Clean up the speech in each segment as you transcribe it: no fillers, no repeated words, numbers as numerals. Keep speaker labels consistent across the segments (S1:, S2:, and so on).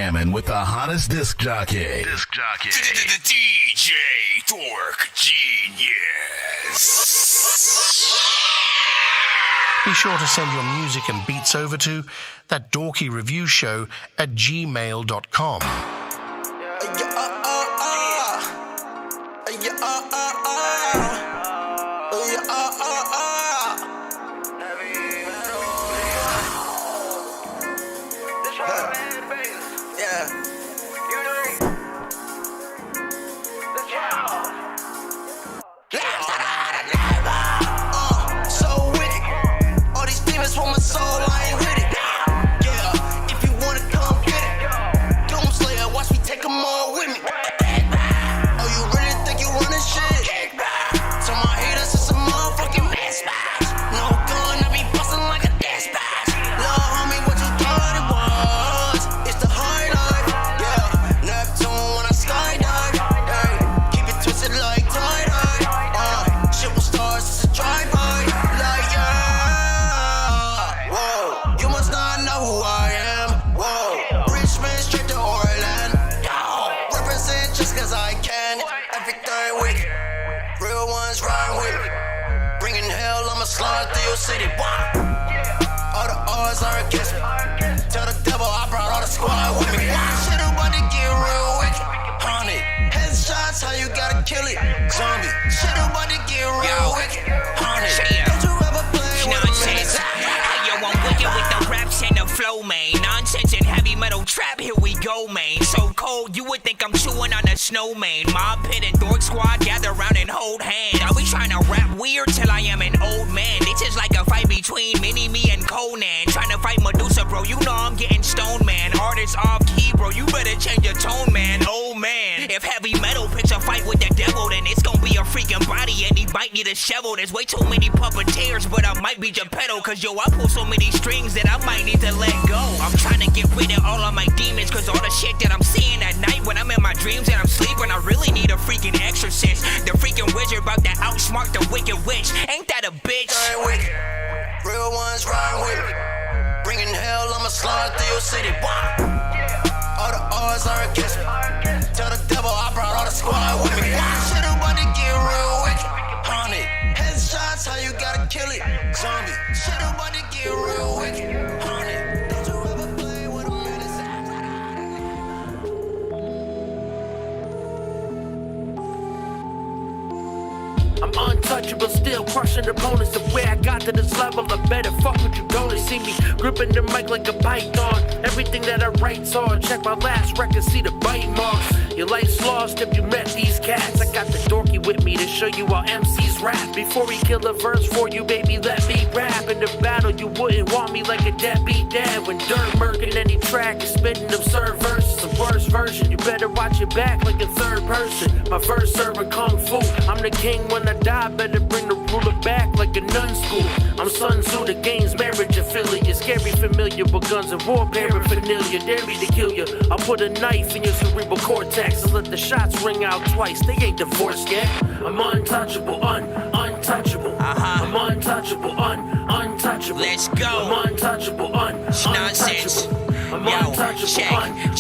S1: jamming with the hottest disc jockey. DJ Dork Genius.
S2: Be sure to send your music and beats over to ThatDorkyReviewShow at gmail.com.
S3: Slide through your city, all the odds are against me. Tell the devil I brought all the squad with me. Shit about to get real wicked. Honey, headshots, how you gotta kill it. Zombie, shit about to get real wicked. Honey, don't you ever play with a minute?
S4: Yo, I'm wicked with the raps and the flow, man. Nonsense and heavy metal trap, here we go, man. So cold, you would think I'm chewing on a snowman. Mob pit and dork squad gather around and hold hands. I'll be trying to rap weird till I am an old man. This is like a fight between Mini Me and Conan. Trying to fight Medusa, bro, you know I'm getting stoned, man. Artists off key, bro, you better change your tone, man. Oh man, if heavy metal picks a fight with the devil, then it's gonna be a freaking body and he might need a shovel. There's way too many puppeteers, but I might be Geppetto, cause yo, I pull so many strings that I might need to let go. I'm trying to get rid of all of my demons, cause all the shit that I'm seeing at night when I'm in my dreams and I'm sleeping, I really need a freaking exorcist. The freaking wizard about to outsmart the wicked witch. Ain't that a bitch?
S3: Real ones ride with me. Bringing hell, I'ma slide through your city. All the odds are against me. Tell the devil I brought all the squad with me. Shit about to get real wicked. Honey, headshots, how you gotta kill it. Zombie, shit about to get real wicked. Honey, don't you ever play with a menace?
S5: I'm untouchable, still crushing opponents. The way I got to this level, I better fuck with you. Don't see me gripping the mic like a python. Everything that I write's hard. Check my last record, see the bite marks. Your life's lost if you met these cats. I got the dorky with me to show you how MCs rap. Before we kill a verse for you, baby, let me rap. In the battle, you wouldn't want me like a deadbeat dad. When dirt murking any track is spitting absurd verses. The worst version, you better watch your back like a third person. My first serving kung fu. I'm the king when I die, better bring the ruler back like a nun school. I'm Sun Tzu, the game's marriage affiliate. Scary familiar with guns and war paraphernalia. Dare me to kill you. I'll put a knife in your cerebral cortex and let the shots ring out twice. They ain't divorced yet. I'm untouchable, untouchable. I'm untouchable, untouchable.
S4: Let's go.
S5: I'm untouchable,
S4: Nonsense.
S5: I'm
S4: Yo,
S5: untouchable,
S4: check,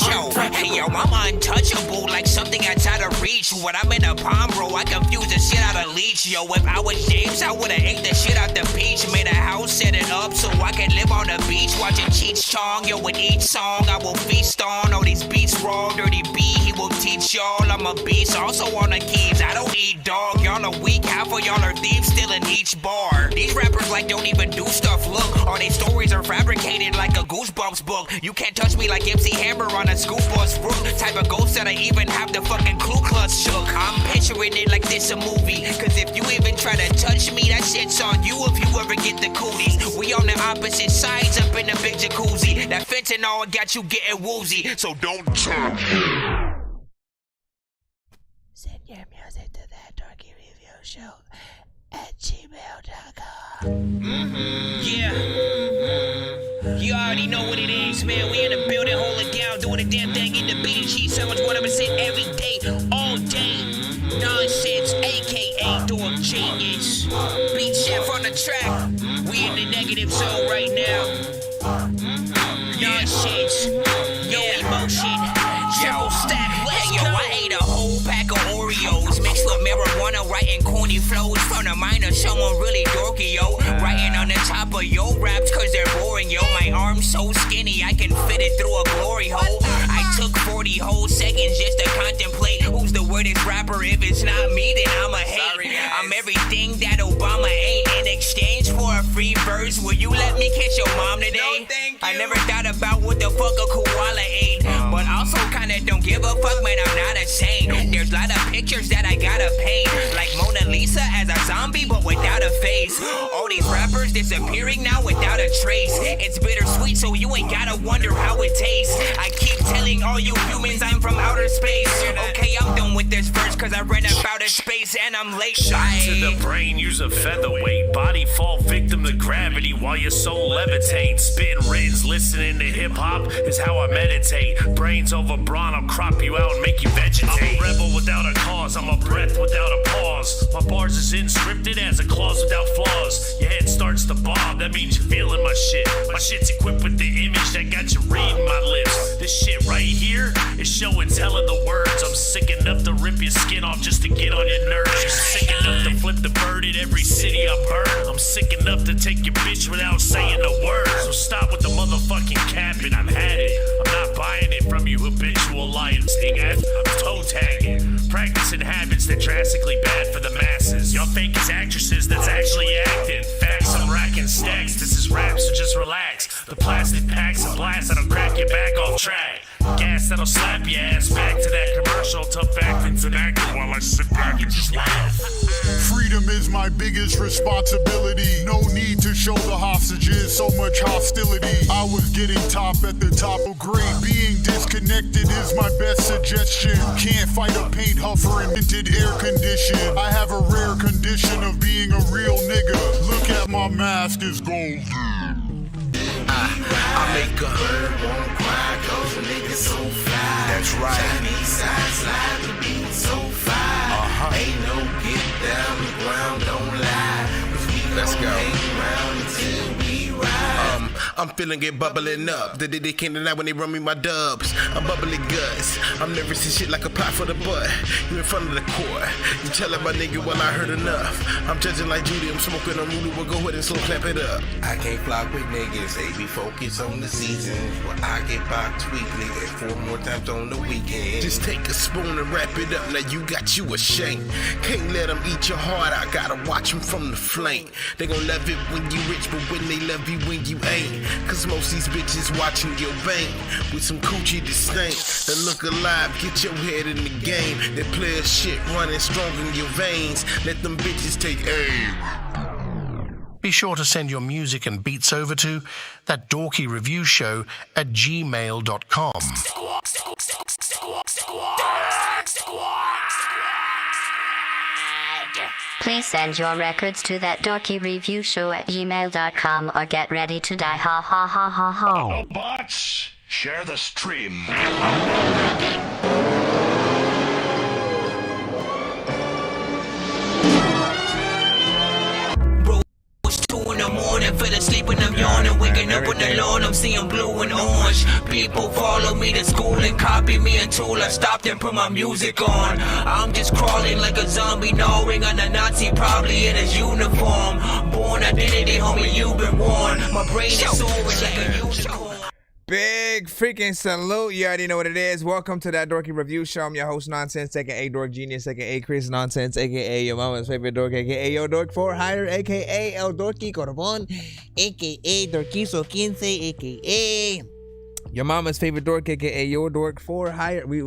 S4: yo, hey yo, I'm untouchable like something that's out of reach. When I'm in a pond, bro, I confuse the shit out of leech. Yo, if I was James, I would've ate the shit out the beach. Made a house, set it up so I can live on the beach. Watching Cheech Chong, yo, with each song I will feast on. All these beats raw, Dirty B, he will teach y'all. I'm a beast, also on the keys. I don't eat dog, y'all are weak, half of y'all are thieves still in each bar. These rappers like don't even do stuff, look. All these stories are fabricated like a Goosebumps book. You can't touch me like MC Hammer on a school bus route. Type of ghost that I even have the fucking Ku Klux shook. I'm picturing it like this a movie. Cause if you even try to touch me, that shit's on you if you ever get the cooties. We on the opposite sides up in the big jacuzzi. That fentanyl got you getting woozy, so don't touch me.
S6: Send your music to ThatDorkyReviewShow at gmail.com.
S4: Yeah. You already know what it is, man. We in the building, hold it down, doing the damn thing in the beating sheet. 701% every day, all day. Nonsense, aka Dork Genius. Beat chef on the track. We in the negative zone right now. Nonsense, yo, emotion. flows from the mind of someone really dorky, yo. Writing on the top of your raps cause they're boring, yo. My arm's so skinny I can fit it through a glory hole. I took 40 whole seconds just to contemplate who's the weirdest rapper. If it's not me, then I'm a hate. I'm everything that Obama ain't. In exchange for a free verse, will you let me kiss your mom today?
S3: No, thank you.
S4: I never thought about what the fuck a koala ate, but also kinda don't give a fuck, man, I'm not a saint. There's a lot of pictures that I gotta paint, like Mona Lisa as a zombie but without a face. All these rappers disappearing now without a trace. It's bittersweet, so you ain't gotta wonder how it tastes. I keep telling all you humans I'm from outer space. Okay, I'm done with this verse cause I ran up out of space and I'm late.
S7: Shot to the brain, use a featherweight. Body fall victim to gravity while your soul levitates. Spitting written, listening to hip-hop is how I meditate. Brains over brawn, I'll crop you out and make you vegetate. I'm a rebel without a cause, I'm a breath without a pause. My bars is inscripted as a clause without flaws. Your head starts to bob, that means you're feeling my shit. My shit's equipped with the image that got you reading my lips. This shit right here is show and tell of the words. I'm sick enough to rip your skin off just to get on your nerves. I'm sick enough to flip the bird in every city I burn. I'm sick enough to take your bitch without saying a word. So stop with the motherfucking capping, I've had it. I'm not buying it from you habitual liars. I'm toe tagging, practicing habits that drastically bad for the masses. Y'all fake as actresses that's actually acting. Facts, I'm racking stacks, this is rap, so just relax. The plastic packs and blast that'll crack your back off track. Gas that'll slap your ass back to that commercial. Tough acting's an acting while I sit back and just laugh.
S8: Freedom is my biggest responsibility. No need to show the hostages so much hostility. I was getting top at the top of great. Being disconnected is my best suggestion. Can't fight a paint huffer in tinted air condition. I have a rare condition of being a real nigga. Look at my mask, it's golden.
S3: I make a bird won't cry cause a nigga so fly.
S1: That's right.
S3: Chinese side slide, the beat so fire. Ain't no get down the ground, don't lie. Cause we hang around until we ride.
S9: I'm feeling it bubbling up. They can't deny when they run me my dubs. I'm bubbling guts. I'm nervous as shit like a pot for the butt. You in front of the court. You telling my nigga, well, I heard enough. I'm judging like Judy. I'm smoking on Rudy. Well, go ahead and slow clap it up.
S3: I can't flock with niggas. They be focused on the season. Well, I get boxed weekly and 4 more times on the weekend.
S9: Just take a spoon and wrap it up. Now you got you a shank. Can't let them eat your heart. I gotta watch them from the flank. They gon' love it when you rich, but when they love you when you ain't. Cause most these bitches watching your bank with some coochie to stink. They look alive, get your head in the game. That player shit running strong in your veins. Let them bitches take aim.
S2: Be sure to send your music and beats over to ThatDorkyReviewShow at gmail.com.
S10: Please send your records to ThatDorkyReviewShow at gmail.com or get ready to die. Ha ha ha ha ha.
S1: Bots, share the stream.
S4: It's 2 in the morning, fell asleep and I'm yawning. Waking up on the lawn, I'm seeing blue and orange. People follow me to school and copy me until I stopped and put my music on. I'm just crawling like a zombie, gnawing on a Nazi, probably in his uniform. Born identity, homie, you've been warned. My brain is soaring like a unicorn.
S11: Big freaking salute. You already know what it is. Welcome to That Dorky Review Show. I'm your host, Nonsenze, aka Dork Genius, aka Chris Nonsenze, aka your mama's favorite dork, aka Yo Dork for Hire, aka El Dorky Corbon, aka Dorquizo 15, aka your mama's favorite dork, aka Yo Dork for Hire. We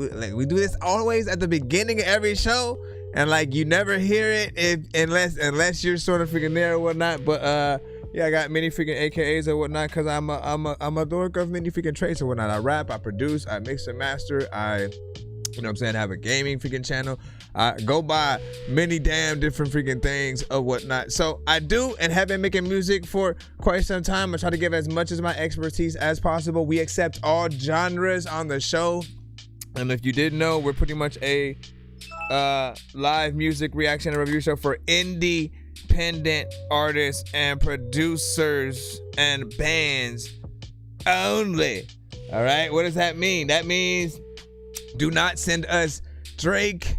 S11: do this always at the beginning of every show, and like you never hear it unless you're sort of freaking there or whatnot. But yeah, I got many freaking AKAs or whatnot because I'm a dork of many freaking traits or whatnot. I rap, I produce, I mix and master, I, you know what I'm saying, have a gaming freaking channel. I go by many damn different freaking things or whatnot. So I do and have been making music for quite some time. I try to give as much as my expertise as possible. We accept all genres on the show. And if you didn't know, we're pretty much a live music reaction and review show for independent artists and producers and bands only. All right, what does that mean? That means do not send us Drake,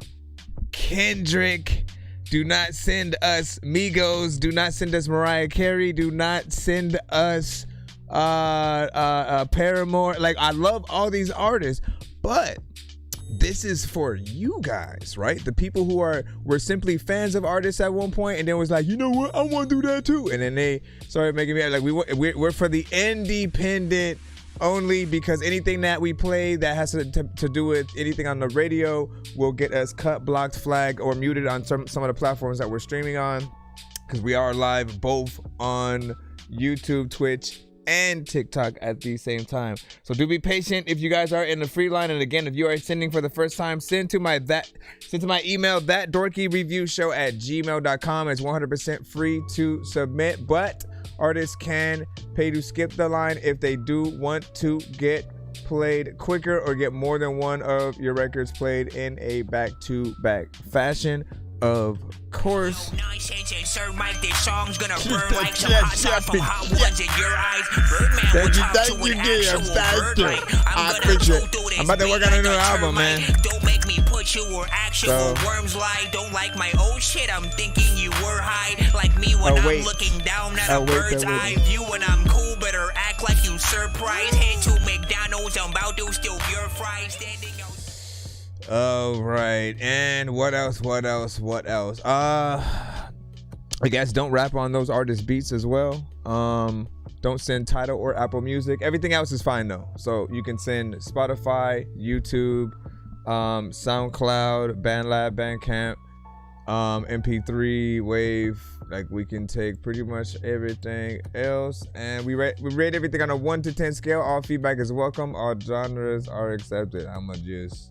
S11: Kendrick, Do not send us Migos. Do not send us Mariah Carey. Do not send us Paramore. Like, I love all these artists, but this is for you guys, right? The people who were simply fans of artists at one point and then was like, you know what, I want to do that too. And then they started making me like, we're for the independent only, because anything that we play that has to do with anything on the radio will get us cut, blocked, flagged, or muted on some of the platforms that we're streaming on, because we are live both on YouTube, Twitch, and TikTok at the same time. So do be patient if you guys are in the free line. And again, if you are sending for the first time, send to my email, ThatDorkyReviewShow@gmail.com. It's 100% free to submit, but artists can pay to skip the line if they do want to get played quicker or get more than one of your records played in a back-to-back fashion. Of course.
S4: Nonsense and Sir Mike, this song's gonna burn like some hot sauce from hot ones in your eyes. Birdman will talk to an actual bird like I'm gonna go through this.
S11: I'm about to work on a new album, man.
S4: Don't make me put you where actual worms lie. Don't like my old shit, I'm thinking you were high. Like me when I'm looking down at a bird's eye view. When I'm cool, better act like you surprised. Head to McDonald's, I'm about to steal your fries. Standing out.
S11: All right, and what else? I guess don't rap on those artists' beats as well. Don't send Tidal or Apple Music. Everything else is fine though. So you can send Spotify, YouTube, SoundCloud, BandLab, Bandcamp, MP3, Wave. Like, we can take pretty much everything else, and we rate everything on a 1 to 10 scale. All feedback is welcome. All genres are accepted. I'ma just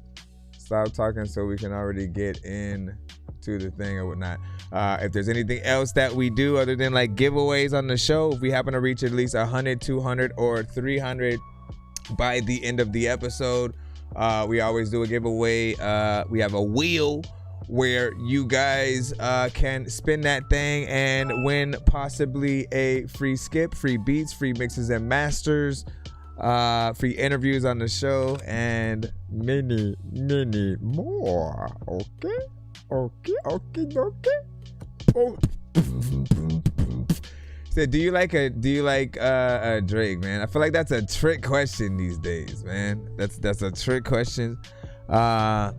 S11: stop talking so we can already get in to the thing or whatnot. If there's anything else that we do other than like giveaways on the show, if we happen to reach at least 100, 200, or 300 by the end of the episode, we always do a giveaway. We have a wheel where you guys can spin that thing and win possibly a free skip, free beats, free mixes and masters, free interviews on the show, and many more. Okay. So do you like Drake, man? I feel like that's a trick question these days, man. That's a trick question. I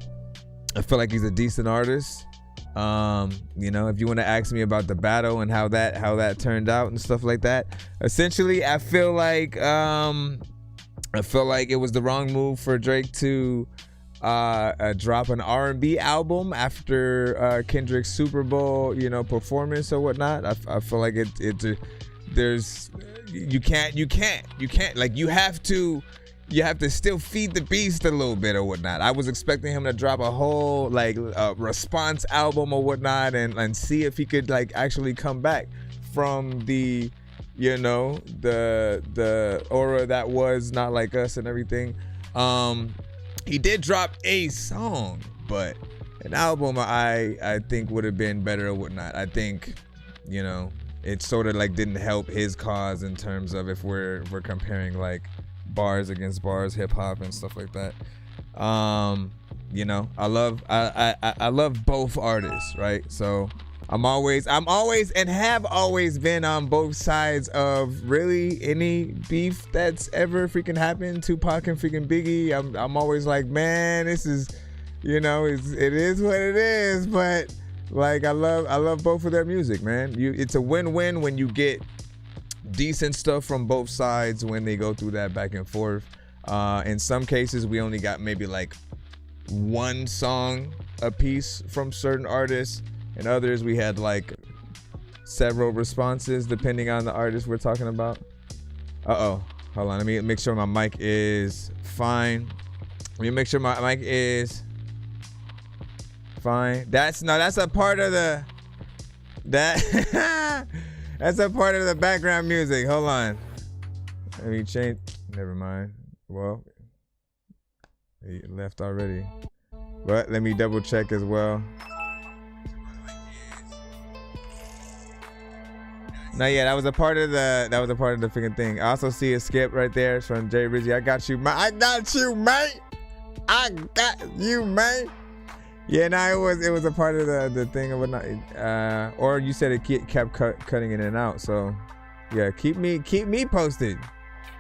S11: feel like he's a decent artist. You know, if you want to ask me about the battle and how that turned out and stuff like that, essentially I feel like it was the wrong move for Drake to drop an R&B album after Kendrick's Super Bowl, performance or whatnot. I feel like you can't, like, you have to still feed the beast a little bit or whatnot. I was expecting him to drop a whole response album or whatnot and see if he could like actually come back from the the aura that was Not Like Us and everything. He did drop a song, but an album I think would have been better or whatnot. I think it sort of like didn't help his cause in terms of if we're comparing like bars against bars, hip hop and stuff like that. I love both artists, right? So I'm always and have always been on both sides of really any beef that's ever freaking happened. Tupac and freaking Biggie. I'm always like, man, this is, it is what it is. But like, I love both of their music, man. It's a win-win when you get decent stuff from both sides when they go through that back and forth. In some cases, we only got maybe like one song a piece from certain artists. In others, we had like several responses depending on the artist we're talking about. Hold on. Let me make sure my mic is fine. Let me make sure my mic is fine. That's a part of the that's a part of the background music. Hold on. Let me change. Never mind. Well, he left already. But let me double check as well. No, yeah, that was a part of the freaking thing. I also see a skip right there. It's from Jay Rizzy. I got you, mate. Yeah, no, it was a part of the thing of whatnot. Or you said it kept cutting in and out. So yeah, keep me posted.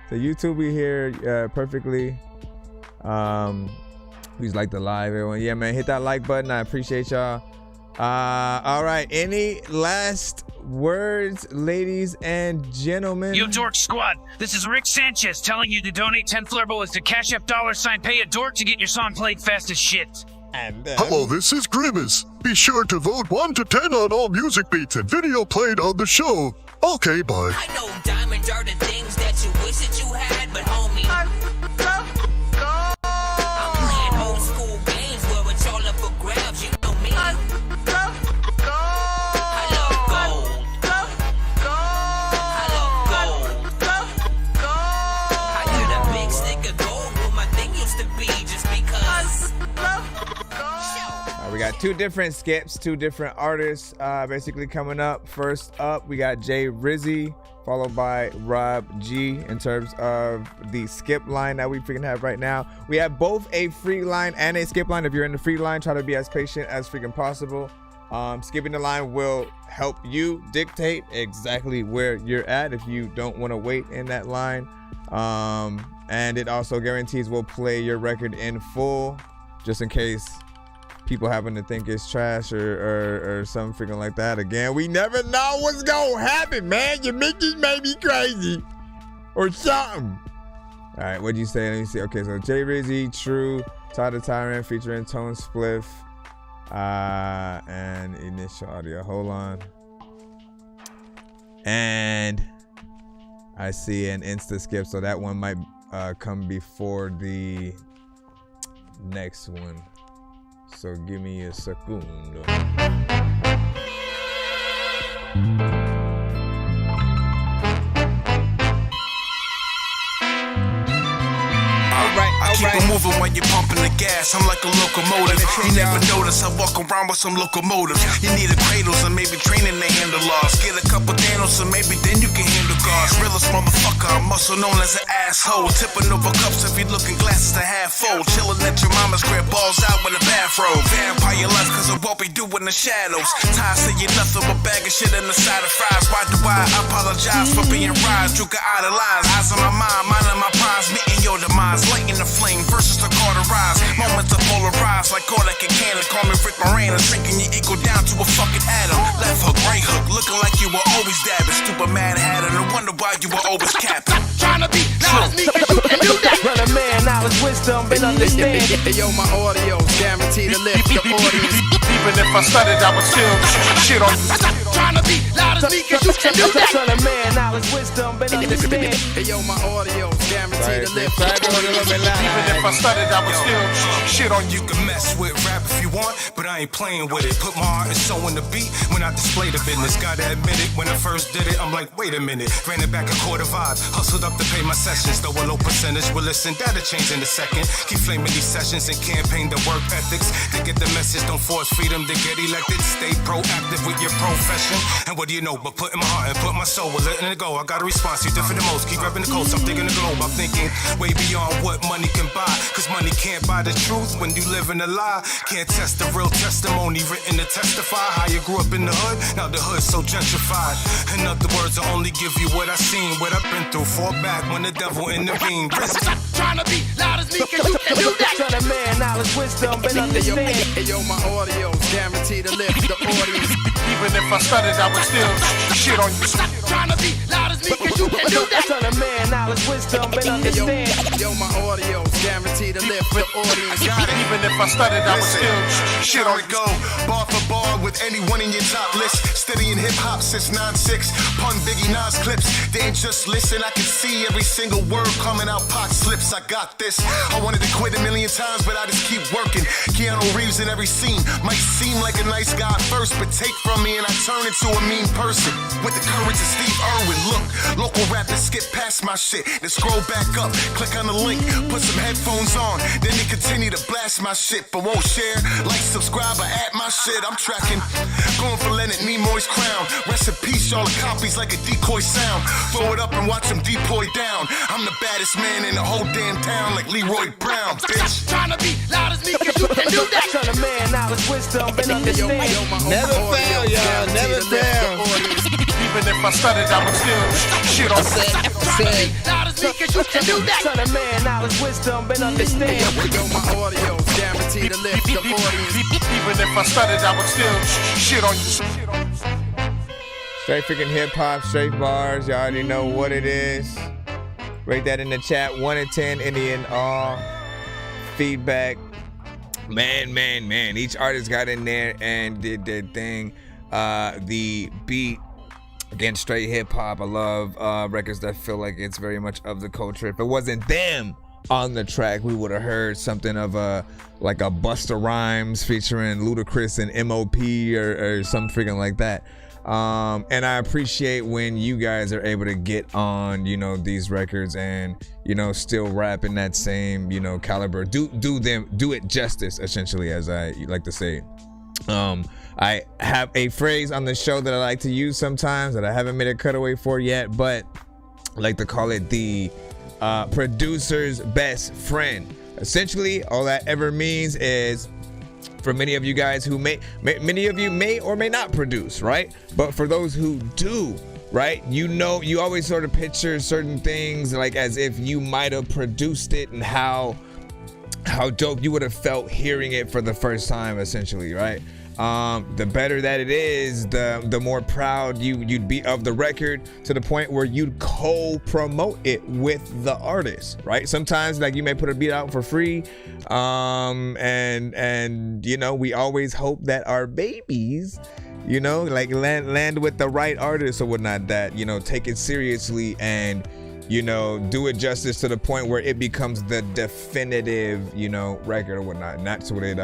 S11: So YouTube be here perfectly. Please like the live, everyone. Yeah, man, hit that like button. I appreciate y'all. All right, any last words, ladies and gentlemen?
S12: Yo, Dork Squad, this is Rick Sanchez telling you to donate 10 flurbles to Cash App $ pay a dork to get your song played fast as shit.
S11: And
S8: hello, this is Grimace. Be sure to vote 1 to 10 on all music beats and video played on the show. Okay, bye.
S4: I know diamonds are the things that you wish that you had, but homie, I'm playing old school games where it's all up for grabs, you know me. I love gold. I love gold. I got a big stick of gold where my thing used to be just because.
S11: We got 2 different skips, 2 different artists basically coming up. First up, we got Jay Rizzy, followed by Rob G in terms of the skip line that we freaking have right now. We have both a free line and a skip line. If you're in the free line, try to be as patient as freaking possible. Skipping the line will help you dictate exactly where you're at if you don't want to wait in that line. And it also guarantees we'll play your record in full, just in case people happen to think it's trash or something freaking like that. Again, we never know what's gonna happen, man. Your Mickey may be crazy or something. All right, what'd you say? Let me see. Okay, so Jay Rizzy, True, Todd the Tyrant featuring Tone Spliff, and initial audio. Hold on. And I see an insta skip, so that one might come before the next one. So give me a segundo.
S9: I keep it moving while you're pumping the gas. I'm like a locomotive. You never notice I walk around with some locomotives. You need a cradle, so maybe training to handle loss. Get a couple Thanos, so maybe then you can handle cars. Realest motherfucker, I'm also known as an asshole. Tipping over cups if you're looking glasses to half full. Chilling at your mama's crib, balls out with a bathrobe. Vampire life, cause of what we do in the shadows. Tired saying nothing but bag of shit in the side of fries. Why do I apologize for being rise? You can idolize. Eyes on my mind, minding my prize, meeting your demise. Lighting the flame versus the cauterize. Moments of polarize like Kodak and Cannon. Call me Rick Moranis, shrinking your ego down to a fucking atom. Left hook, right hook, looking like you were always dabbing. Stupid mad hatter, no wonder why you were always capping. Trying to be loud as me, cause you can do that.
S5: Run a man, knowledge, wisdom, and understand.
S13: Yo, my audio guaranteed to lift the audience.
S14: Even if I stuttered, I would still shit on you.
S13: Trying to be loud as me, cause you can do that.
S5: Run a man, knowledge, wisdom, and understand.
S13: Yo, my audio guaranteed to lift the audience.
S14: Even if I stuttered, I would still shit on you.
S9: You can mess with rap if you want, but I ain't playing with it. Put my heart and soul in the beat when I display the business. Gotta admit it, when I first did it, I'm like, wait a minute. Ran it back a quarter vibe, hustled up to pay my sessions. Though a low percentage will listen, that'll change in a second. Keep flaming these sessions and campaign the work ethics. They get the message, don't force feed them to get elected. Stay proactive with your profession. And what do you know, but putting my heart and put my soul with letting it go. I got a response, you different the most. Keep repping the coast, I'm thinking the globe. I'm thinking way beyond what money can buy. Cause money can't buy the truth when you live in a lie. Can't test the real testimony written to testify how you grew up in the hood. Now the hood's so gentrified. In other words, I only give you what I seen, what I've been through. Fall back when the devil intervened.
S13: Trying to be loud as me, cause you can do that.
S5: Run a man, knowledge, wisdom, and understand.
S13: Yo, my audio guaranteed to lift the audience.
S14: Even if I stuttered, I would still shit on you.
S13: Trying to be loud as me, cause you can do that.
S5: Run a man, knowledge, wisdom, and understand.
S13: Yo, my audio guaranteed to lift the audience.
S14: Even if I stuttered, I would still shit on you.
S9: Go bar for bar with anyone in your top list. Steady in hip hop since 9-6. Pun Biggie Nas clips. They ain't just listen. I can see every single word coming out. Pot slips. I got this. I wanted to quit a million times, but I just keep working. Keanu Reeves in every scene. Might seem like a nice guy at first, but take from me and I turn into a mean person. With the courage of Steve Irwin. Look, local rappers skip past my shit. Then scroll back up. Click on the link. Put some headphones on. Then they continue to blast my shit, but won't share. Like, subscribe, or add my shit. I'm tracking. Going for Leonard Nimoy's crown. Rest in peace, y'all the copies like a decoy sound. Throw it up and watch them deploy down. I'm the baddest man in the whole damn town, like Leroy Brown, bitch.
S13: Trying to be loud as me, cause you can do that.
S5: Run a man, knowledge,
S13: knowledge, wisdom, and understand.
S11: Never fail, y'all. Never fail.
S14: Even if I stuttered, I would still shit on
S13: Son of man, knowledge, wisdom, and understand. Yo, my audio's guaranteed to lift the audience.
S14: Even if I stuttered, I would still shit on you.
S11: Straight freaking hip hop, straight bars. Y'all already know what it is. Rate that in the chat. 1 to 10, any and all. Feedback. Man. Each artist got in there and did their thing. The beat, again, straight hip hop. I love records that feel like it's very much of the culture. If it wasn't them on the track, we would have heard something of a Busta Rhymes featuring Ludacris and M.O.P. or something freaking like that. And I appreciate when you guys are able to get on, these records and, still rap in that same, caliber. Do it justice, essentially, as I like to say. I have a phrase on the show that I like to use sometimes that I haven't made a cutaway for yet, but I like to call it the producer's best friend. Essentially, all that ever means is, for many of you guys who many of you may or may not produce, right? But for those who do, right? You always sort of picture certain things like as if you might have produced it and how dope you would have felt hearing it for the first time, essentially, right? The better that it is, the more proud you'd be of the record, to the point where you'd co-promote it with the artist, right? Sometimes you may put a beat out for free, and we always hope that our babies, land with the right artist or whatnot, that take it seriously and do it justice to the point where it becomes the definitive record or whatnot. And that's what it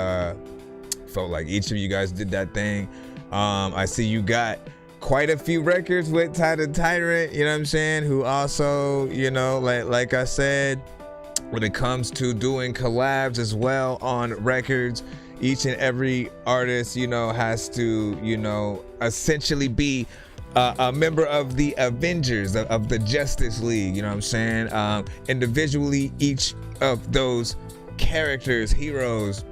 S11: felt like. Each of you guys did that thing. I see you got quite a few records with Ty the Tyrant, you know what I'm saying, who also, like I said, when it comes to doing collabs as well on records, each and every artist, has to, essentially be a member of the Avengers, of the Justice League, you know what I'm saying? Individually, each of those characters, heroes,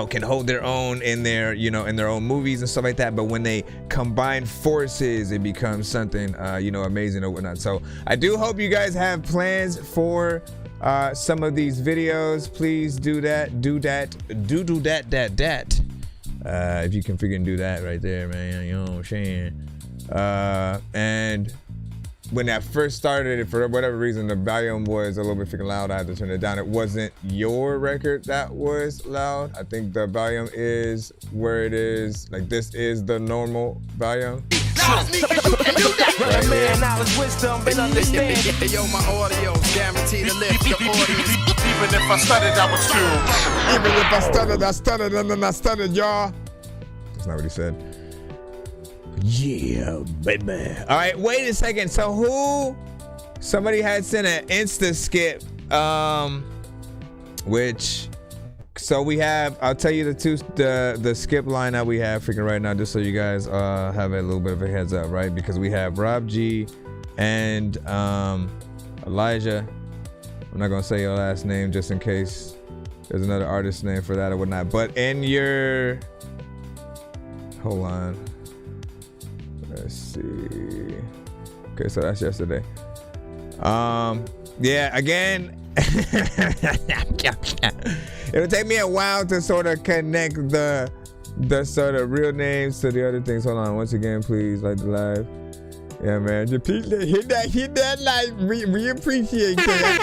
S11: can hold their own in their, in their own movies and stuff like that. But when they combine forces, it becomes something, amazing or whatnot. So I do hope you guys have plans for some of these videos. Please do that. If you can freaking do that right there, man, you know what I'm saying? And when that first started, for whatever reason, the volume was a little bit freaking loud. I had to turn it down. It wasn't your record that was loud. I think the volume is where it is. Like, this is the normal volume.
S13: Right man, knowledge, wisdom, and understand. Yo, my audio's guaranteed to lift the audience.
S14: Even if I stuttered, I would still.
S11: Even if I stuttered, and then I stuttered, y'all. That's not what he said. Yeah, baby. All right, wait a second. So somebody had sent an Insta skip, so we have, I'll tell you the skip line that we have freaking right now, just so you guys have a little bit of a heads up, right? Because we have Rob G and Elijah. I'm not gonna say your last name just in case there's another artist name for that or whatnot. But in your, hold on. Let's see. Okay, so that's yesterday. Yeah, again, it'll take me a while to sort of connect the sort of real names to the other things. Hold on, once again, please like the live. Yeah, man, hit that like. We appreciate that.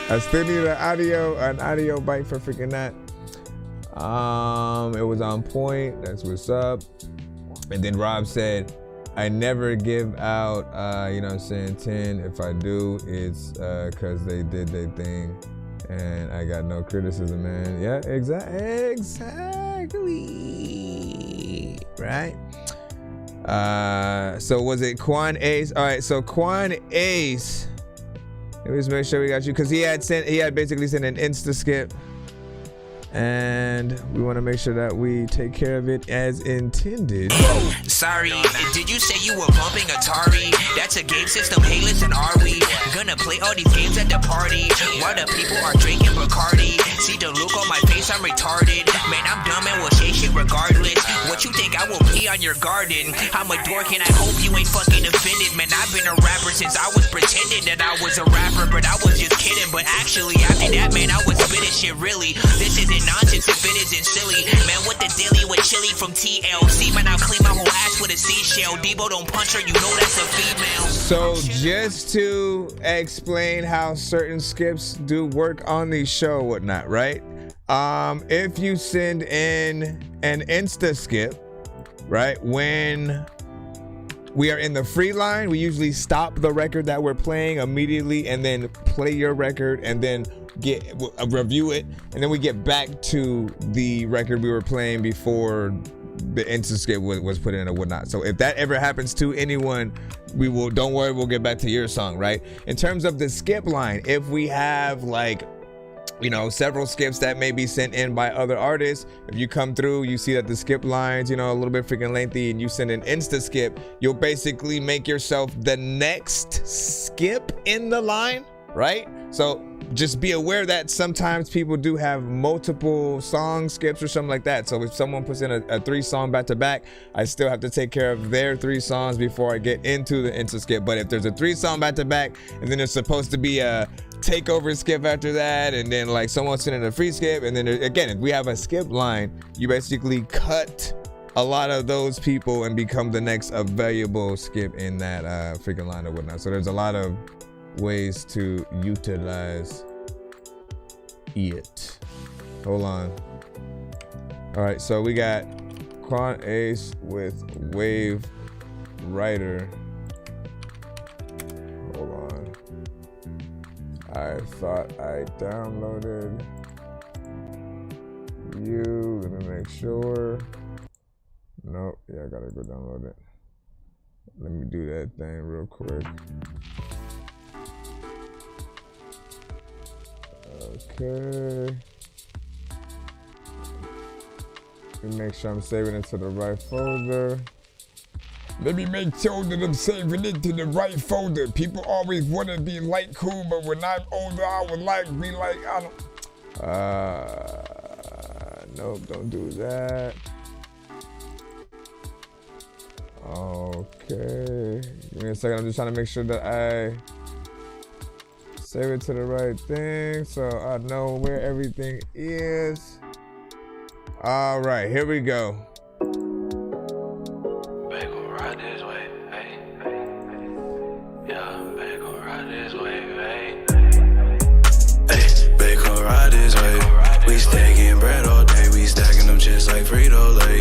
S11: I still need an audio bite for freaking that. It was on point. That's what's up. And then Rob said, I never give out, 10. If I do, it's because they did their thing. And I got no criticism, man. Yeah, exactly. Right? So was it Quan Ace? All right, so Quan Ace. Let me just make sure we got you. Because he had basically sent an Insta skip. And we want to make sure that we take care of it as intended.
S4: Sorry, did you say you were bumping Atari? That's a game system. Hey, listen, are we gonna play all these games at the party while the people are drinking Bacardi? See the look on my face this, I'm retarded. Man, I'm dumb and will say shit regardless. What you think, I will pee on your garden? I'm a dork and I hope you ain't fucking offended. Man, I've been a rapper since I was pretending that I was a rapper, but I was just kidding. But actually, after that, man, I was spitting shit really. This isn't nonsense if it isn't silly. Man, what the dilly with chili from TLC? Man, I'll clean my whole ass with a seashell. Debo don't punch her, you know that's a female.
S11: So just to explain how certain skips do work on the show, whatnot, right? If you send in an Insta skip, right, when we are in the free line, we usually stop the record that we're playing immediately and then play your record and then review it, and then we get back to the record we were playing before the Insta skip was put in or whatnot. So if that ever happens to anyone, don't worry, we'll get back to your song, right? In terms of the skip line, if we have several skips that may be sent in by other artists, if you come through, you see that the skip line's, a little bit freaking lengthy, and you send an Insta skip, you'll basically make yourself the next skip in the line, right? So just be aware that sometimes people do have multiple song skips or something like that. So if someone puts in a 3-song back to back, I still have to take care of their 3 songs before I get into the Insta skip. But if there's a 3-song back to back, and then there's supposed to be a takeover skip after that, and then like someone sending a free skip, and then again, if we have a skip line, you basically cut a lot of those people and become the next available skip in that freaking line or whatnot. So there's a lot of ways to utilize it. Hold on. All right, so we got Quan Ace with Wave Rider. Hold on. I thought I downloaded you. Let me make sure. Nope. Yeah, I gotta go download it. Let me do that thing real quick. Okay. Let me make sure I'm saving it to the right folder. Let me make sure that I'm saving it to the right folder. People always want to be like cool, but when I'm older, I would like be like, I don't. Nope, don't do that. Okay. Give me a second. I'm just trying to make sure that I save it to the right thing so I know where everything is. All right, here we go.
S15: We stacking bread all day, we stacking them just like Frito-Lay.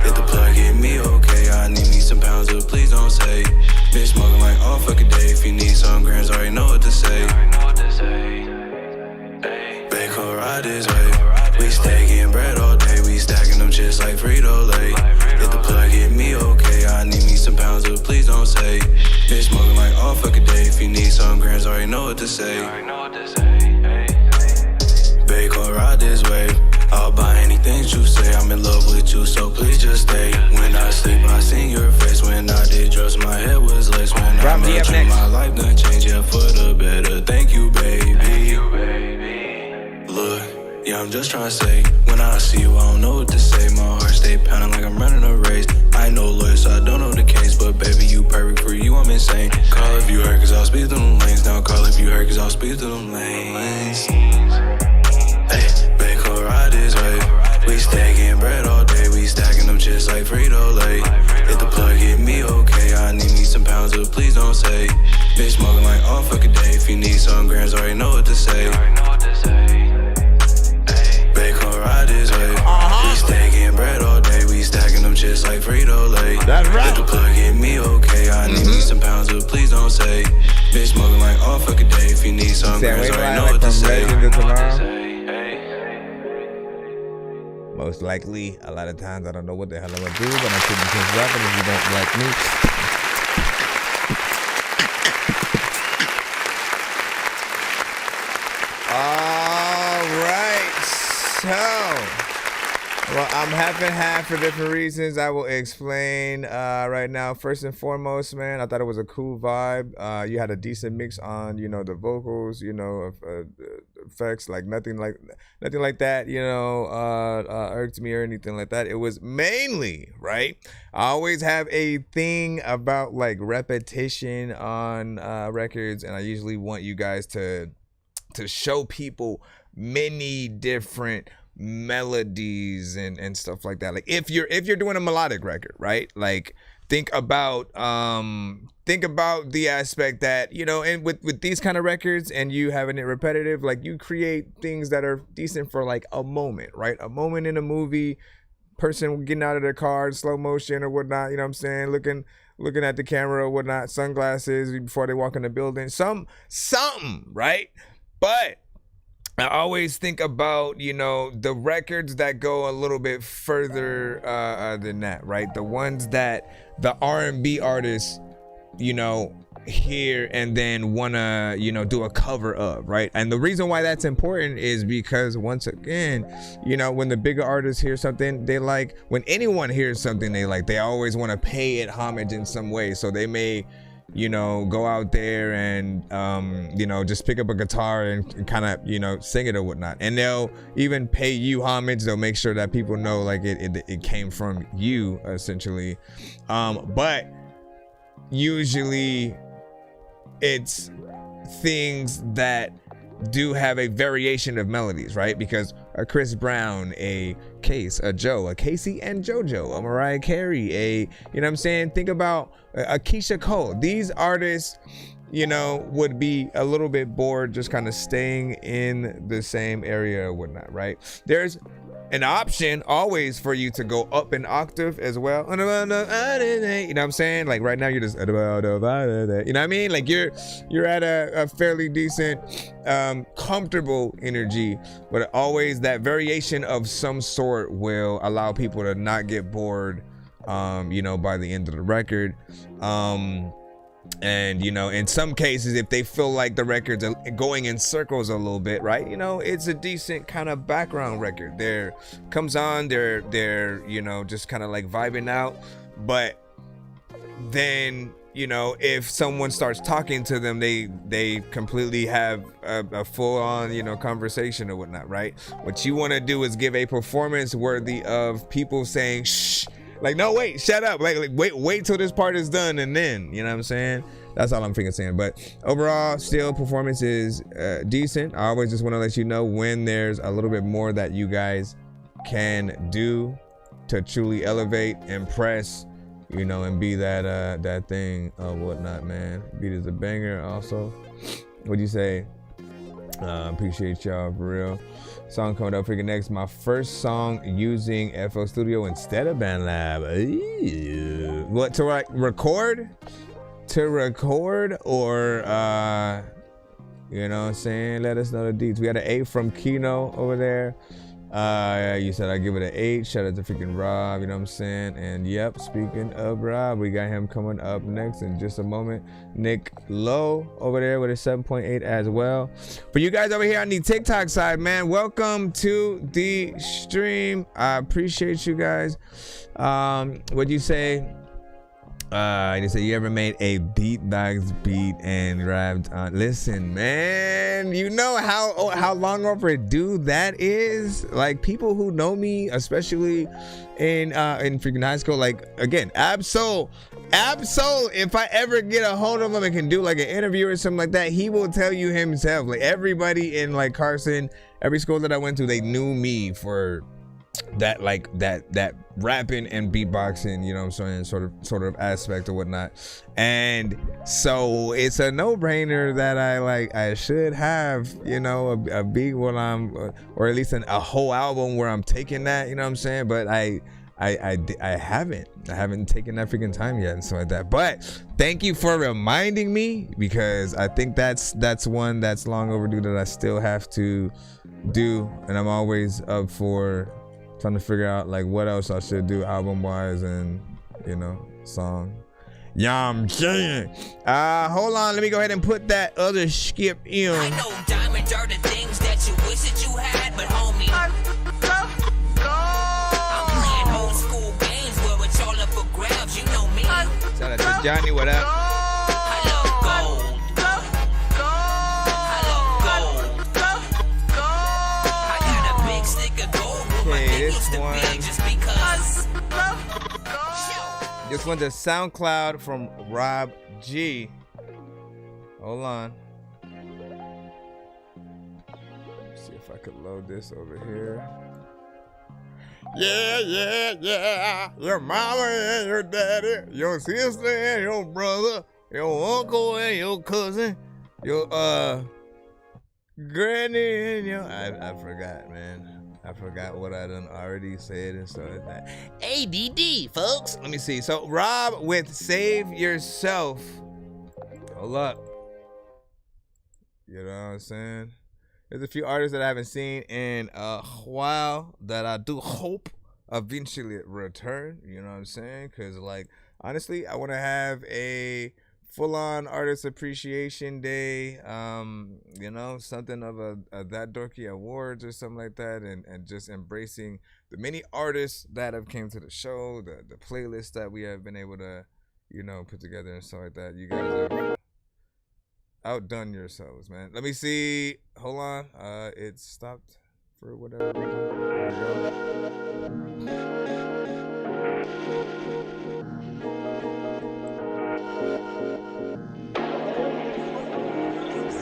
S15: Hit the plug, get me okay, I need me some pounds, but please don't say. Been smoking like all fucking day, if you need some grams, already know what to say. Bacon ride this way, we stacking bread all day, we stacking them just like Frito-Lay. Hit the plug, get me okay, I need me some pounds, but please don't say. Been smoking like all fucking day, if you need some grams, already know what to say. Bacon ride this way, I'll buy anything you say. I'm in love with you, so please just stay. When I sleep, I seen your face. When I did drugs, my head was laced. When I met you, my life done changed, yeah, for the better. Thank you, baby. Look, yeah, I'm just trying to say. When I see you, I don't know what to say. My heart stay pounding like I'm running a race. I ain't no lawyer, so I don't know the case. But baby, you perfect, for you, I'm insane. Call if you hurt, cause I'll speed through them lanes. Now call if you hurt, cause I'll speed through them lanes. Bacon ride this way, we stacking bread all day, we stacking them just like Frito-Lay. Hit the plug, get me okay, I need me some pounds, but please don't say. Been smoking like all fucking day, if you need some grams, already know what to say. Bacon ride this way, we stacking bread all day, we stacking them just like Frito-Lay. Hit the plug, get me okay, I need me some pounds, but please don't say. Been smoking like all fucking day, if you need some grams, already know what to say.
S11: Most likely, a lot of times I don't know what the hell I'm gonna do, but I'm sitting against rapping if you don't like me. All right, so Well, I'm half and half for different reasons. I will explain right now. First and foremost, man, I thought it was a cool vibe. You had a decent mix on, the vocals, effects, like nothing like that, irked me or anything like that. It was mainly, right? I always have a thing about like repetition on records, and I usually want you guys to show people many different melodies and stuff like that. Like if you're doing a melodic record, right? Like think about the aspect that, and with these kind of records and you having it repetitive, like you create things that are decent for like a moment, right? A moment in a movie, person getting out of their car in slow motion or whatnot, looking at the camera or whatnot, sunglasses before they walk in the building, something, right? But I always think about, the records that go a little bit further than that, right? The ones that the R&B artists, hear and then want to, do a cover of, right? And the reason why that's important is because, once again, when the bigger artists hear something they like, when anyone hears something they like, they always want to pay it homage in some way. So they may go out there and just pick up a guitar and kind of sing it or whatnot, and they'll even pay you homage. They'll make sure that people know like it came from you, essentially. But usually it's things that do have a variation of melodies, right? Because a Chris Brown, a Case, a Joe, a Casey and JoJo, a Mariah Carey, think about a Keisha Cole. These artists, would be a little bit bored just kind of staying in the same area or whatnot, right? There's an option always for you to go up an octave as well. Like right now you're just, like you're at a fairly decent, comfortable energy, but always that variation of some sort will allow people to not get bored, by the end of the record. And in some cases, if they feel like the records are going in circles a little bit, right, it's a decent kind of background record. They're just kind of like vibing out. But then if someone starts talking to them, they completely have a full-on conversation or whatnot, right? What you want to do is give a performance worthy of people saying shh. Like, no, wait, shut up. Like wait till this part is done, and then, you know what I'm saying? That's all I'm freaking saying. But overall, still, performance is decent. I always just want to let you know when there's a little bit more that you guys can do to truly elevate, impress, and be that thing or whatnot, man. Beat is a banger also. What'd you say? Appreciate y'all for real. Song coming up freaking next. My first song using FL Studio instead of BandLab. What, to record? To record or you know what I'm saying? Let us know the deets. We had an 8 from Kino over there. You said I give it an 8. Shout out to freaking Rob, you know what I'm saying? And yep, speaking of Rob, we got him coming up next in just a moment. Nick Lowe over there with a 7.8 as well. For you guys over here on the TikTok side, man, welcome to the stream. I appreciate you guys. What'd you say? You said you ever made a beatbox beat and rapped on? Listen, man, you know how long overdue that is. Like, people who know me, especially in freaking high school, like, again, Absol, if I ever get a hold of him and can do like an interview or something like that, he will tell you himself. Like, everybody in like Carson, every school that I went to, they knew me for that, like that rapping and beatboxing, you know what I'm saying, sort of aspect or whatnot. And so it's a no-brainer that I should have, a beat when I'm, or at least a whole album where I'm taking that, you know what I'm saying. But I haven't taken that freaking time yet and stuff like that. But thank you for reminding me, because I think that's one that's long overdue that I still have to do, and I'm always up for trying to figure out like what else I should do album wise and song. Yeah, I'm saying. Hold on, let me go ahead and put that other skip in.
S4: I know diamonds are the things that you wish that you had, but homie,
S11: Johnny, what up? Okay, this one's a SoundCloud from Rob G. Hold on. Let's see if I could load this over here. Yeah, yeah, yeah. Your mama and your daddy, your sister and your brother, your uncle and your cousin, your granny and your I forgot, man. I forgot what I done already said and stuff like that. ADD, folks. Let me see. So Rob with Save Yourself. Hold up. You know what I'm saying? There's a few artists that I haven't seen in a while that I do hope eventually return. You know what I'm saying? Because, like, honestly, I want to have a full-on artist appreciation day. You know, something of a That Dorky Awards or something like that, and just embracing the many artists that have came to the show, the playlist that we have been able to, you know, put together and stuff like that. You guys have outdone yourselves, man. Let me see. Hold on. It stopped for whatever reason.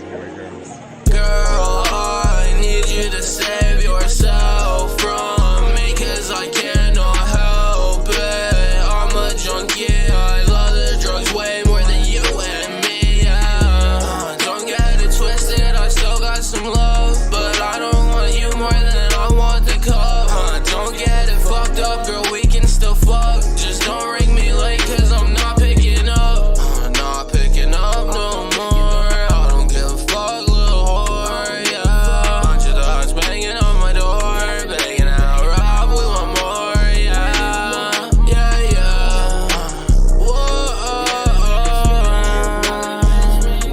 S11: There we go.
S3: Girl, I need you to save yourself from me, 'cause I cannot help it. I'm a junkie. I love the drugs way more than you and me. Don't get it twisted. I still got some love, but I don't want you more than I want the cup. Don't get it fucked up, girl. We can still fuck. Just don't ring me late, 'cause I'm not picking up. Not picking up no more. I don't give a fuck, little whore. Yeah, bunch of dogs banging on my door, begging out, Rob, we want more. Yeah, yeah, yeah. Whoa.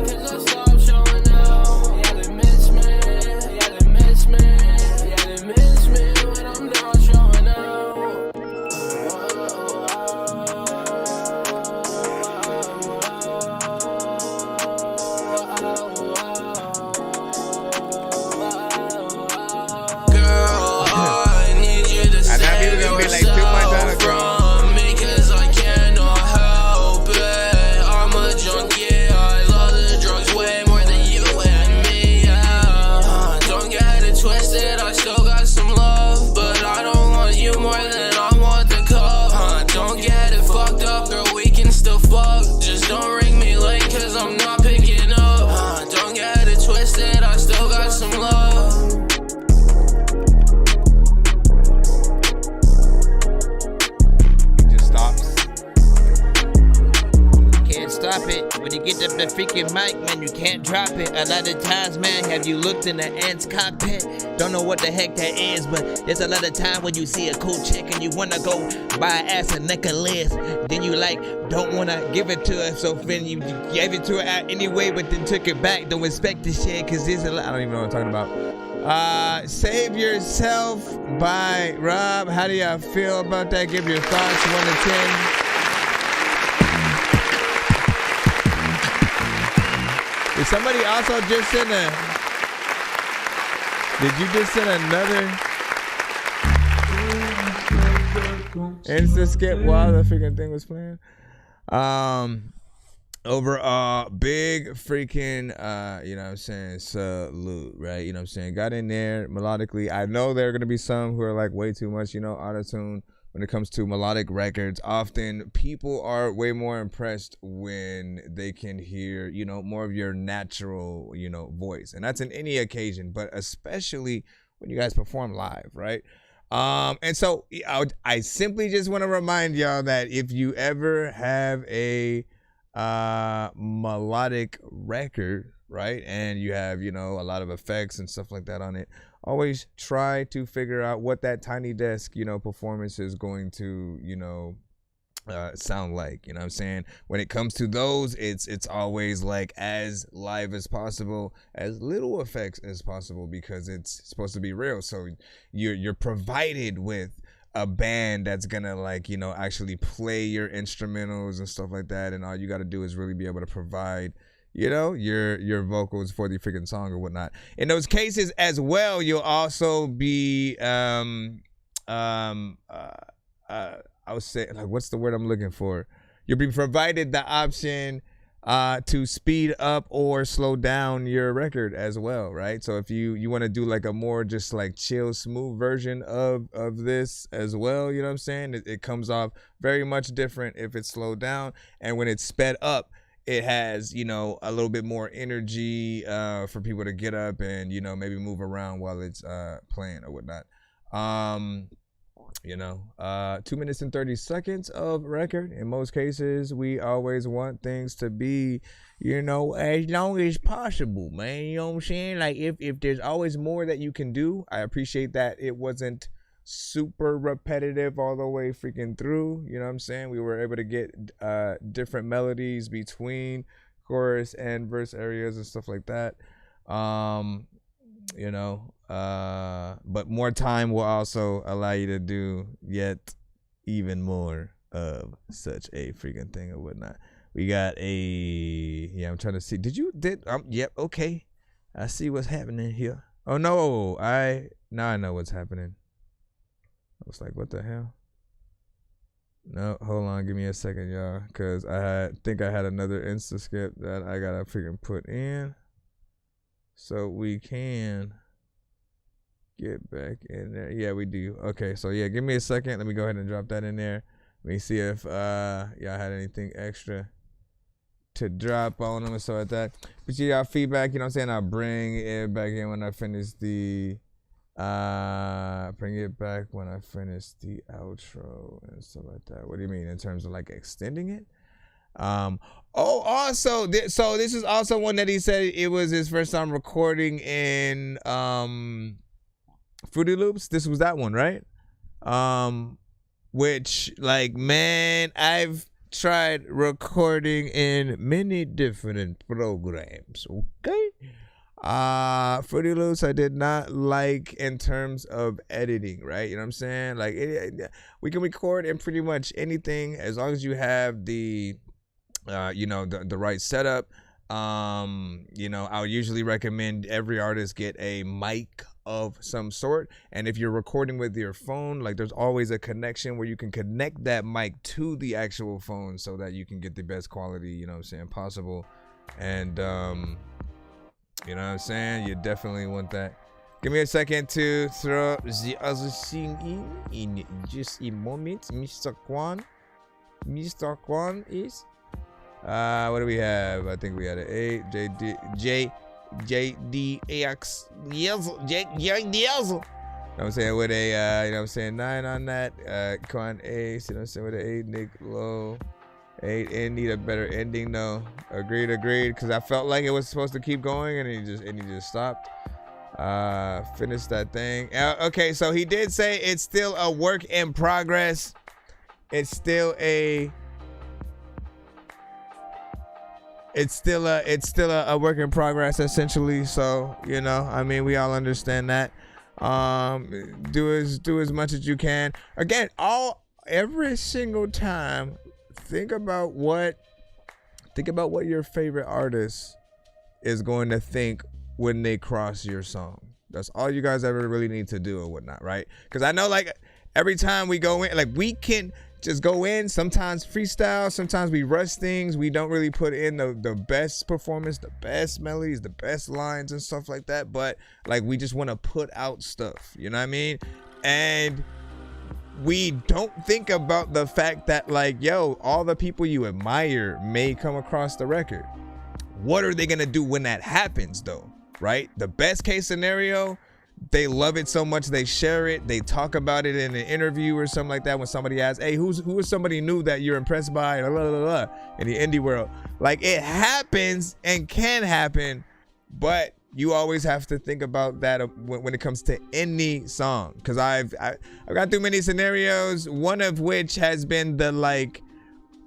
S3: Cause I stopped showing out. Yeah, they miss me. Yeah, they miss me. Yeah, they miss me when I'm done showing out. Girl, I need you to save yourself from me, 'cause I cannot help it. I'm a junkie. I love the drugs way more than you and me. Yeah. Don't get it twisted. I still got some love, but I don't want you more than I want the cup. Don't get it fucked up, girl. We can still fuck. Just don't ring me late, 'cause I'm not picking up. Don't get it twisted. I still got some love.
S11: Just stops.
S16: Can't stop it. When you get up the freaking mic, man, you can't drop it. A lot of times, man, have you looked in the ant's cockpit? Don't know what the heck that is, but there's a lot of time when you see a cool chick and you wanna go buy an ass a necklace. Then you like don't wanna give it to her, so then you gave it to her anyway, but then took it back. Don't respect the shit, 'cause there's a lot. I don't even know what I'm talking about. Save Yourself by Rob. How do y'all feel about that? Give your thoughts 1 to 10. Did somebody also just send did you just send another Insta skip while the freaking thing was playing? Overall, big freaking, you know what I'm saying, salute, right? You know what I'm saying? Got in there melodically. I know there are going to be some who are like way too much, you know, auto-tune when it comes to melodic records. Often people are way more impressed when they can hear, you know, more of your natural, you know, voice. And that's in any occasion, but especially when you guys perform live, right? And so I simply just want to remind y'all that if you ever have a melodic record, right, and you have, you know, a lot of effects and stuff like that on it, always try to figure out what that Tiny Desk, you know, performance is going to, you know, sound like. You know what I'm saying? When it comes to those, it's always like as live as possible, as little effects as possible, because it's supposed to be real. So you're provided with a band that's gonna like, you know, actually play your instrumentals and stuff like that, and all you got to do is really be able to provide, you know, your vocals for the freaking song or whatnot. In those cases as well, you'll also be I would say, like, what's the word I'm looking for? You'll be provided the option to speed up or slow down your record as well, right? So if you want to do like a more just like chill, smooth version of this as well, you know what I'm saying? It comes off very much different if it's slowed down, and when it's sped up, it has, you know, a little bit more energy for people to get up and, you know, maybe move around while it's playing or whatnot. You know, 2 minutes and 30 seconds of record. In most cases, we always want things to be, you know, as long as possible, man. You know what I'm saying? Like, if there's always more that you can do, I appreciate that it wasn't super repetitive all the way freaking through. You know what I'm saying? We were able to get different melodies between chorus and verse areas and stuff like that. You know, but more time will also allow you to do yet even more of such a freaking thing or whatnot. We got I'm trying to see. Yep, okay. I see what's happening here. Oh no, now I know what's happening. I was like, what the hell? No, hold on, give me a second, y'all, because I think I had another Insta skip that I gotta freaking put in. So we can get back in there. Yeah, we do. Okay, so yeah, give me a second. Let me go ahead and drop that in there. Let me see if y'all had anything extra to drop on them and stuff like that. But yeah, y'all feedback, you know what I'm saying? I'll bring it back in when I finish the outro and stuff like that. What do you mean in terms of like extending it? Also, so this is also one that he said it was his first time recording in Fruity Loops. This was that one, right? Which, like, man, I've tried recording in many different programs, okay? Fruity Loops I did not like in terms of editing, right? You know what I'm saying? Like, we can record in pretty much anything as long as you have the you know, the right setup. You know, I would usually recommend every artist get a mic of some sort, and if you're recording with your phone, like, there's always a connection where you can connect that mic to the actual phone so that you can get the best quality, you know what I'm saying, possible. And you know what I'm saying, you definitely want that. Give me a second to throw the other thing in just a moment. Mr. Kwan is what do we have? I think we had an 8. JDX. Yes. You know what I'm saying? With a, you know what I'm saying, 9 on that. Quan Ace, you know what I'm saying? With an 8. Nick Low. 8. And need a better ending, though. Agreed. Because I felt like it was supposed to keep going, and he just stopped. Finished that thing. Okay, so he did say it's still a work in progress. It's still a work in progress, essentially. So, you know, I mean, we all understand that. Do as much as you can. Again, every single time, think about what your favorite artist is going to think when they cross your song. That's all you guys ever really need to do or whatnot, right? Because I know, like, every time we go in, like, we can just go in, sometimes freestyle, sometimes we rush things, we don't really put in the best performance, the best melodies, the best lines and stuff like that, but, like, we just want to put out stuff, you know what I mean? And we don't think about the fact that, like, yo, all the people you admire may come across the record. What are they gonna do when that happens, though, right? The best case scenario, they love it so much they share it, they talk about it in an interview or something like that. When somebody asks, hey, who is somebody new that you're impressed by, blah, blah, blah, in the indie world, like, it happens and can happen, but you always have to think about that when it comes to any song, because I've got through many scenarios, one of which has been the, like,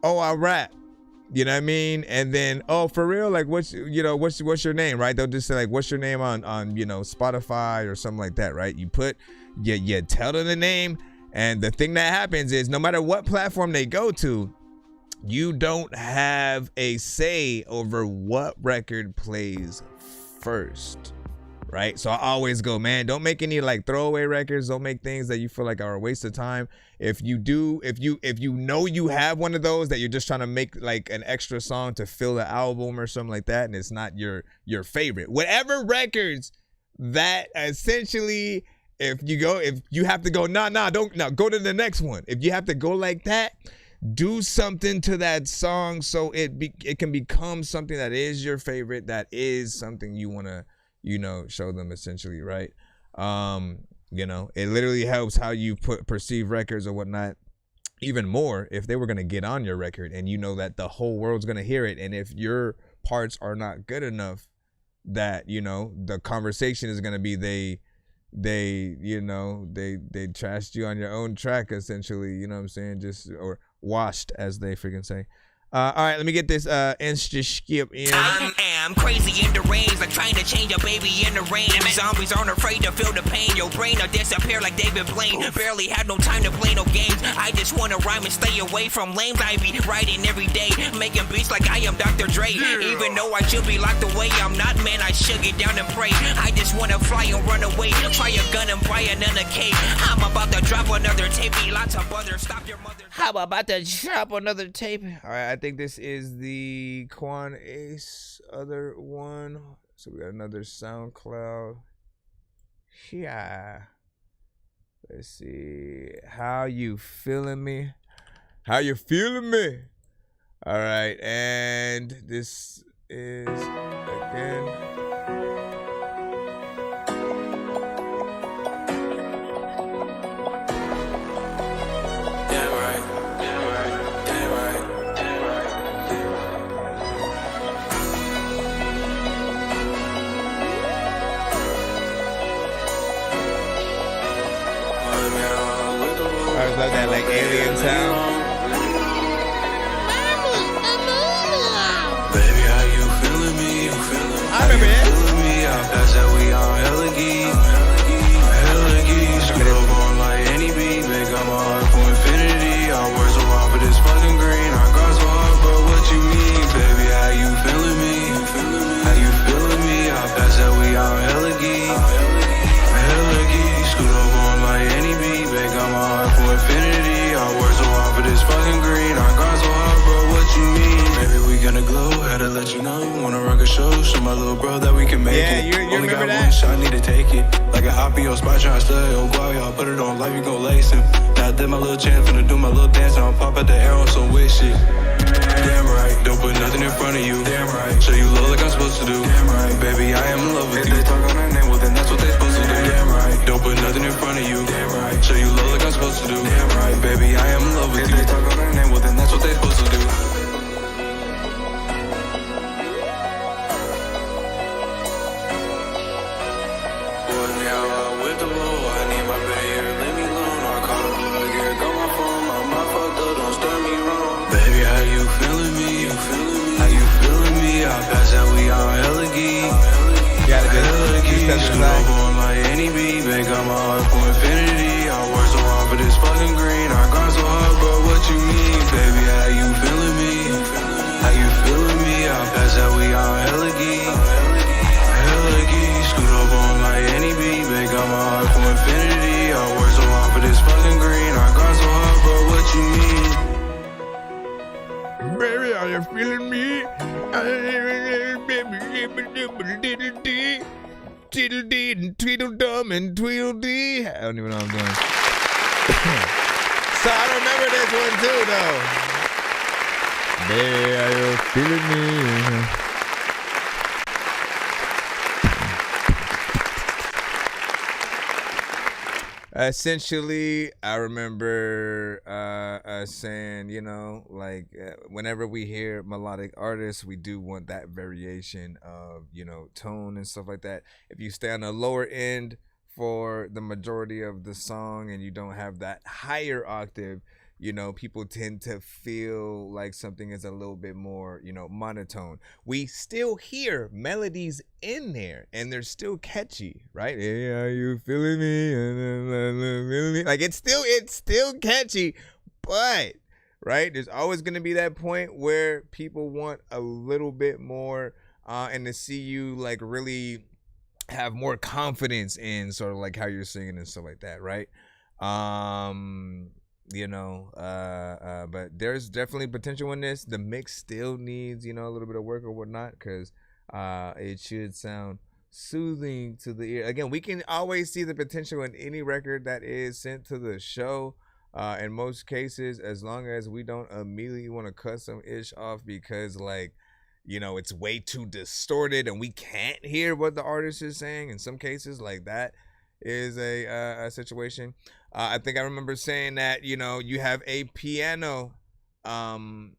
S16: oh, I rap, you know what I mean? And then, oh, for real? Like, what's your name, right? They'll just say, like, what's your name on you know, Spotify or something like that, right? You tell them the name, And the thing that happens is no matter what platform they go to, you don't have a say over what record plays first, right? So I always go, man, don't make any like throwaway records. Don't make things that you feel like are a waste of time. If you know you have one of those that you're just trying to make like an extra song to fill the album or something like that, and it's not your favorite, whatever records that essentially, if you have to go, don't go to the next one. If you have to go like that, do something to that song so it can become something that is your favorite, that is something you want to, show them essentially, right? It literally helps how you perceive records or whatnot even more if they were going to get on your record and you know that the whole world's going to hear it. And if your parts are not good enough, that, the conversation is going to be they trashed you on your own track, essentially, you know what I'm saying? Or washed, as they freaking say. All right, let me get this insta skip in.
S4: I am crazy in the range, like trying to change a baby in the rain. Zombies aren't afraid to feel the pain. Your brain will disappear like David Blaine. Barely had no time to play no games. I just want to rhyme and stay away from lames. I be writing every day, making beats like I am Dr. Dre. Even though I should be locked away, I'm not, man. I should get down and pray. I just want to fly and run away. Try a gun and buy another cake. I'm about to drop another tape. Lots of butter. Stop your mother.
S11: How about to drop another tape?
S16: All right, I think this is the Quan Ace other one. So we got another SoundCloud. Yeah. Let's see. How you feeling me? How you feeling me? All right, and this is again.
S11: I always love that like alien sound.
S15: Baby, how you feeling me?
S11: I remember that.
S15: Feeling me? I pass that we on hella geek. Hella geek. Scoot up on like any beat. Make up my heart for infinity. Our words so hard for this fucking green. Our God so hard, but what you mean? Baby, how you feeling me? How you feeling me? I pass that we on hella geek. Hella geek. Scoot up on like any beat. Make up my heart for infinity. Our words so hard for this fucking green. Our God so hard, but what you mean? Baby, we gonna glow. Had to let you know. Wanna rock a show. Show my little bro that we can make it.
S11: You
S15: Only
S11: remember
S15: got
S11: that?
S15: one shot, need to take it. Like a hoppy on spot, tryna study. Oh, wow, y'all put it on live, you gon' lace him. Now I did my little chance, finna do my little dance. Now I'll pop at the air on some weird shit. Damn right, don't put nothing in front of you. Damn right, show you love like I'm supposed to do. Damn right, baby, I am in love with you. If they talk on that name, well then that's what they supposed to do. Damn right, don't put nothing in front of you. Damn right, show you love like I'm supposed to do. Damn right, baby, I am in love with you. If they talk on that name, well then that's what they supposed to do. Pass that we on hella geek. Hella geek. Screw up on like any beat. Make up my heart for infinity. Our words so hard for this fucking green. Our God so hard, but what you mean? Baby, how you feeling me? How you feeling me? I pass that we on hella geek. Hella geek. Screw up on like any beat. Make up my heart for infinity. Our words so hard for this fucking green. Our God so hard, but what you mean?
S16: Baby, are you feeling me? Tweedledee and Tweedledum and Tweedledee. I don't even know what I'm doing. So I remember this one too, though. Baby, are you feeling me? Essentially, I remember saying, whenever we hear melodic artists, we do want that variation of, tone and stuff like that. If you stay on the lower end for the majority of the song and you don't have that higher octave, you know, people tend to feel like something is a little bit more, you know, monotone. We still hear melodies in there and they're still catchy, right? Hey, are you feeling me? Like it's still catchy, but right, there's always going to be that point where people want a little bit more and to see you like really have more confidence in sort of like how you're singing and stuff like that, right? You know, but there's definitely potential in this. The mix still needs, you know, a little bit of work or whatnot, because it should sound soothing to the ear. Again, we can always see the potential in any record that is sent to the show. In most cases, as long as we don't immediately want to cut some ish off because, like, you know, it's way too distorted and we can't hear what the artist is saying. In some cases, like that is a situation. I think I remember saying that, you know, you have a piano in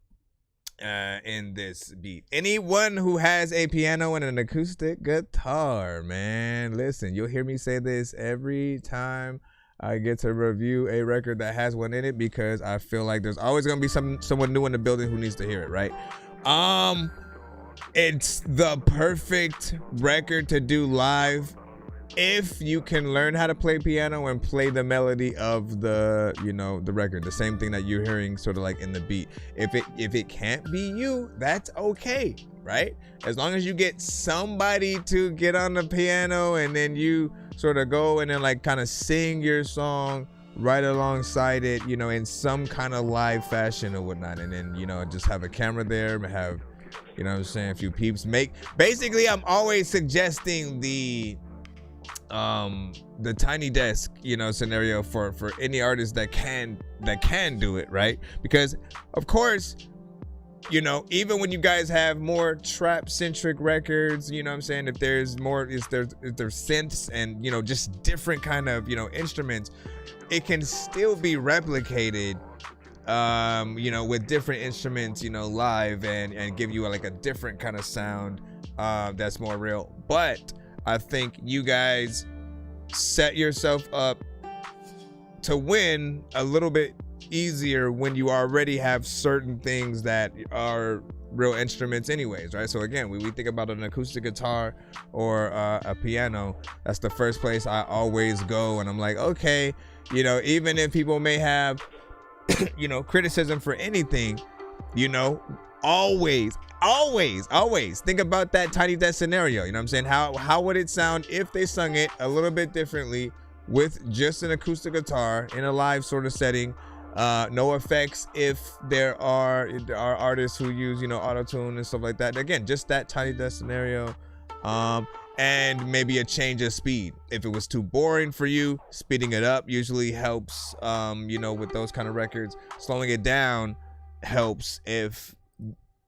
S16: this beat. Anyone who has a piano and an acoustic guitar, man, listen, you'll hear me say this every time I get to review a record that has one in it, because I feel like there's always going to be someone new in the building who needs to hear it, right? It's the perfect record to do live if you can learn how to play piano and play the melody of the, you know, the record, the same thing that you're hearing sort of like in the beat. If it can't be you, that's okay, right? As long as you get somebody to get on the piano and then you sort of go and then like kind of sing your song right alongside it, you know, in some kind of live fashion or whatnot, and then, you know, just have a camera there, have, you know what I'm saying, a few peeps. Basically, I'm always suggesting the tiny desk, you know, scenario for any artist that can do it, right? Because of course, you know, even when you guys have more trap centric records, you know what I'm saying, if there's more, if there's synths and, you know, just different kind of, you know, instruments, it can still be replicated, you know, with different instruments, you know, live and give you like a different kind of sound that's more real. But I think you guys set yourself up to win a little bit easier when you already have certain things that are real instruments anyways, right? So again, we think about an acoustic guitar or a piano, that's the first place I always go, and I'm like, okay, you know, even if people may have you know, criticism for anything, you know, always think about that tiny desk scenario. You know what I'm saying? How would it sound if they sung it a little bit differently with just an acoustic guitar in a live sort of setting? No effects if there are artists who use, you know, auto-tune and stuff like that. Again, just that tiny desk scenario, and maybe a change of speed. If it was too boring for you, speeding it up usually helps, you know, with those kind of records. Slowing it down helps if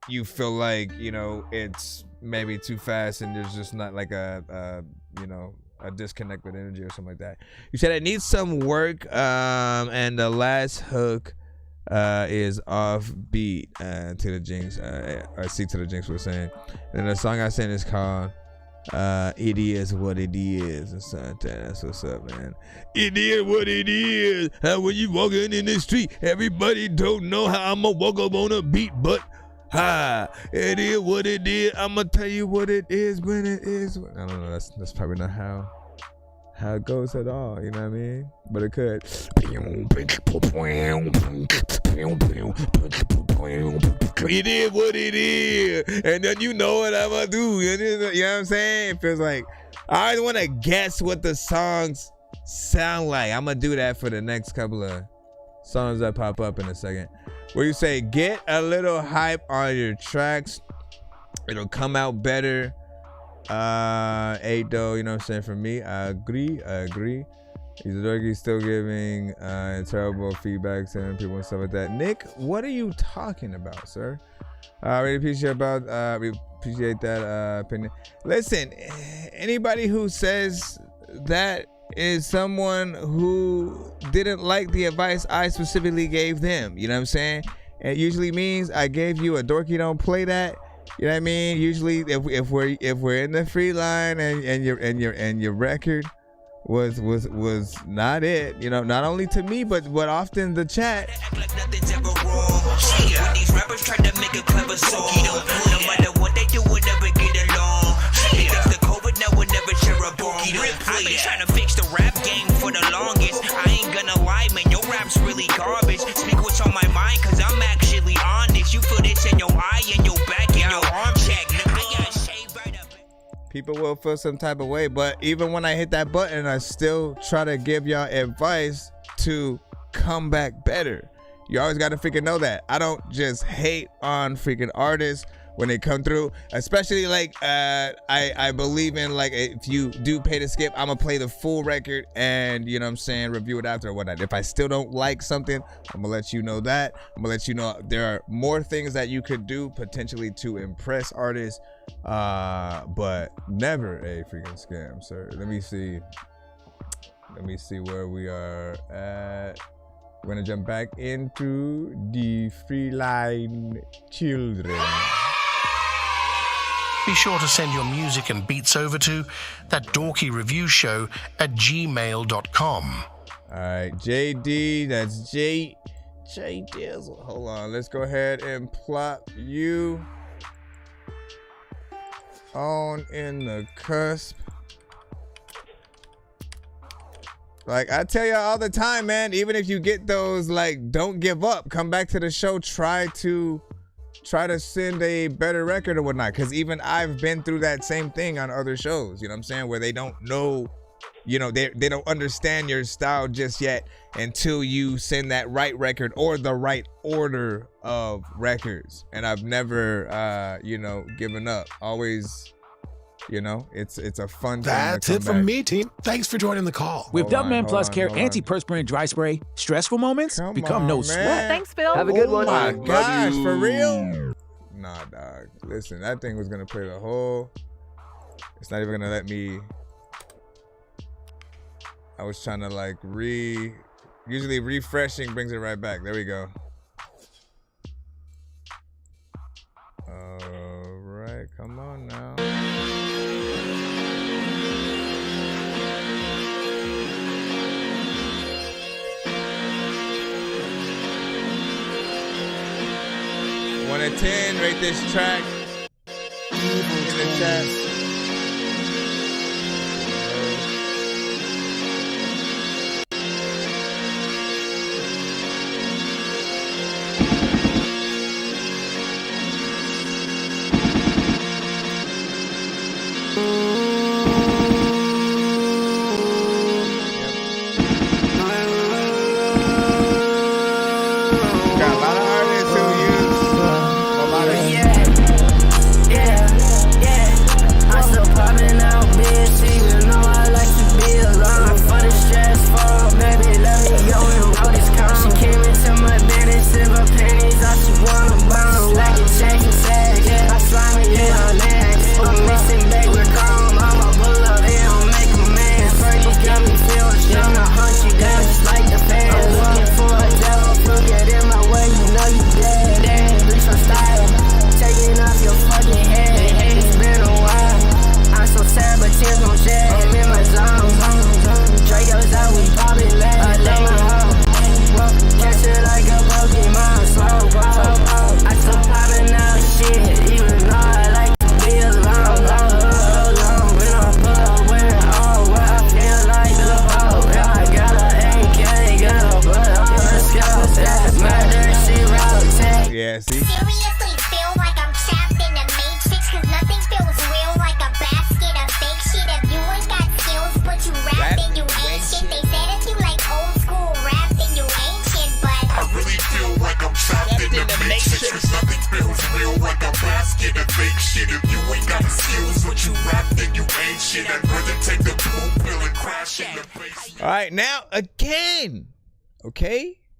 S16: you feel like, you know, it's maybe too fast and there's just not like a you know, a disconnect with energy or something like that. You said it needs some work, and the last hook is off beat to the Jinx. I see to the Jinx was saying. And the song I sent is called It Is What It Is. And something like that. That's what's up, man. It is what it is. How when you walking in the street, everybody don't know how I'ma walk up on a beat, but it is what it is. I'ma tell you what it is when it is. I don't know. That's probably not how it goes at all. You know what I mean? But it could. It is what it is, and then you know what I'ma do. You know what I'm saying? It feels like I always want to guess what the songs sound like. I'm gonna do that for the next couple of songs that pop up in a second. Where you say, get a little hype on your tracks, it'll come out better. 8 though, you know what I'm saying? For me, I agree. He's Dorky still giving terrible feedback to people and stuff like that. Nick, what are you talking about, sir? I really appreciate that opinion. Listen, anybody who says that is someone who didn't like the advice I specifically gave them. You know what I'm saying? It usually means I gave you a Dorky don't play that. You know what I mean? Usually, if we're in the free line and your record was not it. You know, not only to me, but often the chat.
S4: When these rappers try to make a clever song, no matter what they do, we'll never get along. Thanks to COVID, now we'll never share a bomb. I've been trying to fix the rap game for the longest. I ain't gonna lie, man, your rap's really garbage. Speak what's on my mind, cause I'm actually honest. You feel this in your eye, in your back, in your arm check. I got shaved right up.
S16: People will feel some type of way, but even when I hit that button, I still try to give y'all advice to come back better. You always got to freaking know that. I don't just hate on freaking artists when they come through, especially like I believe in, like, if you do pay to skip, I'm gonna play the full record and, you know what I'm saying, review it after or whatnot. If I still don't like something, I'm gonna let you know that. I'm gonna let you know there are more things that you could do potentially to impress artists, but never a freaking scam, sir. Let me see where we are at. We're gonna jump back into the free line children.
S2: Be sure to send your music and beats over to ThatDorkyReviewShow at gmail.com.
S16: All right, JD, that's J Dizzle. Hold on, let's go ahead and plop you on in the cusp. Like I tell you all the time, man, even if you get those, like, don't give up, come back to the show, try to send a better record or whatnot, because even I've been through that same thing on other shows, you know what I'm saying, where they don't know, you know, they don't understand your style just yet until you send that right record or the right order of records. And I've never you know, given up. Always, you know, it's a fun time.
S17: That's it from me, team. Thanks for joining the call.
S18: With Dubman Plus Care Antiperspirant Dry Spray, stressful moments become no sweat.
S19: Thanks, Phil.
S18: Have a good one.
S16: Oh my gosh, for real? Nah, dog. Listen, that thing was gonna play the whole. It's not even gonna let me. I was trying to like usually refreshing brings it right back. There we go. All right, come on now. One to 10, rate this track in the chat.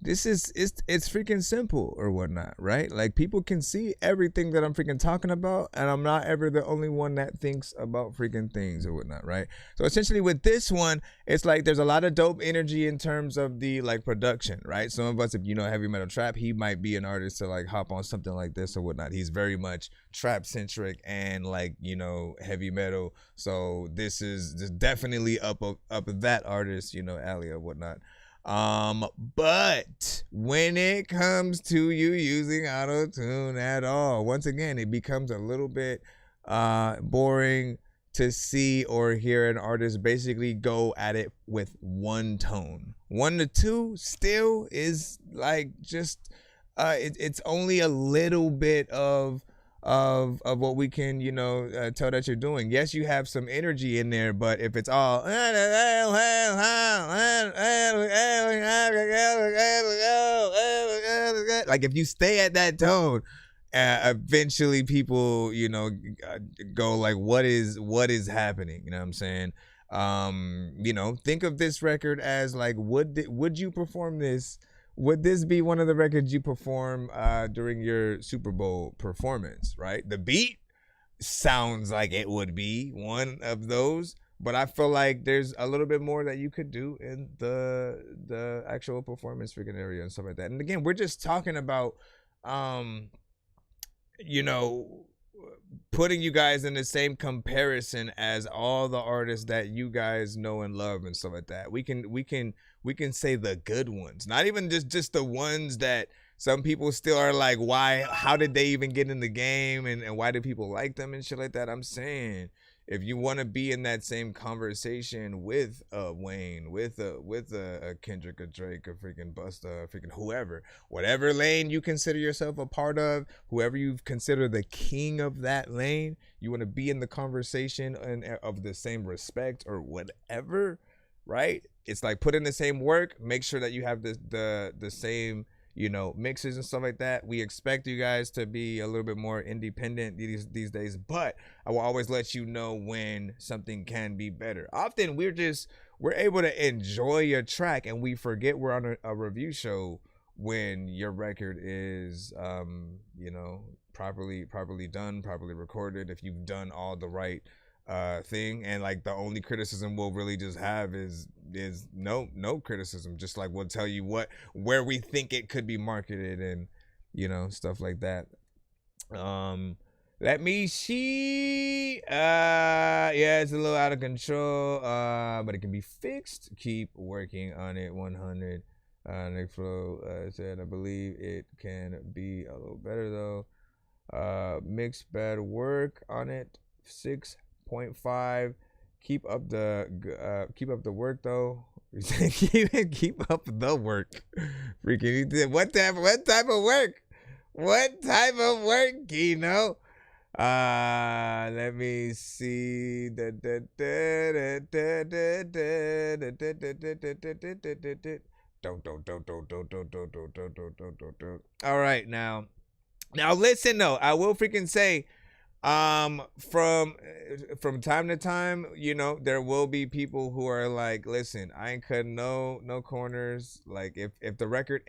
S16: this is it's freaking simple or whatnot, right? Like people can see everything that I'm freaking talking about, and I'm not ever the only one that thinks about freaking things or whatnot, right? So essentially with this one, it's like there's a lot of dope energy in terms of the like production, right? Some of us, if you know heavy metal trap, he might be an artist to like hop on something like this or whatnot. He's very much trap centric and like, you know, heavy metal. So this is just definitely up that artist, you know, alley or whatnot. But when it comes to you using auto-tune at all, once again, it becomes a little bit boring to see or hear an artist basically go at it with one tone. 1 to 2 still is like just it's only a little bit of what we can, you know, tell that you're doing. Yes, you have some energy in there, but if it's all like if you stay at that tone, eventually people, you know, go like, what is happening? You know what I'm saying? You know, think of this record as like, would you perform this? Would this be one of the records you perform during your Super Bowl performance, right? The beat sounds like it would be one of those, but I feel like there's a little bit more that you could do in the actual performance freaking area and stuff like that. And again, we're just talking about, you know, putting you guys in the same comparison as all the artists that you guys know and love and stuff like that. We can say the good ones, not even just the ones that some people still are like, how did they even get in the game and why do people like them and shit like that. I'm saying, if you want to be in that same conversation with Wayne, with a Kendrick, a Drake, a freaking Busta, a freaking whoever, whatever lane you consider yourself a part of, whoever you consider the king of that lane, you want to be in the conversation and of the same respect or whatever, right? It's like put in the same work, make sure that you have the same, you know, mixes and stuff like that. We expect you guys to be a little bit more independent these days, but I will always let you know when something can be better. Often we're able to enjoy your track and we forget we're on a review show when your record is, you know, properly done, properly recorded, if you've done all the right thing. And like the only criticism we'll really just have is no criticism, just like we'll tell you where we think it could be marketed and, you know, stuff like that. Let me see. Yeah, it's a little out of control, but it can be fixed. Keep working on it. 100. Nick Flo said, I believe it can be a little better though. Mixed bad work on it. 6.5. Keep up the work though. keep up the work. Freaking what type of work? What type of work, Kino? Let me see. All right, now listen though. I will freaking say, from time to time, you know, there will be people who are like, listen, I ain't cutting no corners. Like if the record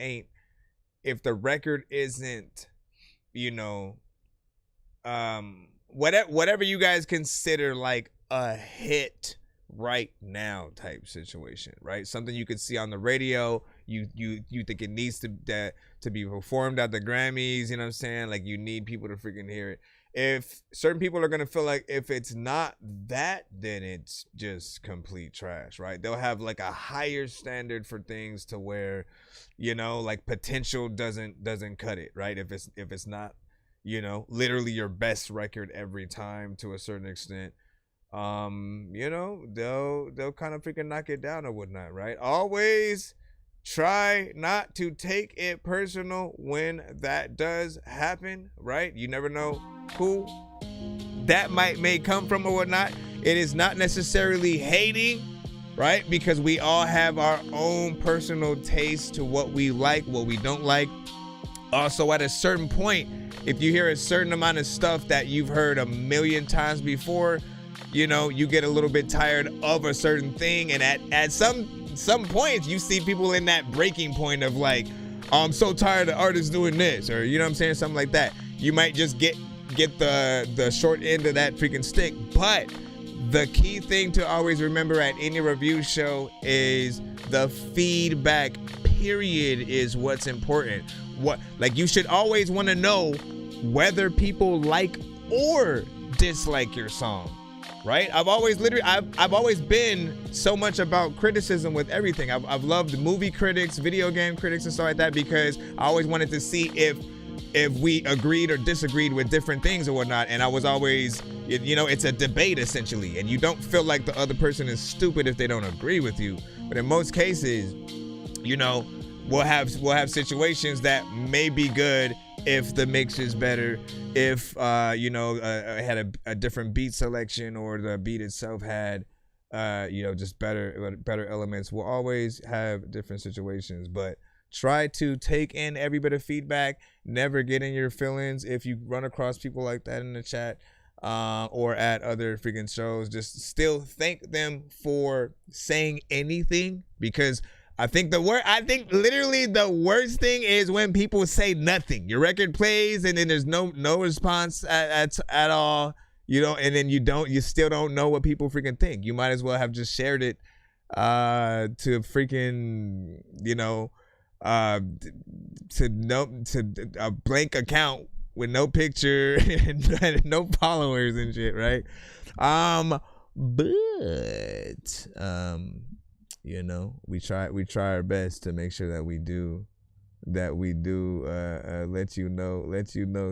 S16: isn't, you know, whatever you guys consider like a hit right now type situation, right? Something you could see on the radio, you think it needs to be performed at the Grammys, you know what I'm saying? Like you need people to freaking hear it. If certain people are going to feel like if it's not that, then it's just complete trash, right? They'll have like a higher standard for things to where, you know, like potential doesn't cut it, right? If it's not, you know, literally your best record every time to a certain extent, you know, they'll kind of freaking knock it down or whatnot, right? Always try not to take it personal when that does happen, right? You never know who that may come from or whatnot. It is not necessarily hating, right? Because we all have our own personal taste to what we like, what we don't like. Also, at a certain point, if you hear a certain amount of stuff that you've heard a million times before, you know, you get a little bit tired of a certain thing, and at some some points you see people in that breaking point of like, oh, I'm so tired of artists doing this, or you know what I'm saying, something like that. You might just get the short end of that freaking stick. But the key thing to always remember at any review show is the feedback period is what's important. Like you should always want to know whether people like or dislike your song, right? I've always been so much about criticism with everything. I've loved movie critics, video game critics, and stuff like that, because I always wanted to see if we agreed or disagreed with different things or whatnot. And I was always, you know, it's a debate essentially, and you don't feel like the other person is stupid if they don't agree with you. But in most cases, you know, we'll have situations that may be good if the mix is better, if you know, had a different beat selection, or the beat itself had you know, just better elements. We'll always have different situations, but try to take in every bit of feedback. Never get in your feelings if you run across people like that in the chat or at other freaking shows. Just still thank them for saying anything, because I think literally the worst thing is when people say nothing. Your record plays and then there's no response at all, you know, and then you still don't know what people freaking think. You might as well have just shared it to freaking, you know, to a blank account with no picture and no followers and shit, right? But you know, we try our best to make sure that we do let you know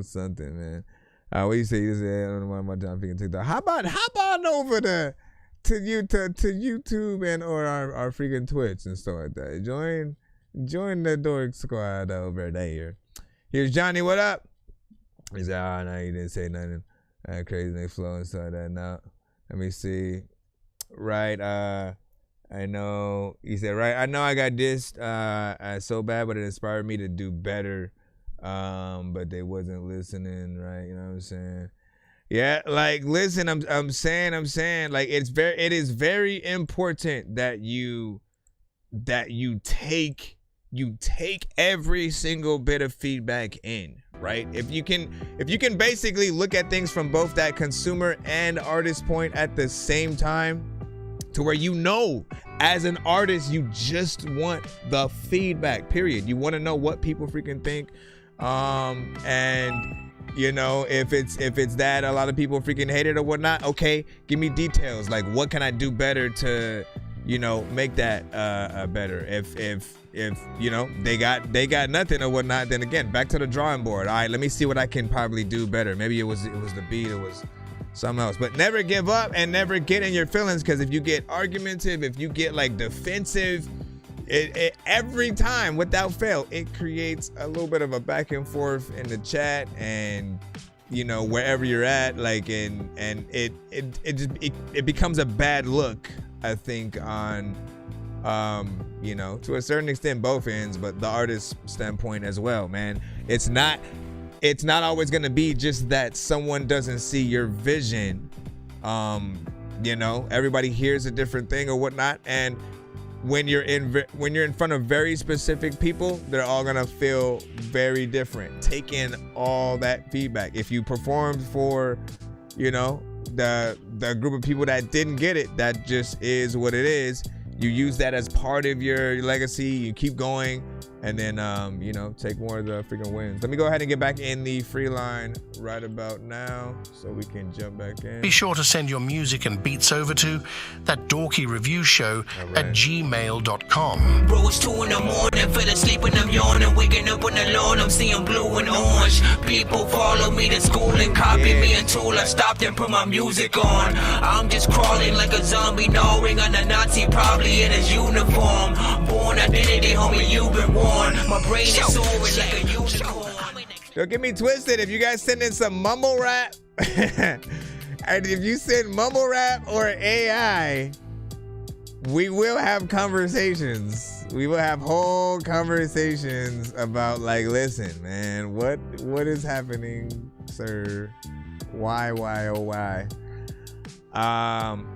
S16: something, man. What you say? You say, I don't know why my time freaking TikTok. How about over to YouTube and or our freaking Twitch and stuff like that. Join the Dork Squad over there. Here's Johnny. What up? He said, oh no, you didn't say nothing. Crazy they flow inside that now. Let me see. Right. I know, he said, right, I know I got dissed so bad, but it inspired me to do better. But they wasn't listening, right? You know what I'm saying? Yeah, like, listen, I'm saying, like, it is very important that you take every single bit of feedback in, right? If you can basically look at things from both that consumer and artist point at the same time, to where, you know, as an artist, you just want the feedback, period. You want to know what people freaking think. And you know, if it's that a lot of people freaking hate it or whatnot, okay, give me details. Like, what can I do better to, you know, make that better? If you know, they got nothing or whatnot, then again, back to the drawing board. All right, let me see what I can probably do better. Maybe it was the beat, it was something else. But never give up and never get in your feelings, because if you get argumentative, if you get like defensive, it every time without fail, it creates a little bit of a back and forth in the chat and, you know, wherever you're at, like, and it becomes a bad look, I think, on you know, to a certain extent both ends, but the artist's standpoint as well, man. It's not always going to be just that someone doesn't see your vision. You know, everybody hears a different thing or whatnot, and when you're in front of very specific people, they're all going to feel very different. Take in all that feedback. If you performed for, you know, the group of people that didn't get it, that just is what it is. You use that as part of your legacy. You keep going, and then you know, take more of the freaking wins. Let me go ahead and get back in the free line right about now so we can jump back in.
S2: Be sure to send your music and beats over to ThatDorkyReviewShow at gmail.com.
S4: Bro, it's 2 in the morning, fell asleep and I'm yawning, waking up on the lawn, I'm seeing blue and orange. People follow me to school and copy me until I stopped and put my music on. I'm just crawling like a zombie, gnawing on a Nazi, probably in his uniform. Born identity, homie, you've been warned. My brain is soaring like a unicorn.
S16: Don't get me twisted. If you guys send in some mumble rap, and if you send mumble rap or AI, we will have conversations. We will have whole conversations about, like, listen, man, what is happening, sir? Why, oh why? I'm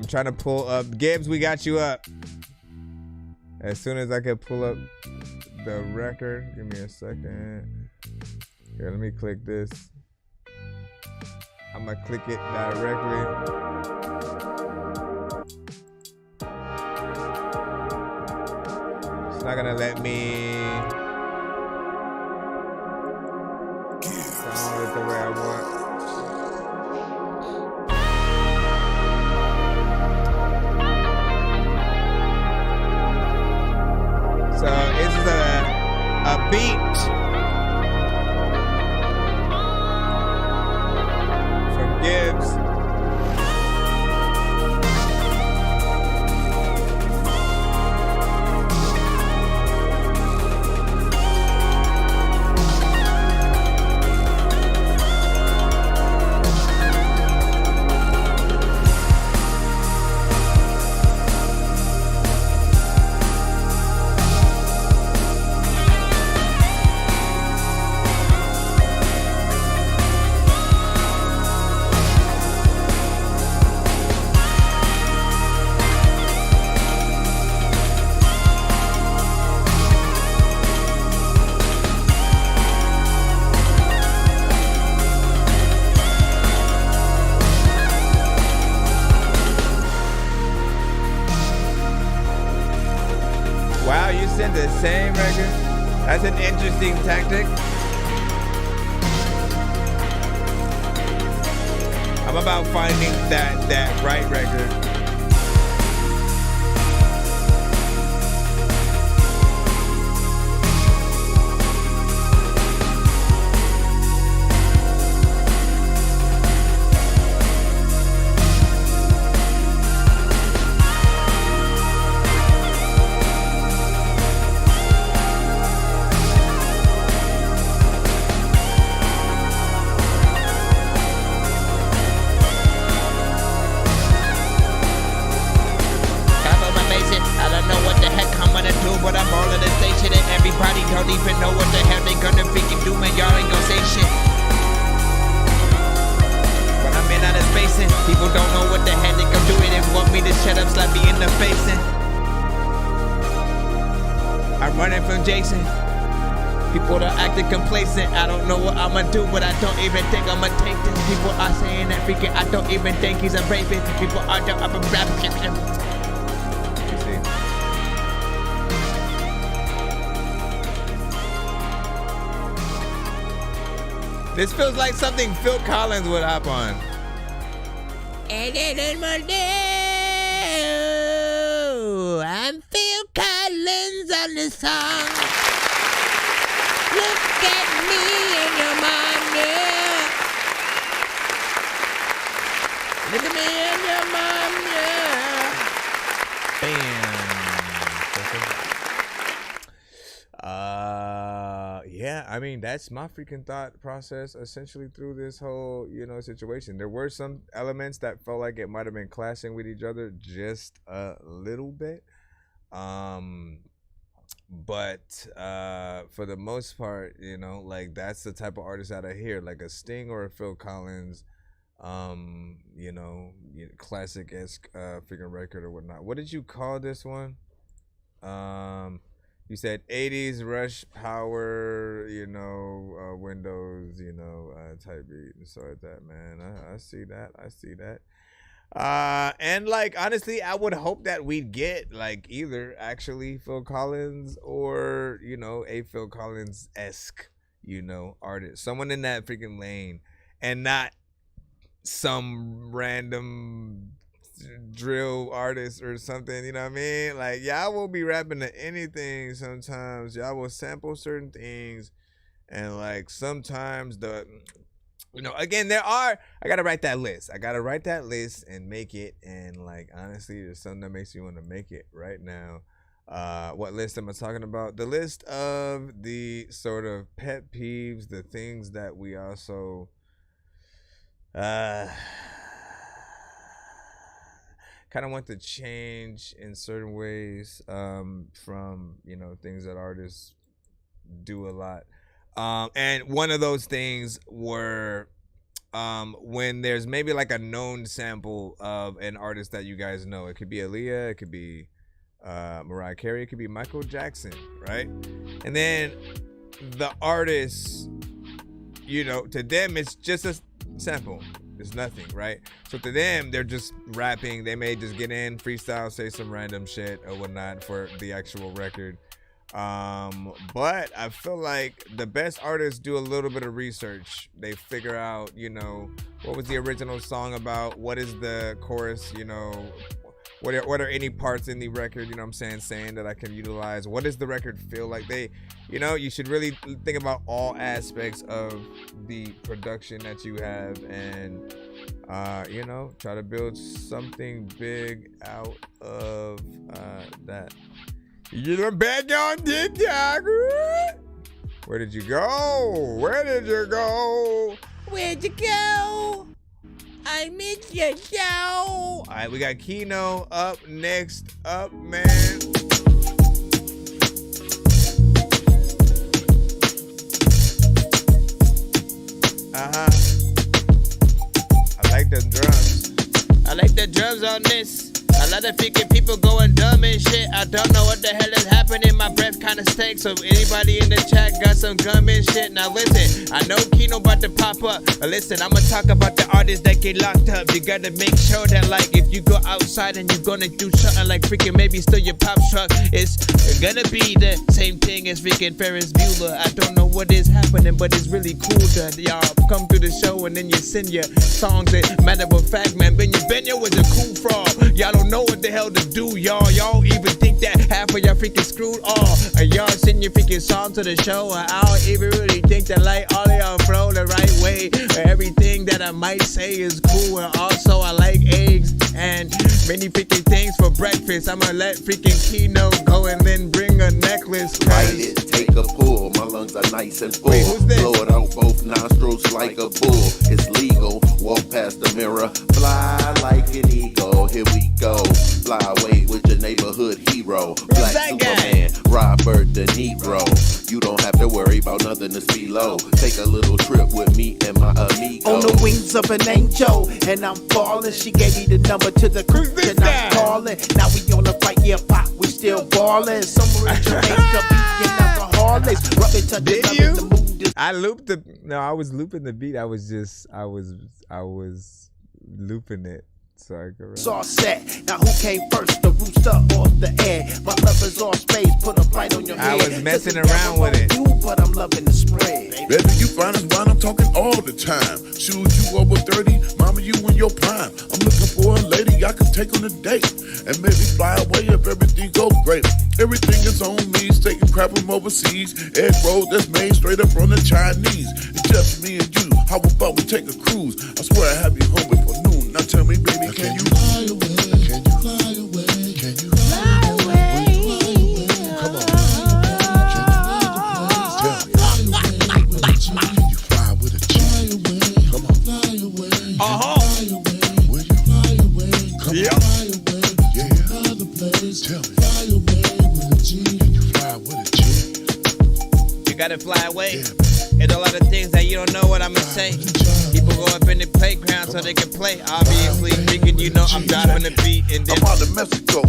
S16: trying to pull up. Gibbs, we got you up. As soon as I can pull up the record, give me a second. Here, let me click this. I'm gonna click it directly. It's not gonna let me download it the way I want. So it's a beat from Gibbs. Wow, you sent the same record? That's an interesting tactic. I'm about finding that right record.
S11: But I'm all in the station and everybody don't even know what the hell they gonna freaking do, man. Y'all ain't gonna say shit. When I'm in outer space and people don't know what the hell they gonna do and want me to shut up, slap me in the face. And I'm running from Jason. People are acting complacent. I don't know what I'ma do, but I don't even think I'ma take this. People are saying that freaking I don't even think he's a rapist. People are I'm a rap. This feels like something Phil Collins would hop on. I'm Phil Collins on this song. Look at me and your mom, yeah. Look at me and your mom, yeah. Bam. Yeah, I mean, that's my freaking thought process essentially through this whole, situation. There were some elements that felt like it might have been clashing with each other just a little bit. But for the most part, like that's the type of artist that I hear, like a Sting or a Phil Collins, classic-esque freaking record or whatnot. What did you call this one? You said 80s Rush Power, Windows, type beat and stuff like that, man. I see that. And like, honestly, I would hope that we'd get like either actually Phil Collins or, a Phil Collins-esque, artist. Someone in that freaking lane and not some random drill artist or something, you know what I mean? Like, y'all will be rapping to anything sometimes. Y'all will sample certain things, and like sometimes again, I gotta write that list. And make it, and like honestly, there's something that makes me want to make it right now. What list am I talking about? The list of the sort of pet peeves, the things that we also kind of want to change in certain ways from things that artists do a lot, and one of those things were when there's maybe like a known sample of an artist that you guys know. It could be Aaliyah, it could be
S16: Mariah Carey. It could be Michael Jackson, right? And then the artists, you know, to them it's just a sample. It's nothing, right? So to them, they're just rapping. They may just get in, freestyle, say some random shit or whatnot for the actual record. But I feel like the best artists do a little bit of research. They figure out, you know, what was the original song about? What is the chorus? You know, what are any parts in the record, you know what I'm saying that I can utilize? What does the record feel like? They, you know, you should really think about all aspects of the production that you have and, you know, try to build something big out of that. You're back on TikTok. Where did you go? Where did you go?
S6: Where'd you go? I miss your show.
S16: All right, we got Kino up next up, man. I like the drums.
S11: I like the drums on this. A lot of freaking people going dumb and shit. I don't know what the hell is happening. My breath kinda stinks. So anybody in the chat got some gum and shit? Now listen, I know Kino about to pop up. But listen, I'ma talk about the artists that get locked up. You gotta make sure that like if you go outside and you're gonna do something like freaking maybe steal your pop truck, it's gonna be the same thing as freaking Ferris Bueller. I don't know what is happening, but it's really cool to y'all come through the show and then you send your songs. That matter of fact, man, Benyo was a cool frog. Y'all don't know what the hell to do, y'all. Y'all even think that half of y'all freaking screwed off. Y'all send your freaking song to the show, and I don't even really think that like all of y'all flow the right way. Everything that I might say is cool, and also I like eggs and many freaking things for breakfast. I'ma let freaking Kino go and then bring a necklace.
S19: Light it, take a pull. My lungs are nice and full. Wait, who's this? Blow it out both nostrils like a bull. It's legal. Walk past the mirror. Fly like an eagle. Here we go. Fly away with your neighborhood hero. Black Superman, Robert De Niro. You don't have to worry about nothing to be low. Take a little trip with me and my amigo.
S20: On the wings of an angel, and I'm falling. She gave me the number to the crew, and I'm calling. Now we on the right here, pop, we still ballin'. Somewhere in Jamaica, being alcoholics. Rub it to the mood.
S16: I looped the, no, I was looping the beat. I was looping it. So I could
S20: it's all set. Now who came first, the rooster or the air? My love is all space, put a light on your head.
S16: I was messing around with it.
S20: You, but I'm loving the spread.
S21: Baby, you fine as wine, I'm talking all the time. Shoot, you over 30, mama, you in your prime. I'm looking for a lady I can take on a date. And maybe fly away if everything go great. Everything is on me, steak and crab from overseas. Egg rolls that's made straight up from the Chinese. It's just me and you, how about we take a cruise? I swear I have you home before noon. Now tell me, baby, can you fly away? Can you fly away? Can you fly away? Come on. Can you fly with a chick? Come on. Fly away. Will you fly away? Come on. Fly away. Yeah. Other place. Tell me. Fly away with a chick. Can you fly with a chick?
S11: You gotta fly away. There's a lot of things that you don't know what I'ma say. People go up in the playground so they can play. Obviously, thinking you know I'm driving the beat and then
S21: I'm out of Mexico,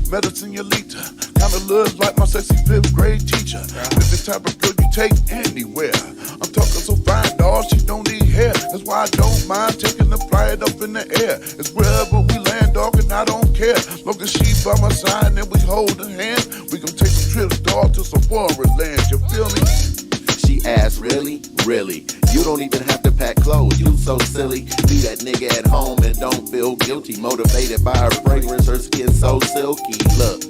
S21: medicine Yolita. Kinda looks like my sexy 5th grade teacher. This the type of girl you take anywhere. I'm talking so fine, dog, she don't need hair. That's why I don't mind taking the flight up in the air. It's wherever we land, dog, and I don't care. Long as she by my side and we hold her hand, we gon' take some trips, dog, to some foreign lands. You feel me?
S19: She asked, really? Really? You don't even have to pack clothes, you so silly. Be that nigga at home and don't feel guilty. Motivated by her fragrance, her skin so silky. Look,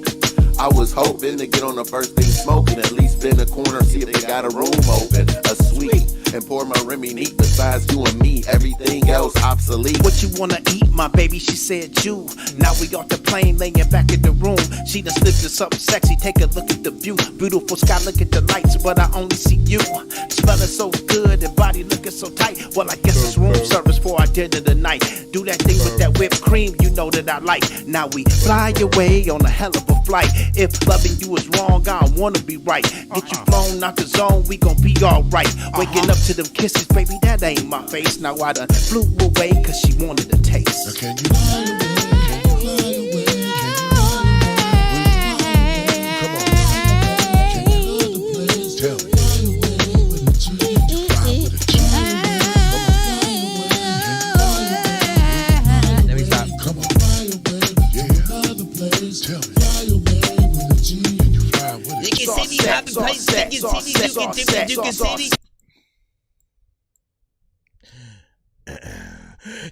S19: I was hoping to get on the first thing smoking. At least spin a corner, see if they got a room open. A suite, and pour my Remy neat. Besides you and me, everything else obsolete.
S20: What you wanna eat, my baby? She said you. Now we off the plane, laying back in the room. She done slipped in something sexy, take a look at the view. Beautiful sky, look at the lights, but I only see you. Smelling so good and body looking so tight. Well, I guess it's room service for our dinner tonight. Do that thing with that whipped cream, you know that I like. Now we fly away on a hell of a flight. If loving you is wrong, I don't wanna be right. Get you flown out the zone, we gon' be alright. Waking up to them kisses, baby, that ain't my face. Now I done flew away cause she wanted a taste.
S21: Can you fly away? Can you fly away? Can you fly away?
S20: set,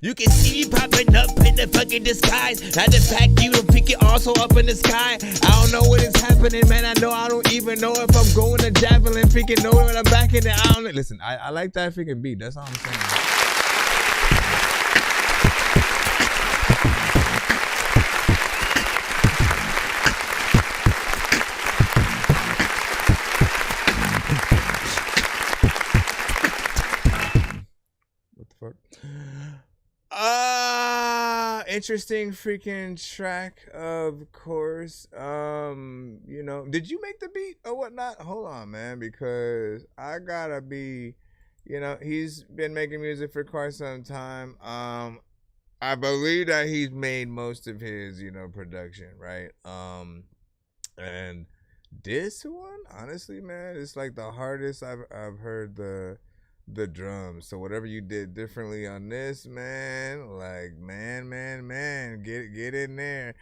S7: You can see me popping up in the fucking disguise. Not the fact you don't pick it also up in the sky. I don't know what is happening, man. I don't even know if I'm going to javelin. Freaking know when I'm back in the. I don't know. Listen, I like that freaking beat. That's all I'm saying. Interesting freaking track, of course. You know, did you make the beat or whatnot? Hold on, man, because I gotta be, you know, he's been making music for quite some time. I believe that he's made most of his, you know, production, right? And this one, honestly, man, it's like the hardest I've heard the drums. So whatever you did differently on this, man, like man, get in there.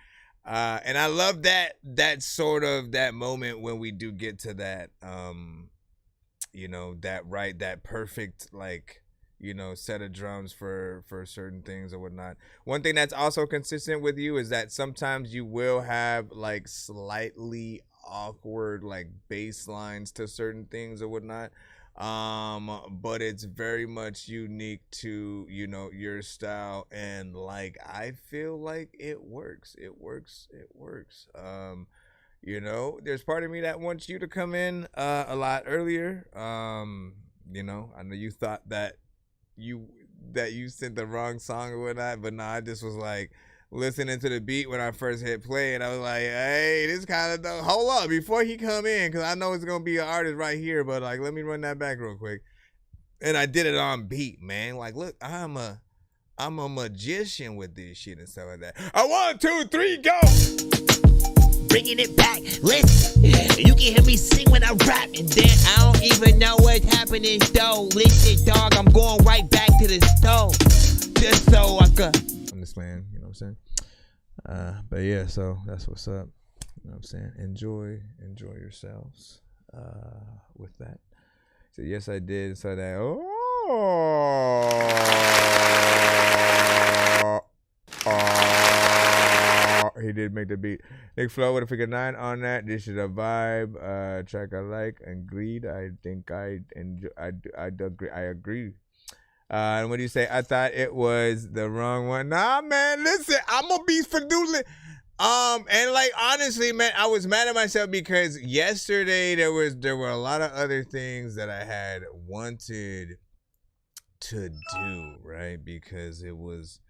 S7: And I love that sort of that moment when we do get to that you know, that perfect, like, you know, set of drums for certain things or whatnot. One thing that's also consistent with you is that sometimes you will have like slightly awkward like bass lines to certain things or whatnot. But it's very much unique to, you know, your style, and like I feel like it works. You know, there's part of me that wants you to come in a lot earlier. You know, I know you thought that you sent the wrong song or whatnot, but nah, I just was like listening to the beat when I first hit play, and I was like, hey, this kind of dope. Hold up before he come in, because I know it's gonna be an artist right here, but like, let me run that back real quick. And I did it on beat, man. Like, look, I'm a magician with this shit and stuff like that. 1, 2, 3, go. Bringing it back, listen. You can hear me sing when I rap, and then I don't even know what's happening though. Listen, dog, I'm going right back to the stove, just so I could.
S16: I'm just playing, you know what I'm saying? But yeah, so that's what's up. You know what I'm saying? Enjoy yourselves with that. So yes, I did. So that he did make the beat. Nick Flow with a figure 9 on that. This is a vibe track I like and greed. I think I agree. And what do you say? I thought it was the wrong one. Nah, man, listen, I'm gonna be for doodling. And like honestly, man, I was mad at myself because yesterday there were a lot of other things that I had wanted to do, right? Because it was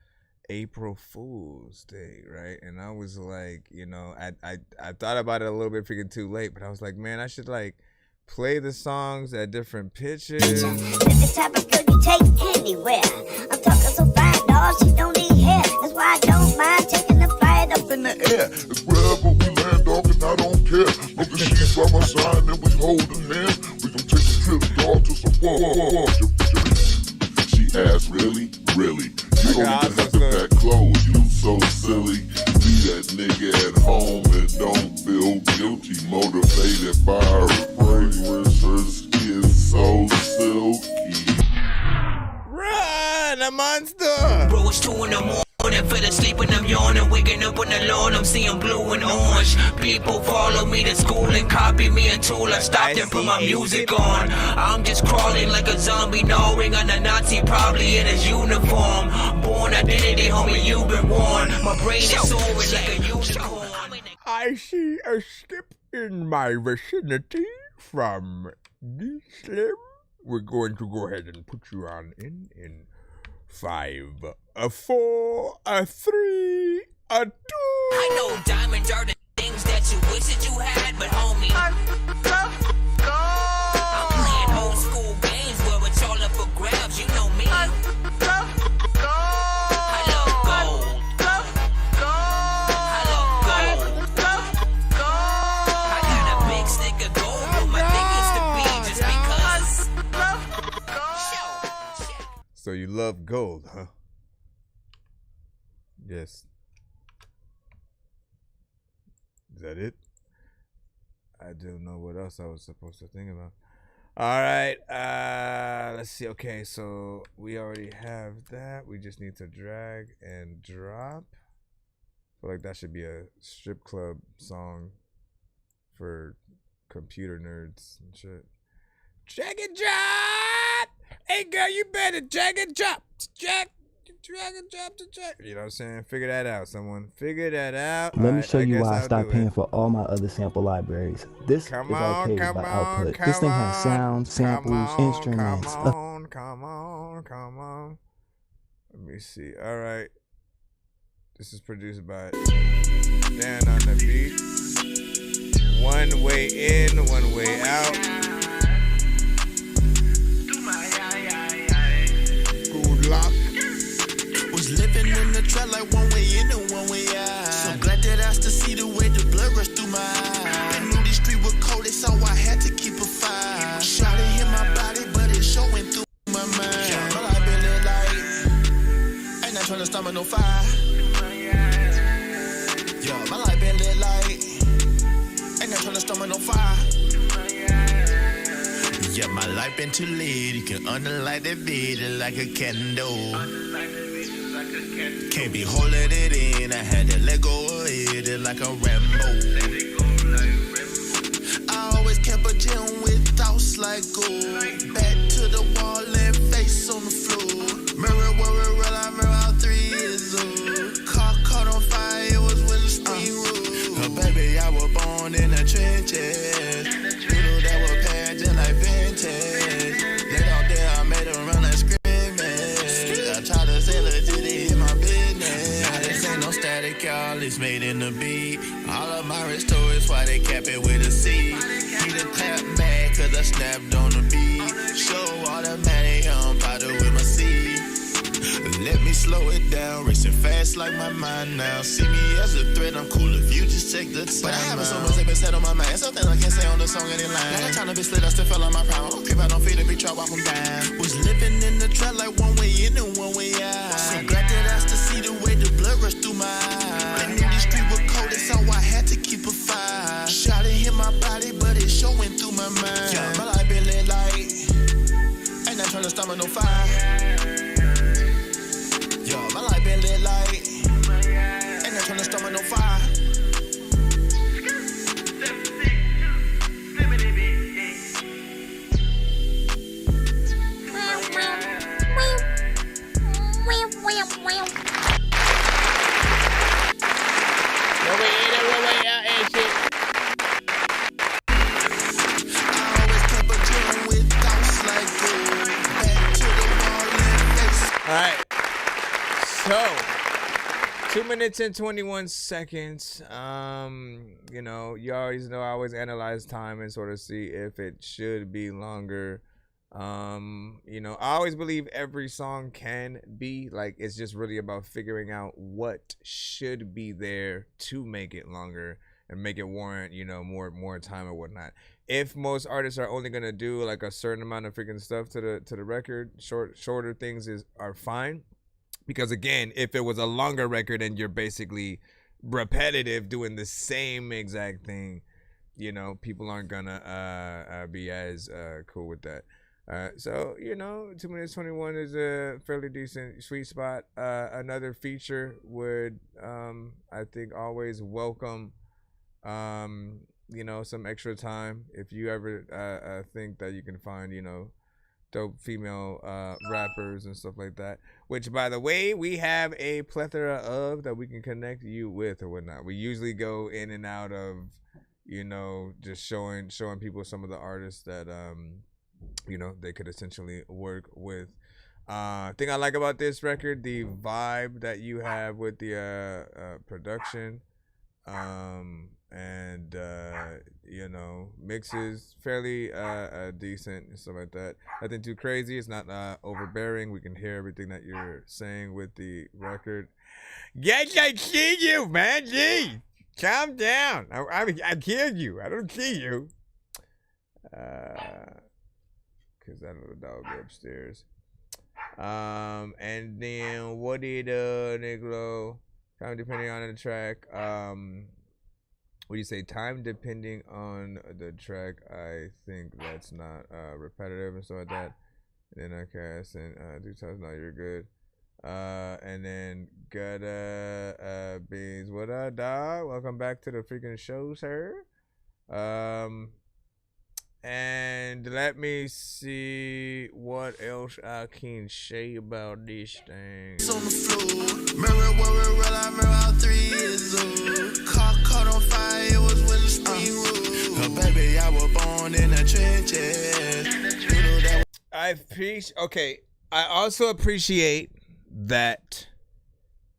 S16: April Fool's Day, right? And I was like, you know, I thought about it a little bit, freaking too late, but I was like, man, I should like play the songs at different pitches.
S22: This the type of girl you take anywhere. I'm talking so fine, dog, she don't need hair. That's why I don't mind taking the flight up in the air.
S21: It's wherever we land, dog, and I don't care. Look at she's by my side and we holding hands. We gon' take a trip, dog, to some fun. She asked, really? You don't even have to pack clothes, you so silly. Be that nigga at home and don't feel guilty. Motivated by her fragrance, her skin so silky.
S7: Run, a monster! Bro, it's 2 in the morning. Fell asleep and I'm yawning, waking up on the lawn, I'm seeing blue and orange. People follow me to school and copy me until I stopped and put my music on. I'm just crawling like a zombie, gnawing on a Nazi, probably in his uniform. Born identity, homie, you've been warned. My brain is soaring like a unicorn.
S16: I see a skip in my vicinity from D Slim. We're going to go ahead and put you on in 5, a 4, a 3, a 2.
S7: I know diamonds are the things that you wish that you had, but homie, I'm playing old school games where it's all up for grabs. You know me. I love gold. I got a big stick of gold, but my thing is to be just because.
S16: So you love gold, huh? Yes. Is that it? I don't know what else I was supposed to think about. All right. Let's see. Okay, so we already have that. We just need to drag and drop. I feel like that should be a strip club song for computer nerds and shit. Drag and drop. Hey girl, you better drag and drop. Drag and drop to drag. You know what I'm saying? Figure that out, someone. Figure that out.
S1: Let me show you why I stopped paying for all my other sample libraries. This is arcade by output. This thing has sounds, samples, instruments.
S16: Come on. Let me see. All right. This is produced by Dan on the beat. One way in, one way out. Good luck.
S3: Was living in the trap like one way in and one way out. So glad that I still see the way the blood rush through my eyes. I knew the street was cold, so I had to keep a fire. Shot it hit my body, but it's showing through my mind. My life been lit like, ain't not trying to stomach no fire. Yo, my life been lit like, ain't not trying to stomach no fire. Yeah, my life been too lit. You can underlight that video like a candle. Can't be holding it in. I had to let go of it like a Rambo. I always kept a gym with thoughts like gold. Back to the wall and face on the floor. Mirror, worry, real, I remember how 3 years old. Car caught on fire, it was when the steam rose. Baby, I was born in the trenches. You know that was pageant like vintage. Laid out there, I made a run like scrimmage. I tried to say legit, it hit my business. Now this ain't no static, y'all, it's made in the beat. All of my stories, why they cap it with a C. Need a clap back, cause I snapped on the beat. Show automatic, I'm powder with my C. Let me slow it down, racing fast like my mind now. See me as a threat, I'm cool if you just take the time. But I haven't so much that been said on my mind. Something I can't say on the song any line. Now the time to be slid, I still fell on my prime. I don't creep out on feet to be tried, walk them down. Was living in the trap like one way in and one way out. So glad that I still see the way the blood rush through my eyes. I knew the street was cold, so I had to keep a fire. Shot it hit my body, but it's showing through my mind. Yeah, my life been lit like, ain't not trying to stomach no fire. Yo, my life been lit like, ain't not trying to stomach no fire.
S16: Alright, so 2 minutes and 21 seconds. You know, you always know I always analyze time and sort of see if it should be longer. You know, I always believe every song can be like, it's just really about figuring out what should be there to make it longer and make it warrant, you know, more time or whatnot. If most artists are only gonna do like a certain amount of freaking stuff to the record, shorter things are fine. Because again, if it was a longer record and you're basically repetitive doing the same exact thing, you know, people aren't gonna be as cool with that. So, you know, 2 minutes 21 is a fairly decent sweet spot. Another feature would, I think, always welcome, you know, some extra time. If you ever think that you can find, you know, dope female rappers and stuff like that, which, by the way, we have a plethora of that we can connect you with or whatnot. We usually go in and out of, you know, just showing people some of the artists that you know, they could essentially work with. Thing I like about this record, the vibe that you have with the production, and you know, mixes fairly decent and stuff like that. Nothing too crazy. It's not overbearing. We can hear everything that you're saying with the record. Yes, I see you, man. Gee, calm down. I hear you. I don't see you. Cause I know the dog upstairs. And then what did Negro? Kind of depending on the track. what do you say? Time depending on the track. I think that's not repetitive and stuff like that. And then I cast and 2 times. No, you're good. And then gotta beans. What up, dog? Welcome back to the freaking show, sir. And let me see what else I can say about this thing.
S3: On the floor, mirror 3 years old. Car caught on fire, it was when the spring rolled. Baby, I was born in the trenches.
S16: I also appreciate that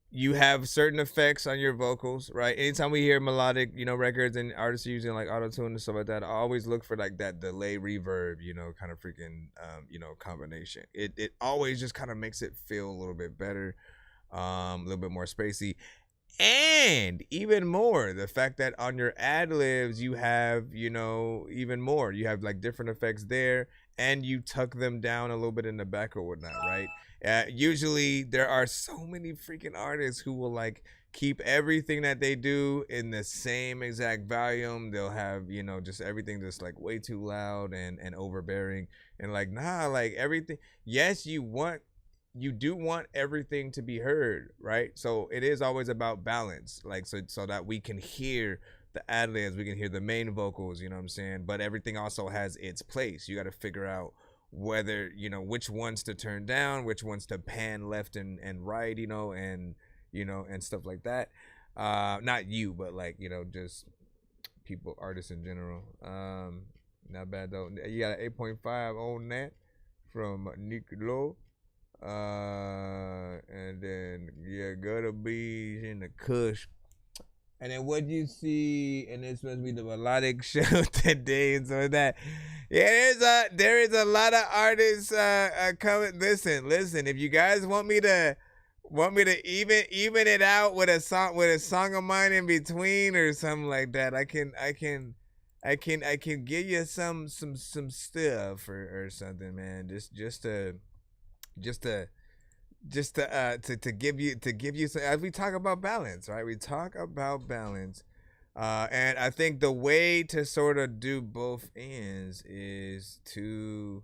S16: you have certain effects on your vocals, right? Anytime we hear melodic, records and artists using like auto-tune and stuff like that, I always look for like that delay reverb, kind of freaking, combination. It always just kind of makes it feel a little bit better, a little bit more spacey. And even more, the fact that on your ad-libs, you have, even more. You have like different effects there, and you tuck them down a little bit in the back or whatnot, right? Usually there are so many freaking artists who will like keep everything that they do in the same exact volume. They'll have, just everything just like way too loud and overbearing, and like, nah, like everything. Yes, you do want everything to be heard, right? So it is always about balance, like so that we can hear the ad-libs, we can hear the main vocals, you know what I'm saying? But everything also has its place. You got to figure out whether, which ones to turn down, which ones to pan left and right, and stuff like that. Not you, but like, just people, artists in general. Not bad though. You got an 8.5 on that from Nicolo. And then gotta be in the Kush. And then what you see, and it's supposed to be the melodic show today and so that. Yeah, there is a lot of artists coming. Listen, if you guys want me to even it out with a song of mine in between or something like that, I can give you some stuff or something, man. Just to give you some, as we talk about balance, right? We talk about balance, and I think the way to sort of do both ends is to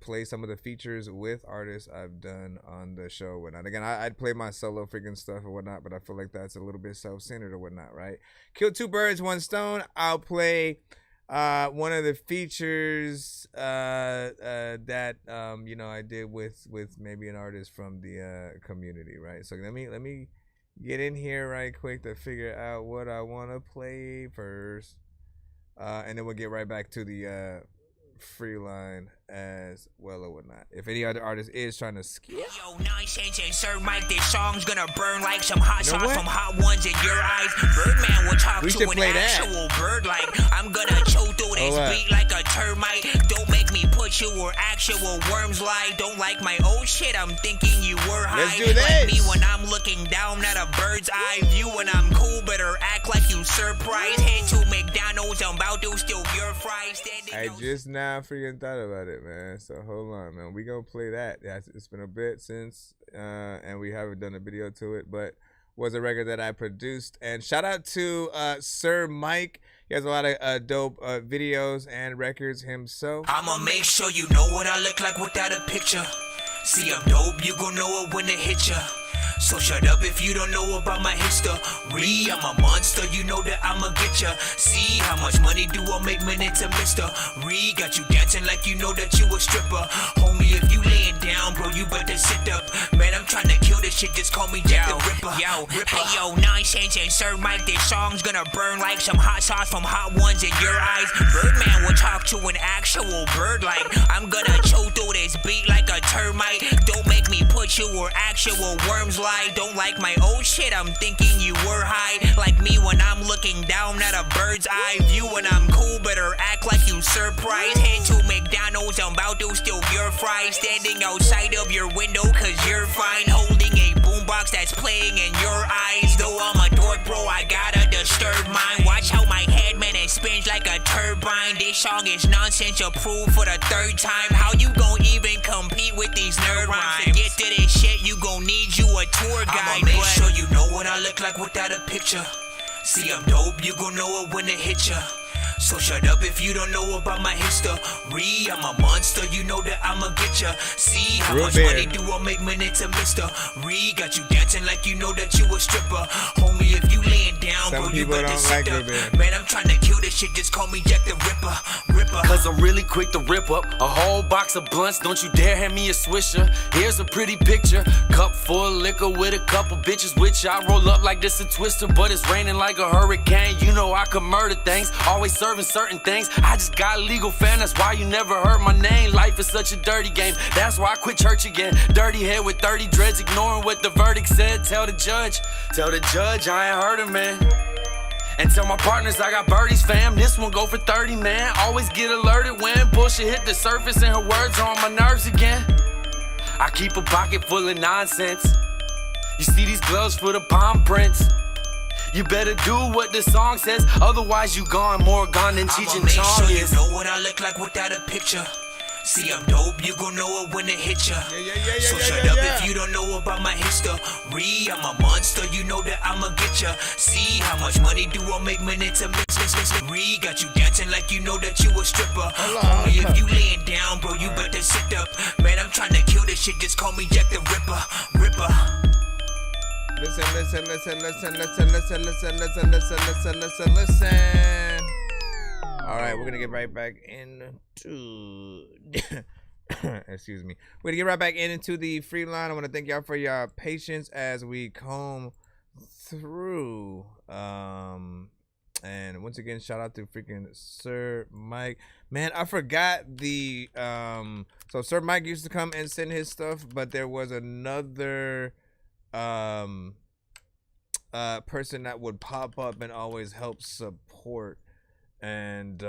S16: play some of the features with artists I've done on the show, whatnot. Again, I'd play my solo freaking stuff or whatnot, but I feel like that's a little bit self-centered or whatnot, right? Kill 2 birds, 1 stone. I'll play one of the features that I did with maybe an artist from the community, right? So let me get in here right quick to figure out what I want to play first, and then we'll get right back to the free line as well or whatnot. If any other artist is trying to skip.
S4: Yo, Nonsenze and Sir Mike, this song's gonna burn like some hot sauce from hot ones in your eyes. Birdman will talk to an actual bird like I'm gonna choke through this beat like a termite. Don't make me put you where actual worms lie. Don't like my old shit, I'm thinking you were high.
S16: Let's do this.
S4: Like me when I'm looking down at a bird's eye view. When I'm cool, better act like you surprised. Head to McDonald's, I'm about to steal your fries.
S16: I just now freaking thought about it, man. So hold on, man. We gonna play that. It's been a bit since, and we haven't done a video to it, but was a record that I produced. And shout out to Sir Mike. He has a lot of dope videos and records himself.
S4: I'ma make sure you know what I look like without a picture. See, I'm dope, you gon' know it when it hit ya. So shut up if you don't know about my history. I'm a monster, you know that I'ma get ya. See how much money do I make minute to Mr. Got you dancing like you know that you a stripper. Homie, if you laying down, bro, you better sit up. Man, I'm trying to kill this shit, just call me Jack the Ripper. Yo, hey yo, Nonsenze and Sir Mike, this song's gonna burn like some hot sauce from hot ones in your eyes. Birdman will talk to an actual bird like I'm gonna choke through this beat like a termite. Don't make me put you where actual worms lie. Don't like my old shit, I'm thinking you were high. Like me when I'm looking down at a bird's eye view. When I'm cool, better act like you surprised. Head to McDonald's, I'm about to steal your fries. Standing outside of your window cause you're fine. Holding a boombox that's playing in your eyes. Though I'm a dork, bro, I gotta disturb mine. Watch how my head, man, it spins like a turbine. This song is Nonsenze approved for the 3rd time. How you gon' even compete with these nerd rhymes? To get to this shit, you gon' need you a tour guide. I'ma make sure you know what I look like without a picture. See, I'm dope, you gon' know it when it hit ya. So shut up if you don't know about my history. I'm a monster, you know that I'ma get ya. See how much money do I make minutes a mystery. Got you dancing like you know that you a stripper. Homie, if you laying down, bro, you better sit up. Man, I'm trying to kill this shit, just call me Jack the Ripper.
S10: Cause I'm really quick to rip up a whole box of blunts. Don't you dare hand me a swisher. Here's a pretty picture. Cup full of liquor with a couple bitches with ya. I roll up like this a twister, but it's raining like a hurricane. You know I can murder things, always serving certain things. I just got a legal fan, that's why you never heard my name. Life is such a dirty game, that's why I quit church again. Dirty head with 30 dreads, ignoring what the verdict said. Tell the judge I ain't heard him, man. And tell my partners I got birdies, fam. This one go for 30, man. Always get alerted when bullshit hit the surface and her words are on my nerves again. I keep a pocket full of nonsense. You see these gloves for the palm prints. You better do what the song says, otherwise you gone, more gone than Cheech and Chong
S4: sure
S10: is.
S4: You know what I look like without a picture. See, I'm dope, you gon' know it when it hit ya. So shut up if you don't know about my history. I'm a monster, you know that I'ma get ya. See how much money do I make minutes a mix. Got you dancing like you know that you a stripper. Only if you laying down, bro, you better sit up. Man, I'm trying to kill this shit, just call me Jack the Ripper.
S7: Listen. All right, we're gonna get right back into excuse me. We're gonna get right back into the free line. I want to thank y'all for your patience as we comb through. And once again, shout out to freaking Sir Mike. Man, I forgot the so Sir Mike used to come and send his stuff, but there was another person that would pop up and always help support. And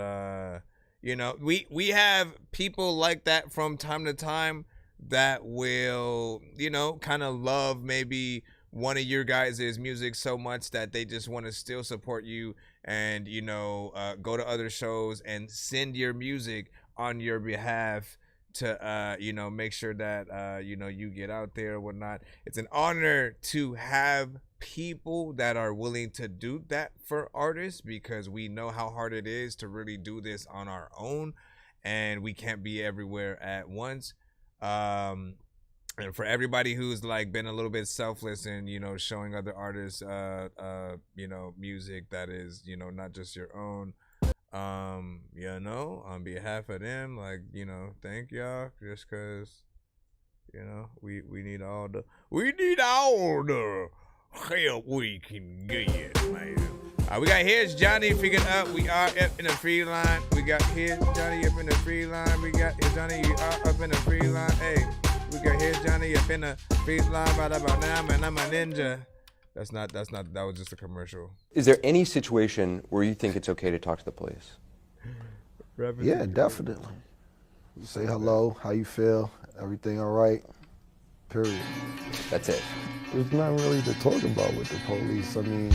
S7: you know, we have people like that from time to time that will, you know, kind of love maybe one of your guys' music so much that they just want to still support you and, you know, go to other shows and send your music on your behalf to you know, make sure that you know, you get out there or whatnot. It's an honor to have people that are willing to do that for artists, because we know how hard it is to really do this on our own, and we can't be everywhere at once. And for everybody who's like been a little bit selfless and, you know, showing other artists you know, music that is, you know, not just your own, you know, on behalf of them, like, you know, thank y'all, just because, you know, we need all the help we can get, man. We got Here's Johnny picking up. We are up in the free line. We got Here's Johnny up in the free line. We got Here's Johnny, you are up in the free line. Hey, we got Here's Johnny up in the free line. Right about now, man, I'm a ninja. That was just a commercial.
S12: Is there any situation where you think it's okay to talk to the police?
S23: Yeah, definitely. Say hello, how you feel, everything all right, period.
S12: That's it.
S23: There's nothing really to talk about with the police. I mean,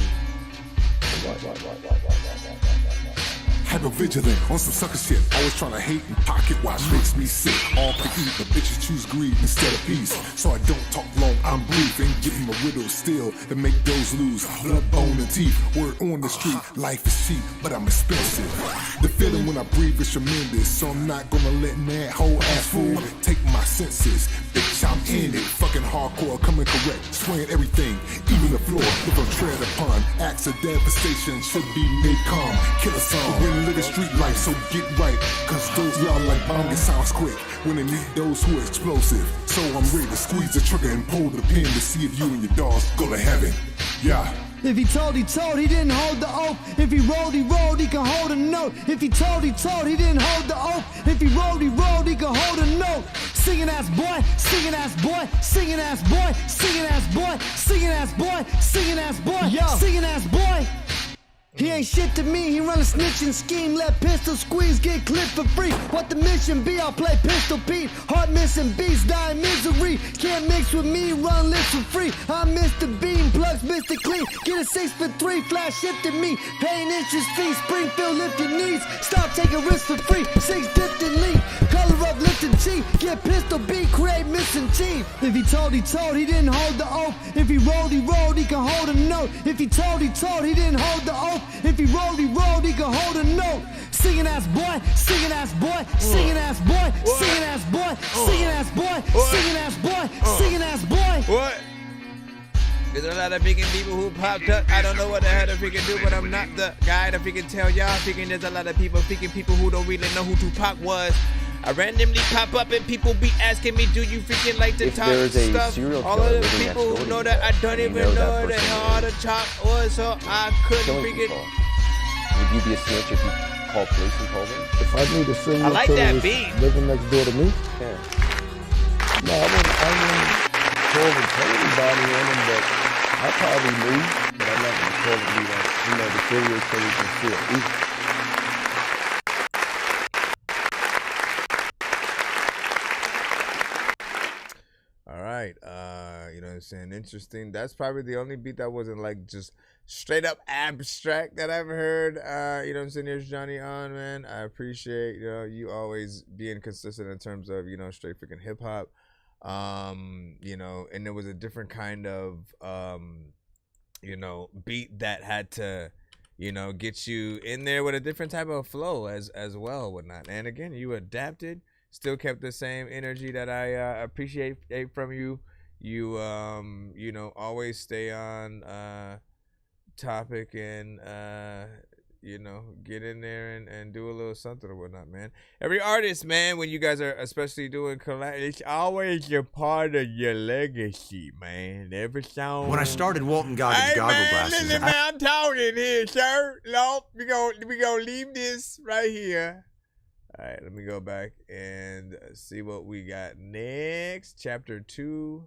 S8: Hypervigilant on some sucker shit. Always trying to hate and pocket watch makes me sick. All to eat, but bitches choose greed instead of peace. So I don't talk long, I'm brief and give him a riddle still and make those lose blood, bone, and teeth. Word on the street, life is cheap, but I'm expensive. The feeling when I breathe is tremendous, so I'm not gonna let that whole ass fool take my senses. Bitch, I'm in it, fucking hardcore, coming correct, spraying everything, even the floor. If I'm tread upon, acts of devastation should be made calm. Kill a song. Live the street life, so get right. Cause those y'all like bomb get sounds quick when they need those who are explosive. So I'm ready to squeeze the trigger and pull the pin to see if you and your dogs go to heaven. Yeah.
S24: If he told, he didn't hold the oath. If he rolled, he can hold a note. If he told, he didn't hold the oath. If he rolled, he can hold a note. Singing ass boy, singing ass boy, singing ass boy, singing ass boy, singing ass boy, singing ass boy, yo, singing ass boy. He ain't shit to me, he run a snitching scheme. Let pistol squeeze, get clipped for free. What the mission be? I'll play Pistol Pete. Heart missing beats, die in misery. Can't mix with me, run lips for free. I'm Mr. Bean, plugs Mr. Clean. Get a 6 for 3, flash shipped to me. Paying interest fees, Springfield lift your knees. Stop taking risks for free, 6 dipped in lean. Color up, lifted G. Get pistol beat, create missing teeth. If he told, he didn't hold the oath. If he rolled, he can hold a note. If he told, he didn't hold the oath. If he rolled, he can hold a note. Singing ass boy, singing ass boy, singing ass boy, singing ass boy, singing ass boy, singing ass boy, singing ass boy.
S11: What? There's a lot of freaking people who popped up. I don't know what the hell the freaking do, but I'm not the guy to freaking tell y'all. Freaking there's a lot of people who don't really know who Tupac was. I randomly pop up and people be asking me, do you freaking like to talk stuff? All of the people who know that I don't even know the hell how to talk was, so I couldn't freaking.
S12: Would you be a snitch if you called police and told them?
S23: If I knew the serial
S11: I like
S23: killer
S11: that
S23: was
S11: beat.
S23: living next door to me?
S12: Yeah.
S23: No, I wouldn't call and tell anybody on him, but I probably knew, but I'm not going to call and be like, the serial killer can still eat.
S11: All right, you know what I'm saying? Interesting. That's probably the only beat that wasn't like just straight up abstract that I've heard. You know what I'm saying? Here's Johnny on, man. I appreciate, you always being consistent in terms of, straight freaking hip hop. And there was a different kind of, beat that had to, get you in there with a different type of flow as well, whatnot. And again, you adapted, still kept the same energy that I appreciate from you. You, always stay on topic and, get in there and do a little something or whatnot, man. Every artist, man, when you guys are especially doing collab, it's always a part of your legacy, man. Every song.
S5: When I started, Walton got his goggle glasses.
S11: Listen, man, I'm talking here, sir. No, we gonna leave this right here. All right, let me go back and see what we got next. Chapter 2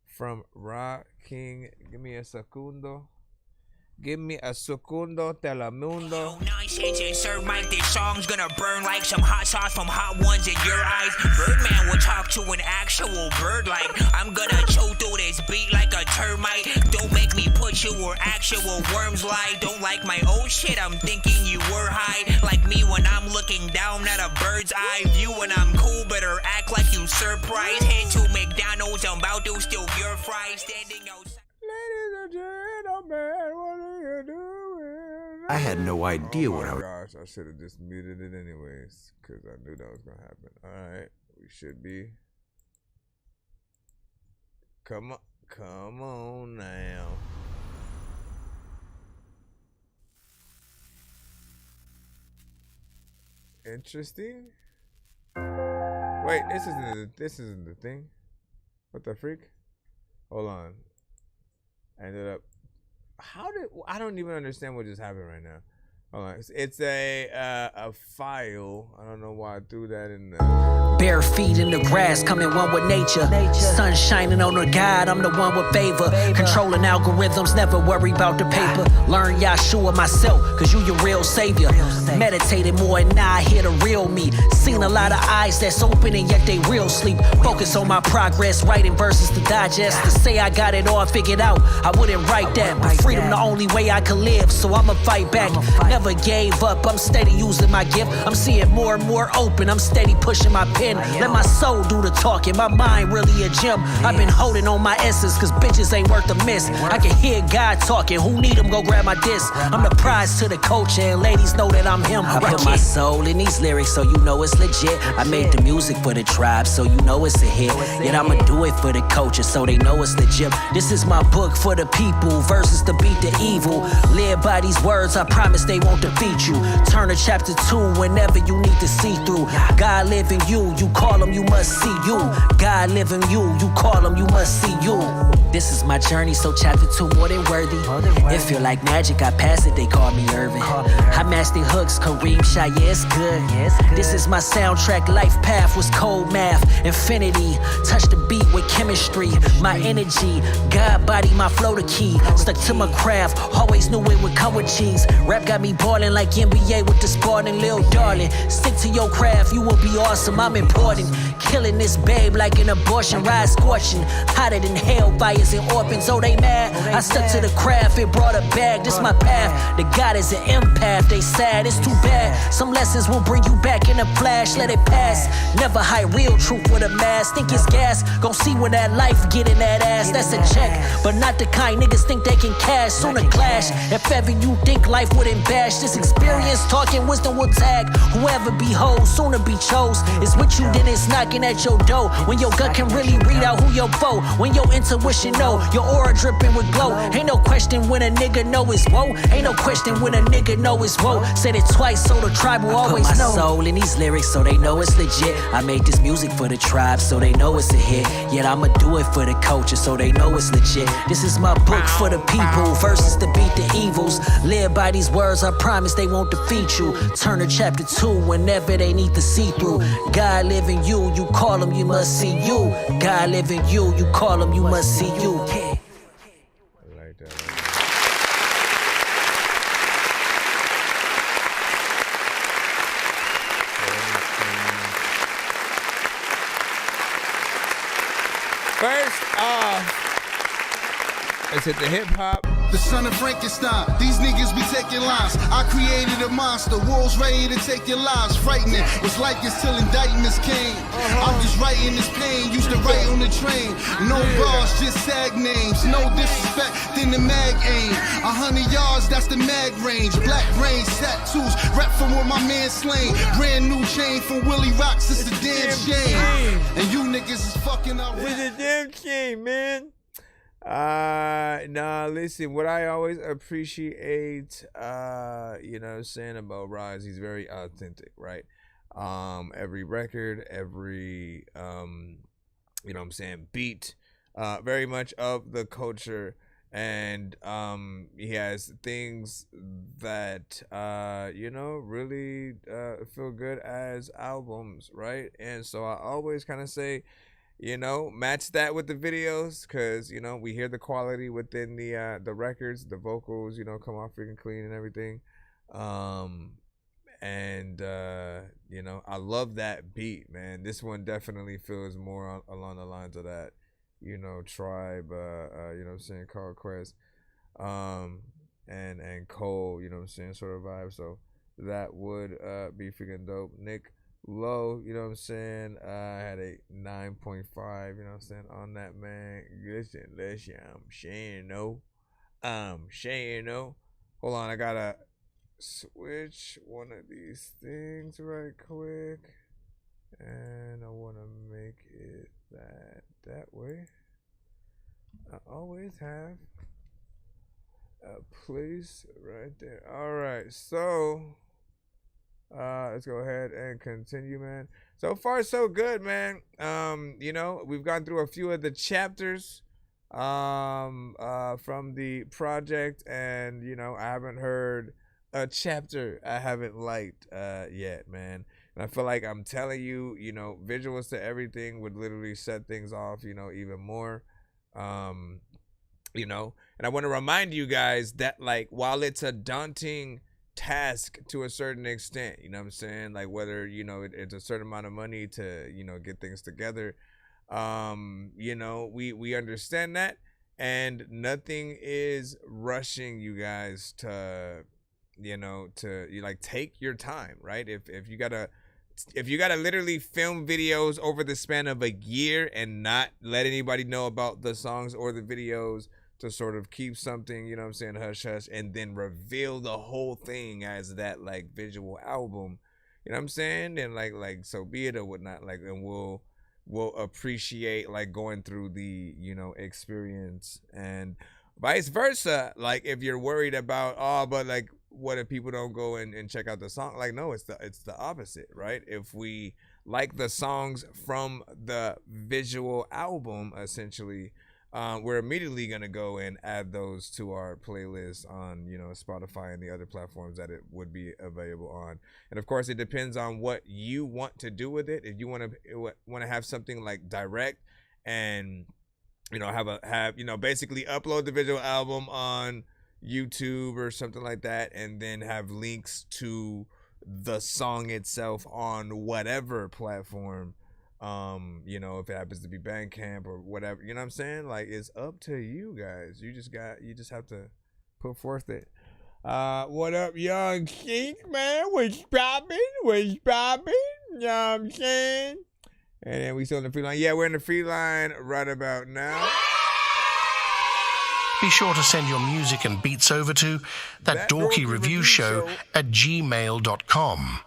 S11: from Rock King. Give me a segundo. Give me a segundo, telemundo.
S4: Nonsense, insert mic. This song's gonna burn like some hot sauce from hot ones in your eyes. Birdman will talk to an actual bird like I'm gonna chew through this beat like a termite. Don't make me put you where actual worms lie. Don't like my old shit, I'm thinking you were high. Like me when I'm looking down at a bird's eye view. When I'm cool, better act like you surprised. Head to McDonald's, I'm about to steal your fries. Standing outside.
S11: Ladies and gentlemen, what are you doing?
S5: I had no idea what I was.
S11: Gosh, I should have just muted it anyways, because I knew that was gonna happen. All right, we should be. Come on now. Interesting. Wait, this isn't the thing. What the freak? Hold on. I ended up. I don't even understand what just happened right now. Hold on. It's a file. I don't know why I threw that in there.
S9: Bare feet in the grass, coming one with nature. Sun shining on the guide, I'm the one with favor. Controlling algorithms, never worry about the paper. Learn Yahshua myself, cause you your real savior. Meditated more and now I hear the real me. Seen a lot of eyes that's open and yet they real sleep. Focus on my progress, writing verses to digest. To say I got it all figured out, I wouldn't write that. But freedom the only way I can live, so I'ma fight back. Never gave up, I'm steady using my gift. I'm seeing more and more open, I'm steady pushing my pen. Let my soul do the talking, my mind really a gym. I've been holding on my essence, cause bitches ain't worth a miss. I can hear God talking, who need him, go grab my disc. I'm the prize to the culture, and ladies know that I'm him. I put my soul in these lyrics, so you know it's legit. I made the music for the tribe, so you know it's a hit. Yet I'ma do it for the culture, so they know it's legit. This is my book for the people, verses to beat the evil. Live by these words, I promise they won't defeat you. Turn to chapter 2 whenever you need to see through. God live in you, you call him, you must see you. God live in you, you call him, you must see you. This is my journey, so chapter 2 more than worthy. It feel like magic, I pass it, they call me Irvin. I mastered hooks, Kareem Shah, yeah, it's good. This is my soundtrack, life path was cold math. Infinity, touch the beat with chemistry. My energy, God body, my flow the key. Stuck to my craft, always knew it would come with cheese. Rap got me ballin' like NBA with the Spartan, lil' darling. Stick to your craft, you will be awesome, I'm important. Killing this babe like an abortion, ride scorching. Hotter than hell, fire players in orphans, oh they mad. I stuck to the craft, it brought a bag, this my path. The God is an empath, they sad, it's too bad. Some lessons will bring you back in a flash, let it pass. Never hide real truth with a mask, think it's gas. Gon' see when that life get in that ass, that's a check. But not the kind niggas think they can cash, sooner clash. If ever you think life wouldn't bash, this experience talking wisdom will tag. Whoever beholds, sooner be chose. It's with you, then it's knocking at your door. When your gut can really read out who your foe. When your intuition know, your aura dripping with glow. Ain't no question when a nigga know it's woe. Ain't no question when a nigga know it's woe. Said it twice so the tribe will always know. I put my soul in these lyrics so they know it's legit. I made this music for the tribe so they know it's a hit. Yet I'ma do it for the culture so they know it's legit. This is my book for the people, verses to beat the evils. Live by these words, I promise they won't defeat you. Turn to chapter 2 whenever they need to see through. God live in you, you call him, you must see you. God live in you, you call him, you must see you.
S7: I like that. First off, let's hit the hip hop.
S13: The son of Frankenstein, these niggas be taking lives. I created a monster, world's ready to take your lives. Frightening, was like this till indictments came. I'm just writing this pain, used to write on the train. No bars, just sag names, no disrespect, then the mag aim. 100 yards, that's the mag range. Black brains, tattoos, rap from where my man slain. Brand new chain from Willie Rocks, it's the damn shame. And you niggas is fucking up.
S7: It's a damn shame, man. Nah, listen, what I always appreciate, you know what I'm saying, about Rise, he's very authentic, right? Every record, every, you know what I'm saying, beat, very much of the culture, and, he has things that, you know, really, feel good as albums, right? And so I always kind of say, you know, match that with the videos, because, you know, we hear the quality within the records, the vocals, you know, come off freaking clean and everything. You know, I love that beat, man. This one definitely feels more along the lines of that, you know, Tribe, you know what I'm saying, Carl Quest, and Cole, you know what I'm saying, sort of vibe. So that would be freaking dope. Nick Low, you know what I'm saying, I had a 9.5, you know what I'm saying, on that, man. Listen, I'm saying no. Hold on, I gotta switch one of these things right quick, and I want to make it that way. I always have a place right there. All right, so let's go ahead and continue, man. So far, so good, man. You know, we've gone through a few of the chapters from the project, and, you know, I haven't heard a chapter I haven't liked yet, man. And I feel like I'm telling you, you know, visuals to everything would literally set things off, you know, even more. You know, and I want to remind you guys that, like, while it's a daunting task to a certain extent, you know what I'm saying, like, whether, you know, it's a certain amount of money to, you know, get things together, you know, we understand that, and nothing is rushing you guys to, you know, to, you like, take your time, right? If you gotta literally film videos over the span of a year and not let anybody know about the songs or the videos, to sort of keep something, you know what I'm saying, hush hush, and then reveal the whole thing as that, like, visual album, you know what I'm saying, and like so be it or whatnot, like, and we'll appreciate, like, going through the, you know, experience, and vice versa. Like, if you're worried about, oh, but, like, what if people don't go and check out the song? Like, no, it's the opposite, right? If we like the songs from the visual album, essentially, we're immediately going to go and add those to our playlist on, you know, Spotify and the other platforms that it would be available on. And of course, it depends on what you want to do with it. If you want to have something like direct and, you know, have you know, basically upload the visual album on YouTube or something like that, and then have links to the song itself on whatever platform, You know, if it happens to be Bandcamp or whatever, you know what I'm saying? Like, it's up to you guys. You just have to put forth it. What up, Young Kink, man? What's poppin'? You know what I'm saying? And then we still in the free line. Yeah, we're in the free line right about now.
S2: Be sure to send your music and beats over to ThatDorkyReviewShow at gmail.com.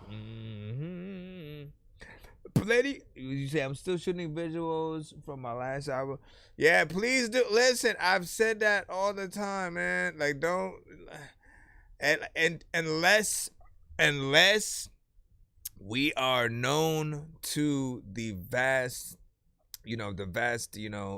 S7: Plenty. You say I'm still shooting visuals from my last album. Yeah, please do. Listen, I've said that all the time, man. Like, don't, and unless we are known to the vast,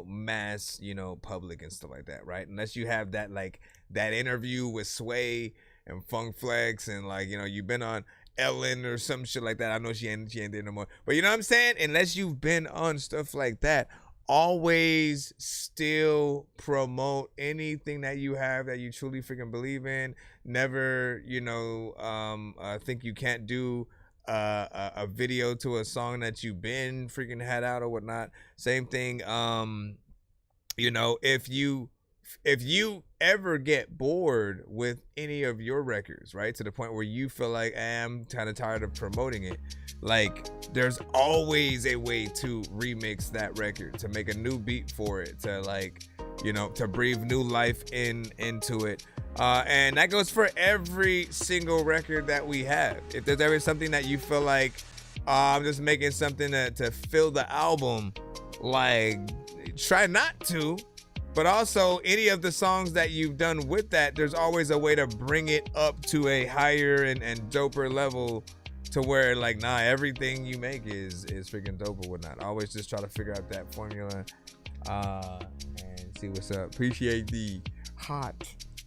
S7: mass, public and stuff like that, right? Unless you have that, like, that interview with Sway and Funk Flex and, like, you've been on Ellen or some shit like that. I know she ain't there no more. But you know what I'm saying? Unless you've been on stuff like that, always still promote anything that you have that you truly freaking believe in. Never, think you can't do a video to a song that you've been freaking had out or whatnot. Same thing. If you ever get bored with any of your records, right, to the point where you feel like, I'm kind of tired of promoting it, like, there's always a way to remix that record, to make a new beat for it, to, like, to breathe new life into it. And that goes for every single record that we have. If there's ever something that you feel like, I'm just making something to fill the album, like, try not to. But also, any of the songs that you've done with that, there's always a way to bring it up to a higher and doper level, to where, like, nah, everything you make is freaking dope or whatnot. I always just try to figure out that formula and see what's up. Appreciate the hot.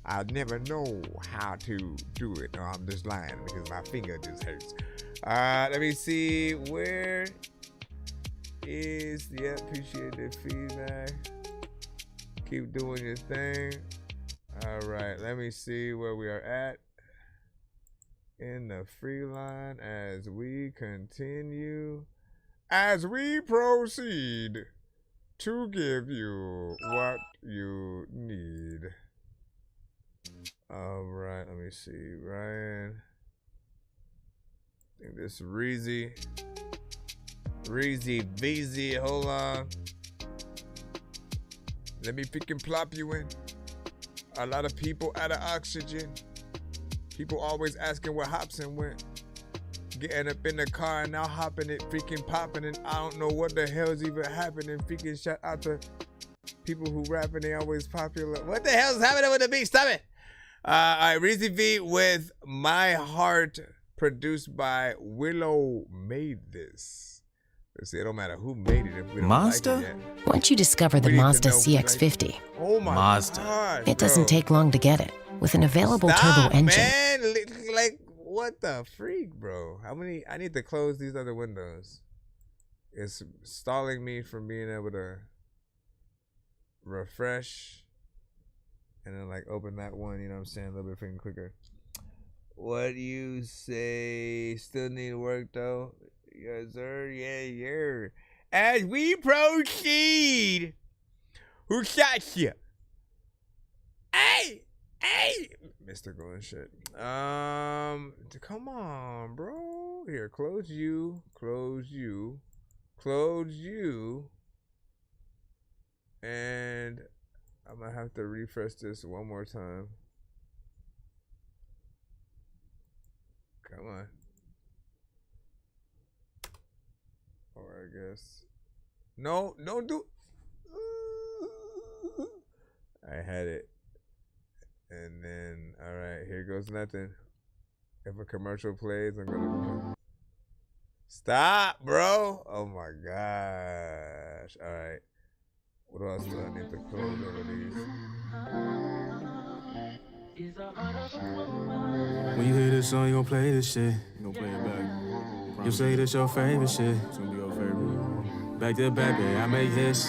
S7: I never know how to do it. No, I'm just lying because my finger just hurts. Let me see. Where is the appreciate the feedback? Keep doing your thing. All right, let me see where we are at in the free line as we continue, as we proceed to give you what you need. All right, let me see, Ryan. I think this Reezy VZ, hold on. Let me freaking plop you in. A lot of people out of oxygen. People always asking where Hobson went. Getting up in the car and now hopping it, freaking popping, and I don't know what the hell's even happening. Freaking shout out to people who rapping, they always popular. What the hell's happening with the beat? Stop it. All right, Reezy V with My Heart, produced by Willow Made This. See, it don't matter who made it if we don't
S14: Mazda?
S7: like it yet.
S14: Once you discover the Mazda CX-50,
S7: Mazda.
S14: it doesn't take long to get it. With an available turbo engine.
S7: Man, like, what the freak, bro? I need to close these other windows. It's stalling me from being able to refresh and then, like, open that one, you know what I'm saying, a little bit freaking quicker. What do you say? Still need work, though? Yes, sir. Yeah. As we proceed, who shot you? Hey, Mr. Going shit. Come on, bro. Here, close you, and I'm gonna have to refresh this one more time. Come on. Or I guess. No, don't do. I had it. And then, all right, here goes nothing. If a commercial plays, I'm gonna. Stop, bro. Oh my gosh. All right. What else do I need to close over these?
S15: When you hear this song, you gon' play this shit. You gon' play it back. You say this your favorite shit. It's gonna be your favorite. Back to back, baby, I make hits.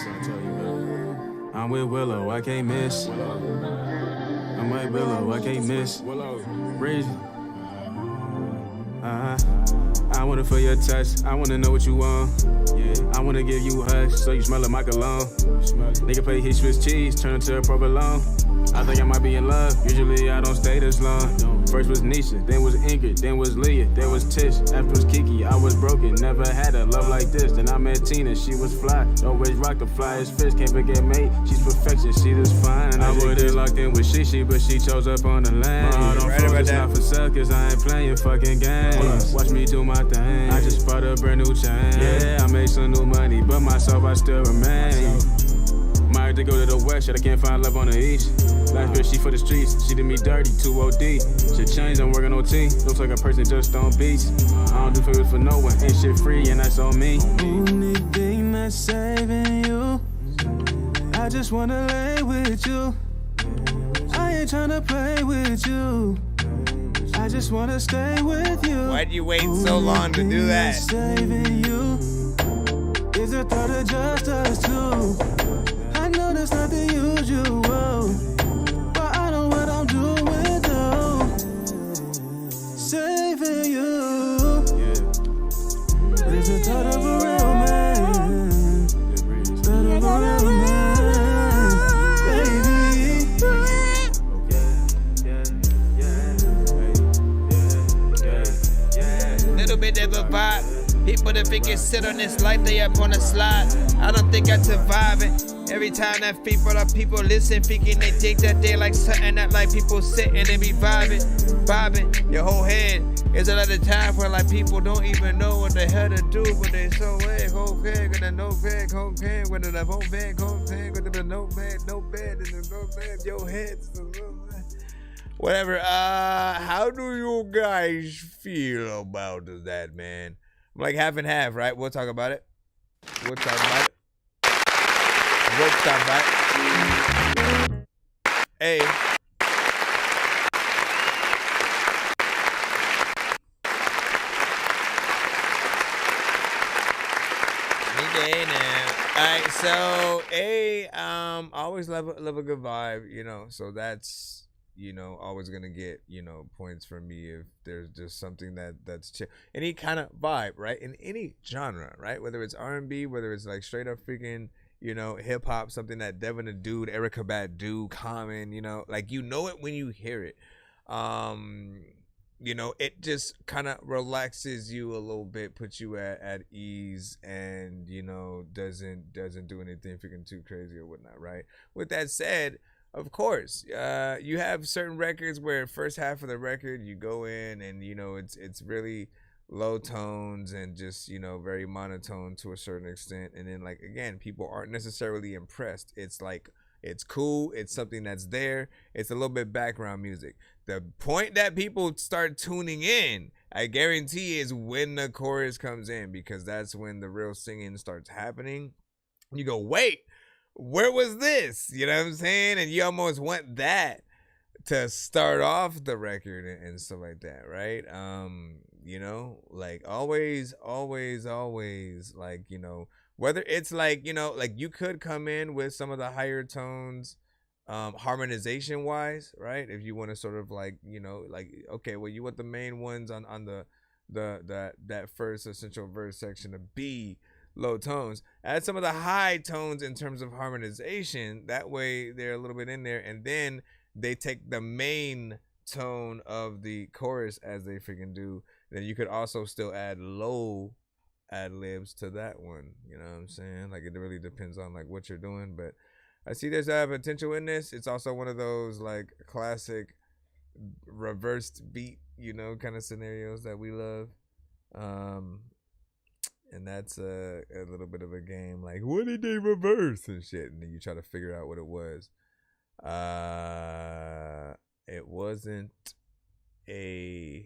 S15: I'm with Willow, I can't miss. I'm with Willow, I can't miss. Breezy. I'm wanna feel your touch. I wanna know what you want. Yeah, I wanna give you a hush, so you smell like my cologne. Nigga play hit Swiss cheese, turn into a provolone. I think I might be in love. Usually I don't stay this long. First was Nisha, then was Ingrid, then was Leah, then was Tish. After was Kiki, I was broken. Never had a love like this. Then I met Tina, she was fly. Always rock the flyest fish, can't forget mate. She's perfection, she just fine. I would've locked in with Shishi, but she chose up on the lane. My heart don't focus, not for sale, cause I ain't playing fucking games. Watch me do my thing. I just bought a brand new chain. Yeah, I made some new money, but myself I still remain. Might to go to the west, shit, I can't find love on the east. Last bitch, she for the streets, she did me dirty, 2 OD. Shit changed, I'm working OT. Looks like a person just on beats. I don't do favors for no one, ain't shit free, and that's on me. Only thing that's saving you, I just wanna lay with you. I ain't tryna play with you. I just wanna stay with you.
S7: Why'd you wait so long to do that?
S15: Saving you is the thought of just us two. I know that's not the usual, but I know what I'm doing though. Saving you is the thought of a real man. Thought of a real man, baby.
S11: Little bit of a vibe. People that think it sit on this light, they up on a slide. I don't think I survive it. Every time that people listen, thinking they think that they like something that like people sit and they be vibing. Your whole head is a lot of time where like people don't even know what the hell to do, but they so way cocaine, gonna no bag, cocaine, with the whole bag, cocaine, with the no bed, your head. Whatever. How do you guys feel about that, man? I'm like half and half, right? We'll talk about it. Hey. Alright, so always love a good vibe, you know. So that's, you know, always gonna get, you know, points from me if there's just something that's chill. Any kind of vibe, right? In any genre, right? Whether it's R&B, whether it's like straight up freaking, you know, hip hop, something that Devin the Dude, Erykah Badu, Common, you know, like you know it when you hear it. You know, it just kind of relaxes you a little bit, puts you at ease, and you know, doesn't do anything freaking too crazy or whatnot, right? With that said, of course, you have certain records where first half of the record you go in and you know it's really low tones and just, you know, very monotone to a certain extent, and then like again, people aren't necessarily impressed. It's like it's cool, it's something that's there, it's a little bit background music. The point that people start tuning in, I guarantee, is when the chorus comes in, because that's when the real singing starts happening. You go, wait, where was this? You know what I'm saying? And you almost want that to start off the record and stuff like that, right? You know, like always, like, you know, whether it's like, you know, like you could come in with some of the higher tones, harmonization wise, right? If you want to sort of like, you know, like, okay, well, you want the main ones on that first essential verse section to be low tones. Add some of the high tones in terms of harmonization. That way they're a little bit in there, and then they take the main tone of the chorus as they freaking do. Then you could also still add low ad-libs to that one. You know what I'm saying? Like it really depends on like what you're doing, but I see there's potential in this. It's also one of those like classic reversed beat, you know, kind of scenarios that we love. And that's a little bit of a game. Like, what did they reverse and shit? And then you try to figure out what it was. It wasn't an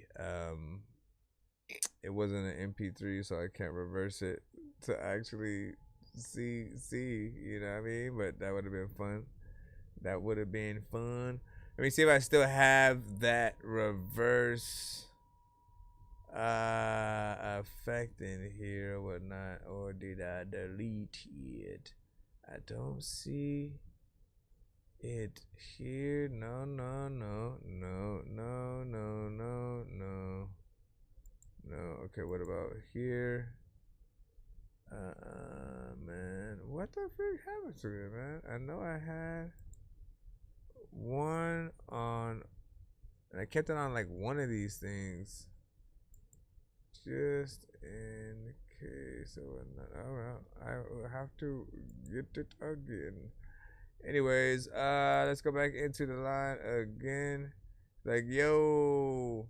S11: MP3, so I can't reverse it to actually see, you know what I mean? But that would have been fun. Let me see if I still have that reverse effect in here or whatnot, or did I delete it? I don't see it here. No.
S7: No. Okay, what about here? Man, what the frick happened to it, man? I know I had one on, and I kept it on like one of these things, just in case or whatnot. Oh well, I will have to get it again. Anyways, let's go back into the line again. Like, yo,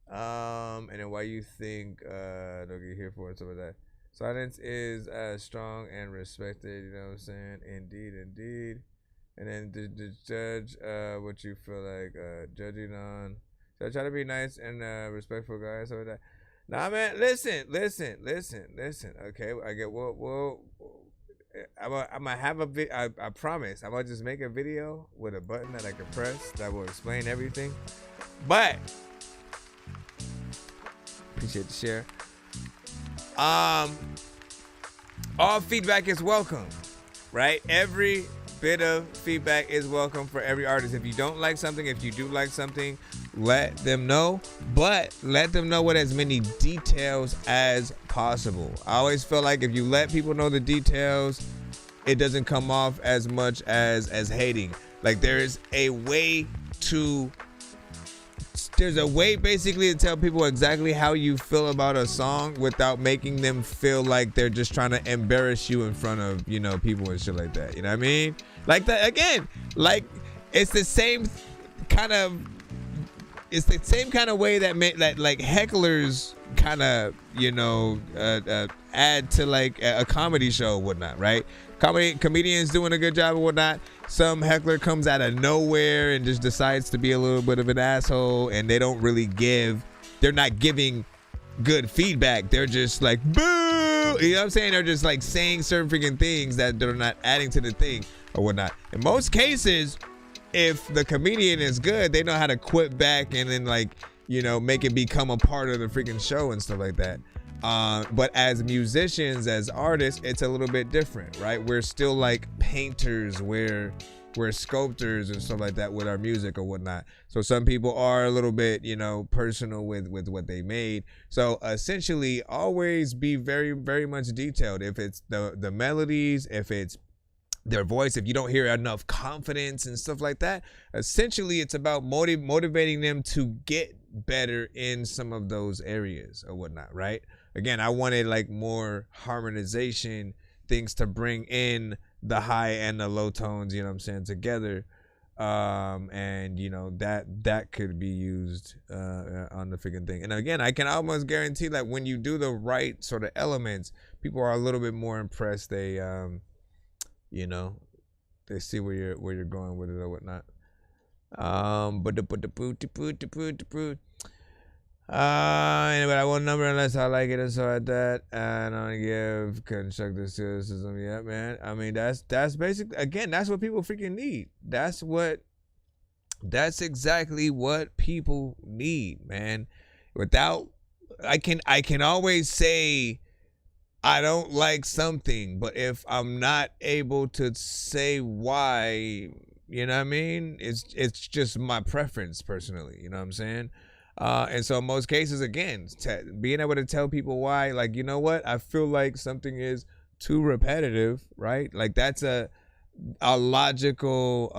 S7: and then why you think don't get here for it, some of that. Silence is strong and respected, you know what I'm saying? Indeed, indeed. And then the judge what you feel like judging on. So I try to be nice and respectful, guys. Some of that. Nah, man, listen. Okay, I get well. I'm gonna have a video. I promise. I'm gonna just make a video with a button that I can press that will explain everything. But appreciate the share. All feedback is welcome, right? Every bit of feedback is welcome for every artist. If you don't like something, if you do like something, let them know, but let them know with as many details as possible. I always feel like if you let people know the details, it doesn't come off as much as hating. Like there's a way basically to tell people exactly how you feel about a song without making them feel like they're just trying to embarrass you in front of, you know, people and shit like that. You know what I mean? Like that again, like it's the same kind of way that like hecklers kind of, you know, add to like a comedy show or whatnot, right? Comedians doing a good job or whatnot. Some heckler comes out of nowhere and just decides to be a little bit of an asshole, and they don't really they're not giving good feedback. They're just like, boo! You know what I'm saying? They're just like saying certain freaking things that they're not adding to the thing or whatnot. In most cases, if the comedian is good, they know how to quit back and then like, you know, make it become a part of the freaking show and stuff like that. But as musicians, as artists, it's a little bit different, right? We're still like painters, we're sculptors and stuff like that with our music or whatnot. So some people are a little bit, you know, personal with what they made. So essentially, always be very, very much detailed. If it's the melodies, if it's their voice, if you don't hear enough confidence and stuff like that, essentially it's about motivating them to get better in some of those areas or whatnot, right? Again, I wanted like more harmonization, things to bring in the high and the low tones, you know what I'm saying, together. And you know, that could be used on the freaking thing. And again, I can almost guarantee that when you do the right sort of elements, people are a little bit more impressed. They you know, they see where you're going with it or whatnot. Anyway, I won't number unless I like it and so like that. And I don't give constructive criticism. Yeah, man. I mean, that's basically, again, that's what people freaking need. That's exactly what people need, man. Without, I can always say I don't like something, but if I'm not able to say why, you know what I mean? It's just my preference personally, you know what I'm saying? And so in most cases, again, being able to tell people why, like, you know what, I feel like something is too repetitive, right? Like that's a logical,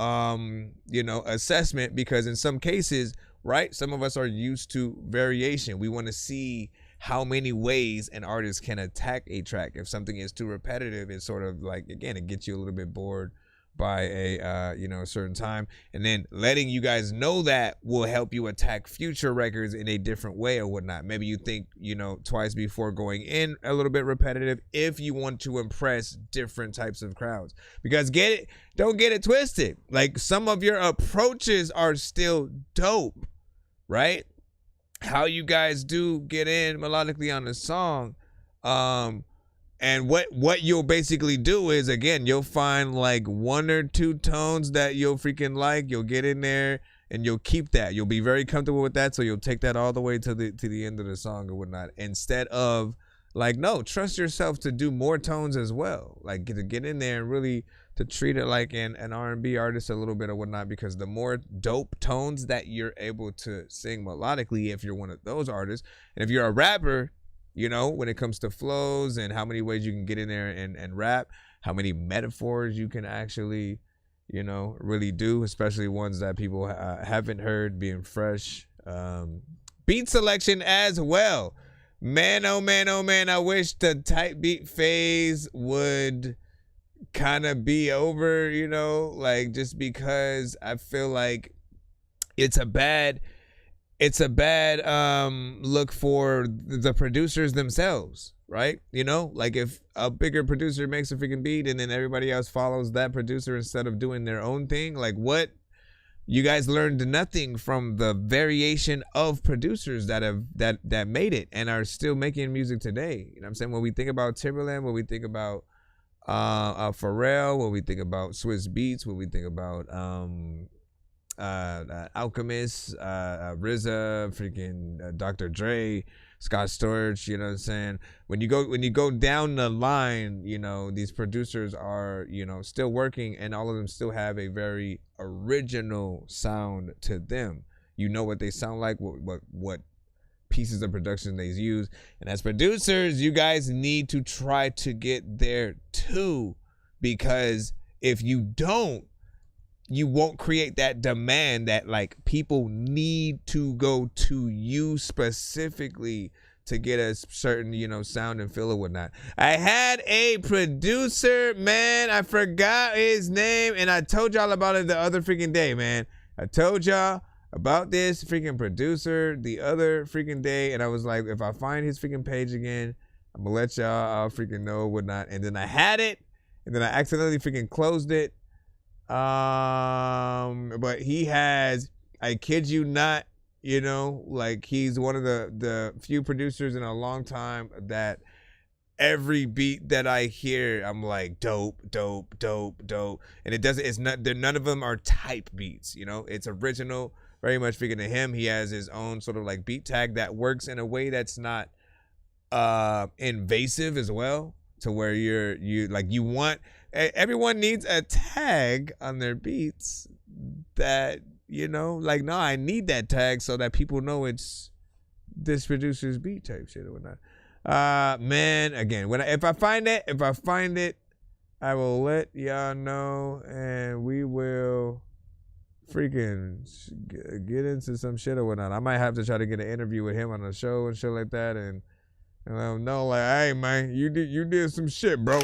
S7: you know, assessment, because in some cases, right, some of us are used to variation. We want to see how many ways an artist can attack a track. If something is too repetitive, it's sort of like, again, it gets you a little bit bored by a you know, a certain time, and then letting you guys know that will help you attack future records in a different way or whatnot. Maybe you think, you know, twice before going in a little bit repetitive if you want to impress different types of crowds. Because don't get it twisted, like some of your approaches are still dope, right? How you guys do get in melodically on the song, and what you'll basically do is, again, you'll find like one or two tones that you'll freaking like. You'll get in there and you'll keep that. You'll be very comfortable with that, so you'll take that all the way to the end of the song or whatnot, instead of
S16: Like, no, trust yourself to do more tones as well. Like, to get in there and really to treat it like an R&B artist a little bit or whatnot, because the more dope tones that you're able to sing melodically, if you're one of those artists, and if you're a rapper, you know, when it comes to flows and how many ways you can get in there and rap, how many metaphors you can actually, you know, really do, especially ones that people haven't heard, being fresh. Beat selection as well. Man, oh man, oh man, I wish the type beat phase would kind of be over, you know, like, just because I feel like it's a bad look for the producers themselves, right? You know, like, if a bigger producer makes a freaking beat and then everybody else follows that producer instead of doing their own thing, like, what? You guys learned nothing from the variation of producers that made it and are still making music today. You know what I'm saying? When we think about Timberland, when we think about Pharrell, when we think about Swiss Beats, when we think about Alchemist, RZA, freaking Dr. Dre, Scott Storch, you know what I'm saying? When you go down the line, you know, these producers are, you know, still working, and all of them still have a very original sound to them. You know what they sound like, what pieces of production they use. And as producers, you guys need to try to get there too, because if you don't, you won't create that demand that, like, people need to go to you specifically to get a certain, you know, sound and feel or whatnot. I had a producer, man, I forgot his name, and I told y'all about it the other freaking day, man. I told y'all about this freaking producer the other freaking day, and I was like, if I find his freaking page again, I'm gonna let y'all freaking know or whatnot. And then I had it, and then I accidentally freaking closed it. But he has, I kid you not, you know, like, he's one of the few producers in a long time that every beat that I hear, I'm like, dope. And none of them are type beats, you know, it's original, very much freaking to him. He has his own sort of like beat tag that works in a way that's not invasive as well, to where you want, everyone needs a tag on their beats that, you know, like, no, I need that tag so that people know it's this producer's beat type shit or whatnot. Man, again, if I find it, I will let y'all know, and we will freaking get into some shit or whatnot. I might have to try to get an interview with him on the show and shit like that, and let him know, like, hey man, you did some shit, bro.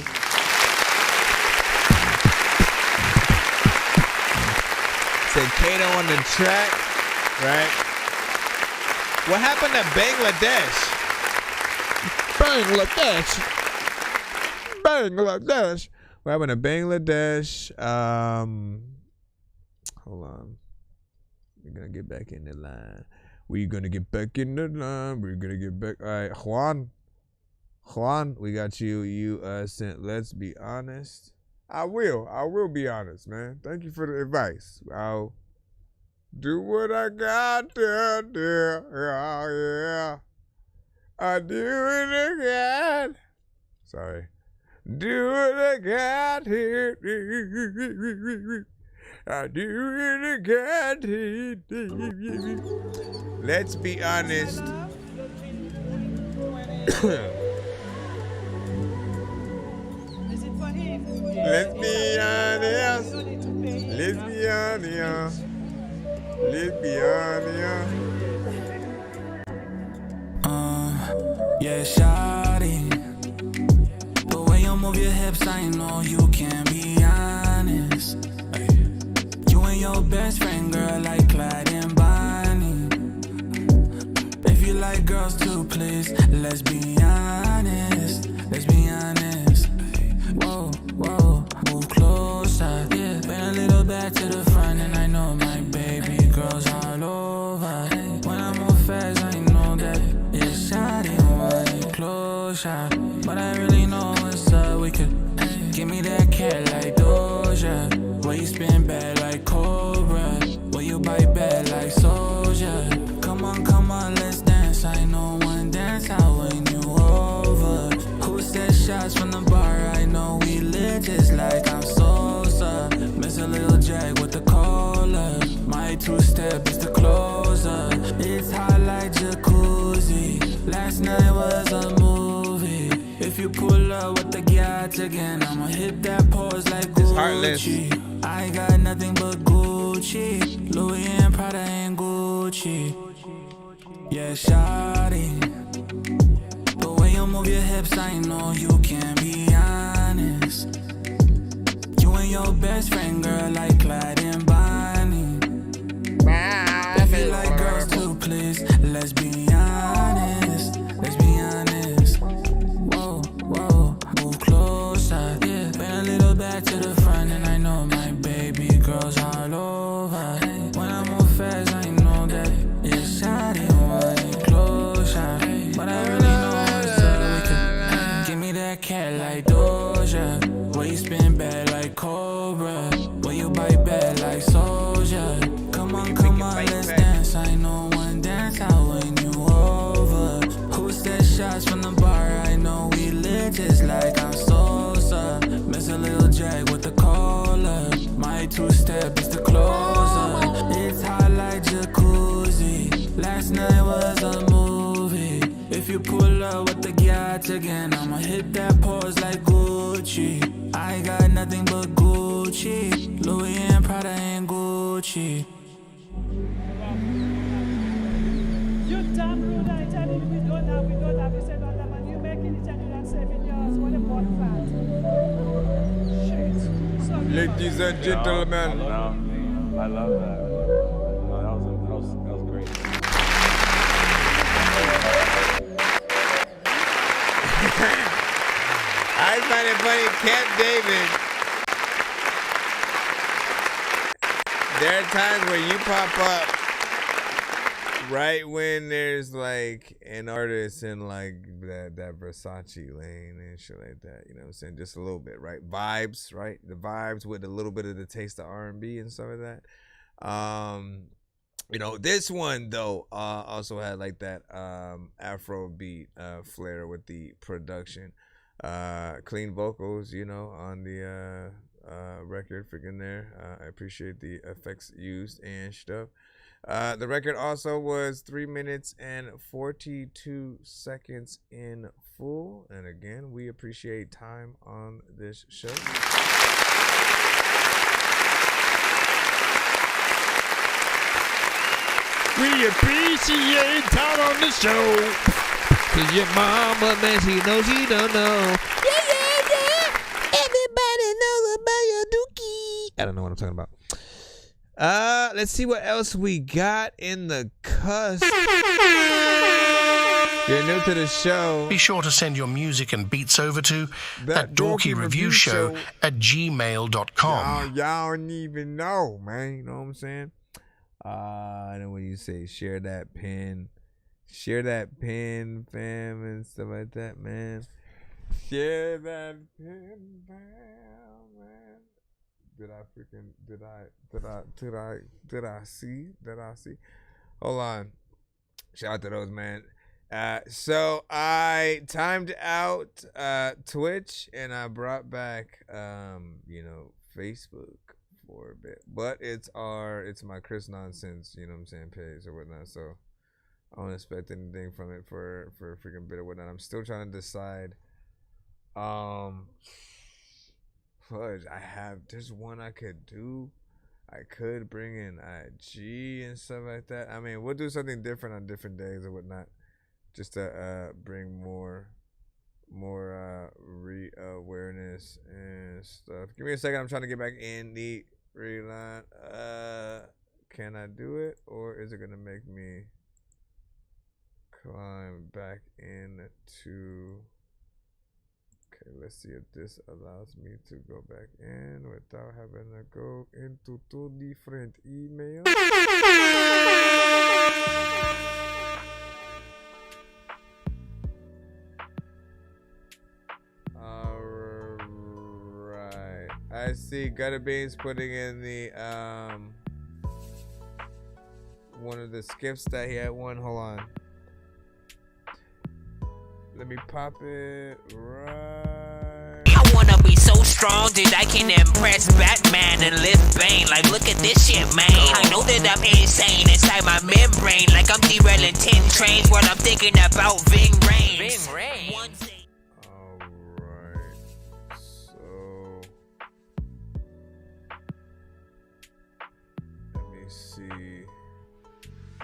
S16: Say Kato on the track, right? What happened to Bangladesh? What happened to Bangladesh? Hold on. We're gonna get back in the line. We're gonna get back in the line. We're gonna get back. All right, Juan, we got you. You sent Let's Be Honest. I will be honest, man. Thank you for the advice. I'll do what I got to do. Oh, yeah. I do it again. Sorry. Do it again. I do it again. Let's be honest. Let's be honest. Let's be honest. Let's be honest.
S6: Yeah, shawty, the way you move your hips, I know you can be honest. You and your best friend, girl, like Clyde and Bonnie. If you like girls too, please, let's be honest. Let's be honest. Whoa, move closer. Yeah, bring a little back to the front, and I know my baby girls all over. When I'm on fast, I know that it's shawty one closer. But I really know what's up. We could give me that cat like Doja. Where you spin bad like Cobra. Where you bite bad like Soldier. Come on, let's dance. I know one dance out when you over. shots from the bar, I know we lit just like I'm Sosa. Miss a little jag with the cola. My two-step is the closer. It's hot like jacuzzi. Last night was a movie. If you pull up with the yachts again, I'ma hit that pose like Gucci. I got nothing but Gucci. Louis and Prada and Gucci. Yeah, shawty. The way you move your hips, I know you can be honest. You and your best friend, girl, like Clyde and Bonnie. If you like girls too, please, let's be honest. Let's be honest. Whoa, whoa, move closer. Yeah, bring a little back to the front, and I know my baby girl's all over. When I move fast, I know that it's shawty wanting closer. But I really know it's so wicked. Give me that cat like Doja. Where you spin bad like Cobra. Where you bite bad like Soldier. Come on, let's dance. I know one dance, I'll win you over. Who's that shots from the bar? I know we lit just like I'm Sosa. Miss a little jag with the cola. My two-step is the closer. It's hot like jacuzzi. Last night was a movie. If you pull up with the yachts again, I'ma hit that pose like Gucci. I got nothing but Gucci. Louis and Prada and Gucci.
S17: You damn rude, I tell you, we don't have, you said all that, and you making it and you're not saving yours, what a bad fat. Shit. So
S7: ladies and gentlemen.
S18: I love that. No, that was great.
S7: I find it funny, Camp David. There are times where you pop up right when there's like an artist in like that Versace lane and shit like that. You know what I'm saying? Just a little bit, right? Vibes, right? The vibes with a little bit of the taste of R&B and stuff like that. You know, this one though also had like that Afro beat flair with the production. Clean vocals, you know, on the record freaking there. I appreciate the effects used and stuff. The record also was 3 minutes and 42 seconds in full. And again, we appreciate time on this show.
S11: We appreciate time on the show. Cause your mama, man, she knows she don't know. Yeah. Everybody knows about your dookie. I don't know what I'm talking about. Let's see what else we got in the cusp.
S7: You're new to the show.
S2: Be sure to send your music and beats over to ThatDorkyReviewShow at gmail.com.
S7: Y'all don't even know, man. You know what I'm saying? I know what you say. Share that pin, fam, and stuff like that, man. Share that pin, fam, man. Did I see? Hold on. Shout out to those, man. So I timed out Twitch and I brought back Facebook for a bit. But it's my Chris Nonsenze, you know what I'm saying, page or whatnot. So I don't expect anything from it for a freaking bit or whatnot. I'm still trying to decide. There's one I could do. I could bring in IG and stuff like that. I mean, we'll do something different on different days or whatnot, just to bring more awareness and stuff. Give me a second. I'm trying to get back in the reline. Can I do it, or is it gonna make me climb back into? Okay, let's see if this allows me to go back in without having to go into 2 different emails. Alright. I see Gutter Beans putting in the one of the skips that he had one. Hold on. Let me pop it right
S4: strong that I can impress Batman and lift Bane. Like, look at this shit, man. I know that I'm insane inside my membrane. Like I'm derailing 10 trains while I'm thinking about Ving Rhames.
S7: Alright. So let me see.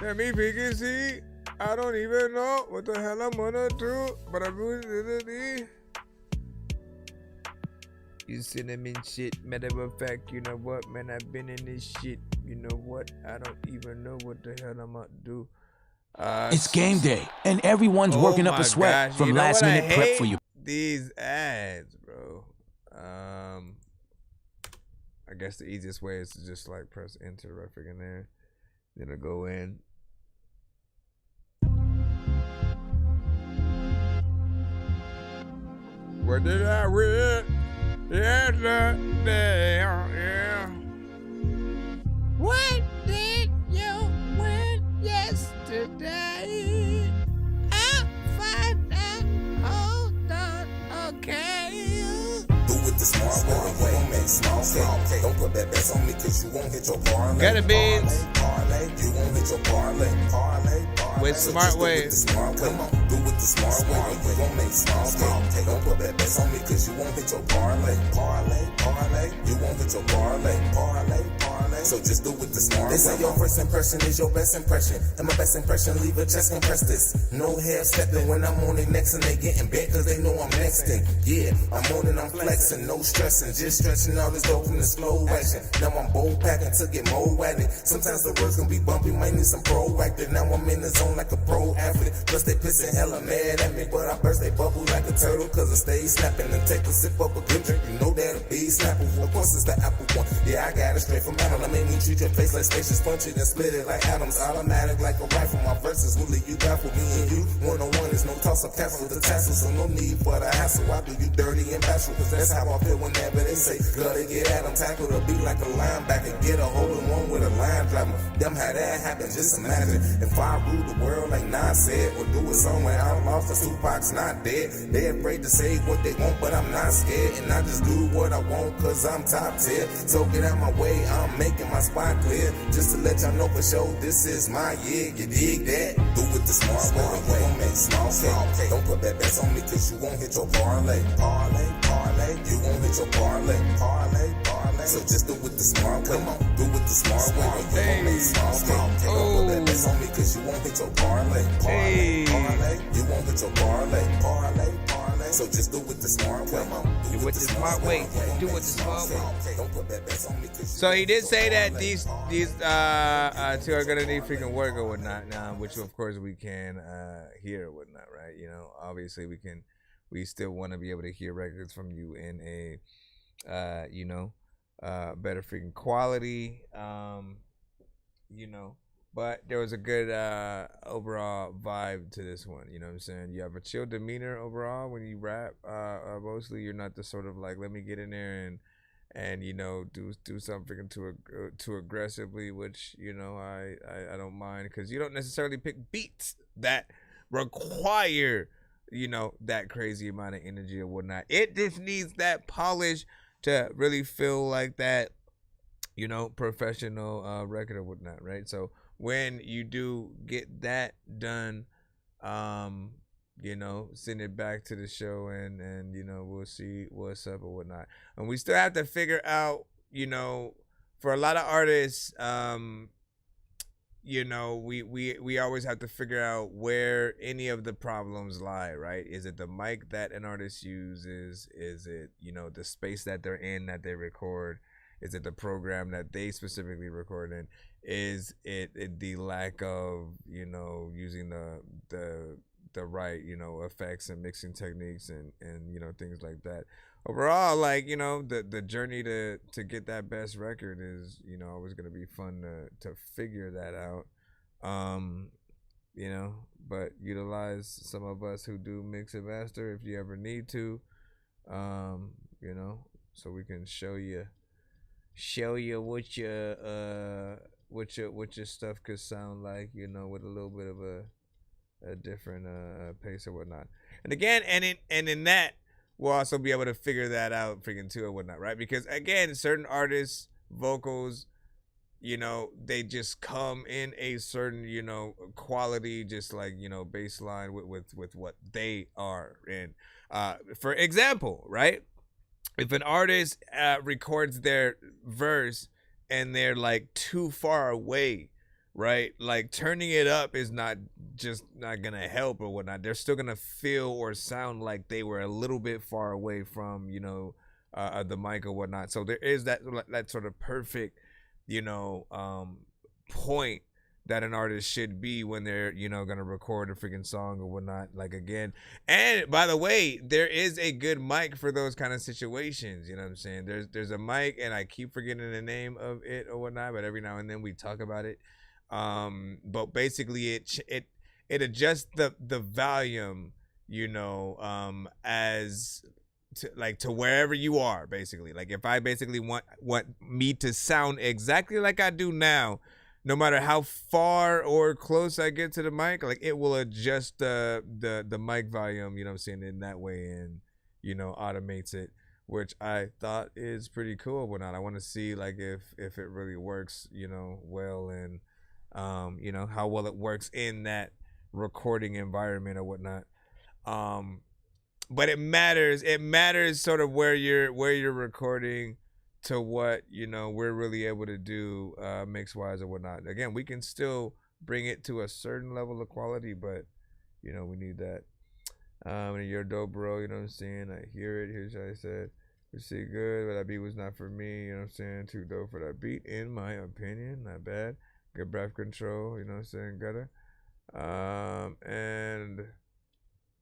S7: Let me pick and see. I don't even know what the hell I'm gonna do, but I'm really. You cinnamon shit. Matter of fact, you know what, man? I've been in this shit. You know what? I don't even know what the hell I'm gonna do.
S19: It's game day, and everyone's working up a sweat from last minute prep for you.
S7: These ads, bro. I guess the easiest way is to just like press enter right freaking there. Then it'll go in. What did I win? Yesterday, yeah.
S4: What did you win yesterday? I'll find out. Hold on, okay.
S3: Do it the smart way, won't make small cake. Don't put that best on me, cause you won't hit your parlay.
S7: Got it, beans.
S3: Parlay, you won't hit your parlay. Parlay.
S7: With smart ways.
S3: Come on, do it the smart way. You won't make small cake. Don't put that best on me, cause you won't hit your parlay. Parlay, you won't hit your parlay. Parlay. So just do it the smart way. They say your first impression is your best impression. And my best impression, leave a chest and press this. No hair stepping when I'm on it next, and they getting bent cause they know I'm nexting. Yeah, I'm on it, I'm flexing, no stressing. Just stretching all this dope from the slow action. Now I'm bold packing to get more at it. Sometimes the words can be bumpy, might need some proactive. Now I'm in the zone like a pro athlete. Plus they pissing hella mad at me, but I burst they bubble like a turtle cause I stay snapping. And take a sip of a good drink, you know that'll be snapping. Of course it's the apple one. Yeah, I got it straight from Adam. I made me treat your face like spacious, punch it and split it like atoms. Automatic like a rifle. My verses will leave you baffled. Me and you, one-on-one is no toss-up. Cancel the tassel, so no need for the hassle. I do you dirty and bashful, cause that's how I feel whenever they say gotta get at them. Tackle the beat like a linebacker. Get a hole in one with a line driver. Them how that happens, just imagine. If I rule the world like Nas said, or do it somewhere out lost, cause Tupac's not dead. They afraid to say what they want, but I'm not scared. And I just do what I want, cause I'm top tier. So get out my way, I'm making my spot clear. Just to let y'all know for sure, this is my year. You dig that? Do it the smart way. Don't make small cake. Don't put that best on me, cause you won't hit your parlay. Parlay, you won't hit your parlay. Parlay. So just do it the smart way. Do it the smart way. You won't make small cake. Don't put that best on me, cause you won't hit your parlay. Parlay, you won't hit your parlay. Parlay. So just do it the smart way.
S7: Do it the smart way. Do it the smart way.
S3: Don't put that best on me, cause
S7: So he did say that these two are gonna need freaking work or whatnot now, which of course we can hear or whatnot, right? You know, obviously we still want to be able to hear records from you in a better freaking quality, you know. But there was a good overall vibe to this one, you know what I'm saying? You have a chill demeanor overall when you rap. Mostly you're not the sort of like, let me get in there and you know, do something too aggressively, which, you know, I don't mind, because you don't necessarily pick beats that require, you know, that crazy amount of energy or whatnot. It just needs that polish to really feel like that, you know, professional record or whatnot, right? So when you do get that done, you know, send it back to the show and you know, we'll see what's up or whatnot. And we still have to figure out, you know, for a lot of artists, you know, we always have to figure out where any of the problems lie, right? Is it the mic that an artist uses? Is it, you know, the space that they're in that they record? Is it the program that they specifically record in? Is it the lack of, you know, using the right, you know, effects and mixing techniques and you know, things like that? Overall, like, you know, the journey to get that best record is, you know, always gonna be fun to figure that out. You know, but utilize some of us who do mix and master if you ever need to, you know, so we can show you what your stuff could sound like, you know, with a little bit of a different pace or whatnot. And again, and in that, we'll also be able to figure that out freaking too and whatnot, right? Because again, certain artists, vocals, you know, they just come in a certain, you know, quality, just like, you know, baseline with what they are in. For example, right? If an artist records their verse and they're like too far away, right? Like turning it up is not gonna help or whatnot. They're still gonna feel or sound like they were a little bit far away from, you know, the mic or whatnot. So there is that sort of perfect, you know, point that an artist should be when they're, you know, gonna record a freaking song or whatnot. Like again, and by the way, there is a good mic for those kind of situations. You know what I'm saying? There's a mic, and I keep forgetting the name of it or whatnot, but every now and then we talk about it. But basically it adjusts the volume, you know, as to wherever you are, basically. Like if I basically want me to sound exactly like I do now, no matter how far or close I get to the mic, like it will adjust the mic volume, you know what I'm saying, in that way, and, you know, automates it, which I thought is pretty cool. But not, I want to see like if it really works, you know, well, and you know, how well it works in that recording environment or whatnot. But it matters sort of where you're recording to what, you know, we're really able to do mix wise or whatnot. Again, we can still bring it to a certain level of quality, but, you know, we need that. You're dope, bro, you know what I'm saying? I hear it. Here's what I said. We see good, but that beat was not for me, you know what I'm saying? Too dope for that beat, in my opinion. Not bad. Good breath control, you know what I'm saying? Gutter. And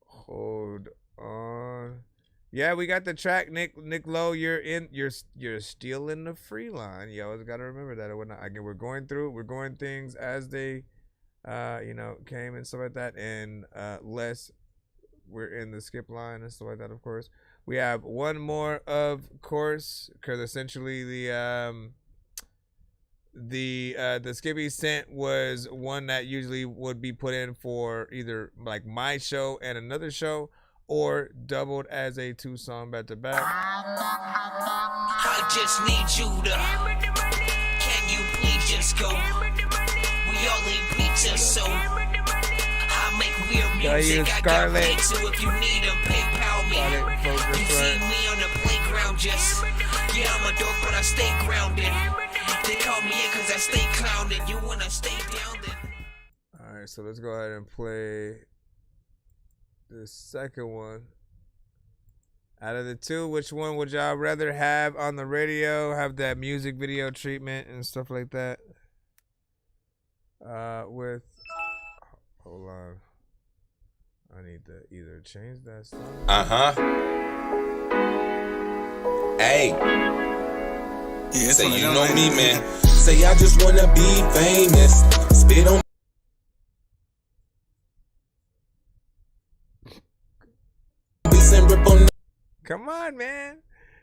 S7: hold on. Yeah, we got the track, Nick Lowe. You're still in the free line. You always gotta remember that or whatnot. Again, we're going things as they you know, came and stuff like that, and less we're in the skip line and stuff like that, of course. We have one more, of course, because essentially the Skippy sent was one that usually would be put in for either like my show and another show, or doubled as a 2-song back-to-back.
S4: I just need you to, can you please just go? We all eat pizza, so I make weird music. I got pizza if you need a PayPal me. You see me on the playground, just, yeah, I'm a dork, but I stay grounded. They call me in cause I stay clowned, you wanna stay down then.
S7: Alright, so let's go ahead and play the second one. Out of the two, which one would y'all rather have on the radio? Have that music video treatment and stuff like that? Hold on. I need to either change that song.
S1: Hey. Yeah, say you know me, man. Say I just wanna be famous. Spit on.
S7: Come on, man.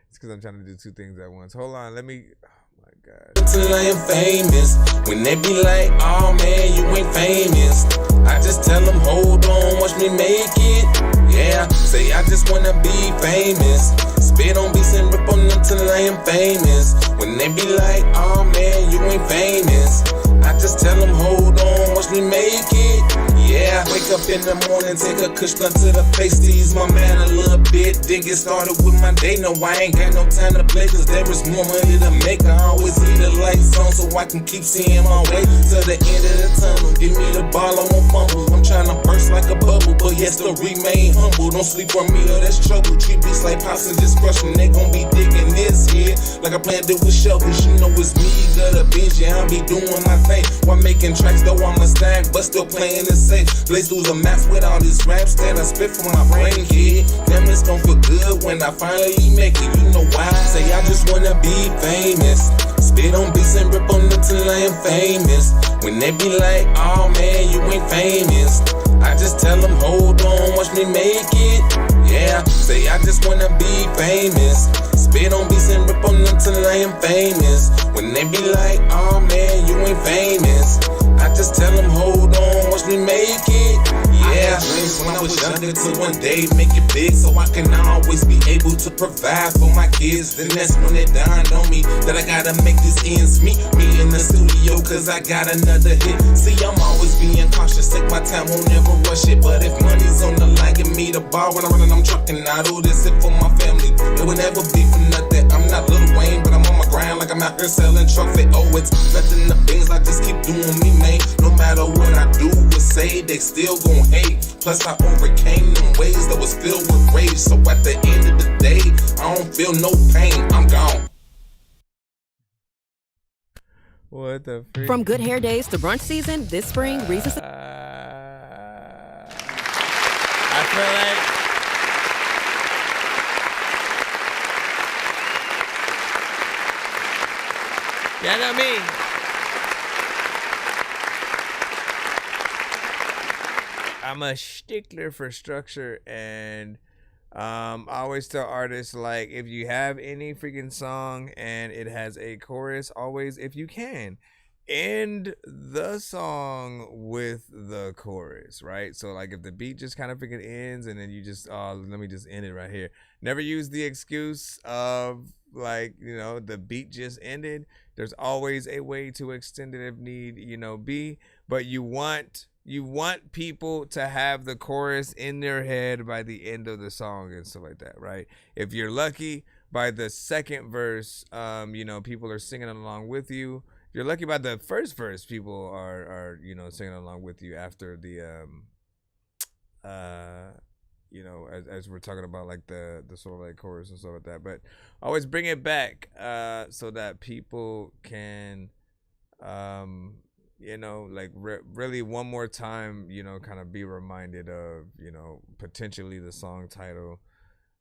S7: It's because I'm trying to do two things at once. Hold on, let me. Oh my god.
S1: Until I am famous. When they be like, oh man, you ain't famous, I just tell them, hold on, watch me make it. Yeah, say I just wanna be famous. Spit on beats and rip on them till I am famous. When they be like, oh man, you ain't famous, I just tell them, hold on, watch me make it. Yeah, wake up in the morning, take a kush blunt to the face, tease my man a little bit, then get started with my day. No, I ain't got no time to play, cause there is more money to make. I always leave the lights on so I can keep seeing my way to the end of the tunnel. Give me the ball, I won't fumble. I'm trying to burst like a bubble, but yet still remain humble. Don't sleep on me or that's trouble. Treat beats like pops and just crush them. They gon' be digging this here like I planned it with shovels. You know it's me, got a binge, yeah, I'll be doing my thing. While making tracks, though I'm a stack, but still playing it safe. Blaze through the maps with all these raps that I spit from my brain, yeah. Damn, it's gon' feel good when I finally make it, you know why? Say I just wanna be famous. Spit on beats and rip on them till I am famous. When they be like, oh man, you ain't famous, I just tell them, hold on, watch me make it. Yeah, say I just wanna be famous. Spit on beats and rip on them till I am famous. When they be like, oh man, you ain't famous, I just tell them, hold on, watch me make it. Yeah, dreams when I was younger to one day make it big so I can always be able to provide for my kids. Then that's when it dawned on me that I gotta make this ends meet. Me in the studio cause I got another hit. See, I'm always being cautious, take my time, won't never rush it. But if money's on the line, give me the bar when I'm running, I'm trucking. I do this it for my family, it would never be for nothing. I'm not Lil Wayne, but I'm on my grind like I'm out here selling trophy. Oh, it's nothing to things, I just keep doing me, man. No matter what I do or say, they still gon' hate. Plus I overcame them ways that was filled with rage. So at the end of the day, I don't feel no pain, I'm gone.
S7: What the freak?
S10: From good hair days to brunch season, this spring, Reese's.
S7: I feel like you know me. I'm a stickler for structure, and I always tell artists, like, if you have any freaking song and it has a chorus, always, if you can, end the song with the chorus, right? So like if the beat just kind of freaking ends and then you just let me just end it right here. Never use the excuse of like, you know, the beat just ended. There's always a way to extend it if need, you know, be. But you want people to have the chorus in their head by the end of the song and stuff like that, right? If you're lucky, by the second verse, you know, people are singing along with you. If you're lucky, by the first verse, people are you know, singing along with you after the you know, as we're talking about like the sort of like chorus and stuff like that. But always bring it back so that people can you know, like really one more time, you know, kind of be reminded of, you know, potentially the song title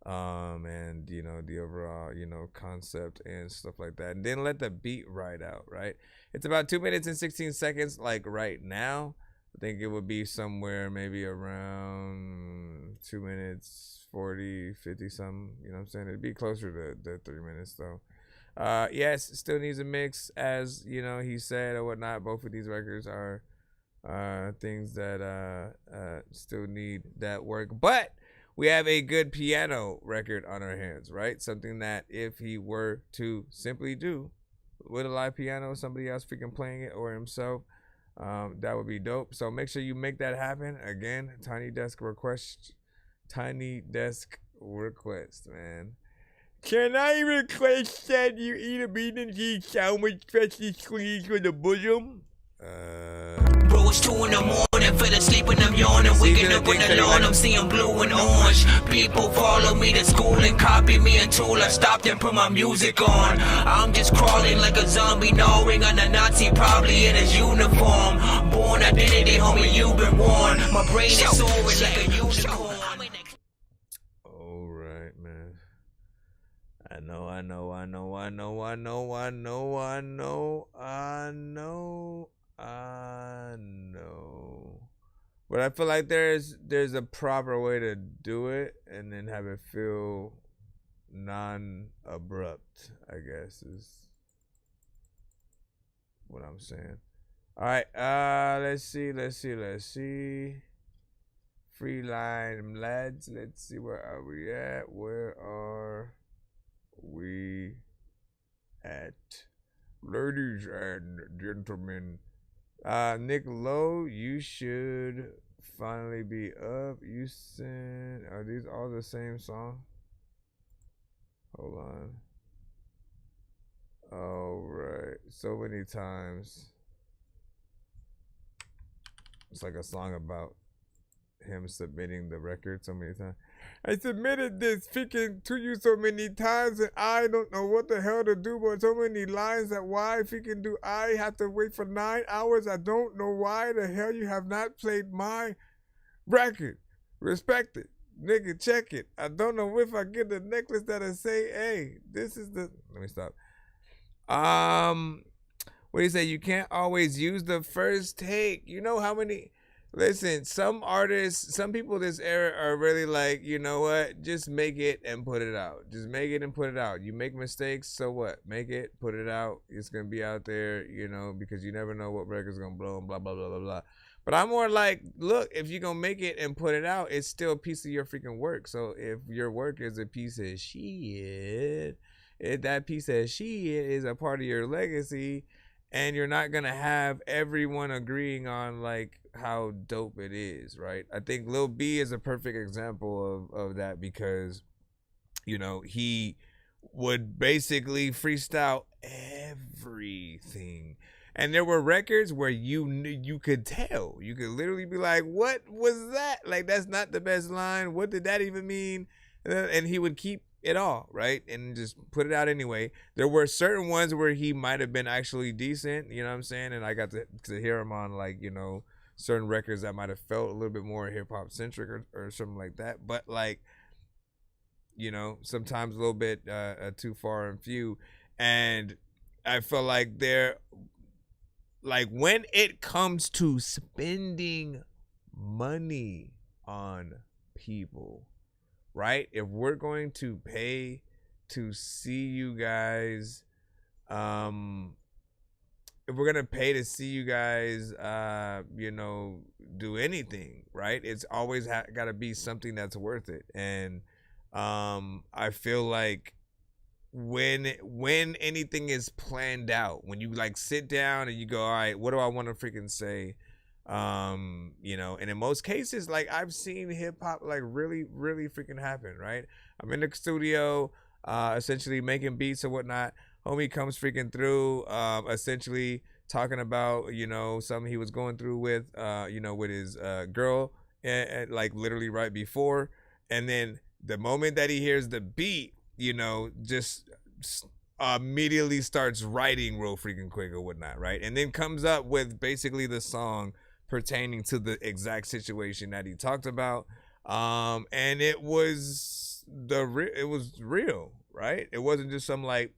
S7: and, you know, the overall, you know, concept and stuff like that. And then let the beat ride out, right? It's about 2 minutes and 16 seconds like right now. I think it would be somewhere maybe around 2 minutes 40 50 something, you know what I'm saying? It'd be closer to the 3 minutes though. Yes, still needs a mix, as you know, he said or whatnot. Both of these records are things that still need that work, but we have a good piano record on our hands, right? Something that if he were to simply do with a live piano, somebody else freaking playing it or himself, that would be dope. So make sure you make that happen. Again, Tiny Desk request, man. Can I request that you eat a bean and cheese sandwich freshly squeezed with a bosom?
S4: Bro, it's 2 in the morning, fell asleep and I'm yawning. Waking up on the lawn, I'm seeing blue and orange. People follow me to school and copy me until I stopped and put my music on. I'm just crawling like a zombie, gnawing on a Nazi, probably in his uniform. Born identity, homie, you've been warned. My brain is soaring like a unicorn.
S7: I know. But I feel like there's a proper way to do it and then have it feel non-abrupt, I guess is what I'm saying. All right, let's see. Free line, lads. Let's see, where are we at? Ladies and gentlemen, Nick Lowe, you should finally be up. You sent, are these all the same song? Hold on. All right, so many times. It's like a song about him submitting the record so many times. I submitted this freaking to you so many times and I don't know what the hell to do, but so many lines that why freaking do I have to wait for 9 hours? I don't know why the hell you have not played my record. Respect it. Nigga, check it. I don't know if I get the necklace that'll say, hey, this is the, let me stop. What do you say? You can't always use the first take. You know how many, listen, some artists, some people this era are really like, you know what? Just make it and put it out. Just make it and put it out. You make mistakes, so what? Make it, put it out. It's going to be out there, you know, because you never know what record's going to blow and blah, blah, blah, blah, blah.
S16: But I'm more like, look, if you're going to make it and put it out, it's still a piece of your freaking work. So if your work is a piece of shit, if that piece of shit is a part of your legacy, and you're not going to have everyone agreeing on like how dope it is, right? I think Lil B is a perfect example of that because, you know, he would basically freestyle everything. And there were records where you could tell. You could literally be like, what was that? Like, that's not the best line. What did that even mean? And he would keep it all, right? And just put it out anyway. There were certain ones where he might have been actually decent, you know what I'm saying? And I got to hear him on, like, you know, certain records that might have felt a little bit more hip-hop centric or something like that. But, like, you know, sometimes a little bit too far and few. And I feel like they're... Like, when it comes to spending money on people, right? If we're going to pay to see you guys, if we're going to pay to see you guys, you know, do anything, right? It's always got to be something that's worth it. And I feel like when anything is planned out, when you like sit down and you go, all right, what do I want to freaking say? You know, and in most cases, like I've seen hip hop like really freaking happen, right? I'm in the studio, essentially making beats or whatnot. Homie comes freaking through, essentially talking about, you know, something he was going through with, you know, with his girl, and like literally right before. And then the moment that he hears the beat, you know, just immediately starts writing real freaking quick or whatnot, right? And then comes up with basically the song pertaining to the exact situation that he talked about. And it was real, right? It wasn't just some like,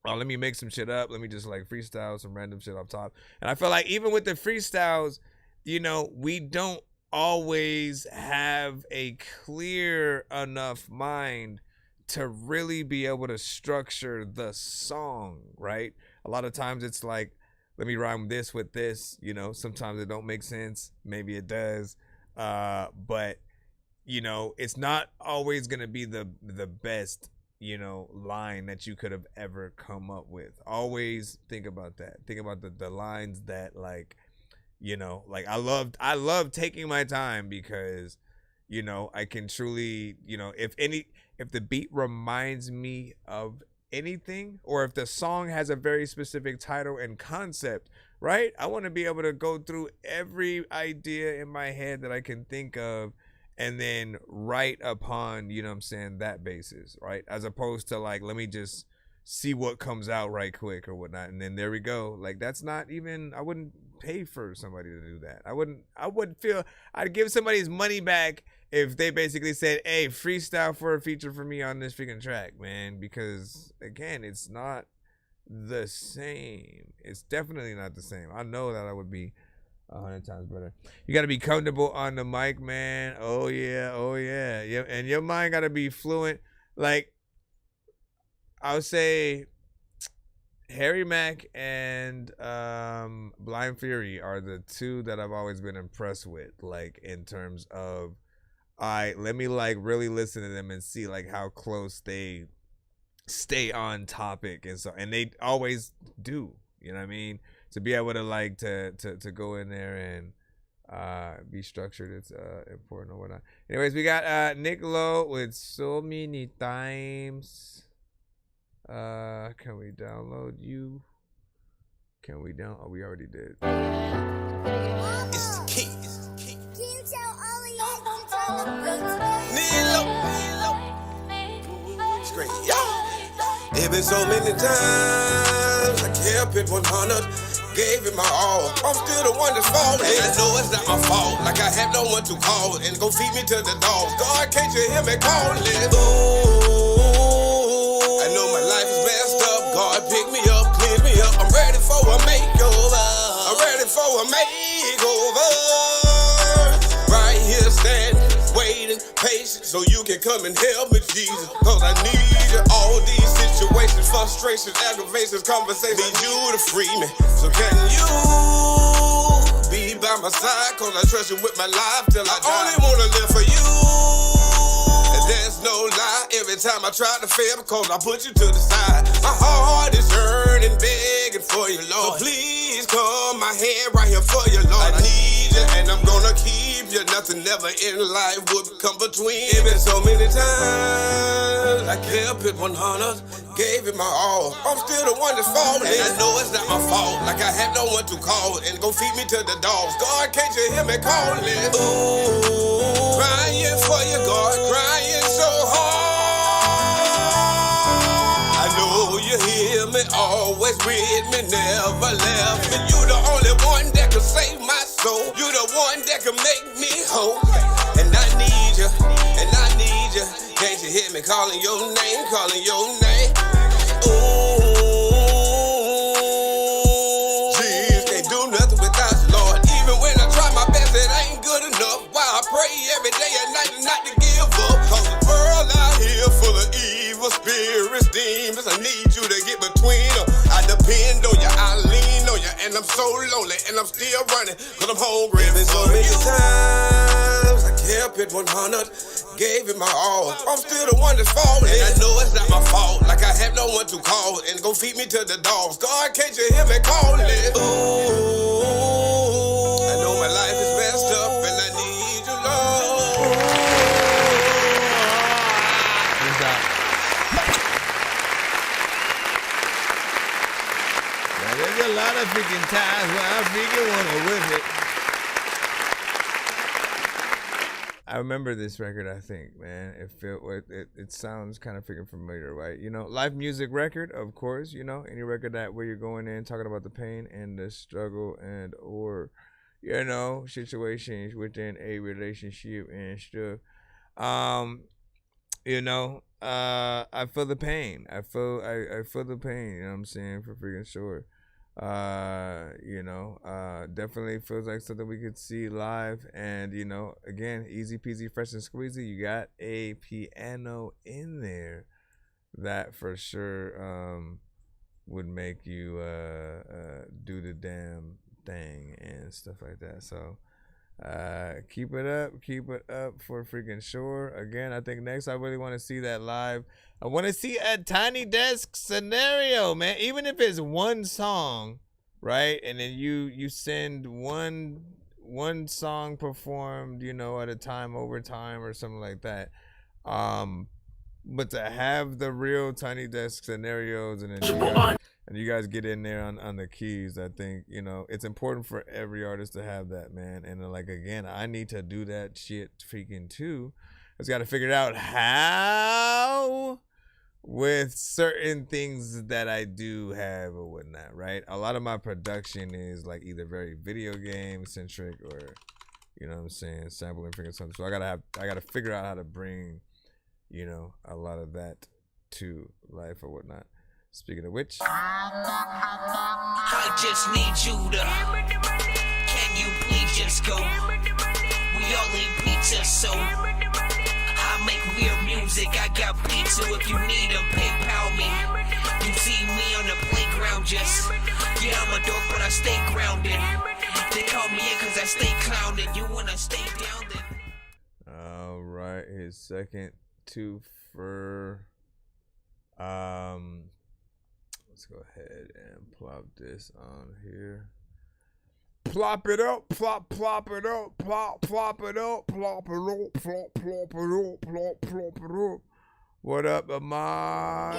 S16: oh, let me make some shit up. Let me just like freestyle some random shit off top. And I feel like even with the freestyles, you know, we don't always have a clear enough mind to really be able to structure the song, right? A lot of times it's like, let me rhyme this with this, you know, sometimes it don't make sense. Maybe it does. But, you know, it's not always going to be the best, you know, line that you could have ever come up with. Always think about that. Think about the lines that, like, you know, like I love taking my time because, you know, I can truly, you know, if the beat reminds me of anything, or if the song has a very specific title and concept, right? I want to be able to go through every idea in my head that I can think of and then write upon, you know what I'm saying, that basis, right? As opposed to like, let me just see what comes out right quick or whatnot. And then there we go. Like, that's not even, I wouldn't pay for somebody to do that. I would feel I'd give somebody his money back if they basically said, hey, freestyle for a feature for me on this freaking track, man. Because again, it's not the same. It's definitely not the same. I know that I would be 100 times better. You got to be comfortable on the mic, man. Oh yeah. And your mind got to be fluent. Like, I would say Harry Mack and Blind Fury are the two that I've always been impressed with, like, in terms of, let me like really listen to them and see like how close they stay on topic, and they always do, you know what I mean? To be able to like to go in there and be structured, it's important or whatnot. Anyways, we got Nick Lowe with So Many Times. Can we download you? Can we down? Oh, we already did.
S3: It's the key. Can you tell Ollie Scream, yo. It been so many times I kept it 100, gave it my all. I'm still the one that's falling. I know it's not my fault. Like I have no one to call and go feed me to the dogs. God, can't you hear me calling? Ooh. I know my life is messed up. God, pick me up, clean me up. I'm ready for a makeover. I'm ready for a makeover. Right here standing, waiting, patient, so you can come and help me, Jesus. Cause I need you. All these situations, frustrations, aggravations, conversations, need you to free me. So can you be
S1: be by my side, cause I trust you with my life till I die. I only wanna live for you. There's no lie, every time I try to fail, because I put you to the side. My heart is yearning, begging for you, Lord. So please come, my hand right here for you, Lord. I need you, and I'm gonna keep you. Nothing ever in life would come between. It's been so many times I kept it 100, gave it my all. I'm still the one that's falling, and I know it's not my fault. Like I have no one to call, and go feed me to the dogs. God, can't you hear me calling? Ooh, crying for you, God, crying so hard. I know you hear me, always with me, never left me. You the only one that can save my soul. You the one that can make me whole. And I need you, and I need you. Can't you hear me calling your name, calling your name? Ooh, Jesus, can't do nothing without you, Lord. Even when I try my best, it ain't good enough. Why I pray every day and night and not to give up. Cause the world out here full of evil spirits, demons. I need you to get between them. I depend on you, I lean on you, and I'm so lonely, and I'm still running, cause I'm hungry. There's so many times I kept it 100, gave it my all. I'm still the one that's falling, and I know it's not my fault. Like I have no one to call, and go feed me to the dogs. God, can't you hear me calling? Ooh, I know my life is messed up, and I need you, Lord.
S7: Now, there's a lot of freaking times when I freaking wanna whip it. I remember this record, I think, man. It sounds kind of freaking familiar, right? You know, live music record, of course, you know, any record that where you're going in talking about the pain and the struggle and or, you know, situations within a relationship and stuff. You know, I feel the pain. I feel the pain, you know what I'm saying, for freaking sure. You know, definitely feels like something we could see live. And, you know, again, easy peasy, fresh and squeezy. You got a piano in there that for sure would make you do the damn thing and stuff like that. So keep it up for freaking sure. Again, I think next I really want to see that live. I want to see a Tiny Desk scenario, man. Even if it's one song, right? And then you send one song performed, you know, at a time over time or something like that. But to have the real Tiny Desk scenarios and then you guys get in there on the keys, I think, you know, it's important for every artist to have that, man. And like, again, I need to do that shit freaking too. I just got to figure out how with certain things that I do have or whatnot, right? A lot of my production is like either very video game centric or, you know what I'm saying, sampling freaking something. So I gotta figure out how to bring, you know, a lot of that to life or whatnot. Speaking of which,
S4: I just need you to. Can you please just go? We all need pizza, so I make weird music. I got beats, so if you need them, PayPal me. You see me on the playground, just yeah, I'm a dork, but I stay grounded. They call me in cause I stay clowning. You wanna stay down then?
S7: all right, his second two for let's go ahead and plop this on here. Plop it up, plop it up, plop it up, plop it up, plop it up, plop it up, plop it up. What up, Ahmad?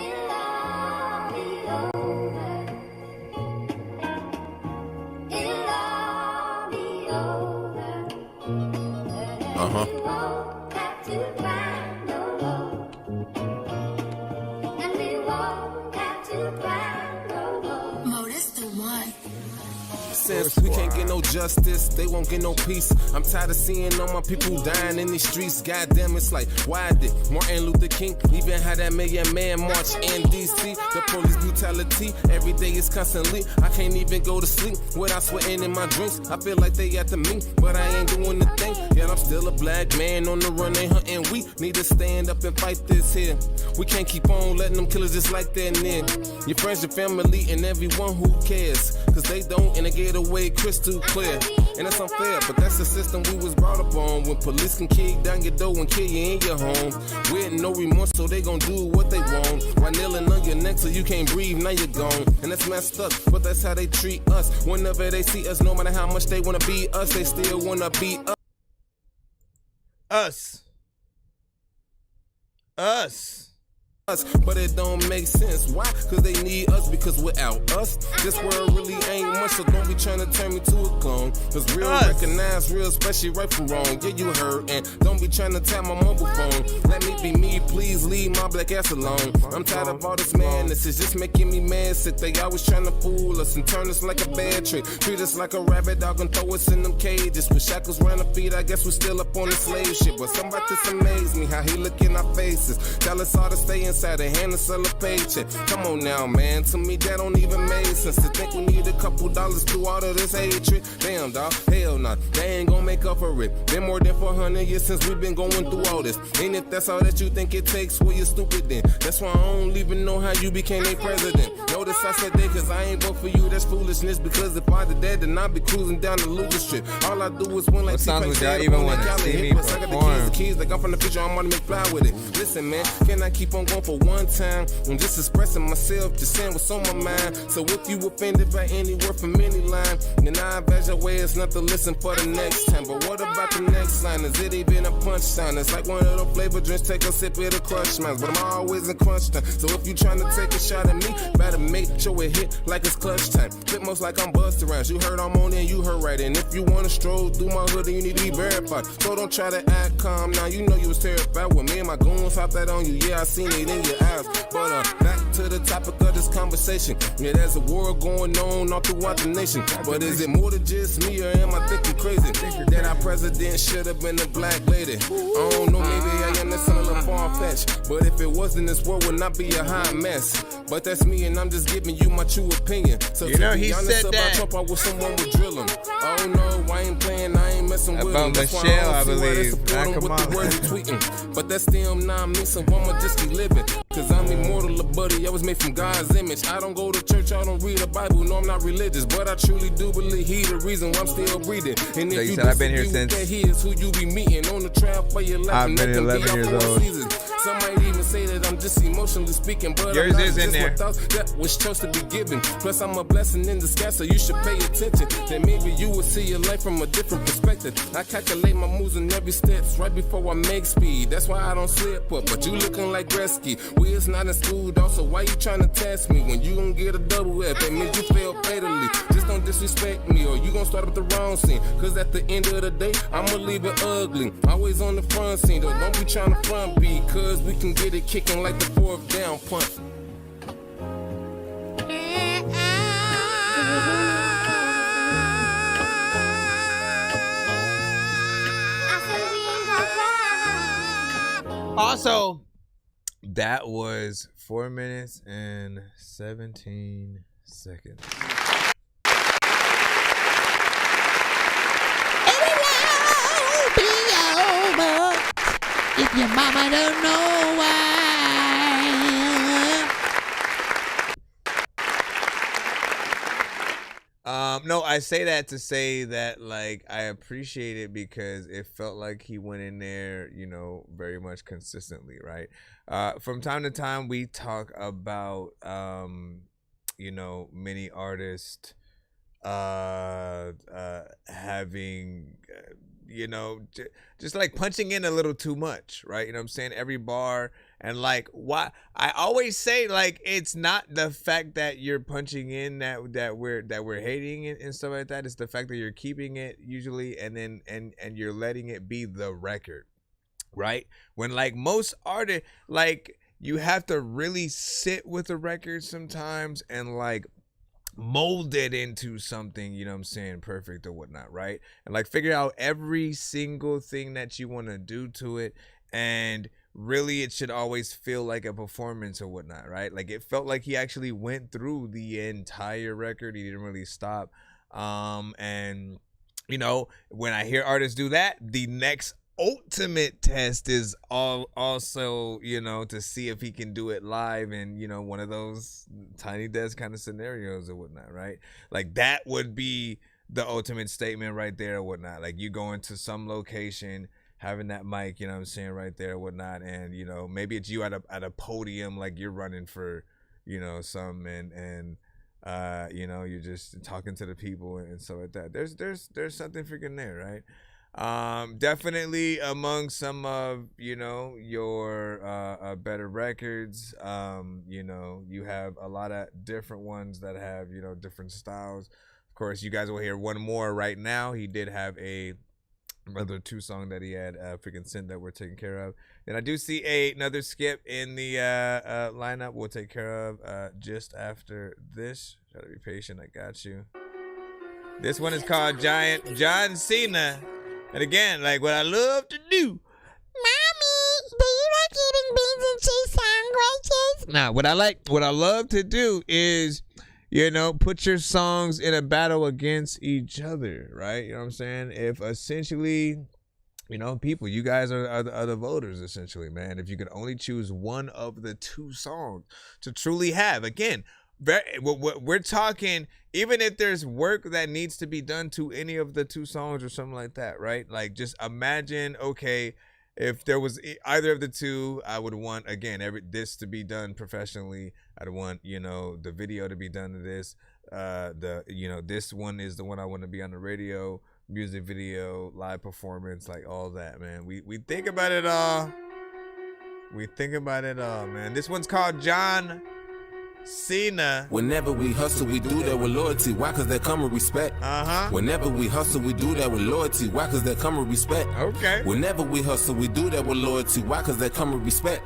S1: Since we can't get no justice, they won't get no peace. I'm tired of seeing all my people dying in these streets. Goddamn, it's like, why did Martin Luther King even had that Million Man March in DC? The police brutality, every day is constantly. I can't even go to sleep without sweating in my drinks. I feel like they after me, but I ain't doing the thing. Yet I'm still a black man on the run, they hunting. We need to stand up and fight this here. We can't keep on letting them killers just like that near. Your friends, your family, and everyone who cares. Cause they don't, and they get get away crystal clear. And it's unfair, but that's the system we was brought up on. When police can kick down your door and kill you in your home. With no remorse, so they gon' do what they want. While kneeling on your neck so you can't breathe, now you're gone. And that's messed up, but that's how they treat us. Whenever they see us, no matter how much they wanna beat us, they still wanna beat us. But it don't make sense. Why? Cause they need us, because without us, this world really ain't much. So don't be trying to turn me to a clone. Cause real recognize real, especially right from wrong. Yeah, you heard. And don't be trying to tap my mobile phone. Let me be me, please leave my black ass alone. I'm tired of all this madness, it's just making me mad sick. They always trying to fool us and turn us like a bad trick. Treat us like a rabbit dog and throw us in them cages. With shackles round our feet, I guess we're still up on the slave shit. But somebody just amaze me, how he look in our faces. Tell us all to stay inside and hand us all a paycheck. Come on now, man, to me that don't even make sense. To think we need a couple dollars through all of this hatred. Damn, dog, hell nah, they ain't gonna make up for it. Been more than 400 years since we've been going through all this. And if that's all that you think it takes, well, you're stupid then. That's why I don't even know how you became a president. Notice I said that cause I ain't vote for you, that's foolishness. Because if I did that, then I'd be cruising down the Luger Strip. All I do is win like
S16: songs would y'all even want to see me perform?
S1: The keys, like I'm from the future, I'm on to make fly with it. Listen, man, can I keep on going for one time? I'm just expressing myself, just saying what's on my mind. So if you offended by any word from any line, then I advise your way it's not to listen for the next time. But what about the next line? Is it even a punchline? It's like one of the flavor drinks, take a sip of the crush mines. But I'm always in crunch time. So if you trying to take a shot at me, better make sure it hit like it's clutch time. Flip most like I'm busted rounds. You heard I'm on it, you heard right. And if you wanna stroll through my hood, then you need to be verified. So don't try to act calm now. You know you was terrified when me and my goons hopped that on you. Yeah, I seen it in your eyes. But back to the topic of this conversation. Yeah, there's a war going on all throughout the nation. But is it more than just me, or am I thinking crazy? That our president should have been a black lady. I don't know, maybe I am just a little far-fetched. But if it wasn't, this world would not be a hot mess. But that's me, and I'm just giving you my true opinion. So
S16: you know,
S1: to be
S16: he
S1: honest
S16: said
S1: about
S16: that
S1: Trump, I wish someone would drill him. Oh no, I ain't playing, I ain't messing with him. That's
S16: Michelle,
S1: why I don't see why they
S16: believe.
S1: support him with the words he tweeting. But that's still not me, so I'ma just keep living. Cause I'm immortal, buddy, I was made from God's image. I don't go to church, I don't read the Bible, no, I'm not religious. But I truly do believe he the reason why I'm still breathing. And if you
S16: I've been here since
S1: that, he is who you be meeting on the trail for your life.
S16: I've been 11 years old.
S1: Some might even say that I'm just emotionally speaking, but
S16: yours
S1: I'm not
S16: is
S1: just
S16: in there.
S1: my thoughts that was chose to be given. Plus I'm a blessing in disguise, so you should pay attention. Then maybe you will see your life from a different perspective. I calculate my moves in every steps right before I make speed. That's why I don't slip up, but you looking like Gretzky. We is not in school, dog, so why you trying to test me? When you gon' get a double F, that means you fail fatally. Just don't disrespect me, or you gon' start with the wrong scene. Cause at the end of the day, I'ma leave it ugly. Always on the front scene, though, don't be trying to front beat. Cause we can get it kicking like the fourth down punt.
S16: Also, that was 4 minutes and 17 seconds.
S8: If your mama don't know why.
S16: No, I say that to say that, like, I appreciate it because it felt like he went in there, you know, very much consistently, right? From time to time, we talk about, you know, many artists having, you know, just like punching in a little too much, right? You know what I'm saying? Every bar. And like, why I always say, like, it's not the fact that you're punching in that we're hating it and stuff like that. It's the fact that you're keeping it usually, and then and you're letting it be the record, right? When like most artists, like, you have to really sit with the record sometimes and like mold it into something, you know what I'm saying, perfect or whatnot, right? And like figure out every single thing that you want to do to it, and really it should always feel like a performance or whatnot, right? Like it felt like he actually went through the entire record. He didn't really stop. And you know, when I hear artists do that, the next
S7: ultimate test is also, you know, to see if he can do it live in, you know, one of those Tiny Desk kind of scenarios or whatnot, right? Like that would be the ultimate statement right there or whatnot. Like you go into some location, having that mic, you know what I'm saying, right there or whatnot, and you know, maybe it's you at a podium, like you're running for, you know, some and you know, you're just talking to the people and stuff like that. There's something freaking there, right? Definitely among some of, you know, your better records. You know, you have a lot of different ones that have, you know, different styles. Of course, you guys will hear one more right now. He did have another 2 song that he had freaking sent that we're taking care of. Then I do see another skip in the lineup we'll take care of just after this. Try to be patient. I got you. This one is called John Cena. And again, like what I love to do.
S11: Mommy, do you like eating beans and cheese sandwiches? Nah, what I love to do is, you know, put your songs in a battle against each other, right? You know what I'm saying? If essentially, you know, people, you guys are the voters, essentially, man. If you could only choose one of the 2 songs to truly have, again, we're talking, even if there's work that needs to be done to any of the 2 songs or something like that, right? Like, just imagine, okay, if there was either of the 2, I would want, again, this to be done professionally. I'd want, you know, the video to be done to this. You know, this one is the one I want to be on the radio, music video, live performance, like all that, man. We think about it all. We think about it all, man. This one's called John Cena.
S1: Whenever we hustle, we do that with loyalty. Why? Cause that come with respect. Whenever we hustle, we do that with loyalty. Why? Cause that come with respect.
S7: Okay.
S1: Whenever we hustle, we do that with loyalty. Why? Cause that come with respect.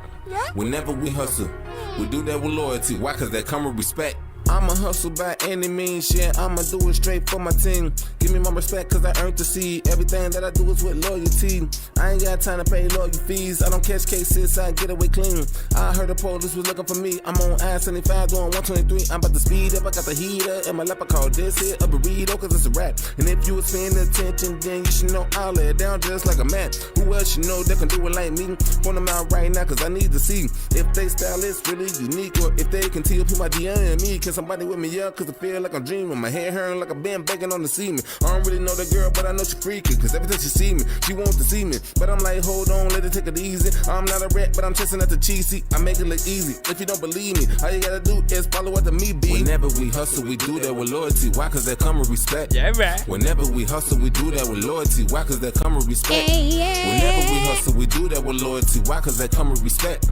S1: Whenever we hustle, we do that with loyalty. Why? Cause that come with respect. I'ma hustle by any means, yeah, I'ma do it straight for my team. Give me my respect cause I earned the seed. Everything that I do is with loyalty. I ain't got time to pay lawyer fees. I don't catch cases, I get away clean. I heard the police was looking for me. I'm on I-75 doing 123. I'm about to speed up, I got the heater in my lap. I call this here a burrito cause it's a rap. And if you was paying attention, then you should know I'll lay it down just like a man. Who else you know that can do it like me? Point them out right now cause I need to see if they style is really unique, or if they can tell people my DM me. Can somebody with me up cause I feel like I'm dreaming. My hair hurting like I've been begging on the semen. I don't really know the girl but I know she freaking, cause every time she see me she wants to see me. But I'm like, hold on, let it take it easy. I'm not a rat but I'm chasing at the cheesy. I make it look easy. If you don't believe me, all you gotta do is follow after me, B. Whenever we hustle, we do that with loyalty. Why? Cause that come with respect.
S11: Yeah, right.
S1: Whenever we hustle, we do that with loyalty. Why? Cause that come with respect. Whenever we hustle, we do that with loyalty. Why? Cause that come with respect.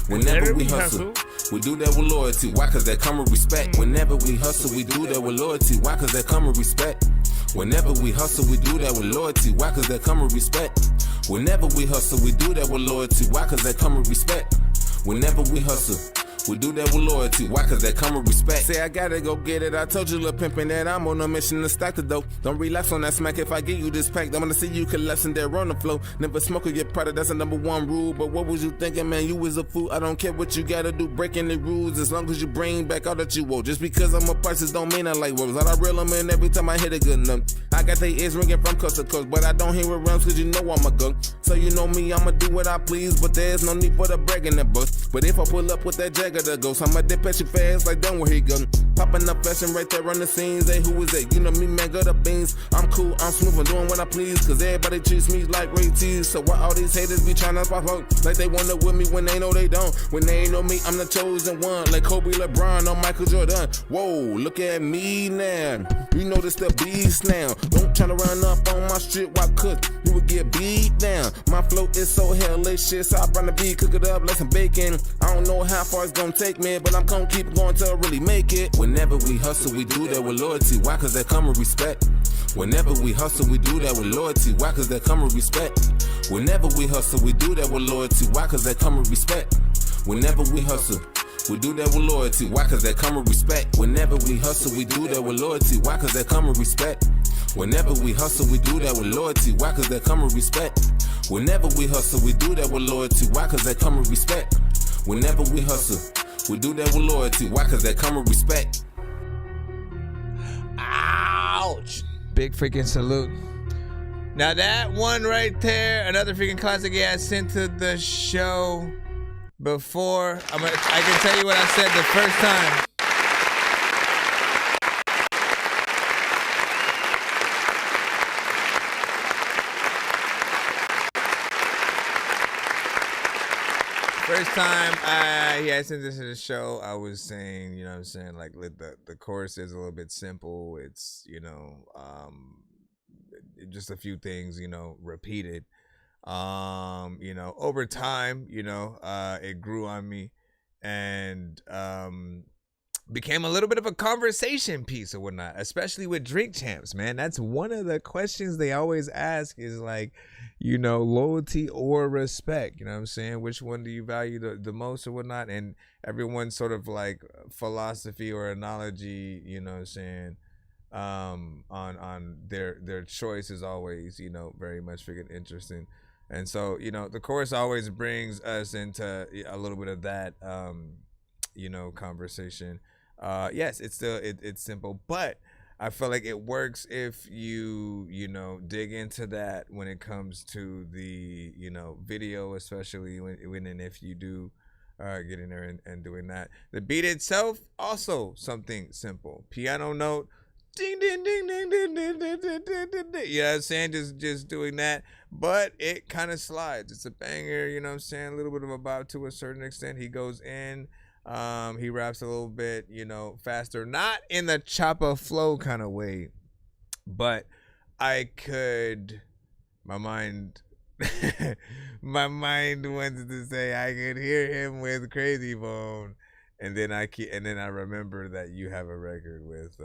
S1: Whenever we hustle, we do that with loyalty. Why? Cause that come with respect. Whenever we hustle, we do that with loyalty. Why? Cause that come with respect. Whenever we hustle, we do that with loyalty. Why? Cause that come with respect. Whenever we hustle, we do that with loyalty. Why? Cause that come with respect. Whenever we hustle, we do that with loyalty. Why? Cause that come with respect. Say I gotta go get it. I told you, little pimpin', that I'm on a mission to stack the dough. Don't relapse on that smack. If I give you this pack, I'm gonna see you collapsing there on the floor. Never smoke or get product, that's the #1 rule. But what was you thinking, man? You was a fool. I don't care what you gotta do, breaking the rules. As long as you bring back all that you owe. Just because I'm a prices don't mean I like words. All I reel them in every time I hit a good note. I got they ears ringing from coast to coast, but I don't hear it rounds cause you know I'm a go. So you know me, I'ma do what I please, but there's no need for the bragging the bus. But if I pull up with that Jagger the ghost, I'ma depatch you fast like down where he go. Popping up fashion right there on the scenes. Hey, who is that? You know me, man, got the beans. I'm cool, I'm smooth, I'm doing what I please. Cause everybody treats me like Ray T's. So why all these haters be trying to pop up? Like they wanna with me when they know they don't. When they ain't know me, I'm the chosen one. Like Kobe, LeBron, or Michael Jordan. Whoa, look at me now. You know this the beast now. Don't try to run up on my street, why cook? You would get beat down. My flow is so hellacious, so I bring the beat, cook it up like some bacon. I don't know how far it's gonna take me, but I'm gonna keep it going till I really make it. Whenever we hustle, we do that with loyalty. Why? Cause that come with respect. Whenever we hustle, we do that with loyalty. Why? Cause that come with respect. Whenever we hustle, we do that with loyalty. Why? Cause that come with respect. Whenever we hustle, we do that with loyalty. Why? Cause that come with respect. Whenever we hustle, we do that with loyalty. Why? Cause that come with respect. Whenever we hustle, we do that with loyalty. Why? Cause that come with respect. Whenever we hustle, we do that with loyalty. Why? Cause that come with respect. Whenever we hustle, we do that with loyalty. Why? Cause that come with respect.
S11: Ouch. Big freaking salute.
S7: Now that one right there, another freaking classic I sent to the show before. I can tell you what I said the first time. First time he had sent this to the show, I was saying, you know what I'm saying, like the chorus is a little bit simple. It's, you know, just a few things, you know, repeated. You know, over time, you know, it grew on me and became a little bit of a conversation piece or whatnot, especially with drink champs, man. That's one of the questions they always ask is like, you know, loyalty or respect, you know what I'm saying? Which one do you value the most or whatnot? And everyone's sort of like philosophy or analogy, you know what I'm saying, on their choice is always, you know, very much freaking interesting. And so, you know, the chorus always brings us into a little bit of that, you know, conversation. Yes, it's still, it's simple, but I feel like it works if you know, dig into that when it comes to the, you know, video, especially when and if you do get in there and doing that. The beat itself, also something simple. Piano note, ding, ding, ding, ding, ding, ding, ding, ding, ding, ding, ding. You know what I'm saying? Just doing that. But it kind of slides. It's a banger, you know what I'm saying? A little bit of a bop to a certain extent. He goes in. He raps a little bit, you know, faster, not in the chopper flow kind of way, but my mind wanted to say I could hear him with Crazy Bone, and then I remember that you have a record with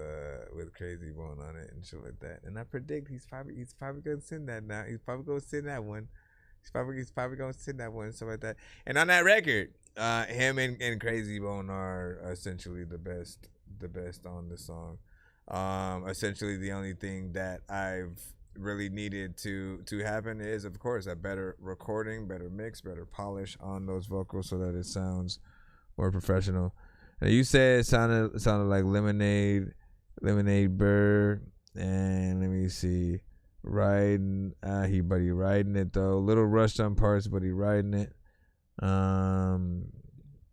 S7: Crazy Bone on it and shit like that, and I predict he's probably gonna send that now. He's probably gonna send that one. He's probably gonna send that one, stuff like that. And on that record, him and Crazy Bone are essentially the best on the song. Essentially the only thing that I've really needed to happen is, of course, a better recording, better mix, better polish on those vocals so that it sounds more professional. Now you said it sounded like Lemonade Bird, and let me see. Riding, he riding it though. Little rushed on parts, but he riding it. And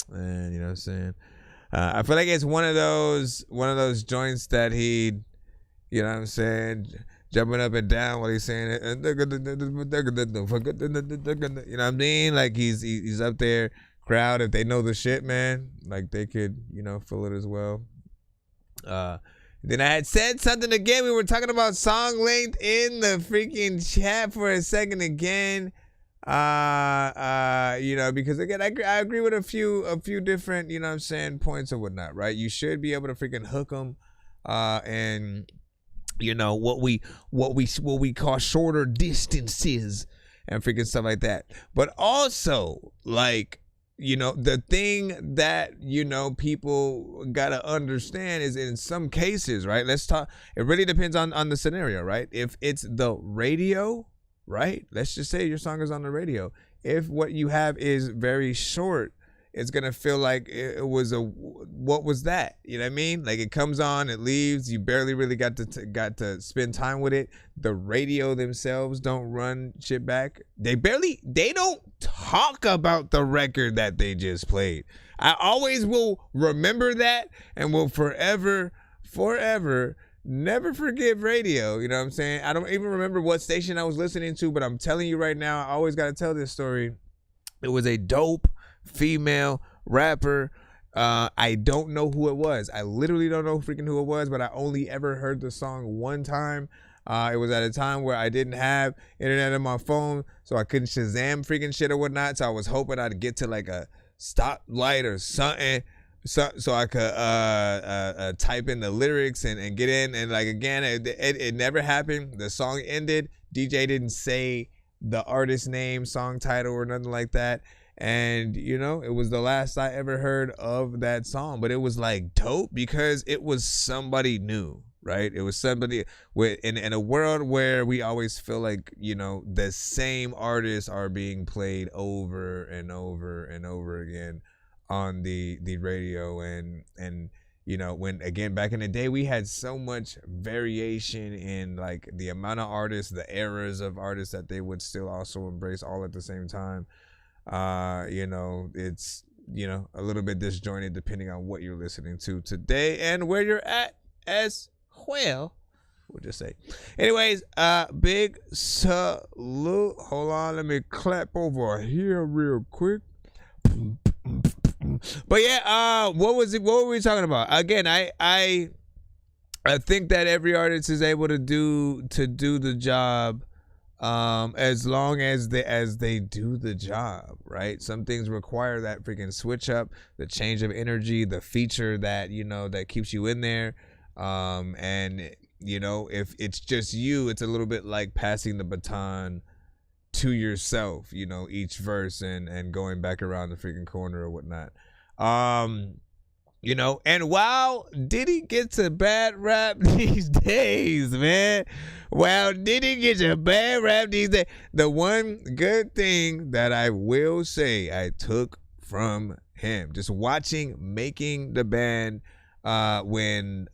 S7: you know what I'm saying. I feel like it's one of those joints that he, you know what I'm saying, jumping up and down while he's saying it. You know what I mean? Like he's up there. Crowd, if they know the shit, man, like they could, you know, feel it as well. Then I had said something again. We were talking about song length in the freaking chat for a second again. You know, because again, I agree with a few different, you know what I'm saying, points or whatnot, right? You should be able to freaking hook them, and you know what we call shorter distances and freaking stuff like that. But also, like, you know, the thing that, you know, people gotta understand is in some cases, right? Let's talk. It really depends on the scenario, right? If it's the radio, right? Let's just say your song is on the radio. If what you have is very short, it's gonna feel like it was what was that? You know what I mean? Like it comes on, it leaves. You barely really got to spend time with it. The radio themselves don't run shit back. They don't talk about the record that they just played. I always will remember that and will forever never forgive radio. You know what I'm saying? I don't even remember what station I was listening to, but I'm telling you right now, I always got to tell this story. It was a dope female rapper. I don't know who it was. I literally don't know freaking who it was, but I only ever heard the song one time. It was at a time where I didn't have internet on my phone, so I couldn't Shazam freaking shit or whatnot. So I was hoping I'd get to like a stoplight or something, so I could type in the lyrics and get in. And like again, it never happened. The song ended. DJ didn't say the artist name, song title, or nothing like that. And, you know, it was the last I ever heard of that song. But it was like dope because it was somebody new, right? It was somebody in a world where we always feel like, you know, the same artists are being played over and over and over again on the radio. And
S16: You know, when again back in the day we had so much variation in like the amount of artists, the eras of artists that they would still also embrace all at the same time. You know, it's, you know, a little bit disjointed depending on what you're listening to today and where you're at as well. We'll just say. Anyways, big salute. Hold on, let me clap over here real quick. But yeah, what were we talking about? Again, I think that every artist is able to do the job, as long as they do the job, right? Some things require that freaking switch up, the change of energy, the feature that, you know, that keeps you in there. And you know, if it's just you, it's a little bit like passing the baton to yourself, you know, each verse and going back around the freaking corner or whatnot. You know, and while Diddy gets a bad rap these days, man, while Diddy gets a bad rap these days, the one good thing that I will say I took from him, just watching Making the Band, when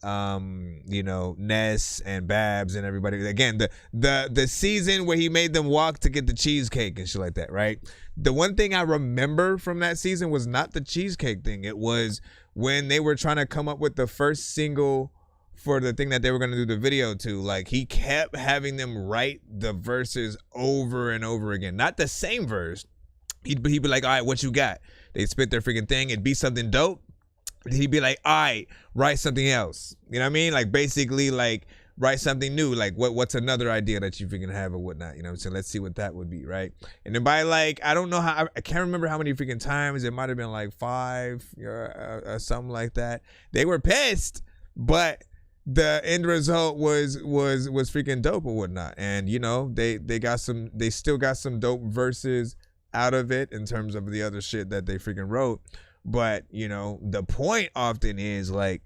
S16: you know, Ness and Babs and everybody, again, the season where he made them walk to get the cheesecake and shit like that, right? The one thing I remember from that season was not the cheesecake thing. It was when they were trying to come up with the first single for the thing that they were going to do the video to. Like, he kept having them write the verses over and over again, not the same verse. He'd be like, all right, what you got? They'd spit their freaking thing, it'd be something dope. He'd be like, all right, write something else. You know what I mean? Like, basically, like, write something new. Like, what's another idea that you freaking have or whatnot? You know what I'm saying? Let's see what that would be, right? And then by, like, I don't know how, I can't remember how many freaking times. It might have been like 5 or something like that. They were pissed, but the end result was freaking dope or whatnot. And, you know, they still got some dope verses out of it in terms of the other shit that they freaking wrote. But, you know, the point often is, like,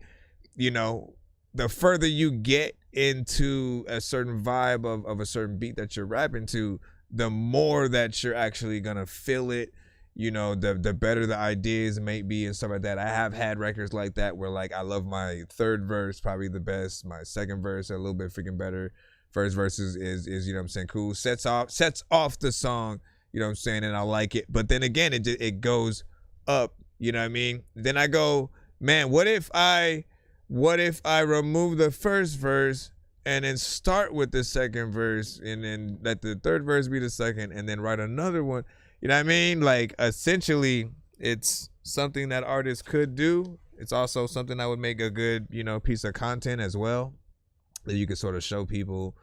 S16: you know, the further you get into a certain vibe of a certain beat that you're rapping to, the more that you're actually going to feel it, you know, the better the ideas may be and stuff like that. I have had records like that where, like, I love my third verse probably the best, my second verse a little bit freaking better, first verse is you know what I'm saying, cool, sets off the song, you know what I'm saying, and I like it. But then again, it goes up. You know what I mean? Then I go, man, what if I remove the first verse and then start with the second verse and then let the third verse be the second and then write another one? You know what I mean? Like, essentially, it's something that artists could do. It's also something that would make a good, you know, piece of content as well that you could sort of show people,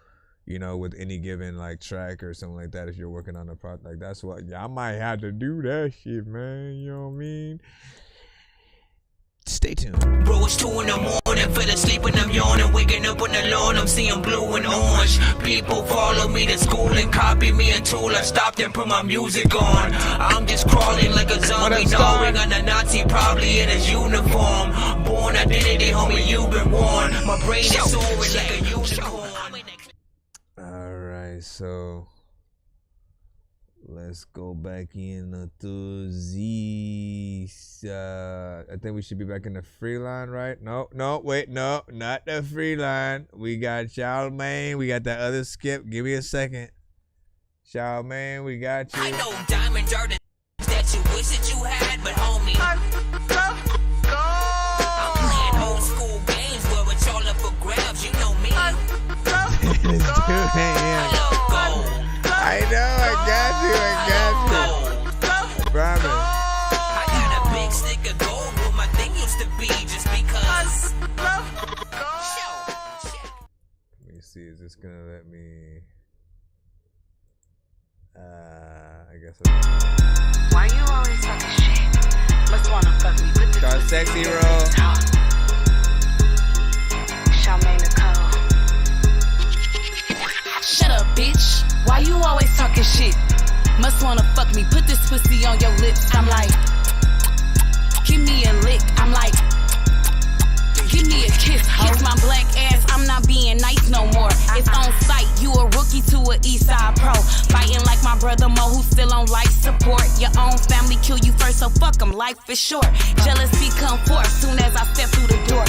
S16: you know, with any given, like, track or something like that if you're working on a project. Like, that's what, yeah, I might have to do that shit, man. You know what I mean? Stay tuned.
S4: Bro, it's 2 in the morning, fell asleep and I'm yawning, waking up on the lawn, I'm seeing blue and orange. People follow me to school and copy me until I stopped and put my music on. I'm just crawling like a zombie, gnawing on a Nazi, probably in his uniform. Born identity, homie, you've been warned. My brain is soaring like a unicorn.
S16: Alright, so let's go back into I think we should be back in the free line, right? No, wait, no, not the free line. We got Charlemagne, we got that other skip. Give me a second. Charlemagne, we got you.
S4: I know diamonds are the that you wish that you had, but homie, I'm playing old school games where it's all up for grabs, you know me.
S16: I know, I got you. Promise.
S4: I got a big stick of gold where my thing used to be just because.
S16: Let me see, is this gonna let me? I guess.
S20: Why you always talking shit? Must wanna fuck me with the
S16: Got sexy roll.
S20: Charmaine Nicole. Shut up, bitch. Why you always talking shit? Must wanna fuck me, put this pussy on your lips. I'm like, give me a lick. I'm like, give me a kiss. Kiss my black ass, I'm not being nice no more. It's on sight, you a rookie to a Eastside pro. Fighting like my brother Mo, who's still on life support. Your own family kill you first, so fuck them, life is short. Jealousy come forth, soon as I step through the door.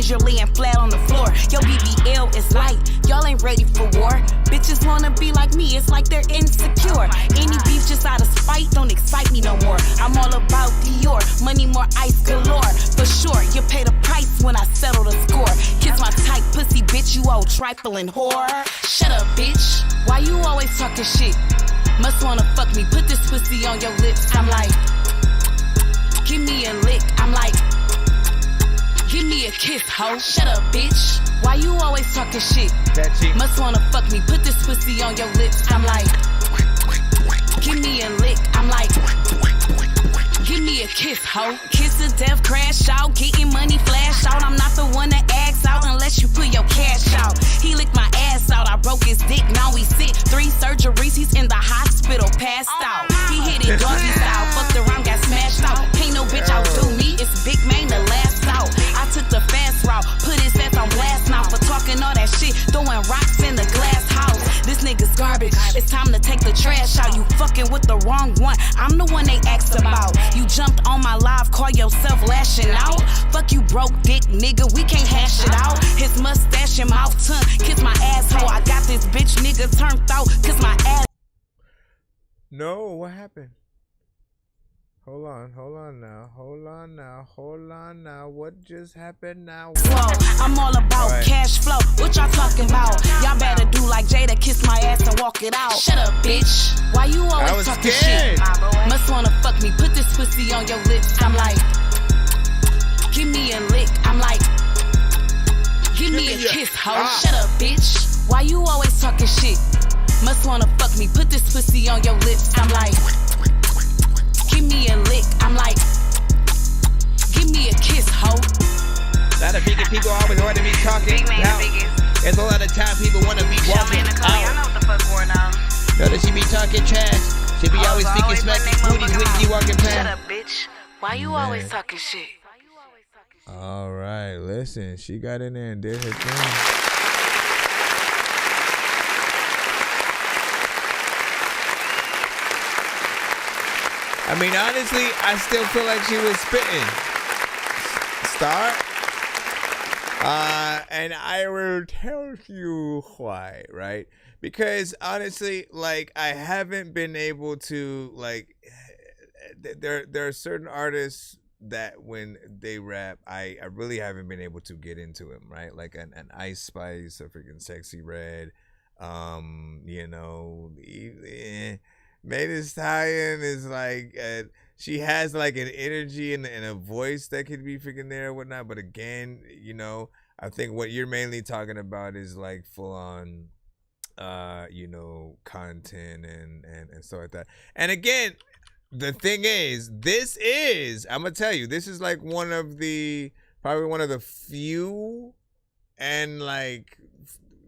S20: cause you're laying flat on the floor. Yo, BBL is light, y'all ain't ready for war. Bitches wanna be like me, it's like they're insecure. Any beef just out of spite, don't excite me no more. I'm all about Dior, money more ice galore. For sure, you pay the price when I settle the score. Kiss my tight pussy, bitch, you old trifling whore. Shut up, bitch, why you always talking shit? Must wanna fuck me, put this pussy on your lips. I'm like, give me a lick. I'm like, give me a kiss, ho. Shut up, bitch. Why you always talking shit? Must wanna fuck me, put this pussy on your lips. I'm like, give me a lick. I'm like, give me a kiss, ho. Kiss the death, crash out, getting money, flash out. I'm not the one that acts out unless you put your cash out. He licked my ass out, I broke his dick, now we sick. 3 surgeries, he's in the hospital, passed out. He hit it doggy style, fucked around, got smashed out. Can't no bitch outdo me, it's Big Man the last out. I took the fast route, put his ass on blast now for talking all that shit, throwing rocks in the glass house. This nigga's garbage, it's time to take the trash out. You fucking with the wrong one, I'm the one they asked about. You jumped on my live, call yourself lashing out. Fuck you broke dick nigga, we can't hash it out. His mustache and mouth tongue, kiss my asshole. I got this bitch nigga turned out, kiss my ass.
S7: No, what happened? Hold on now. What just happened now?
S20: I'm all about cash flow. What y'all talking about? Y'all better do like Jada, kiss my ass and walk it out. Shut up, bitch. Why you always talking shit? Must wanna fuck me, put this pussy on your lips. I'm like, give me a lick. I'm like, give me a kiss, ho. Shut up, bitch. Why you always talking shit? Must wanna fuck me, put this pussy on your lips. I'm like, give me a lick. I'm like, give me a kiss, ho.
S11: A lot of biggest people always want to be talking. Now, there's a lot of time people want to be walking out.
S20: I know what the fuck going on.
S11: Notice she be talking trash. She be always speaking smacking booties when you walking past.
S20: Shut up, bitch. Why you always talking shit?
S7: All right, listen. She got in there and did her thing. I mean, honestly, I still feel like she was spitting. Star. And I will tell you why, right? Because honestly, like, I haven't been able to, like, there are certain artists that when they rap, I really haven't been able to get into them, right? Like an Ice Spice, a freaking Sexy Red, you know, Megan Thee Stallion is like, she has like an energy and a voice that could be freaking there and whatnot. But again, you know, I think what you're mainly talking about is like full on, you know, content and stuff like that. And again, the thing is, I'm gonna tell you, this is like probably one of the few and like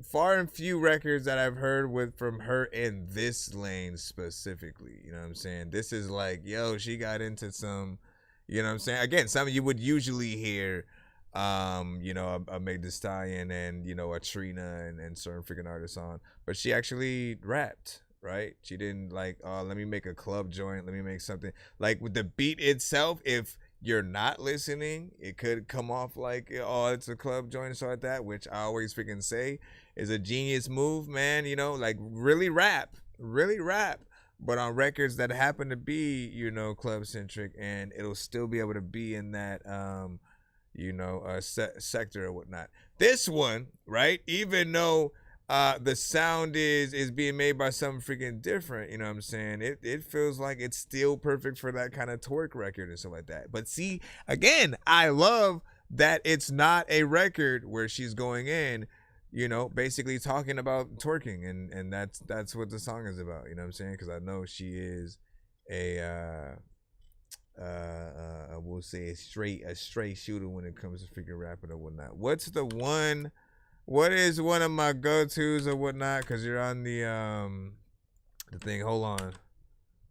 S7: far and few records that I've heard from her in this lane specifically. You know what I'm saying? This is like, yo, she got into some, you know what I'm saying? Again, something you would usually hear, you know, a Meg Thee Stallion and, you know, a Trina and certain freaking artists on. But she actually rapped, right? She didn't like, oh, let me make a club joint. Let me make something. Like with the beat itself, if you're not listening, it could come off like, oh, it's a club joint and stuff like that, which I always freaking say is a genius move, man. You know, like really rap, but on records that happen to be, you know, club centric, and it'll still be able to be in that, you know, sector or whatnot. This one, right? Even though the sound is being made by something freaking different, you know what I'm saying? It feels like it's still perfect for that kind of twerk record and stuff like that. But see, again, I love that it's not a record where she's going in, you know, basically talking about twerking, and that's what the song is about, you know what I'm saying? Because I know she is a we'll say a straight shooter when it comes to freaking rapping or whatnot. What is one of my go-tos or whatnot? Because you're on the thing. Hold on,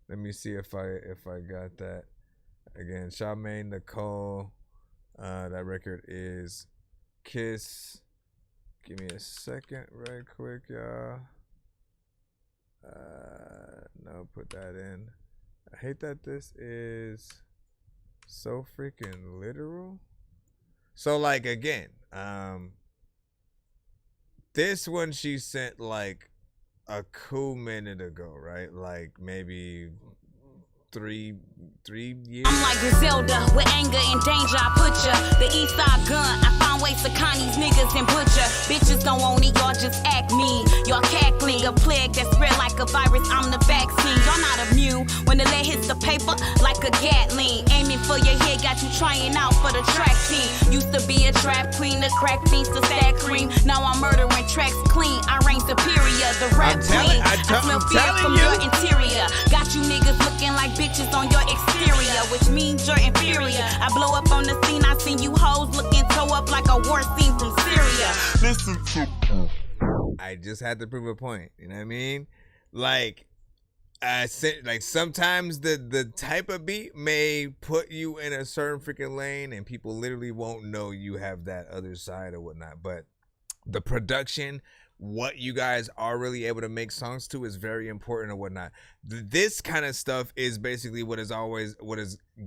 S7: let me see if I got that again. Charmaine Nicole, that record is Kiss. Give me a second right quick, y'all. No, put that in. I hate that this is so freaking literal. So like again, this one she sent like a cool minute ago, right? Like maybe 3 years.
S20: I'm like Griselda with anger and danger. I put ya the east side gun. I find ways to con these niggas and butcher. Bitches don't want it, y'all just act mean. Y'all cackling, a plague that spread like a virus. I'm the vaccine. Y'all not immune when the lead hits the paper like a Gatling. Aiming for your head, got you trying out for the track team. Used to be a trap queen, the crack fiends to stack cream. Now I'm murdering tracks clean. I reign superior, the rap queen. I smell fear from your interior. Got you niggas looking like bitches on your exterior, which means you're inferior. I blow up on the scene, I seen you hoes looking toe up like a war scene from Syria.
S7: Listen to I just had to prove a point. You know what I mean? Like, like sometimes the type of beat may put you in a certain freaking lane, and people literally won't know you have that other side or whatnot. But the production, what you guys are really able to make songs to, is very important or whatnot. This kind of stuff is basically what is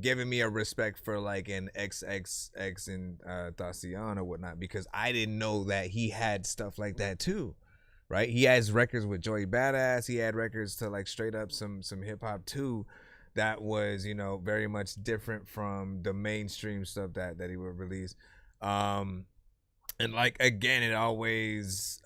S7: giving me a respect for like an XXX and Thacian or whatnot, because I didn't know that he had stuff like that too, right? He has records with Joey Badass. He had records to like straight up some hip hop too, that was, you know, very much different from the mainstream stuff that he would release. And like again, it always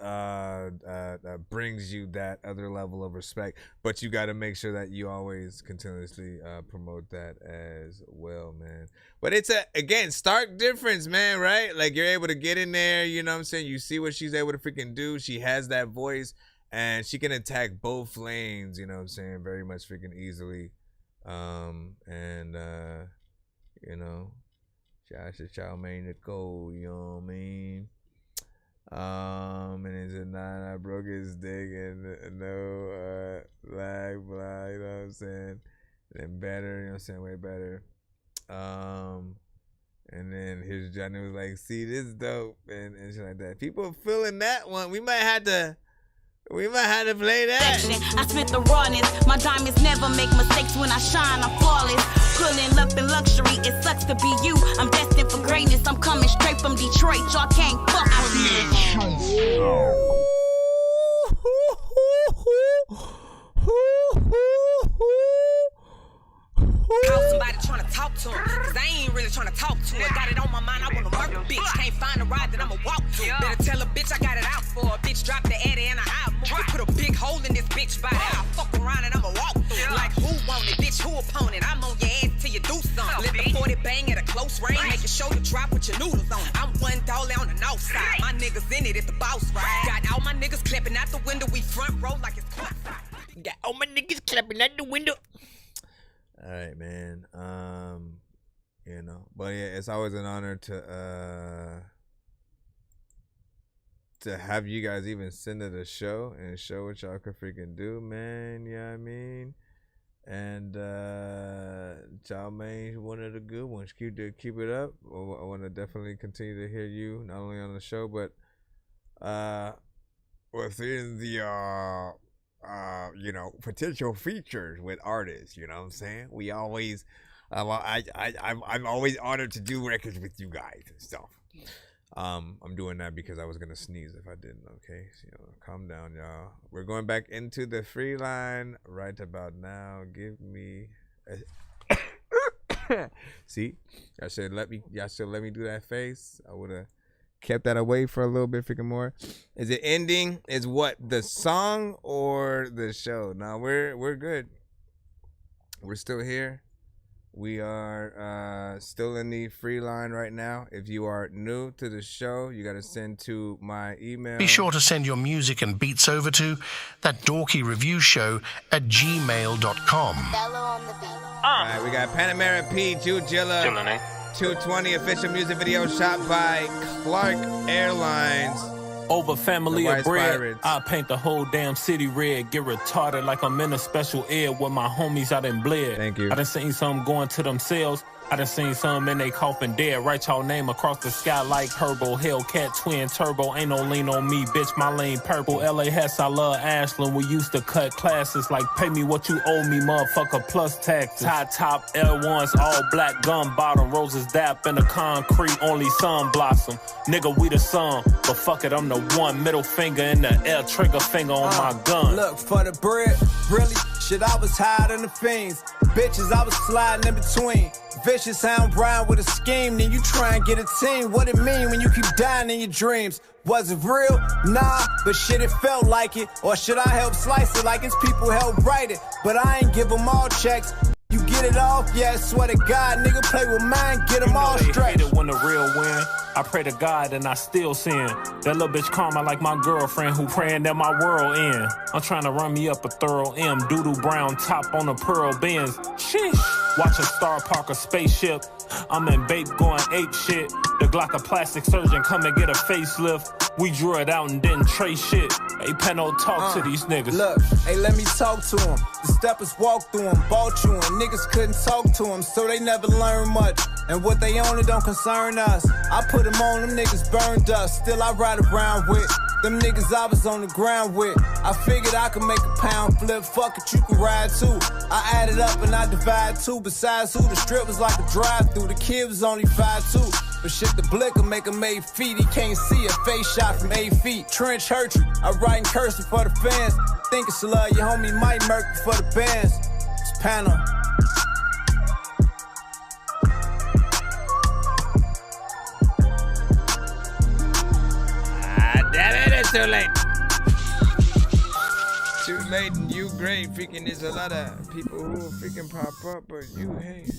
S7: brings you that other level of respect, but you got to make sure that you always continuously promote that as well, man. But it's again stark difference, man, right? Like you're able to get in there, you know what I'm saying? You see what she's able to freaking do. She has that voice, and she can attack both lanes, you know what I'm saying, very much freaking easily. You know. Shout to Chow Mein the Gold, you know what I mean? And it's a 9, I broke his dick, and no lag, blah, you know what I'm saying? Then better, you know what I'm saying? Way better. And then his Johnny was like, see, this dope, and shit like that. People feeling that one. We might have to play that.
S20: I spit the rawness. My diamonds never make mistakes. When I shine, I'm flawless. Pulling up in luxury. It sucks to be you. I'm destined for greatness. I'm coming straight from Detroit. Y'all can't fuck with me.
S4: Call somebody trying to talk to him, cause I ain't really trying to talk to her. Got it on my mind, I wanna murder bitch. Can't find a ride that I'ma walk to. Better tell a bitch I got it out for her. Bitch drop the Eddie and I move. Put a big hole in this bitch body. I'll fuck around and I'ma walk through. Like who want it, bitch, who opponent? I'm on your ass till you do something. Let the 40 bang at a close range. Make your shoulder drop with your noodles on. I'm one dollar on the north side. My niggas in it at the boss ride. Got all my niggas clapping out the window. We front row like it's courtside. Got all my niggas clapping out the window.
S7: All right, man. You know, but yeah, it's always an honor to have you guys even send it a show and show what y'all can freaking do, man. You know what I mean? And Chow Mein, one of the good ones. Keep it up. I want to definitely continue to hear you not only on the show, but within the you know, potential features with artists. You know what I'm saying? We always, I'm always honored to do records with you guys and stuff. I'm doing that because I was gonna sneeze if I didn't. Okay, so, you know, calm down, y'all. We're going back into the free line right about now. Give me see, y'all should let me do that face. I would have kept that away for a little bit freaking more. Is it ending? Is what, the song or the show? No, we're good. We're still here. We are still in the free line right now. If you are new to the show, you got to send to my email.
S2: Be sure to send your music and beats over to ThatDorkyReviewShow at gmail.com.
S7: All right, we got Panamera P, Jujilla, 220 official music video shot by Clark Airlines.
S12: Over family of bread,
S7: Pirates.
S12: I paint the whole damn city red. Get retarded like I'm in a special ed with my homies out in bled.
S7: Thank you.
S12: I done seen some going to themselves. I done seen some in they coffin dead. Write y'all name across the sky like Herbo. Hellcat, twin turbo. Ain't no lean on me, bitch. My lane purple. LA Hess, I love Ashland. We used to cut classes like pay me what you owe me, motherfucker, plus taxes. High top L1s, all black gun bottom. Roses dap in the concrete, only sun blossom. Nigga, we the sun, but fuck it, I'm the one. Middle finger in the air, trigger finger on my gun.
S21: Look, for the bread, really? Shit, I was higher than the fiends. Bitches, I was sliding in between. Vicious sound Brian with a scheme, then you try and get a team. What it mean when you keep dying in your dreams? Was it real? Nah, but shit, it felt like it. Or should I help slice it like it's people help write it? But I ain't give them all checks. You get it off, yeah, I swear to God, nigga, play with mine, get them all straight.
S12: Hate it when the real win. I pray to God and I still sin. That little bitch karma like my girlfriend who praying that my world end. I'm trying to run me up a thorough M. Doodle brown top on a pearl Benz. Sheesh. Watching Star Parker spaceship. I'm in Bape going ape shit. The Glock a plastic surgeon come and get a facelift. We drew it out and didn't trace shit. Hey, Penno, talk to these niggas.
S21: Look, hey, let me talk to them. The steppers walk through them, bought you, and niggas couldn't talk to them, so they never learn much. And what they own, it don't concern us. I put them on, them niggas burned us. Still I ride around with them niggas I was on the ground with. I figured I could make a pound flip. Fuck it, you can ride too. I added up and I divide too. Besides who, the strip was like a drive-through. The kid was only 5'2". But shit, the blick will make him 8 feet. He can't see a face shot from 8 feet. Trench hurt you. I write in cursive for the fans. Think it's love, your homie Mike Merkel for the bands. It's Panel.
S11: Damn it, it's too late. Too late and you great. Freaking, there's a lot of people who will freaking pop up, but you hate.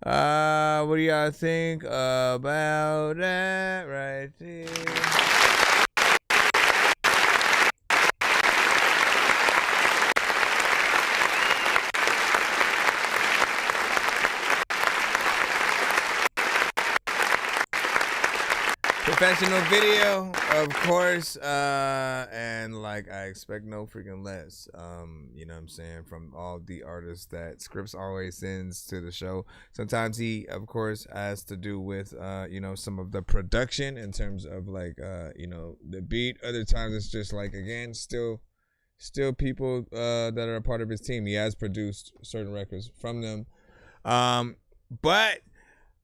S11: What do y'all think about that right there? Professional video, of course, and like I expect no freaking less. You know what I'm saying, from all the artists that Scripps always sends to the show. Sometimes he, of course, has to do with you know, some of the production in terms of like you know, the beat. Other times it's just like, again, still people that are a part of his team. He has produced certain records from them, but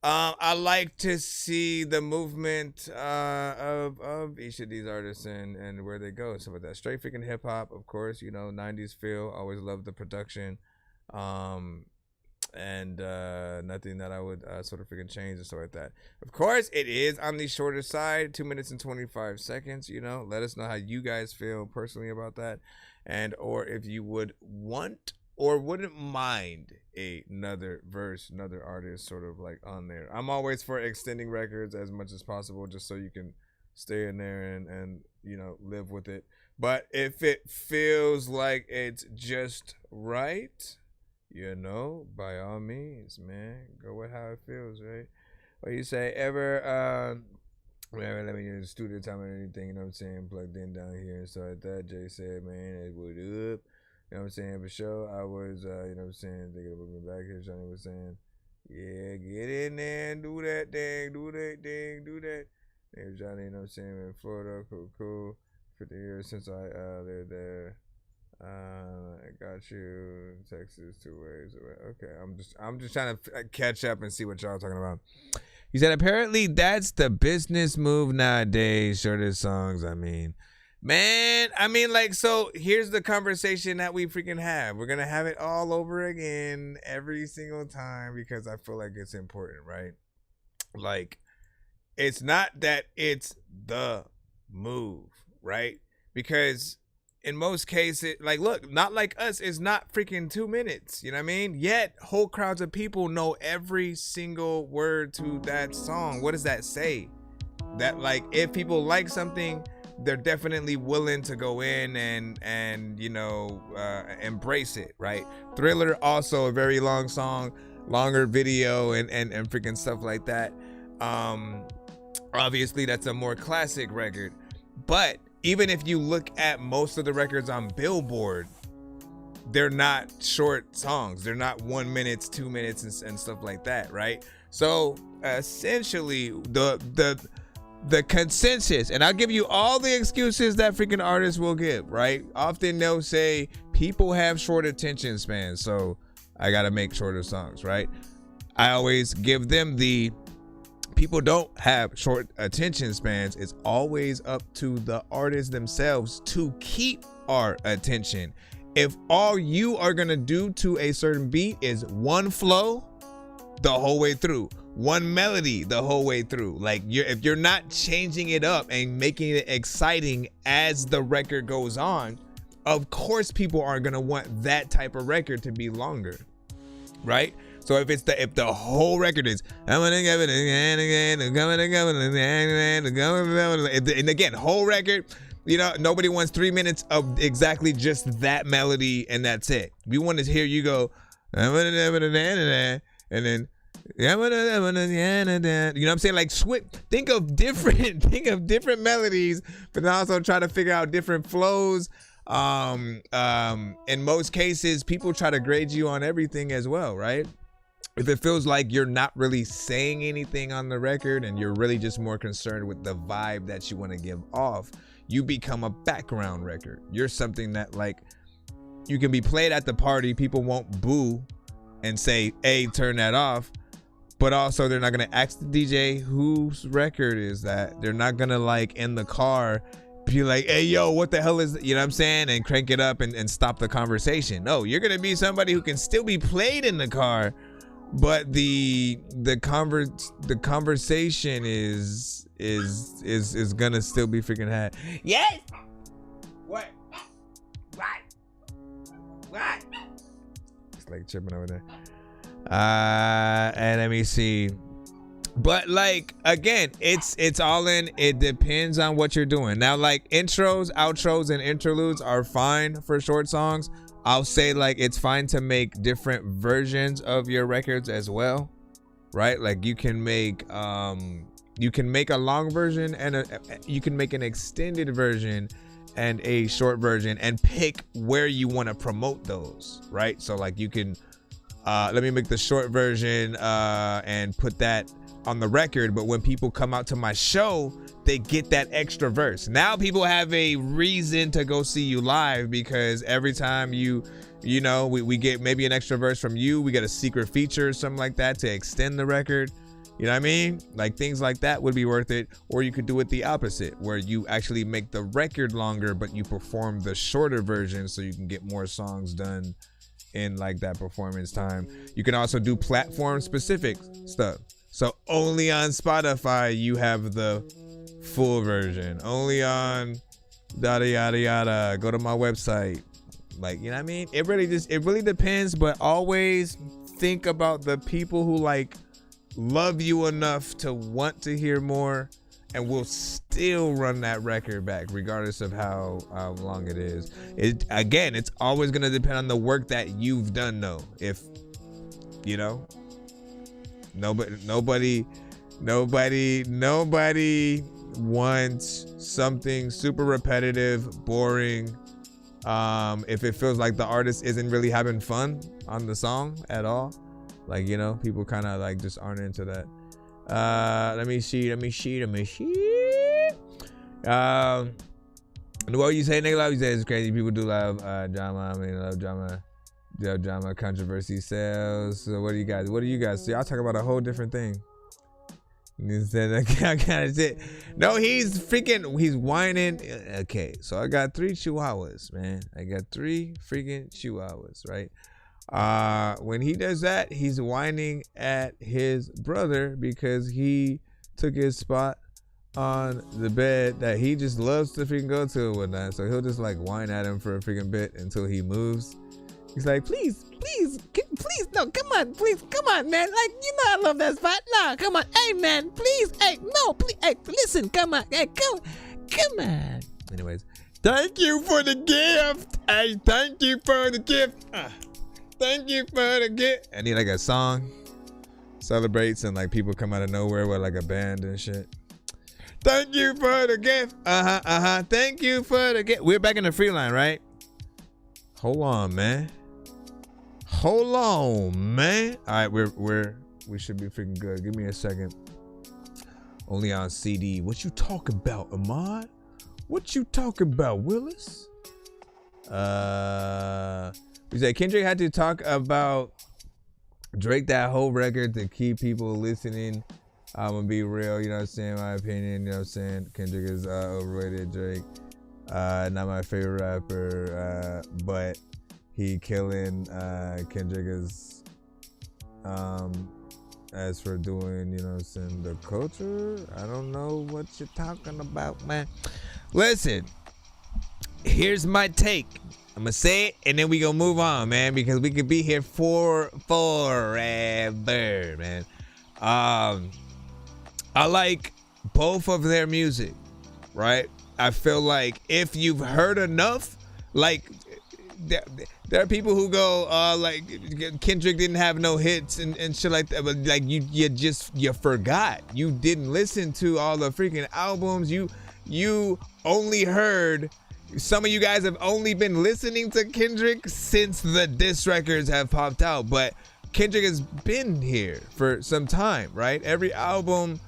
S11: I like to see the movement of each of these artists and where they go. So with that straight freaking hip hop, of course, you know, 90s feel. Always love the production, and nothing that I would sort of freaking change or stuff like that. Of course, it is on the shorter side, 2 minutes and 25 seconds. You know, let us know how you guys feel personally about that, and or if you would want or wouldn't mind another verse, another artist sort of like on there. I'm always for extending records as much as possible, just so you can stay in there and you know, live with it. But if it feels like it's just right, you know, by all means, man, go with how it feels, right? What you say, ever whatever, let me use studio time or anything, you know what I'm saying, plugged in down here and stuff like that. Jay said, man, it would up. You know what I'm saying? For sure, I was, you know what I'm saying, thinking about me back here. Johnny was saying, yeah, get in there and do that thing, do that thing, do that. Hey, Johnny, you know what I'm saying, in Florida, cool. 50 years since I lived there. I got you. Texas 2 ways away. Okay, I'm just trying to catch up and see what y'all talking about. He said, apparently that's the business move nowadays. Shortest songs, I mean. Man, I mean, like, so here's the conversation that we freaking have. We're going to have it all over again every single time because I feel like it's important, right? Like, it's not that it's the move, right? Because in most cases, like, look, not like us, it's not freaking 2 minutes, you know what I mean? Yet, whole crowds of people know every single word to that song. What does that say? That, like, if people like something, they're definitely willing to go in and you know, embrace it, right? Thriller, also a very long song, longer video and freaking stuff like that. Obviously that's a more classic record, but even if you look at most of the records on Billboard,
S16: they're not short songs. They're not 1 minute, 2 minutes, and stuff like that, right? So essentially, the consensus, and I'll give you all the excuses that freaking artists will give, right? Often they'll say people have short attention spans, so I gotta make shorter songs, right? I always give them the people don't have short attention spans. It's always up to the artists themselves to keep our attention. If all you are gonna do to a certain beat is one flow the whole way through, one melody the whole way through, like if you're not changing it up and making it exciting as the record goes on, of course people are gonna want that type of record to be longer, right? So if the whole record is and again, whole record, you know, nobody wants 3 minutes of exactly just that melody and that's it. We want to hear you go and then you know what I'm saying? Like think of different melodies, but then also try to figure out different flows. In most cases, people try to grade you on everything as well, right? If it feels like you're not really saying anything on the record and you're really just more concerned with the vibe that you want to give off, you become a background record. You're something that, like, you can be played at the party, people won't boo and say, hey, turn that off. But also they're not gonna ask the DJ whose record is that. They're not gonna, like, in the car be like, hey yo, what the hell is that? You know what I'm saying? And crank it up and stop the conversation. No, you're gonna be somebody who can still be played in the car, but the conversation is gonna still be freaking had. Yes. What? It's like tripping over there. And let me see. But, like, again, it's all in. It depends on what you're doing. Now, like, intros, outros, and interludes are fine for short songs. I'll say, like, it's fine to make different versions of your records as well, right? Like, you can make a long version and you can make an extended version and a short version and pick where you want to promote those, right? So, like, you can let me make the short version and put that on the record, but when people come out to my show, they get that extra verse. Now people have a reason to go see you live, because every time you know, we get maybe an extra verse from you, we get a secret feature or something like that to extend the record. You know what I mean? Like, things like that would be worth it. Or you could do it the opposite, where you actually make the record longer, but you perform the shorter version so you can get more songs done in, like, that performance time. You can also do platform specific stuff. So only on Spotify you have the full version. Only on yada yada yada. Go to my website. Like, you know what I mean? It really depends, but always think about the people who, like, love you enough to want to hear more and will still run that record back regardless of how long it is. Again, it's always gonna depend on the work that you've done though. If, you know, nobody wants something super repetitive, boring, if it feels like the artist isn't really having fun on the song at all. Like, you know, people kind of, like, just aren't into that. Let me see. What you say, nigga? Love you say it's crazy. People do love drama. I mean, love drama. Drama, controversy, sales. So what do you guys see? I'll talk about a whole different thing. No, he's whining. Okay, so I got 3 chihuahuas, man. I got 3 freaking chihuahuas, right? When he does that, he's whining at his brother because he took his spot on the bed that he just loves to freaking go to and whatnot. So he'll just, like, whine at him for a freaking bit until he moves. He's like, please, no, come on, man. Like, you know I love that spot. Nah, come on, hey, man, please, hey, no, please, hey, listen, come on, hey, come on. Anyways, thank you for the gift. Hey, thank you for the gift. Thank you for the gift. I need, like, a song celebrates and, like, people come out of nowhere with, like, a band and shit. Thank you for the gift. Thank you for the gift. We're back in the free line, right? Hold on, man. Hold on, man. All right, we should be freaking good. Give me a second. Only on CD. What you talking about, Ahmad? What you talking about, Willis? We said Kendrick had to talk about Drake that whole record to keep people listening. I'm gonna be real, you know what I'm saying? My opinion, you know what I'm saying? Kendrick is overrated. Drake, not my favorite rapper, but he killing. Kendrick is, as for doing, you know what I'm saying, the culture, I don't know what you're talking about, man. Listen, here's my take. I'm gonna say it and then we gonna move on, man, because we could be here for forever, man. I like both of their music, right? I feel like if you've heard enough, like there are people who go, like Kendrick didn't have no hits and shit like that, but like you forgot. You didn't listen to all the freaking albums. You only heard. Some of you guys have only been listening to Kendrick since the diss records have popped out, but Kendrick has been here for some time, right? Every album,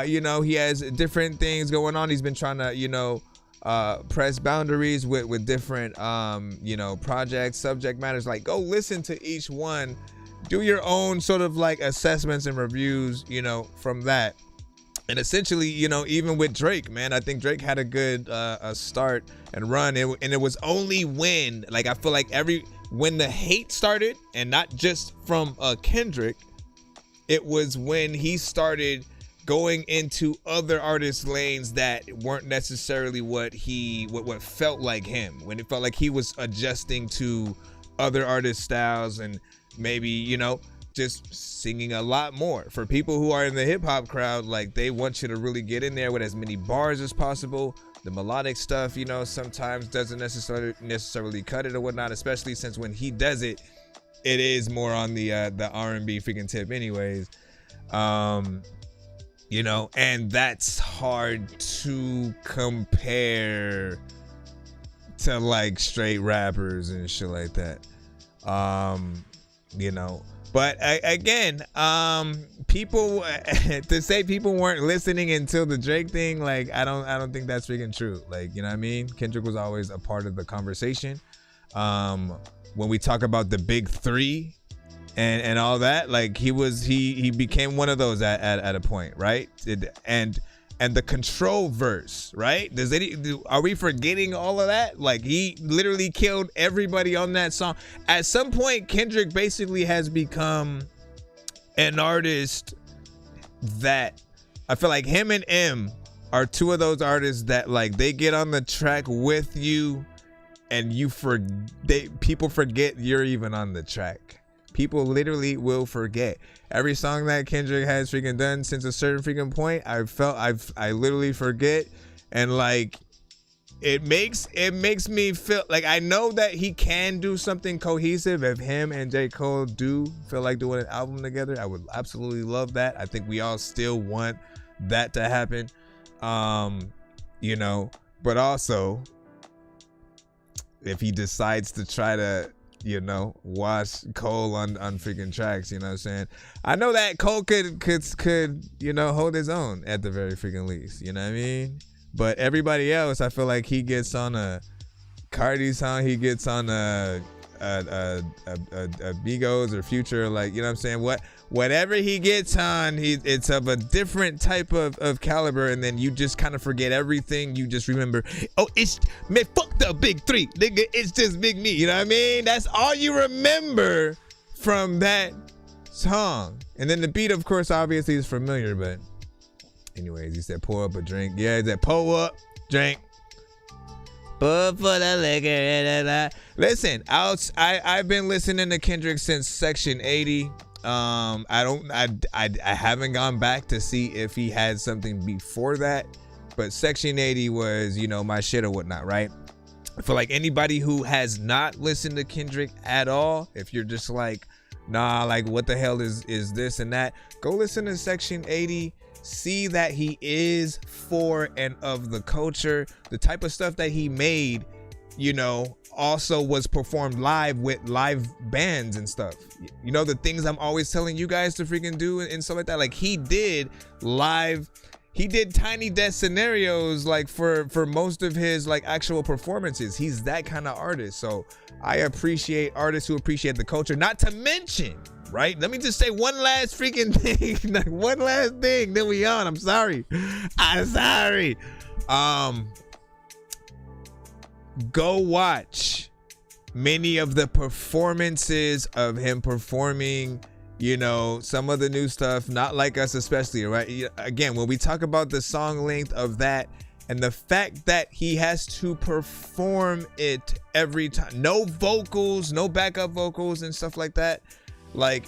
S16: you know, he has different things going on. He's been trying to, you know, press boundaries with different, you know, projects, subject matters. Like, go listen to each one, do your own sort of like assessments and reviews, you know, from that. And essentially, you know, even with Drake, man, I think Drake had a good start and run. And it was only when, like, I feel like when the hate started, and not just from Kendrick, it was when he started going into other artists' lanes that weren't necessarily what felt like him. When it felt like he was adjusting to other artist styles and maybe, you know, just singing a lot more. For people who are in the hip hop crowd, like, they want you to really get in there with as many bars as possible. The melodic stuff, you know, sometimes doesn't necessarily cut it or whatnot, especially since when he does it, it is more on the R&B freaking tip anyways. You know, and that's hard to compare to like straight rappers and shit like that. You know, but again, people to say people weren't listening until the Drake thing, like, I don't think that's freaking true. Like, you know what I mean? Kendrick was always a part of the conversation. When we talk about the big three and all that, like, he became one of those at a point, right? And the control verse, right? Are we forgetting all of that? Like, he literally killed everybody on that song. At some point, Kendrick basically has become an artist that I feel like him and M are two of those artists that, like, they get on the track with you and people forget you're even on the track. People literally will forget. Every song that Kendrick has freaking done since a certain freaking point, I literally forget. And like, it makes me feel like I know that he can do something cohesive. If him and J. Cole do feel like doing an album together, I would absolutely love that. I think we all still want that to happen. You know, but also if he decides to try to, you know, wash Cole on freaking tracks, you know what I'm saying? I know that Cole could, you know, hold his own at the very freaking least, you know what I mean? But everybody else, I feel like he gets on a Cardi song, he gets on a Migos or Future, like, you know what I'm saying? Whatever he gets on, it's of a different type of caliber, and then you just kind of forget everything. You just remember, oh, man, fuck the big three, nigga, it's just Big Me, you know what I mean? That's all you remember from that song. And then the beat, of course, obviously is familiar, but anyways, he said pour up a drink. Yeah, he said pour up, drink. Pour for the liquor. Listen, I've been listening to Kendrick since Section 80. I haven't gone back to see if he had something before that, but Section 80 was, you know, my shit or whatnot, right? I feel like anybody who has not listened to Kendrick at all, if you're just like, nah, like, what the hell is this and that, go listen to Section 80. See that he is for and of the culture. The type of stuff that he made you know, also was performed live with live bands and stuff. You know, the things I'm always telling you guys to freaking do and stuff like that. Like he did tiny desk scenarios like for most of his like actual performances. He's that kind of artist. So I appreciate artists who appreciate the culture. Not to mention, right? Let me just say one last freaking thing. Like one last thing. Then we on. I'm sorry. Go watch many of the performances of him performing, you know, some of the new stuff, Not Like Us especially, right? Again, when we talk about the song length of that and the fact that he has to perform it every time, no vocals, no backup vocals and stuff like that, like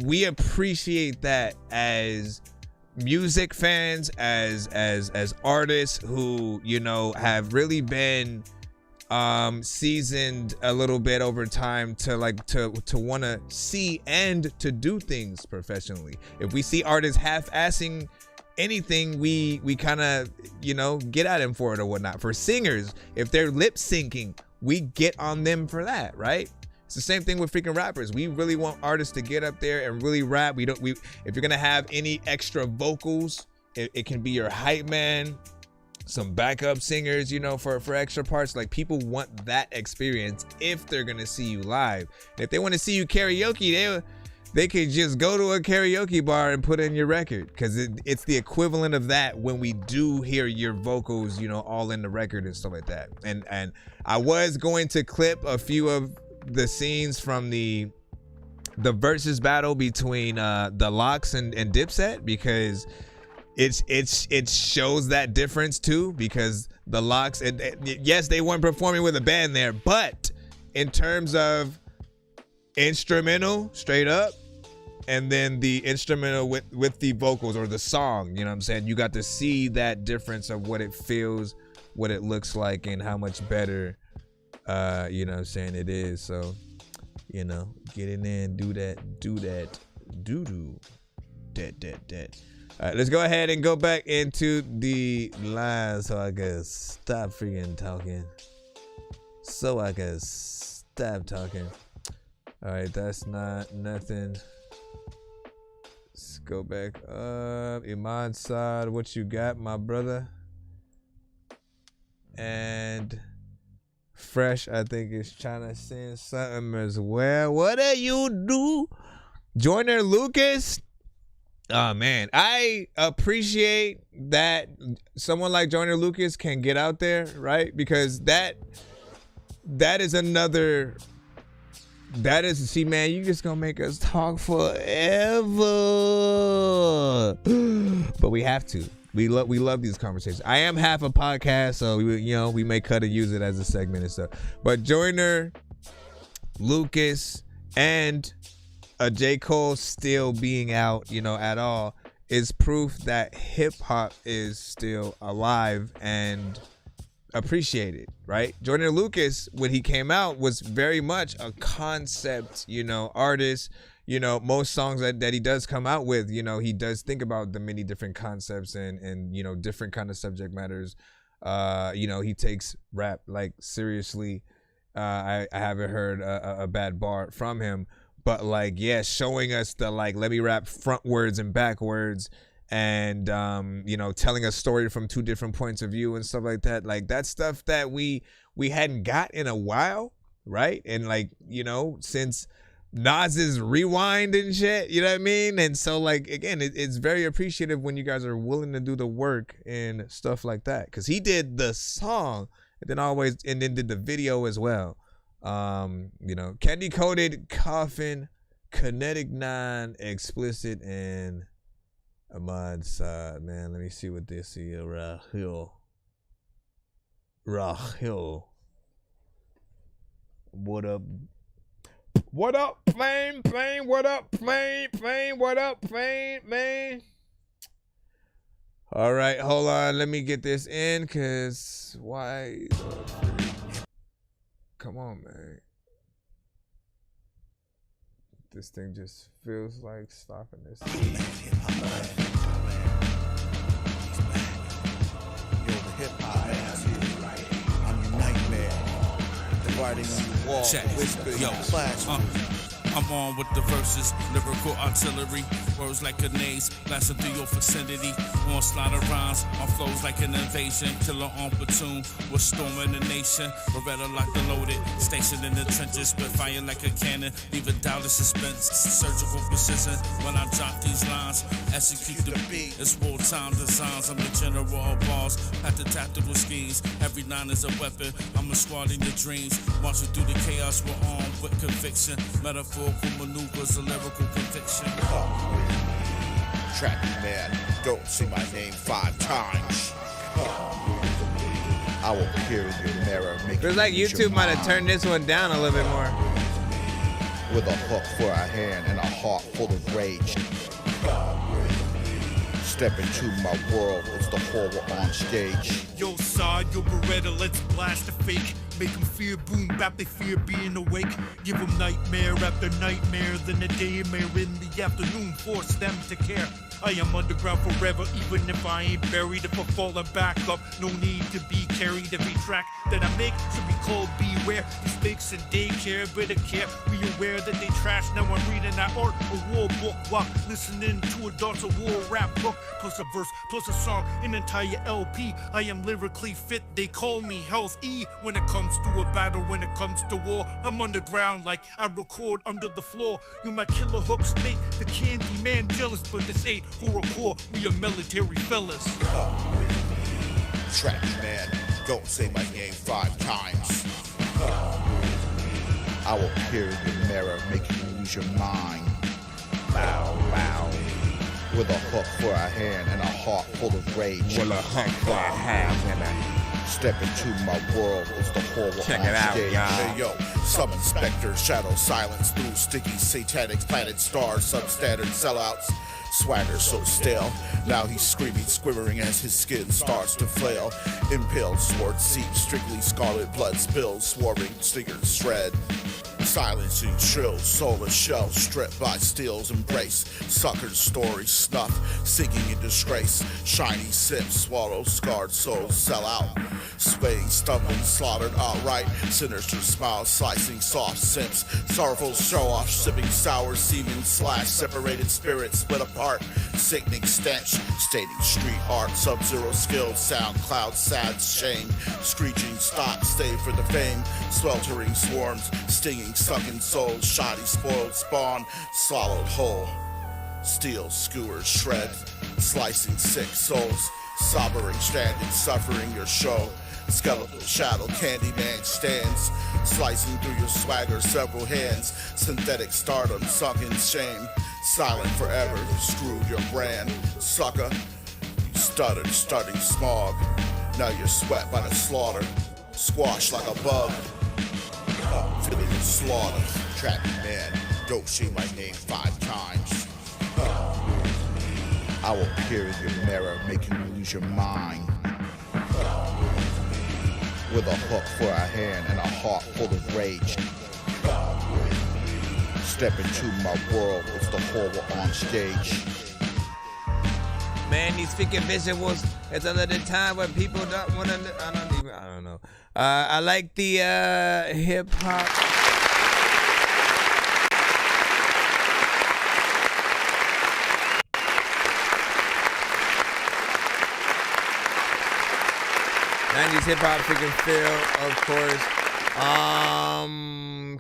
S16: we appreciate that as music fans, as artists who, you know, have really been seasoned a little bit over time to want to see and to do things professionally. If we see artists half-assing anything, we kind of, you know, get at them for it or whatnot. For singers, if they're lip syncing, we get on them for that, right? It's the same thing with freaking rappers. We really want artists to get up there and really rap. If you're gonna have any extra vocals, it can be your hype man, some backup singers, you know, for extra parts. Like people want that experience if they're gonna see you live. And if they want to see you karaoke, they could just go to a karaoke bar and put in your record, because it's the equivalent of that when we do hear your vocals, you know, all in the record and stuff like that. And I was going to clip a few of the scenes from the versus battle between the Lox and Dipset, because it shows that difference too, because the Lox, yes, they weren't performing with a band there, but in terms of instrumental straight up, and then the instrumental with the vocals or the song, you know what I'm saying, you got to see that difference of what it feels, what it looks like, and how much better you know what I'm saying it is. So, you know, get in there and do that all right, let's go ahead and go back into the line so I can stop freaking talking, all right, that's not nothing. Let's go back up. Iman Saad, what you got, my brother? And Fresh, I think, is trying to send something as well. What do you do? Joyner Lucas. Oh man, I appreciate that someone like Joyner Lucas can get out there, right? Because that is another. That is, see, man, you just gonna make us talk forever, but we have to. We love these conversations. I am half a podcast, so we may cut and use it as a segment and stuff. But Joyner Lucas and a J. Cole still being out, you know, at all, is proof that hip hop is still alive and appreciated, right? Joyner Lucas, when he came out, was very much a concept, you know, artist. You know, most songs that he does come out with, you know, he does think about the many different concepts and you know, different kind of subject matters. You know, he takes rap like seriously. I haven't heard a bad bar from him, but like, yeah, showing us the like, let me rap frontwards and backwards, and you know, telling a story from two different points of view and stuff like that. Like that's stuff that we hadn't got in a while, right? And like, you know, since Nas's Rewind and shit, you know what I mean? And so like, again, it's very appreciative when you guys are willing to do the work and stuff like that, because he did the song and then did the video as well. You know, Candy Coated, Coffin, Kinetic 9, Explicit, and Ahmad Saad. Man, let me see what this is. Rahil. What up? What up, Flame? What up, Flame? What up, Flame, man? All right, hold on. Let me get this in, because why? Come on, man. This thing just feels like stopping this.
S3: You're the hip hop. I'm your nightmare.
S5: writing on the wall, whisper in class.
S22: I'm on with the verses, lyrical artillery, words like grenades, blasting through your vicinity. Onslaught of rhymes, on flows like an invasion. Killer on platoon, we're storming the nation. Beretta locked and loaded, stationed in the trenches, spit fire like a cannon, leave a doubt of suspense. Surgical precision when I drop these lines, execute the beat. It's wartime designs. I'm the general of bars, at the tactical schemes. Every line is a weapon. I'm a squad in your dreams, marching through the chaos. We're armed with conviction. Metaphorical maneuvers, a lyrical conviction.
S5: Trappy man, don't say my name 5 times. I will appear in your mirror, make
S11: Feels like YouTube might have turned this one down a little bit more.
S5: With a hook for a hand and a heart full of rage. Step into my world, it's the horror on stage.
S23: Yo, side, yo, Beretta, let's blast the fake. Make them fear boom bap, they fear being awake. Give them nightmare after nightmare, then a daymare in the afternoon, force them to care. I am underground forever, even if I ain't buried. If I fall and back up, no need to be carried. Every track that I make should be called Beware. Mistakes in daycare, better care. Be aware that they trash. Now I'm reading that art, a war book, while listening to a Darts of War rap book. Plus a verse, plus a song, an entire LP. I am lyrically fit, they call me Health E. When it comes to a battle, when it comes to war, I'm underground like I record under the floor. You my killer hooks make the candy man jealous, but this ain't horrorcore, we are military fellas.
S5: Trappy man, don't say my name 5 times. I will appear in your mirror, making you lose your mind. Bow, bow. With a hook for a hand and a heart full of rage.
S11: With a hook for a hand and a...
S5: Step into my world, it's the horror
S11: Check
S5: on
S11: it out,
S5: stage.
S11: y'all.
S5: Hey, yo, summon specters, shadow silence through sticky satanics, planet stars, substandard sellouts. Swagger so stale, now he's screaming, squivering as his skin starts to flail. Impaled sword seeps, strictly scarlet blood spills, swarming stingers shred. Silencing shrills, soulless shells, stripped by steel's embrace. Sucker's story snuff, sinking in disgrace. Shiny sips, swallow, scarred souls sell out. Swaying, stumbling, slaughtered outright. Sinister smiles, slicing soft sips. Sorrowful show off, sipping sour, seeming slash. Separated spirits split apart. Sickening stench, staining street art. Sub-zero skilled sound, cloud sad shame. Screeching stop, stay for the fame. Sweltering swarms, stinging sucking souls, shoddy spoiled spawn, swallowed whole. Steel skewers shred, slicing sick souls, sobbering, stranded, suffering your show. Skeletal shadow, Candyman stands, slicing through your swagger, several hands. Synthetic stardom, sunk in shame, silent forever, screwed your brand. Sucker, you stuttered, starting smog. Now you're swept by the slaughter, squashed like a bug. Feeling the slaughter, trappy man, don't say my name 5 times. I will appear in your mirror, making you lose your mind. With a hook for a hand and a heart full of rage. Step into my world, it's the horror on stage.
S11: Man, these freaking visuals. It's another time when people don't want to. I don't know. I like the hip hop. '90s hip hop freaking feel, of course.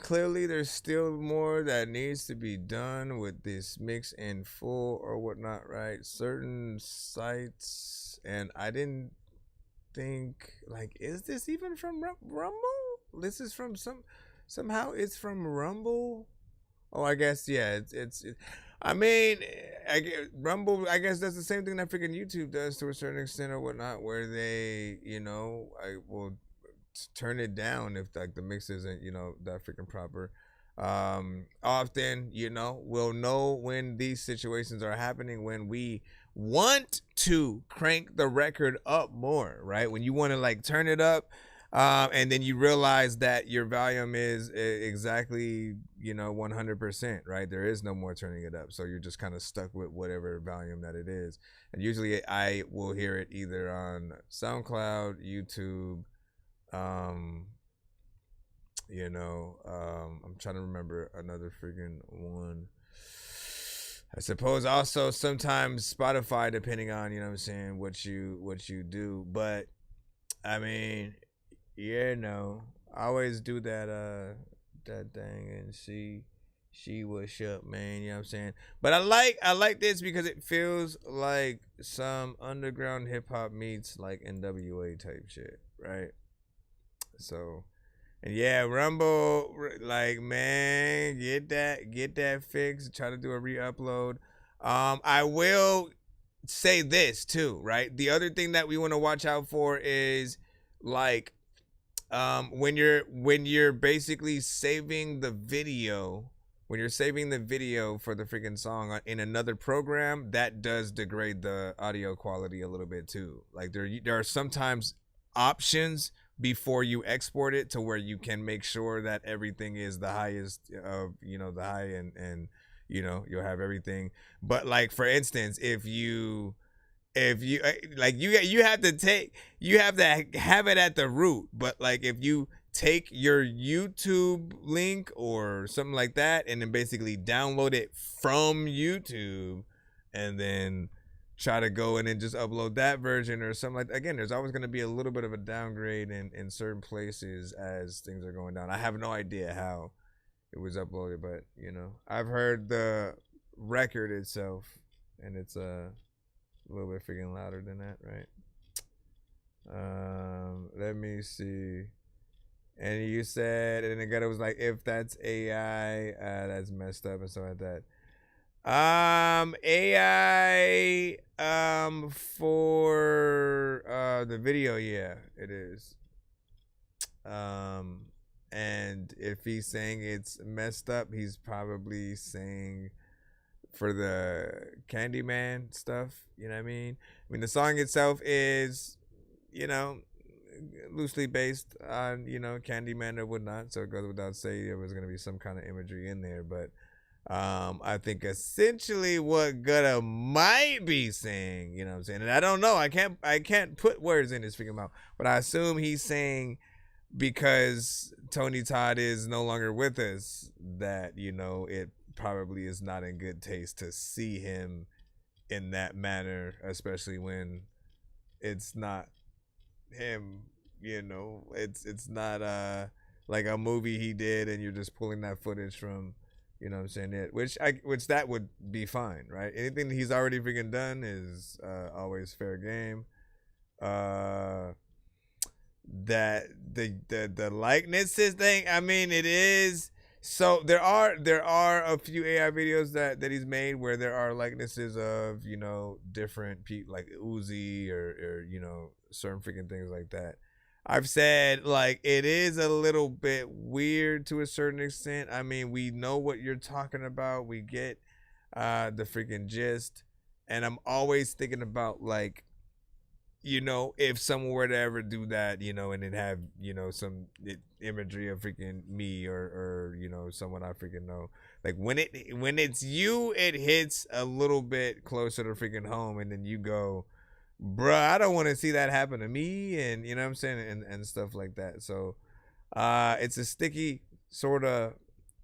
S11: Clearly there's still more that needs to be done with this mix in full or whatnot, right? Certain sites, and I didn't think, like, is this even from Rumble? This is from somehow it's from Rumble. Oh, I guess, yeah, it's I mean, Rumble, I guess that's the same thing that freaking YouTube does to a certain extent or whatnot, where they, I will turn it down if like the mix isn't, that freaking proper. Often, we'll know when these situations are happening when we want to crank the record up more, right? When you want to like turn it up, and then you realize that your volume is exactly, 100%, right? There is no more turning it up. So you're just kind of stuck with whatever volume that it is. And usually I will hear it either on SoundCloud, YouTube,
S16: You know, I'm trying to remember another freaking one. I suppose also sometimes Spotify, depending on, you know what I'm saying, what you do. But I mean, you know, I always do that thing and see what's up, man. You know what I'm saying? But I like this because it feels like some underground hip hop meets like NWA type shit, right? So, and yeah, Rumble, like, man, get that fixed. Try to do a re-upload. I will say this too, right? The other thing that we want to watch out for is like, when you're basically saving the video, when you're saving the video for the freaking song in another program, that does degrade the audio quality a little bit too. Like there are sometimes options before you export it to where you can make sure that everything is the highest of, you know, the high, and you know, you'll have everything. But like, for instance, if you like, you have to have it at the root. But like, if you take your YouTube link or something like that and then basically download it from YouTube and then try to go in and just upload that version or something like that. Again, there's always going to be a little bit of a downgrade in certain places as things are going down. I have no idea how it was uploaded, but you know, I've heard the record itself and it's a little bit freaking louder than that, right? Let me see. And you said, and then it was like, if that's AI, that's messed up and stuff like that. AI for the video, yeah, it is. And if he's saying it's messed up, he's probably saying for the Candyman stuff, you know what I mean? I mean, the song itself is, you know, loosely based on, you know, Candyman or whatnot, so it goes without saying there was going to be some kind of imagery in there. But I think essentially what Gutta might be saying, you know what I'm saying, and I don't know, I can't put words in his freaking mouth, but I assume he's saying because Tony Todd is no longer with us, that, you know, it probably is not in good taste to see him in that manner, especially when it's not him, you know, it's not like a movie he did and you're just pulling that footage from, you know what I'm saying, it, which that would be fine, right? Anything that he's already freaking done is always fair game. That the likenesses thing, I mean, it is. So there are a few AI videos that he's made where there are likenesses of, you know, different people like Uzi or you know, certain freaking things like that. I've said, like, it is a little bit weird to a certain extent. I mean, we know what you're talking about. We get the freaking gist. And I'm always thinking about, like, you know, if someone were to ever do that, you know, and then have, you know, some imagery of freaking me or you know, someone I freaking know. Like, when it's you, it hits a little bit closer to freaking home, and then you go, bruh, I don't want to see that happen to me, and you know what I'm saying, and stuff like that. So it's a sticky sort of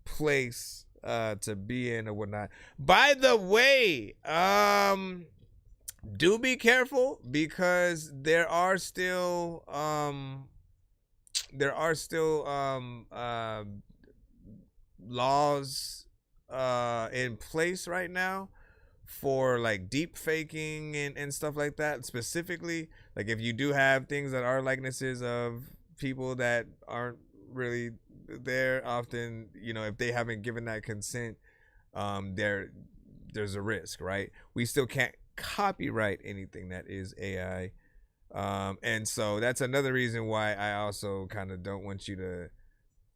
S16: place to be in or whatnot. By the way, do be careful, because there are still laws in place right now for like deep faking and stuff like that. Specifically, like, if you do have things that are likenesses of people that aren't really there, often, you know, if they haven't given that consent, there's a risk, right? We still can't copyright anything that is AI, and so that's another reason why I also kind of don't want you to,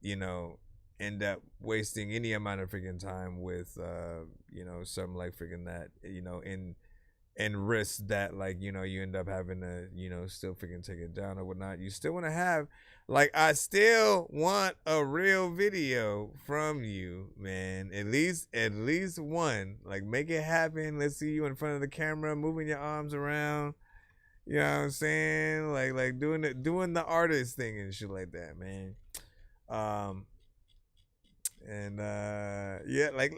S16: you know, end up wasting any amount of freaking time with you know, something like freaking that, you know, and risk that, like, you know, you end up having to, you know, still freaking take it down or whatnot. You still want to have, like, I still want a real video from you, man. At least one. Like, make it happen. Let's see you in front of the camera moving your arms around. You know what I'm saying? Like doing the artist thing and shit like that, man.
S11: Yeah, like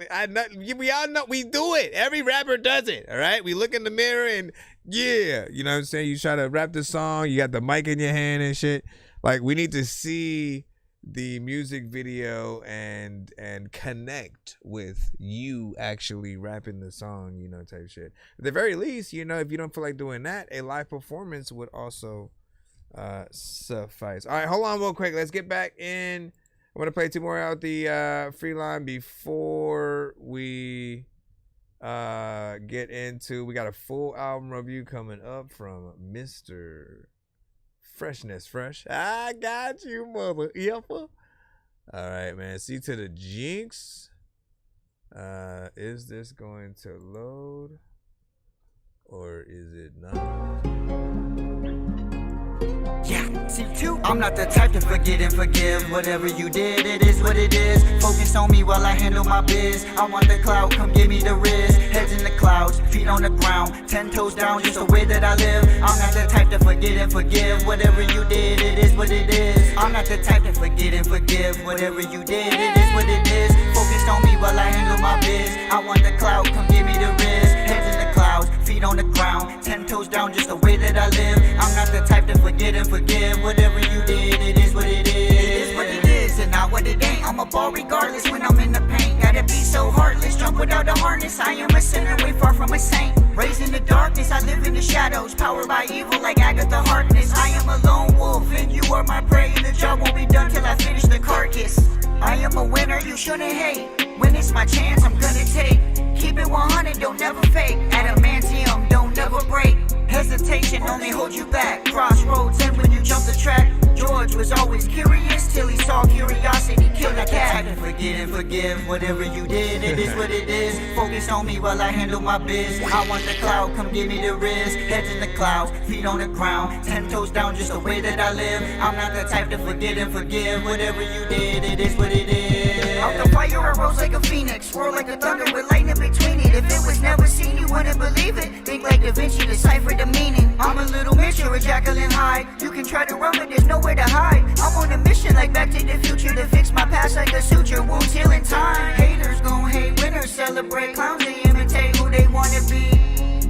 S11: we all know we do it. Every rapper does it. All right, we look in the mirror and yeah, you know what I'm saying. You try to rap the song. You got the mic in your hand and shit. Like we need to see the music video and connect with you actually rapping the song, you know, type shit. At the very least, you know, if you don't feel like doing that, a live performance would also suffice. All right, hold on real quick. Let's get back in. I'm gonna play 2 more out the free line before we get into. We got a full album review coming up from Mr. Freshness Fresh. I got you, mother effer. All right, man. See to the jinx. Is this going to load or is it not?
S9: Yeah, C2. I'm not the type to forget and forgive. Whatever you did, it is what it is. Focus on me while I handle my biz. I want the clout, come give me the riz. Heads in the clouds, feet on the ground, 10 toes down, just the way that I live. I'm not the type to forget and forgive. Whatever you did, it is what it is. I'm not the type to forget and forgive. Whatever you did, it is what it is. Focus on me while I handle my biz. I want the clout, come give me the riz. Heads in the clouds, feet on the ground, 10 toes down, just the way that I live. I'm not the type to forget and forgive. Whatever you did, it is what it is. It is what it is and not what it ain't. I'm a ball regardless when I'm in the paint. Gotta be so heartless, jump without a harness. I am a sinner, way far from a saint. Raised in the darkness, I live in the shadows. Powered by evil like Agatha Harkness. I am a lone wolf and you are my prey. The job won't be done till I finish the carcass. I am a winner, you shouldn't hate. When it's my chance, I'm gonna take. Keep it 100, don't never fake. Adamantium, don't never break. Hesitation only holds you back. Crossroads end when you jump the track. George was always curious till he saw curiosity kill the cat. I forget and forgive. Whatever you did, it is what it is. Focus on me while I handle my biz. I want the cloud, come give me the riz. Heads in the clouds, feet on the ground, 10 toes down, just the way that I live. I'm not the type to forget and forgive. Whatever you did, it is what it is. Out the fire, I rose like a phoenix. Roar like a thunder with lightning between it. If it was never seen, you wouldn't believe it. Think like Da Vinci, decipher the meaning. I'm a little Mitchell, a Jacqueline Hyde. You can try to run, but there's nowhere to hide. I'm on a mission like Back to the Future to fix my past like a suture. Wounds heal in time. Haters gon' hate, winners celebrate. Clowns, they imitate who they wanna be.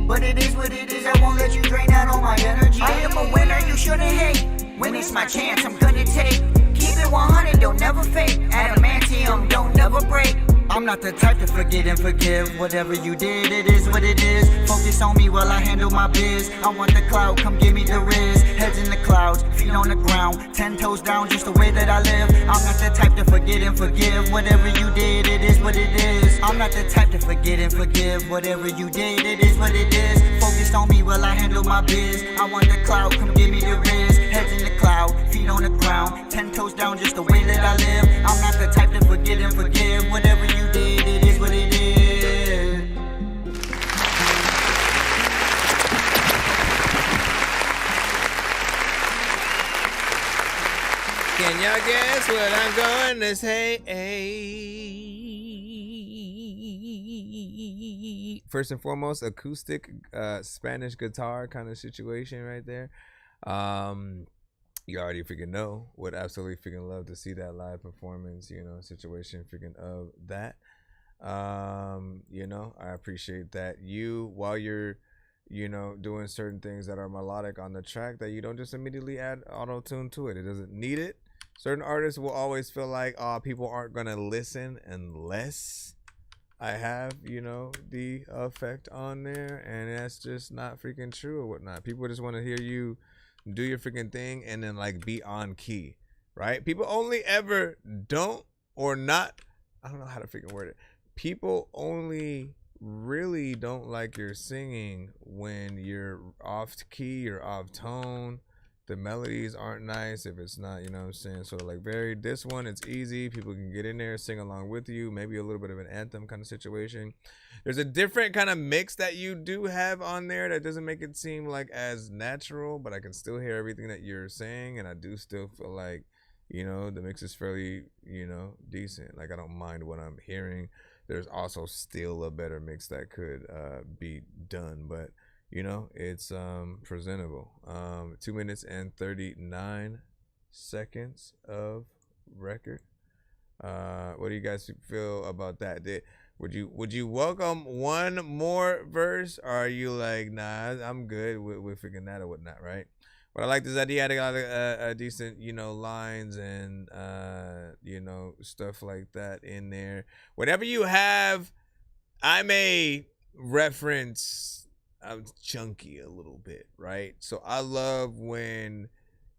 S9: But it is what it is, I won't let you drain out all my energy. I am a winner, you shouldn't hate. When it's my chance, I'm gonna take. Keep it 100, don't never fake. Adamantium, don't never break. I'm not the type to forget and forgive. Whatever you did, it is what it is. Focus on me while I handle my biz. I want the clout, come give me the riz. Heads in the clouds, feet on the ground, 10 toes down, just the way that I live. I'm not the type to forget and forgive. Whatever you did, it is what it is. I'm not the type to forget and forgive. Whatever you did, it is what it is. Focus on me while I handle my biz. I want the clout, come give me the riz. Heads in the cloud, feet on the ground, 10 toes down, just the way that I live. I'm not the type to forget and forgive. Whatever you did, it is what it is.
S11: Can y'all guess what I'm going to say? First and foremost, acoustic Spanish guitar kind of situation right there. You already freaking know. Would absolutely freaking love to see that live performance, you know, situation freaking of that. You know, I appreciate that while you're, you know, doing certain things that are melodic on the track, that you don't just immediately add auto-tune to it. It doesn't need it. Certain artists will always feel like, people aren't going to listen unless I have, you know, the effect on there. And that's just not freaking true or whatnot. People just want to hear you do your freaking thing and then like be on key, right? People only ever don't or not, I don't know how to freaking word it. People only really don't like your singing when you're off key or off tone. The melodies aren't nice if it's not, you know what I'm saying? So like this one, it's easy. People can get in there, sing along with you. Maybe a little bit of an anthem kind of situation. There's a different kind of mix that you do have on there that doesn't make it seem like as natural, but I can still hear everything that you're saying. And I do still feel like, you know, the mix is fairly, you know, decent. Like I don't mind what I'm hearing. There's also still a better mix that could be done, but you know, it's presentable. 2 minutes and 39 seconds of
S16: record. What do you guys feel about that? Would you welcome one more verse, or are you like, nah, I'm good with figuring that or whatnot, right? But I like this idea. I got a decent, lines and stuff like that in there. Whatever you have, I may reference. I'm chunky a little bit, right? So I love when.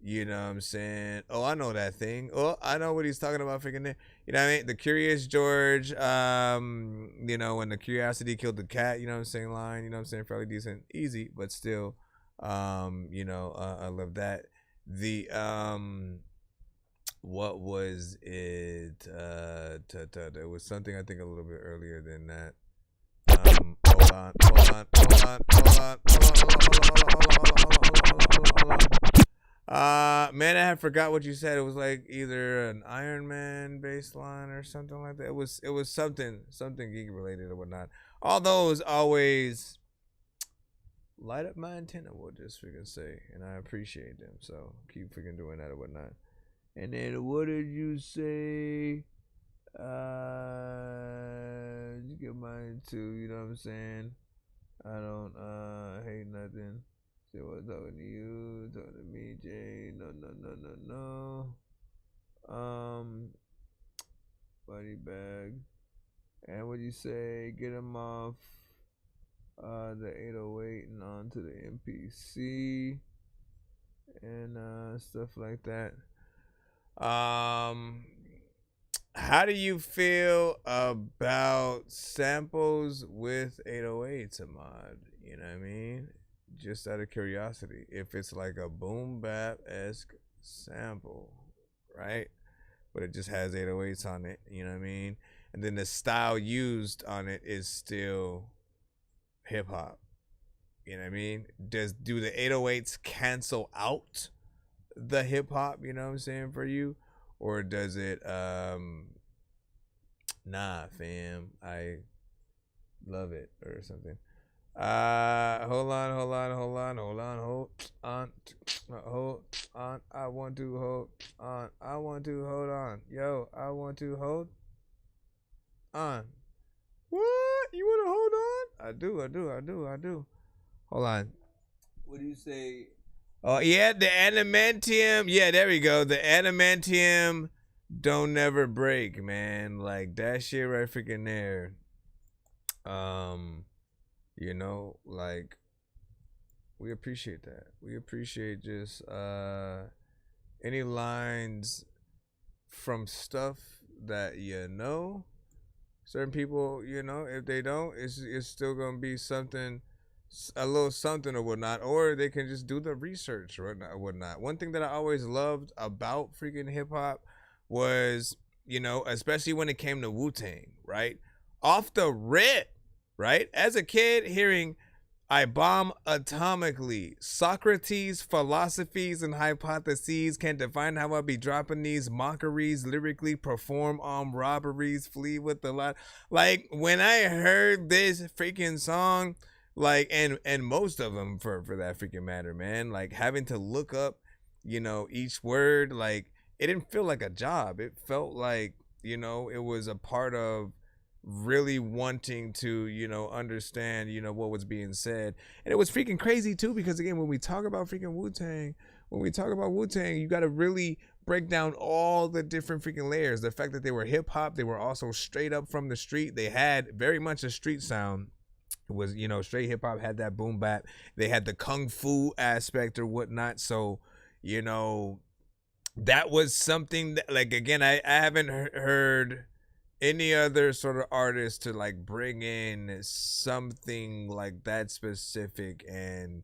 S16: You know what I'm saying? Oh, I know that thing. Oh, I know what he's talking about freaking there. You know what I mean? The Curious George, when the curiosity killed the cat, you know what I'm saying, line, you know what I'm saying? Fairly decent. Easy, but still, I love that. The, what was it? There was something I think a little bit earlier than that. Hold on. Man, I forgot what you said. It was like either an Iron Man bass line or something like that. It was something geek related or whatnot. All those always light up my antenna, we'll just freaking say, and I appreciate them. So keep freaking doing that or whatnot. And then what did you say? You get mine too. You know what I'm saying? I don't hate nothing. Say what, talking to you, talking to me, Jay. No. Buddy bag. And what you say? Get him off the 808 and onto the MPC and stuff like that. How do you feel about samples with 808s, Ahmad? You know what I mean? Just out of curiosity, if it's like a boom bap-esque sample, right? But it just has 808s on it, you know what I mean? And then the style used on it is still hip hop. You know what I mean? Do the 808s cancel out the hip hop, you know what I'm saying, for you? Or does it nah, fam, I love it or something. Hold on. I want to hold on. Yo, I want to hold on. What? You want to hold on? I do. Hold on. What do you say? Oh, yeah, the adamantium. Yeah, there we go. The adamantium don't never break, man. Like, that shit right freaking there. Like, we appreciate that. We appreciate just any lines from stuff that certain people, if they don't, it's still gonna be something, a little something or whatnot, or they can just do the research or whatnot. One thing that I always loved about freaking hip hop was, especially when it came to Wu-Tang, right? Off the rip, right? As a kid, hearing I bomb atomically, Socrates' philosophies and hypotheses can't define how I be dropping these mockeries, lyrically perform armed robberies, flee with the lot. Like, when I heard this freaking song, like, and most of them for that freaking matter, man, like, having to look up, each word, like, it didn't feel like a job. It felt like, it was a part of really wanting to, understand, what was being said. And it was freaking crazy too, because again, when we talk about freaking Wu-Tang, you got to really break down all the different freaking layers. The fact that they were hip hop, they were also straight up from the street. They had very much a street sound. It was, straight hip hop, had that boom bap. They had the kung fu aspect or whatnot. So, that was something that, like, again, I haven't heard any other sort of artist to like bring in something like that specific and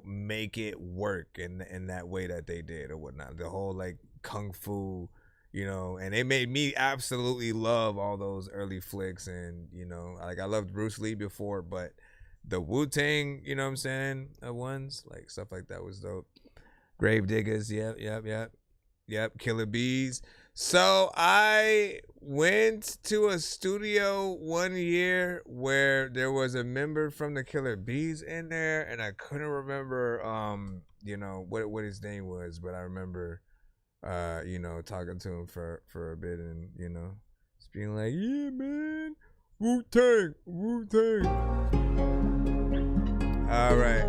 S16: make it work in that way that they did or whatnot. The whole like kung fu, and it made me absolutely love all those early flicks. And like, I loved Bruce Lee before, but the Wu-Tang, you know what I'm saying, ones, like, stuff like that was dope. Grave Diggers, yep, Killer Bees. So I went to a studio one year where there was a member from the Killer Bees in there, and I couldn't remember what his name was, but I remember you know, talking to him for a bit, and you know, just being like, yeah, man, Wu-Tang, Wu-Tang. All right.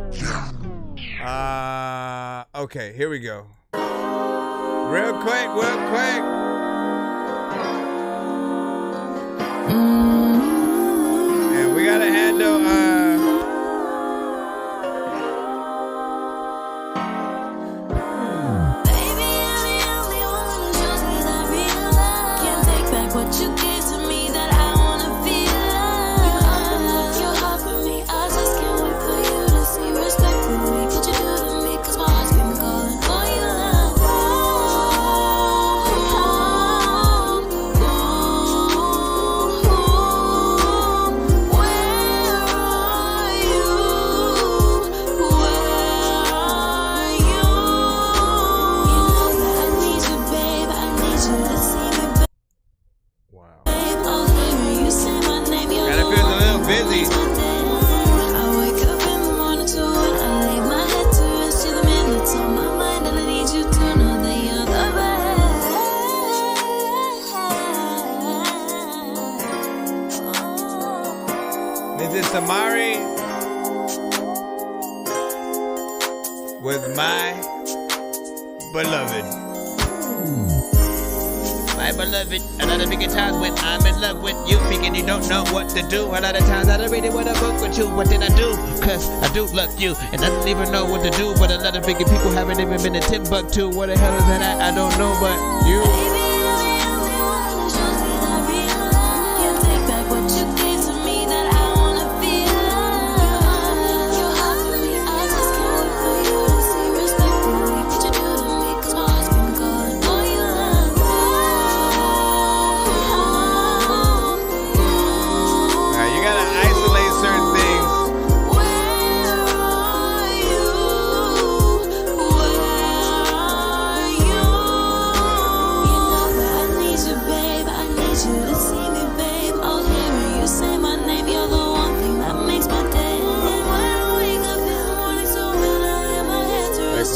S16: Okay, here we go. Real quick. And we gotta handle Samari with My Beloved.
S11: My beloved, a lot of big times when I'm in love with you, thinking you don't know what to do. A lot of times I don't really want to book with you. What did I do? Cause I do love you, and I don't even know what to do. But a lot of bigger people haven't even been to Timbuktu. What the hell is that? I don't know, but you.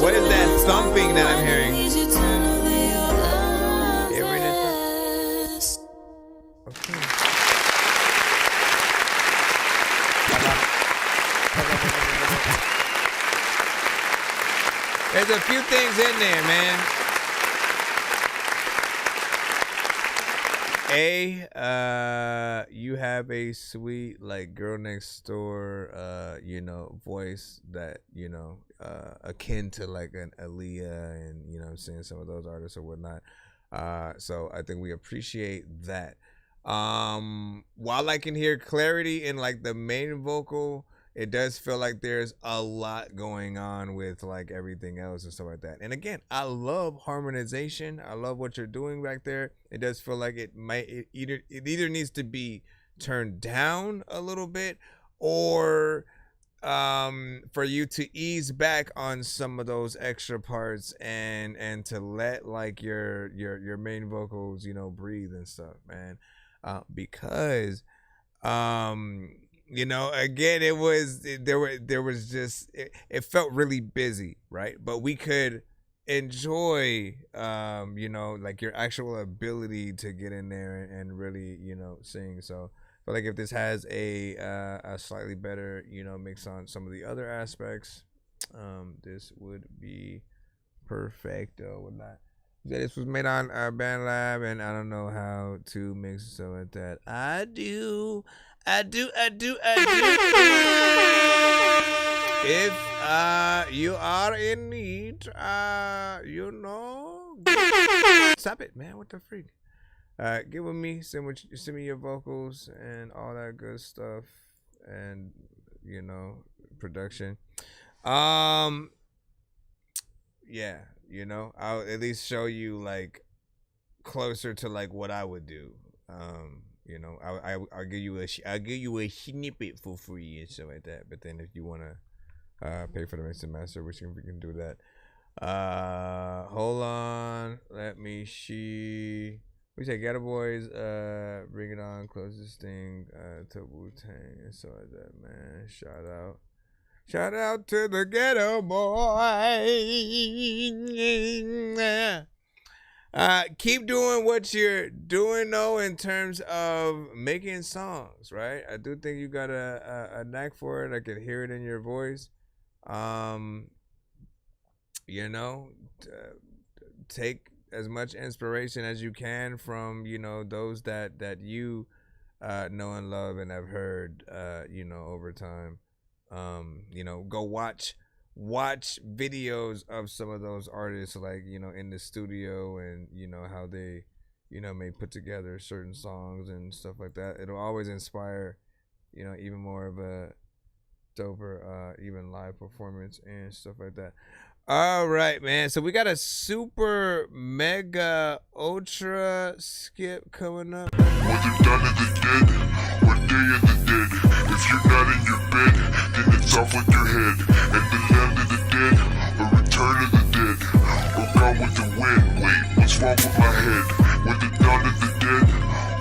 S11: What is that thumping that I'm hearing? Okay. There's a few things in there, man. You have a sweet, like, girl next door, you know, voice that, you know, akin to like an Aaliyah and, you know what I'm saying, some of those artists or whatnot. So I think we appreciate that. While I can hear clarity in like the main vocal, it does feel like there's a lot going on with like everything else and stuff like that. And again, I love harmonization. I love what you're doing back there. It does feel like it either needs to be turned down a little bit, or for you to ease back on some of those extra parts and to let like your main vocals, you know, breathe and stuff, man. Because you know, again, there was just it felt really busy, right? But we could enjoy you know, like your actual ability to get in there and really, you know, sing. So I feel like if this has a slightly better, you know, mix on some of the other aspects, this would be perfecto. Would not. This was made on BandLab, and I don't know how to mix stuff like that. I do. If you are in need, you know, stop it, man. What the freak? Get with me. Send me your vocals and all that good stuff, and you know, production. Yeah, you know, I'll at least show you like closer to like what I would do. You know, I'll give you a snippet for free and stuff like that. But then if you wanna pay for the mix and master, we can do that. Hold on, let me see. We say Ghetto Boys, bring it on, closest thing to Wu-Tang and stuff like that, man. Shout out to the Ghetto Boys.
S16: Keep doing what you're doing though in terms of making songs, right? I do think you got a knack for it. I can hear it in your voice. You know, take as much inspiration as you can from, you know, those that you know and love and have heard, you know, over time. You know, go watch videos of some of those artists, like, you know, in the studio, and, you know, how they, you know, may put together certain songs and stuff like that. It'll always inspire, you know, even more of a doper, even live performance and stuff like that. All right, man. So we got a super mega ultra skip coming up.
S13: Whether done of the dead or day of the dead, if you're not in your bed, then it's off with your head. And the land of the dead, or return of the dead, or gone with the wind. Wait, what's wrong with my head? Whether dawn of the dead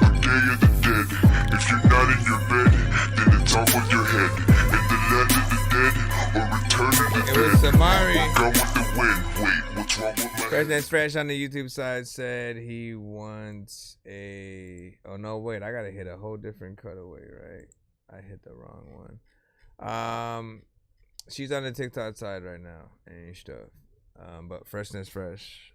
S13: or day of the dead, if you're not in your bed, then it's off with your head. And the land of the dead, or return of the dead, or gone with the wind. Wait, what's wrong with my head?
S16: President Fresh on the YouTube side said he wants a... Oh, no, wait. I got to hit a whole different cutaway, right? I hit the wrong one. She's on the TikTok side right now and stuff. But Freshness Fresh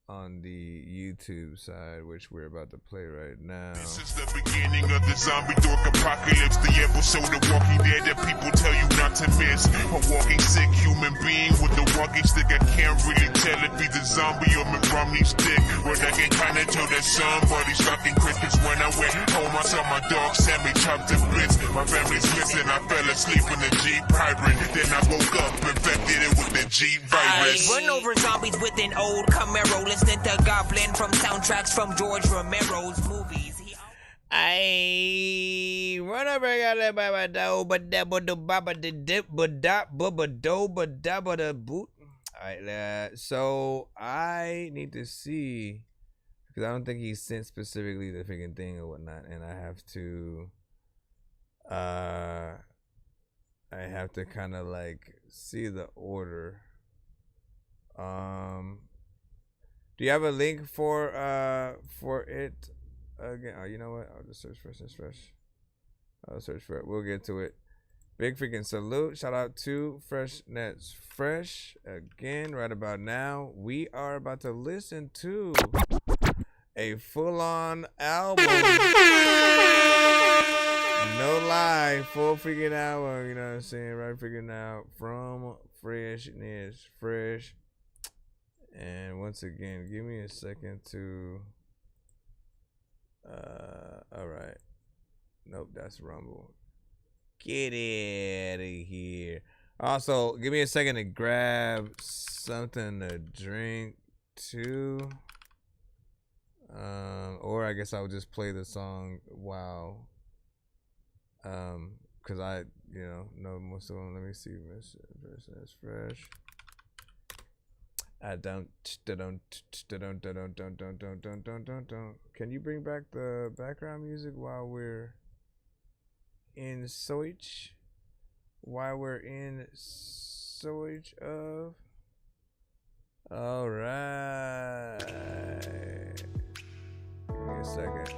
S16: on the YouTube side, which we're about to play right now.
S13: This is the beginning of the zombie dork apocalypse, the episode of Walking Dead that people tell you not to miss. A walking sick human being with a walking stick. I can't really tell if he's a zombie or McRomney's stick. But I can kinda tell that somebody's talking Christmas. When I went home, I saw my dog Sammy chopped to bits. My family's missing, I fell asleep in the Jeep hybrid. Then I woke up, infected it with the Jeep virus.
S4: I run over zombies with an old Camaro, listening to Goblin from soundtracks from George Romero's movies.
S16: I run over boot. Alright, so I need to see, because I don't think he sent specifically the freaking thing or whatnot, and I have to kind of like see the order. Do you have a link for it again? Oh, you know what? I'll just search Freshness Fresh. I'll search for it. We'll get to it. Big freaking salute. Shout out to Freshness Fresh again. Right about now, we are about to listen to a full-on album. No lie, full freaking album. You know what I'm saying? Right freaking now from Freshness Fresh. And once again, give me a second to all right. Nope, that's Rumble. Get out of here. Also, give me a second to grab something to drink too. Or I guess I'll just play the song while cause I, you know most of them. Let me see. That's fresh. I don't. Can you bring back the background music while we're in search? While we're in search of. All right. Give me a second.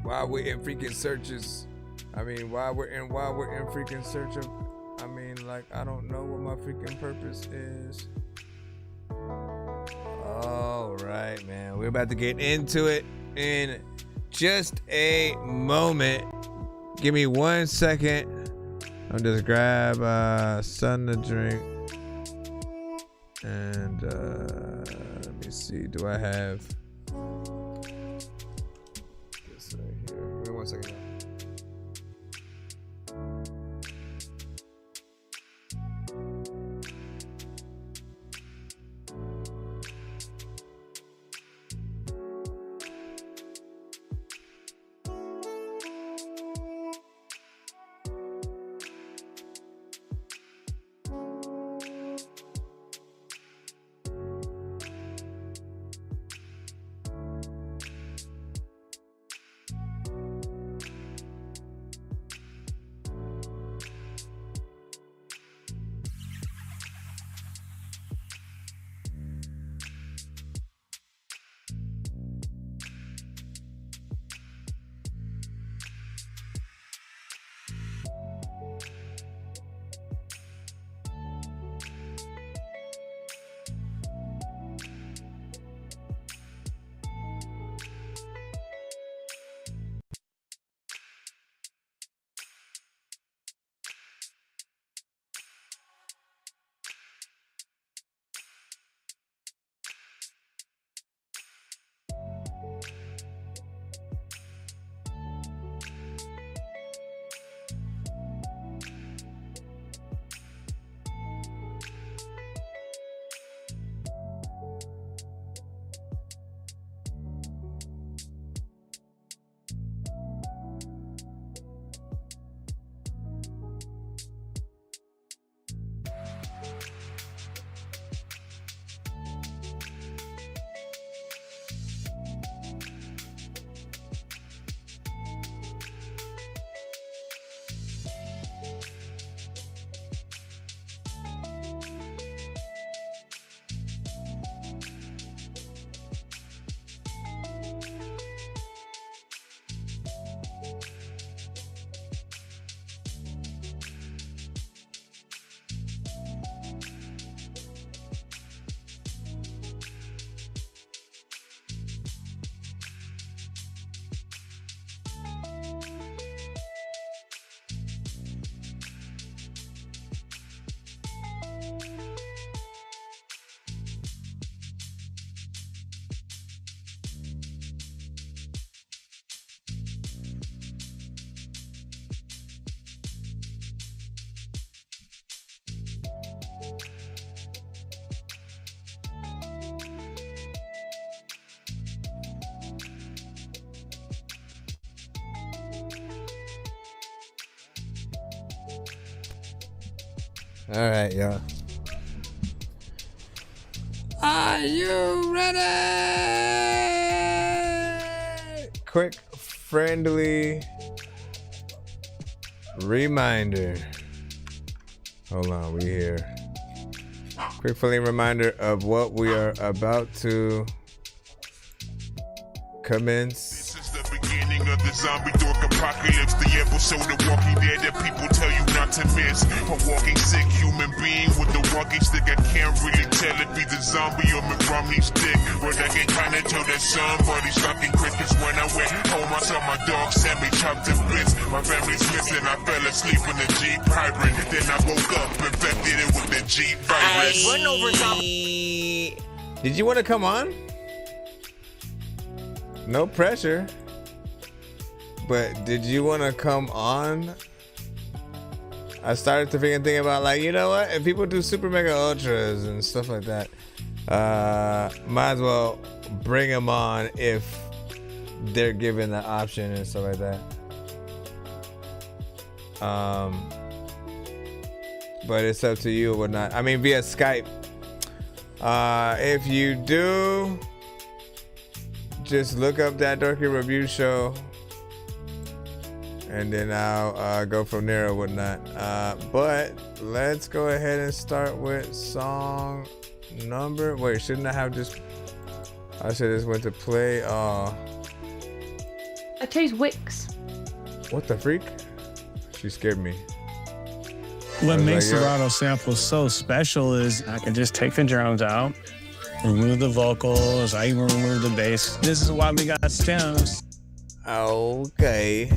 S16: While we're in freaking searches, I mean, while we're in freaking search of. I mean, like, I don't know what my freaking purpose is. All right, man. We're about to get into it in just a moment. Give me 1 second. I'll just grab something to drink. And let me see. Do I have this right here? Give me 1 second. All right, y'all. Are you ready? Quick, friendly reminder. Hold on, we here. Quick, friendly reminder of what we are about to commence.
S13: Beginning of the zombie dork apocalypse, the episode of Walking Dead that people tell you not to miss. A walking sick human being with a walking stick. I can't really tell if he's a zombie or Romney's dick, but I can kinda tell that somebody's fucking crickets. When I went home, I saw my dog Sammy chopped to bits. My family's missing. I fell asleep in the Jeep hybrid. Then I woke up infected it with the Jeep virus.
S3: Run over top.
S16: Did you want to come on? No pressure. But did you want to come on? I started to think about, like, you know what? If people do super mega ultras and stuff like that, might as well bring them on if they're given the option and stuff like that. But it's up to you or whatnot. I mean, via Skype. If you do, just look up That Dorky Review Show. And then I'll go from there or whatnot. But let's go ahead and start with song number. Wait, shouldn't I have just? I should just went to play.
S6: I chose Wix.
S16: What the freak? She scared me.
S14: What makes Serato sample so special is I can just take the drums out, remove the vocals, I even remove the bass. This is why we got stems.
S16: Okay.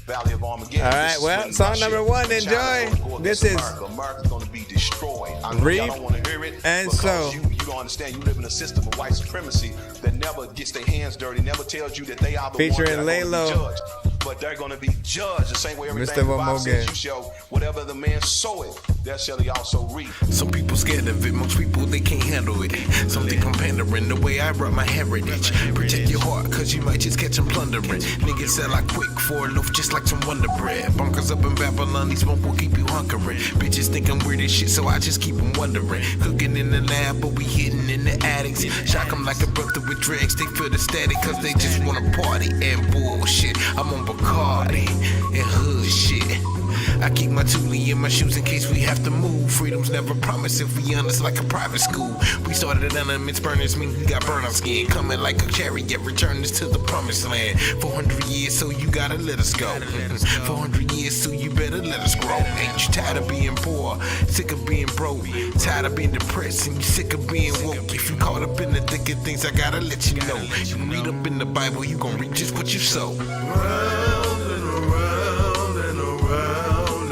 S16: Valley of Armageddon. All right, well, song number one, enjoy. This is
S15: America's gonna be destroyed. I know
S16: Reap
S15: y'all don't want to hear it
S16: and
S15: because
S16: So.
S15: you don't understand. You live in a system of white supremacy that never gets their hands dirty, never tells you that they are the
S16: Featuring
S15: ones that are
S16: Laylo.
S15: gonna be judged. But they're gonna be judged the same way everything
S16: Mr.
S15: the Bible says
S16: Womogan.
S15: you shall, whatever the man soweth, there shall he also reap.
S1: Some people scared of it, most people they can't handle it. Some think I'm pandering the way I rep my heritage. Protect your heart, cause you might just catch them plundering. Niggas sell out quick for a loaf just like some Wonder Bread. Bunkers up in Babylon, these smoke will keep you hunkering. Bitches think I'm weird as shit, so I just keep them wondering. Cooking in the lab, but we hitting in the attics. Shock them like a brother with dregs, they feel the static, cause they just wanna party and bullshit. I'm on Bacardi and hood shit. I keep my toolie in my shoes in case we have to move. Freedom's never promised if we honest like a private school. We started at elements, burners mean we got burn our skin. Coming like a chariot, return us to the promised land. 400 years, so you gotta let us go. 400 years, so you better let us grow. Ain't you tired of being poor? Sick of being broke? Tired of being depressed and you sick of being woke? If you caught up in the thick of things, I gotta let you know. You read up in the Bible, you gon' reap just what you sow. So round and around and around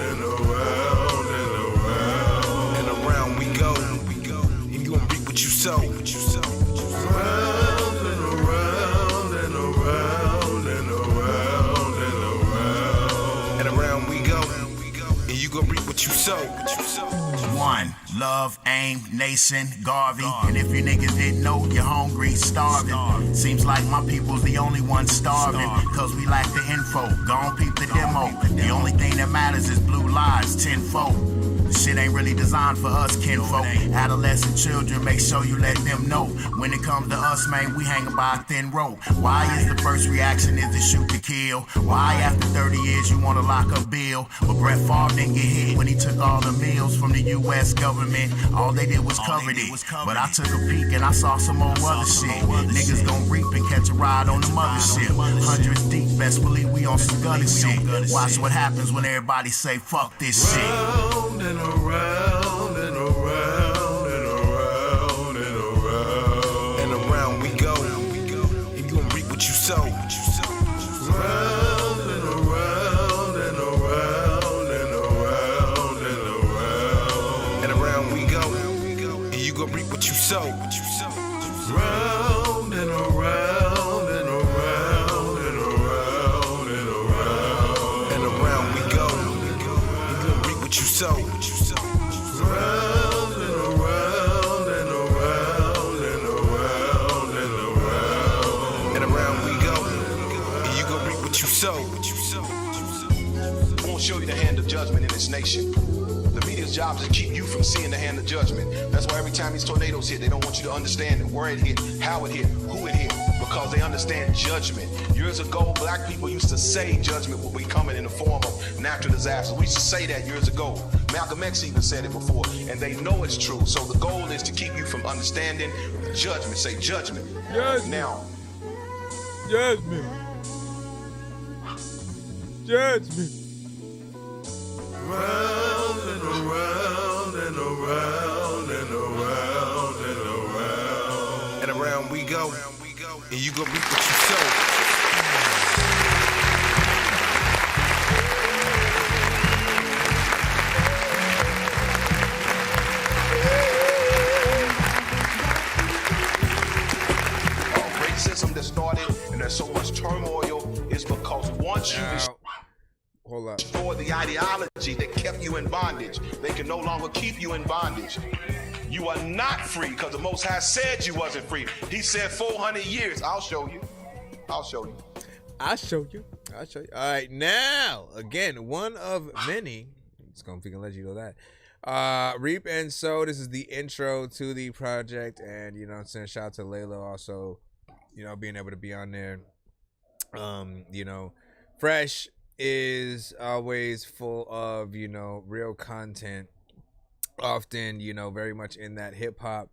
S1: and around and around and around we go, and you gon' reap what you sow.
S24: One, love, aim, nation, Garvey. And if you niggas didn't know, you're hungry, starving. Seems like my people's the only ones starving, cause we lack the info. Gon' peep the demo. The only thing that matters is blue lives, tenfold. Shit ain't really designed for us, kinfolk. Adolescent children, make sure you let them know. When it comes to us, man, we hanging by a thin rope. Why is the first reaction is to shoot to kill? Why after 30 years you wanna lock up Bill? But Brett Favre didn't get hit when he took all the meals from the U.S. government. All they did was cover it. But I took a peek and I saw some more other shit. Niggas gon' reap and catch a ride on the mothership. Hundreds deep, best believe we on some gunny shit. Watch what happens when everybody say fuck this shit.
S13: Round and around and around and around and around
S1: and around we go, and you gon' reap what you sow.
S13: Round and around and around and around and around
S1: and around we go, and you gon' reap what you sow.
S13: Round and around and around and around and around
S1: and around we go, and you gon' reap what you sow.
S13: Round and around and around and around and around
S1: and around we go, and you gon' reap what you sow.
S15: Won't show you the hand of judgment in this nation. The media's his job is to keep you from seeing the hand of judgment. That's why every time these tornadoes hit, they don't want you to understand where it hit, how it hit, who it hit, because they understand judgment. Years ago, black people used to say judgment will be coming in the form of natural disasters. We used to say that years ago. Malcolm X even said it before, and they know it's true. So the goal is to keep you from understanding judgment. Say judgment.
S7: Judgment.
S15: Now.
S7: Judgment. Judgment.
S13: Round and around and around and around and around.
S15: And around we go. And you gonna reap what you sow. Racism that started and there's so much turmoil is because once you destroy the ideology that kept you in bondage, they can no longer keep you in bondage. You are not free because the Most High said you wasn't free. He said 400 years. I'll show you. I'll show you.
S7: I'll show you.
S16: I'll show you. All right, now, again, one of many. It's going to let you know that. Reap and Sow, this is the intro to the project. And, you know what I'm saying, shout out to Layla also, you know, being able to be on there. You know, Fresh is always full of, you know, real content. Often, you know, very much in that hip hop,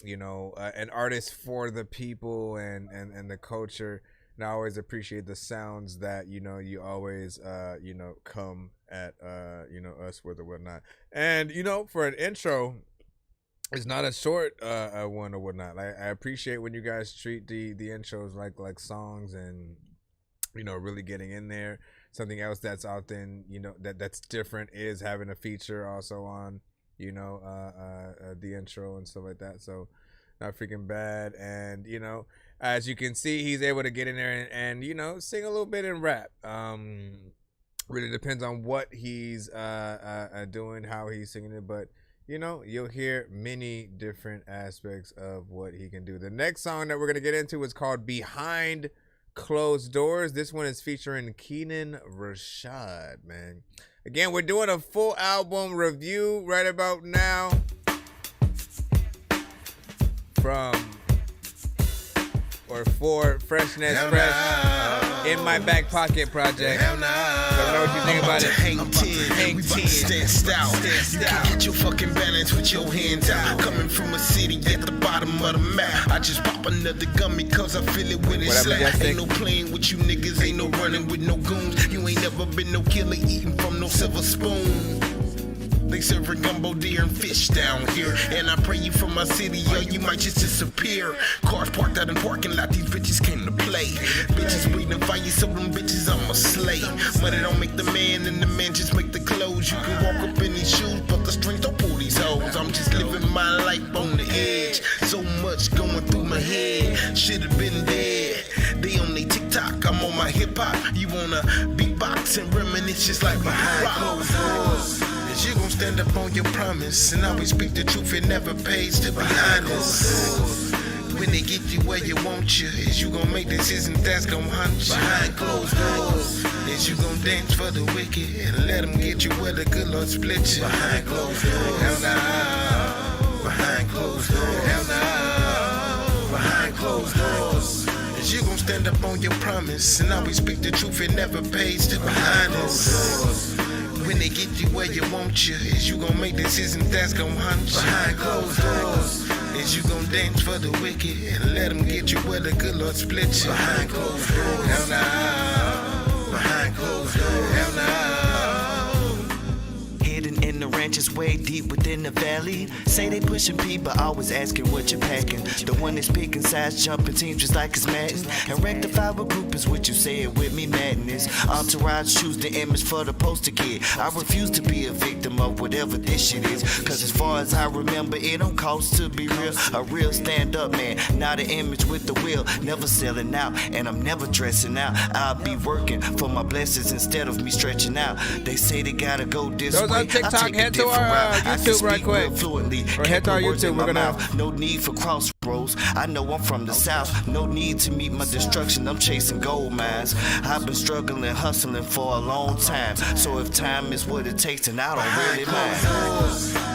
S16: you know, an artist for the people and the culture. And I always appreciate the sounds that, you know, you always, you know, come at, you know, us with or whatnot. And, you know, for an intro, it's not a short one or whatnot. Like, I appreciate when you guys treat the intros like songs and, you know, really getting in there. Something else that's out there, you know, that's different is having a feature also on, you know, the intro and stuff like that. So not freaking bad. And, you know, as you can see, he's able to get in there and you know, sing a little bit and rap. Really depends on what he's doing, how he's singing it. But, you know, you'll hear many different aspects of what he can do. The next song that we're going to get into is called Behind Closed Doors. This one is featuring Keenan Rashad, man. Again, we're doing a full album review right about now from or for Freshness Fresh In My Back Pocket project. Let me know what you think about it.
S10: Hang 10, stand stout. You can get your fucking balance with your hands out. Coming from a city at the bottom of the map. I just pop another gummy cause I feel it when it slap. Ain't no playing with you niggas, ain't no running with no goons. You ain't never been no killer eating from no silver spoon. They serving gumbo, deer, and fish down here. And I pray you from my city, or you might just disappear. Cars parked out in parking lot, these bitches came to play. Bitches waiting to fight you, so them bitches I'ma slay. Money don't make the man, and the man just make the clothes. You can walk up in these shoes, but the strings don't pull these hoes. I'm just living my life on the edge. So much going through my head, should've been dead. They on they TikTok, I'm on my hip hop. You wanna beatbox and reminisce just like behind closed doors. Is you gon' stand up on your promise and always speak the truth, it never pays to be honest. When they get you where you want you, is you gon' make decisions that's gon' hunt you. Behind closed doors, is you gon' dance for the wicked and let them get you where the good Lord split you. Behind closed doors, hell no. Behind closed doors, hell no. Behind closed doors. Is you gon' stand up on your promise and always speak the truth, it never pays to be honest. When they get you where you want you, is you gon' make decisions that's gon' hunt you. Behind closed doors, is you gon' dance for the wicked and let them get you where the good Lord split you. Behind closed doors, hell no. Behind closed doors, hell no. Hidden in the ranches way deep within the valley. Say they pushing P, but always asking what you're packing. The one that's picking sides, jumping teams just like it's Madden. And rectify with group is what you say it with me, madness. Entourage choose the image for the poster kid. I refuse to be a victim of whatever this shit is. Cause as far as I remember, it don't cost to be real. A real stand-up man, not an image with the will. Never selling out, and I'm never dressing out. I'll be working for my blessings instead of me stretching out. They say they gotta go this way.
S16: TikTok, head
S11: head to our YouTube right quick. Or head to our YouTube. We're gonna.
S8: No need for crossroads. I know I'm from the south. No need to meet my destruction. I'm chasing gold mines. I've been struggling, hustling for a long time. So if time is what it takes, then I don't really mind.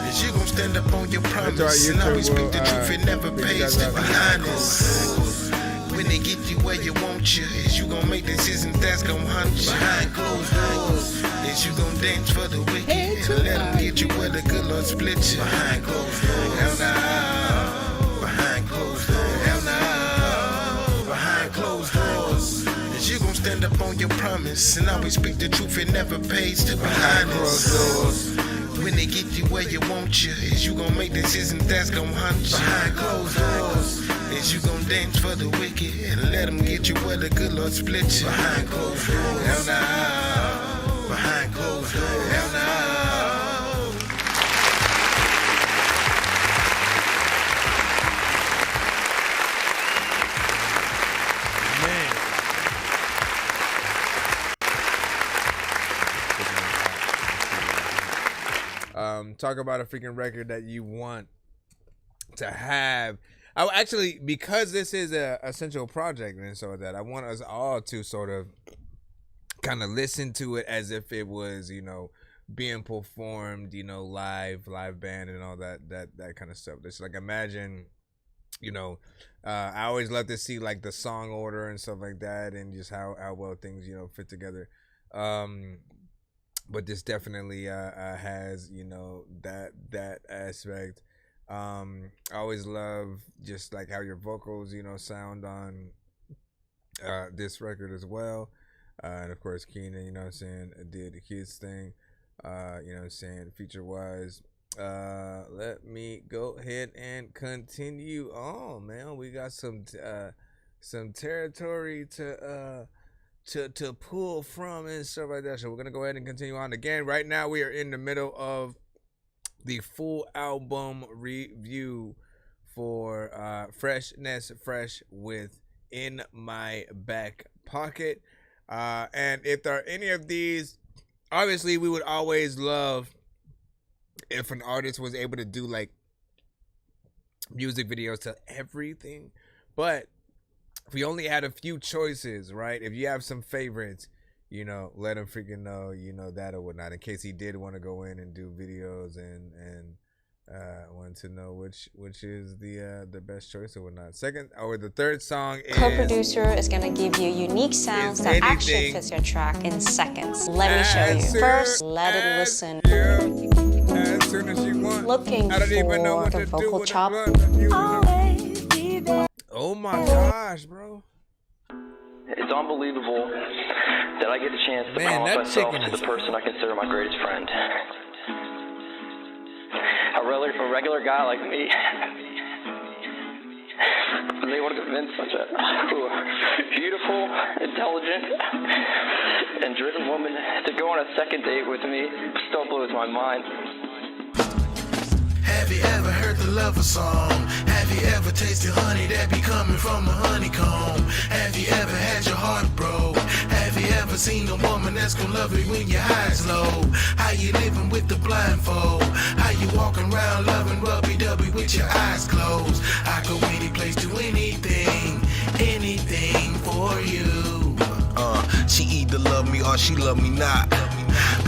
S10: Is you gon' stand up on your promise and always speak the truth? It never pays to be honest. When they get you where you want you, is you gon' make decisions that's gon' hunt you? Behind closed doors, is you gon' dance for the wicked and let them get you where the good Lord split you? Behind closed doors, hell no. Behind closed doors, hell no. Behind closed doors, is you gon' stand up on your promise and always speak the truth? It never pays to be honest. When they get you where you want you, is you gon' make decisions that's gon' hunt you? Behind closed doors, is you gon' dance for the wicked and let them get you where the good Lord split you? Behind closed doors, hell no. Behind closed doors, hell no.
S11: Talk about a freaking record that you want to have. I actually, because this is a essential project and so that I want us all to sort of kind of listen to it as if it was, you know, being performed, you know, live band and all that kind of stuff. It's like, imagine, you know, I always love to see like the song order and stuff like that and just how well things, you know, fit together. But this definitely has, you know, that aspect. I always love just like how your vocals, you know, sound on this record as well. And of course, Keenan, you know what I'm saying, did the kids thing, you know what I'm saying, feature wise. Let me go ahead and continue on, man. We got some territory to pull from and stuff like that. So we're gonna go ahead and continue on. Again, right now we are in the middle of the full album review for Fresh with In My Back Pocket. And if there are any of these, obviously we would always love if an artist was able to do like music videos to everything, but if we only had a few choices, right? If you have some favorites, you know, let him freaking know, you know, that or whatnot, in case he did want to go in and do videos and want to know which is the best choice or whatnot. Second, or the third song is...
S17: Co-producer is going to give you unique sounds that actually fits your track in seconds. Let me show you. First, let it listen.
S11: As soon as you want.
S17: Looking
S11: I don't even know what
S17: for
S11: to
S17: the vocal
S11: do
S17: chop.
S11: Oh my gosh, bro.
S18: It's unbelievable that I get the chance to promise myself to the person I consider my greatest friend. A regular guy like me. I'm able to convince such a beautiful, intelligent, and driven woman to go on a second date with me still blows my mind.
S10: Have you ever heard the lover song? Have you ever tasted honey that be coming from a honeycomb? Have you ever had your heart broke? Have you ever seen a woman that's gonna love you when your eyes low? How you living with the blindfold? How you walking around loving rubby-dubby with your eyes closed? I go any place, do anything for you. She either love me or she love me not.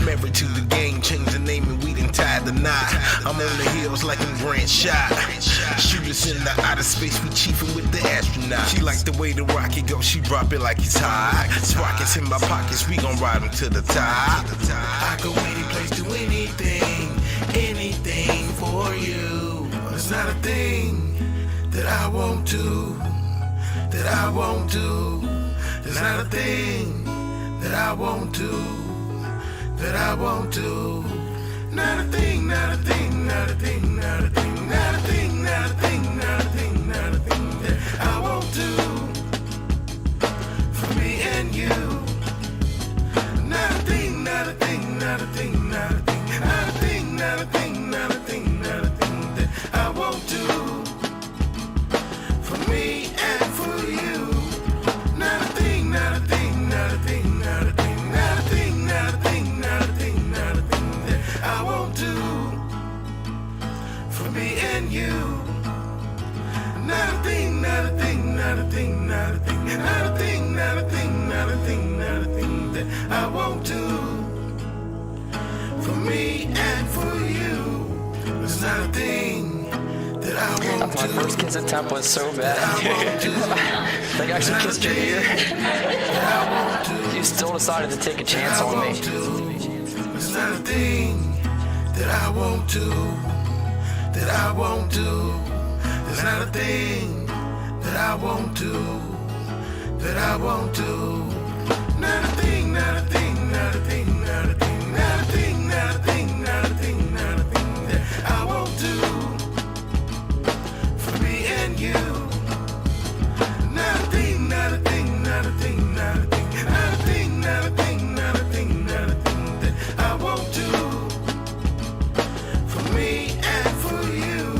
S10: Married to the game, change the name and we done tied the knot. I'm on the hills like a grand shot. Shoot us in the outer space, we chiefin' with the astronaut. She like the way the rocket go, she drop it like it's hot. Sprockets in my pockets, we gon' ride them to the top. I go any place, do anything for you. There's not a thing that I won't do, that I won't do. There's not a thing that I won't do, that I won't do. Not a thing, not a thing, not a thing, not a thing, not a thing, not a thing, not a thing, not a thing that I won't do for me and you. Not a thing, not a thing, not a thing, not a thing, not a thing, not a thing, not a thing, not a thing that I won't do for me and for you. Not a thing, not a thing, not a thing, not a thing, not a thing, not a thing, not a thing, not a thing that I won't do. not a thing, not a thing, not a thing, not a thing, not a thing that I won't do. For me and for you, there's not a thing that I won't do.
S18: My first kiss attempt was so bad. Like I actually kissed your ear. You still decided to take a chance on me.
S10: There's not a thing that I won't do. That I won't do. There's not a thing that I won't do. That I won't do. Not a thing, not a thing, not a thing, not a thing, not a thing, not a thing, not a thing, not a thing that I won't do. For me and you. Not a thing, not a thing, not a thing, not a thing, not a thing, not a thing, not a thing, not a thing that I won't do. For me and for you.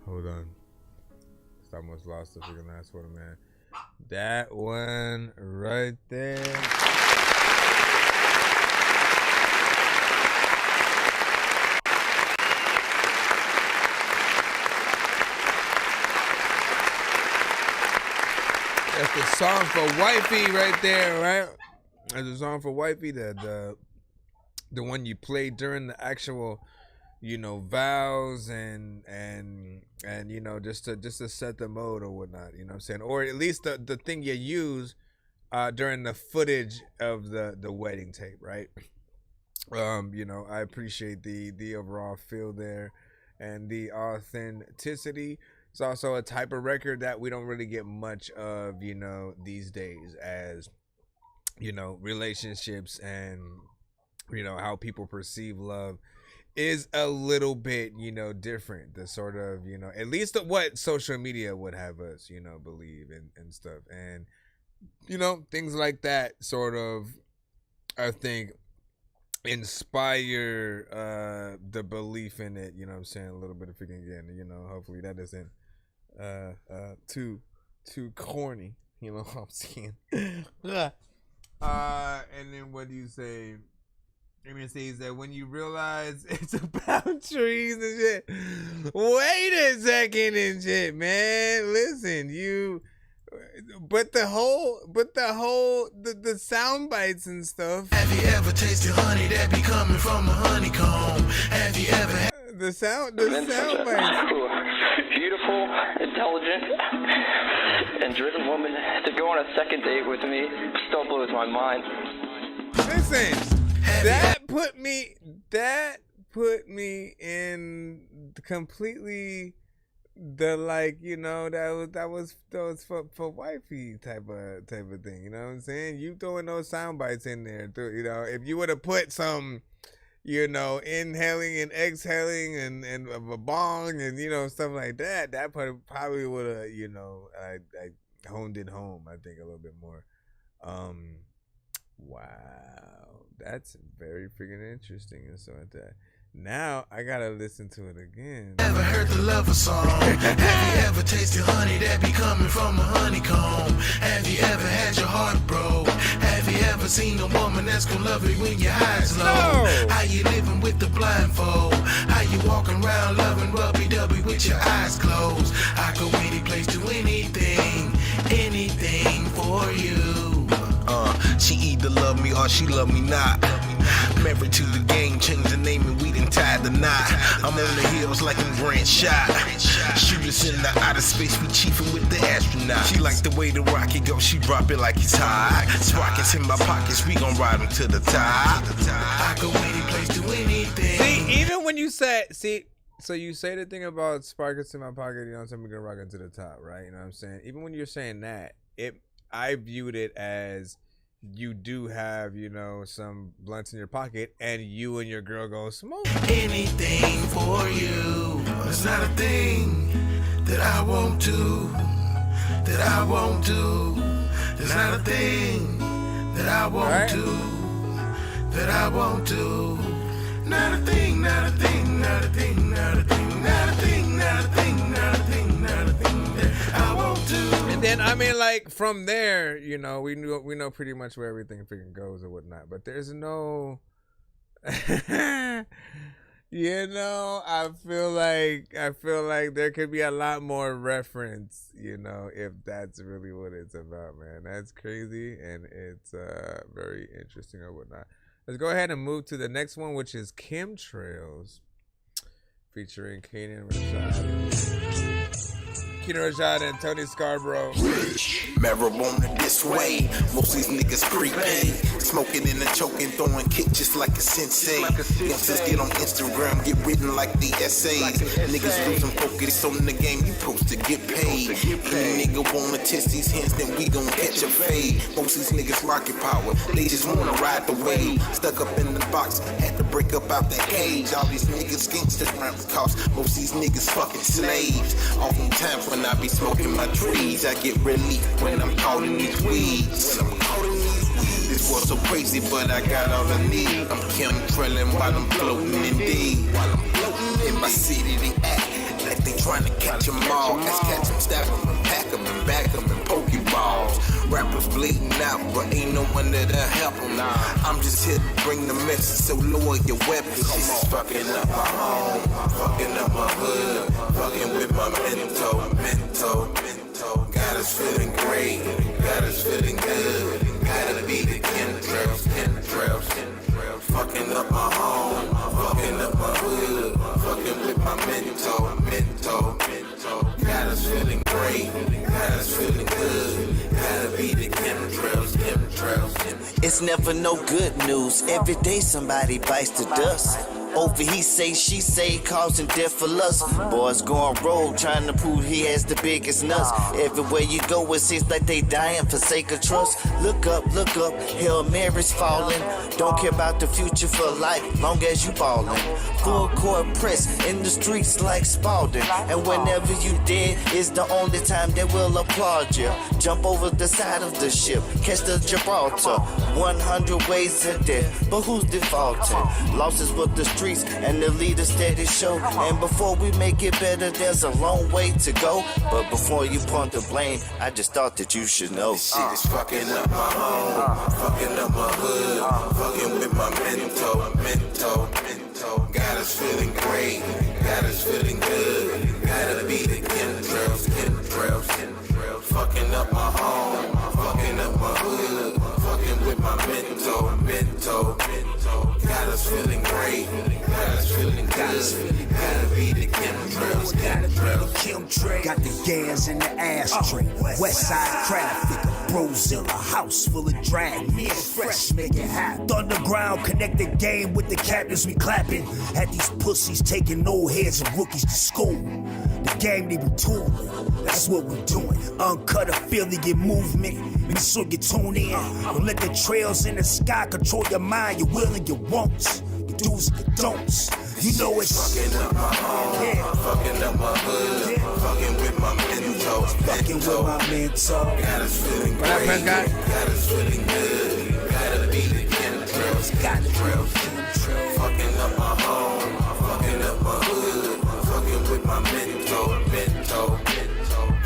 S16: Hold on. I almost lost the freaking last one, man. That one right there. That's the song for Wifey right there, right? That's the song for Wifey, the one you played during the actual, you know, vows and you know, just to set the mode or whatnot, you know what I'm saying? Or at least the thing you use during the footage of the wedding tape, right? You know, I appreciate the overall feel there and the authenticity. It's also a type of record that we don't really get much of, you know, these days, as, you know, relationships and, you know, how people perceive love is a little bit, you know, different. The sort of, you know, at least what social media would have us, you know, believe and stuff. And, you know, things like that sort of, I think, inspire the belief in it, you know what I'm saying, a little bit of freaking, again, you know, hopefully that isn't too corny, you know what I'm saying. And then what do you say? It says that when you realize it's about trees and shit, wait a second and shit, man. Listen, but the sound bites and stuff.
S10: Have you ever tasted honey that be coming from a honeycomb? Have you ever had
S16: the sound bites?
S18: Beautiful, intelligent, and driven woman to go on a second date with me still blows my mind.
S16: Listen, that put me in completely the, like, you know, that was for wifey type of thing, you know what I'm saying? You throwing those sound bites in there too, you know. If you would have put some, you know, inhaling and exhaling and a bong and, you know, stuff like that, that probably would have, you know, I honed it home, I think, a little bit more. Wow, that's very freaking interesting and stuff like that. Now I gotta listen to it again.
S10: Ever heard the lover song? Have you ever tasted honey that be coming from a honeycomb? Have you ever had your heart broke? Have you ever seen a woman that's gonna love you when your eyes low? No. How you living with the blindfold? How you walking around loving rubby-dubby with your eyes closed? I go any place, do anything for you. She either love me or she love me not. Married to the game, change the name and we done tied the knot. I'm on the hills like a grand shot. Shoot us in the outer space, we chiefin' with the astronauts. She like the way the rocket go, she drop it like it's hot. Sprockets in my pockets, we gon' ride them to the top. I go any place, do anything.
S16: See, even when you say, so you say the thing about sprockets in my pocket, you know what I'm saying, we gonna rock it to the top, right? You know what I'm saying? Even when you're saying that, I viewed it as, you do have, you know, some blunts in your pocket and you and your girl go smoke.
S10: Anything for you. There's not a thing that I won't do. That I won't do. There's not a thing that I won't do. That I won't do. Not a thing, not a thing, not a thing, not a thing, not a thing, not a thing, not a thing, not a thing that I won't do.
S16: And then I mean, like from there, you know, we know pretty much where everything freaking goes or whatnot. But there's no, you know, I feel like there could be a lot more reference, you know, if that's really what it's about, man. That's crazy, and it's very interesting or whatnot. Let's go ahead and move to the next one, which is Chemtrails, featuring Keenan Rashad and Tony Scarborough.
S10: Marijuana this way, most these niggas prepaid. Smoking and choking, throwing kick just like a sensei. Youngsters get on Instagram, get written like the essays. Niggas losing focus on the game, you supposed to get paid. Any nigga wanna test these hands, then we gon' catch a fade. Most these niggas rocket power, they just wanna ride the wave. Stuck up in the box, had to break up out that cage. All these niggas gangsters round the cost, most these niggas fucking slaves. Oftentimes when I be smoking my trees, I get relief when I'm caught in these weeds. This world so crazy, but I got all I need. I'm chemtrailing while I'm floating indeed. In my city, they act like they trying to catch them all. Let's catch them, stack them, and pack them, and back them in Pokeballs. Rappers bleeding out, but ain't no one that'll help them. I'm just here to bring the message, so lower your weapons. This is fucking up my home, fucking up my hood, fucking with my mental. Got us feeling great, got us feeling good. Gotta be the chemtrails. Fucking up my home, fucking up my hood, fucking with my mental. Got us feeling great, got us feeling good. Gotta be the chemtrails.
S8: It's never no good news. Every day somebody bites the dust. Over he say, she say, causing death for lust. Boys going rogue, trying to prove he has the biggest nuts. Everywhere you go, it seems like they dying for sake of trust. Look up, Hail Mary's falling. Don't care about the future for life, long as you ballin'. Full court press in the streets like Spalding. And whenever you dead, is the only time they will applaud you. Jump over the side of the ship, catch the Gibraltar. 100 ways to death, but who's defaulting? Losses with the streets and the leaders steady show. And before we make it better, there's a long way to go. But before you point the blame, I just thought that you should know.
S10: This shit is fucking up my home, fucking up my hood, fucking with my mental. Got us feeling great, got us feeling good. Gotta be the chemtrails. Fucking up my home, fucking up my hood, fucking with my mental. Got us feeling great, got us feeling good. Gotta be the chemtrails.
S2: Got the gas in the ashtray. West side traffic, a brozilla, house full of drag. Me and fresh make it happen. Underground connected game with the captains we clapping. Had these pussies taking old heads and rookies to school. The game they retooling, that's what we're doing. Uncut affiliate movement, make sure you tune in. Don't let the trails in the sky control your mind, your will and your wants, your do's and your don'ts. You know it's
S10: fucking up my home, fucking up my hood, fucking with my mental. Got us feeling great, got us feeling good. Gotta be the chemtrails. Fucking up my home, fucking up my hood, fucking with my mental.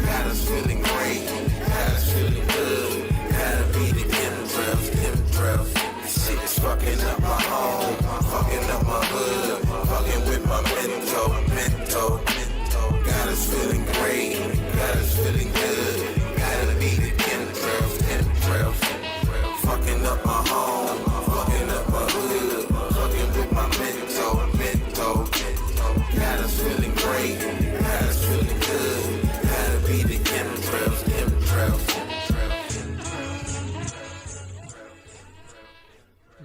S10: Got us feeling great, got us feeling good. Gotta be the chemtrails. This shit is fucking up my home, fucking up my hood, fucking with my mental. Got us feeling great, got us feeling good. Gotta be the chemtrails. Fucking up my home, fucking up my hood, fucking with my mental. Got us feeling great, got us feeling good. Gotta be the chemtrails.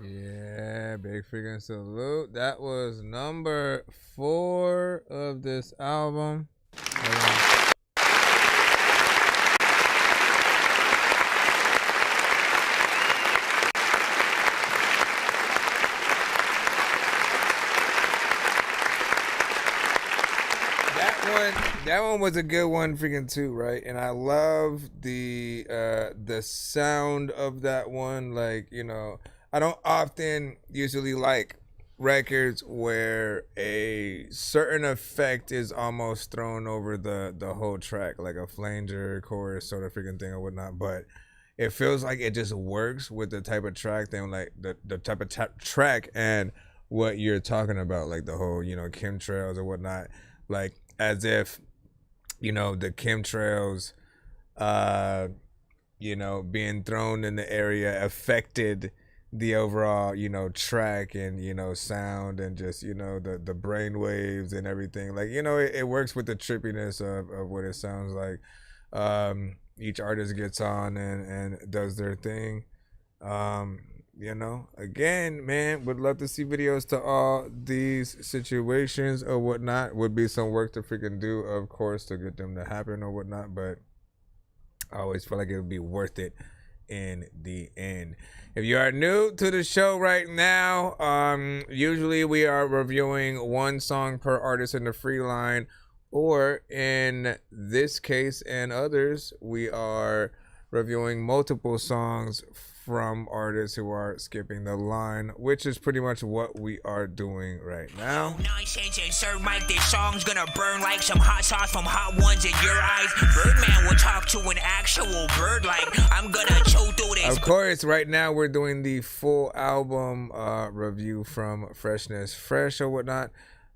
S16: Yeah, big freaking salute. That was number 4 of this album. That one was a good one freaking too, right? And I love the sound of that one. Like, you know, I don't often usually like records where a certain effect is almost thrown over the whole track, like a flanger chorus sort of freaking thing or whatnot, but it feels like it just works with the type of track thing, like the type of track and what you're talking about, like the whole, you know, chemtrails or whatnot, like as if, you know, the chemtrails, you know, being thrown in the area affected the overall, you know, track and, you know, sound and just, you know, the brain waves and everything. Like, you know, it works with the trippiness of what it sounds like. Each artist gets on and does their thing. You know, again, man, would love to see videos to all these situations or whatnot. Would be some work to freaking do, of course, to get them to happen or whatnot, but I always feel like it would be worth it in the end. If you are new to the show right now, usually we are reviewing one song per artist in the free line, or in this case and others, we are reviewing multiple songs from artists who are skipping the line, which is pretty much what we are doing right now.
S4: Nonsense and Sir Mike, this song's gonna burn like some hot sauce from hot ones in your eyes. Birdman will talk to an actual bird like I'm gonna chew through this.
S16: Of course, right now we're doing the full album review from Freshness Fresh or whatnot.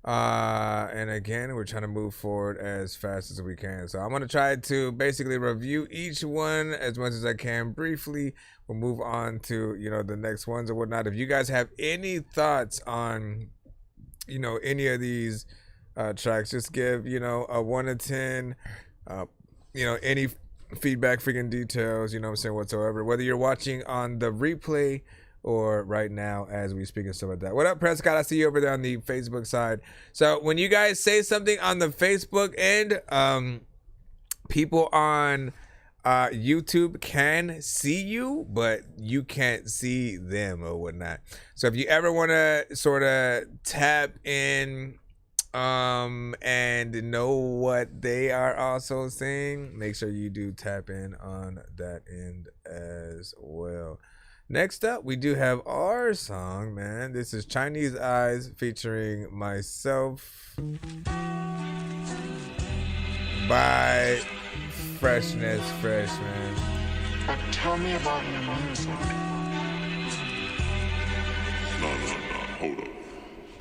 S16: And again, we're trying to move forward as fast as we can. So I'm going to try to basically review each one as much as I can briefly. We'll move on to, you know, the next ones or whatnot. If you guys have any thoughts on, you know, any of these tracks, just give, you know, a 1 to 10, you know, any feedback, freaking details, you know what I'm saying, whatsoever. Whether you're watching on the replay or right now as we speak and stuff like that. What up, Prescott? I see you over there on the Facebook side. So when you guys say something on the Facebook end, people on YouTube can see you, but you can't see them or whatnot. So if you ever want to sort of tap in and know what they are also saying, make sure you do tap in on that end as well. Next up, we do have our song, man. This is Chinese Eyes featuring Myself by Freshness Fresh, man.
S13: Tell me about your music. No, hold up.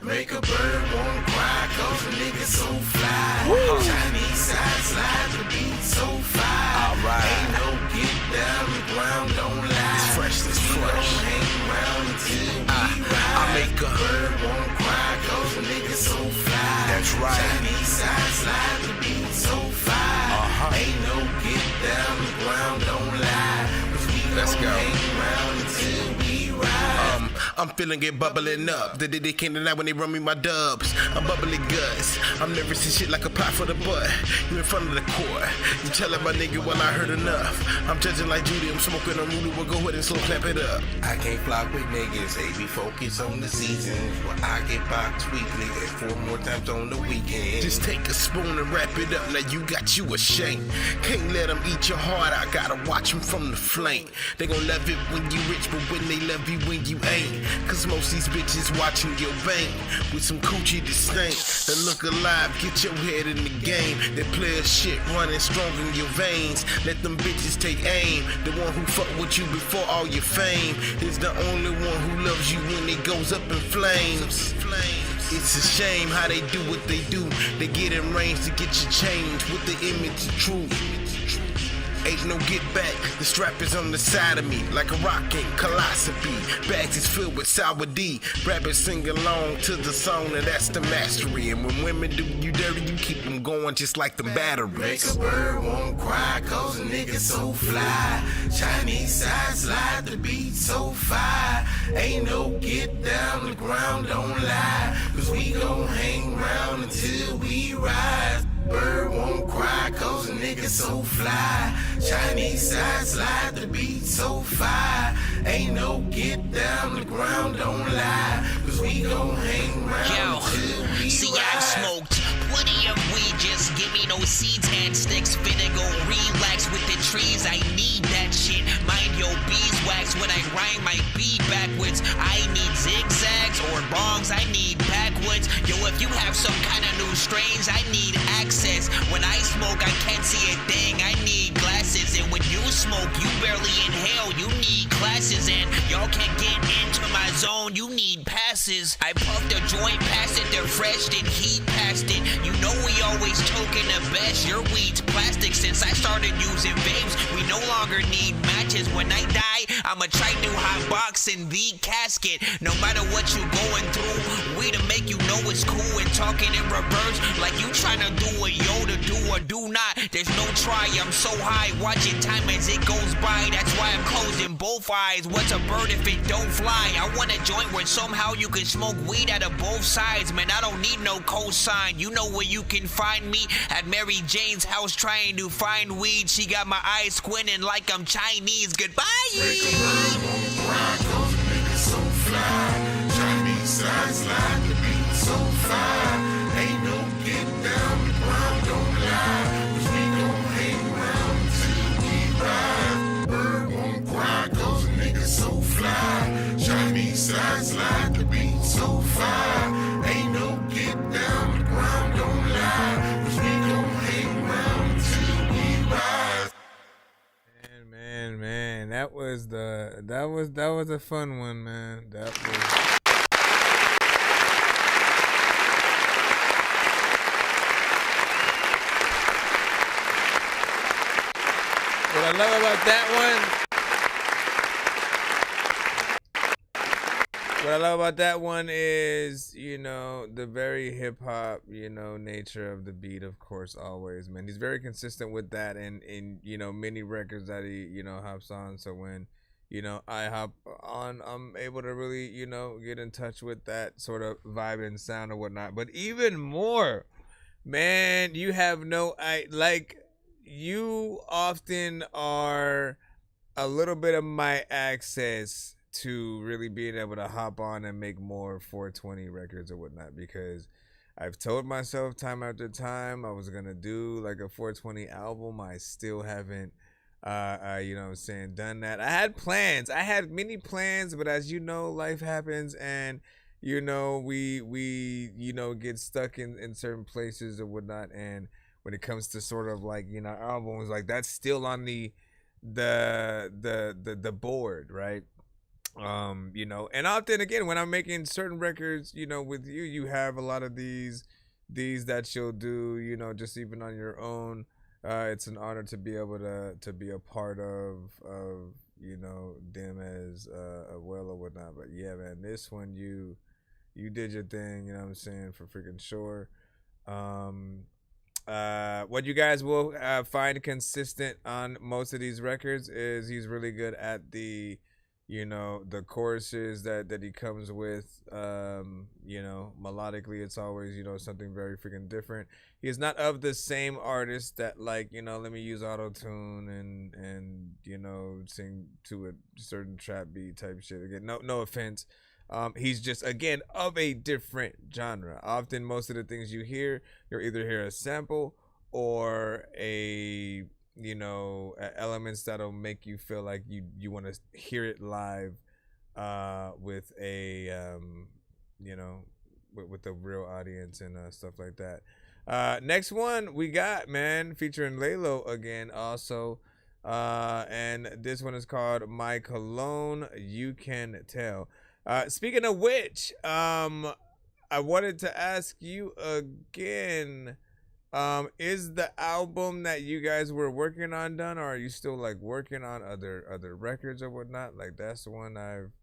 S3: Make a bird won't cry, cause a nigga so fly. Chinese side slide, the beat so fire. Alright. Ain't no get down, the ground don't lie. It's fresh, it's fresh. Don't hang around until we ride. I make a bird won't cry, cause a nigga so fly. That's right. Chinese side slide, the beat so fire. Ain't no get down, the ground don't lie. Cause we don't hang around until we ride.
S10: I'm feeling it bubbling up. They can't deny when they run me my dubs. I'm bubbly guts. I'm nervous as shit like a pot for the butt. You in front of the court. You telling my nigga, well, I heard enough. I'm judging like Judy. I'm smoking a Rudy. We'll go ahead and slow clap it up.
S3: I can't flock with niggas. They be focused on the seasons. Well, I get boxed weekly and 4 more times on the weekend.
S10: Just take a spoon and wrap it up. Now you got you a shank. Can't let them eat your heart. I gotta watch them from the flank. They gon' love it when you rich, but when they love you when you ain't. Cause most these bitches watching your bank with some coochie to stink. They look alive, get your head in the game. That player shit running strong in your veins. Let them bitches take aim. The one who fuck with you before all your fame is the only one who loves you when it goes up in flames. It's a shame how they do what they do. They get in range to get you changed with the image of truth. Ain't no get back, the strap is on the side of me like a rockin' colostomy. Bags is filled with sour D. Rappers sing along to the song, and that's the mastery. And when women do you dirty, you keep them going just like the batteries.
S3: Make a bird won't cry, cause a nigga so fly. Chinese side slide, the beat so fire. Ain't no get down, the ground don't lie. Cause we gon' hang around until we rise. Bird won't cry, cause a nigga so fly. Chinese side slide, the beat so fire. Ain't no get down, the ground don't lie. Cause we gon' hang around until we
S4: see,
S3: ride.
S4: I've smoked plenty of weed, just give me no seeds and sticks. Finna go relax with the trees, I need that shit. Mind your beeswax when I rhyme my beat backwards. I need zigzags or bongs, I need backwoods. Yo, if you have some kind of new strains, I need access. When I smoke, I can't see a thing, I need glasses. And when you smoke, you barely inhale, you need classes. And y'all can't get into my zone, you need passes. I puffed a joint past it, they're fresh, then heat past it. You know we always token the best, your weed's plastic. Since I started using vapes, we no longer need matches. When I die, I'ma try new hot box in the casket. No matter what you going through, we to make you know it's cool. And talking in reverse, like you trying to do a Yoda, do or do not. There's no try, I'm so high, watching time as it goes by. That's why I'm closing both eyes. What's a bird if it don't fly? I want a joint where somehow you can smoke weed out of both sides. Man, I don't need no cosign. You know where you can find me, at Mary Jane's house trying to find weed. She got my eyes squinting like I'm Chinese. Goodbye.
S13: So fly, Chinese sides like the beat so fine. Ain't no getting down the ground, don't lie. 'Cause we gon' hang around till we ride. Bird won't cry 'cause a nigga so fly. Chinese sides like the beat so fine. Ain't no getting down the ground, don't lie. 'Cause we gon' hang around till we ride.
S16: Man, that was a fun one, man. That was. What I love about that one is, you know, the very hip hop, you know, nature of the beat, of course, always, man. He's very consistent with that in you know, many records that he, you know, hops on. So when, you know, I hop on, I'm able to really, you know, get in touch with that sort of vibe and sound or whatnot. But even more, man, you have no, you often are a little bit of my access to really being able to hop on and make more 420 records or whatnot, because I've told myself time after time I was gonna do like a 420 album. I still haven't you know what I'm saying, done that. I had plans, I had many plans, but as you know, life happens, and you know, we you know, get stuck in certain places or whatnot. And when it comes to sort of like, you know, albums, like that's still on the board, right? You know, and often again when I'm making certain records, you know, with you, you have a lot of these that you'll do, you know, just even on your own. It's an honor to be able to be a part of you know, them as well or whatnot. But yeah, man, this one you did your thing, you know what I'm saying, for freaking sure. What you guys will find consistent on most of these records is he's really good at the, you know, the choruses that he comes with. You know, melodically it's always, you know, something very freaking different. He is not of the same artist that, like, you know, let me use auto-tune and you know, sing to a certain trap beat type shit. Again, no offense. He's just, again, of a different genre. Often most of the things you hear, you'll either hear a sample or a, you know, elements that'll make you feel like you want to hear it live with a you know, with a real audience and stuff like that. Next one we got, man, featuring Lalo again also, and this one is called My Cologne You Can Tell. Speaking of which, I wanted to ask you again, is the album that you guys were working on done, or are you still like working on other records or whatnot? Like that's the one I've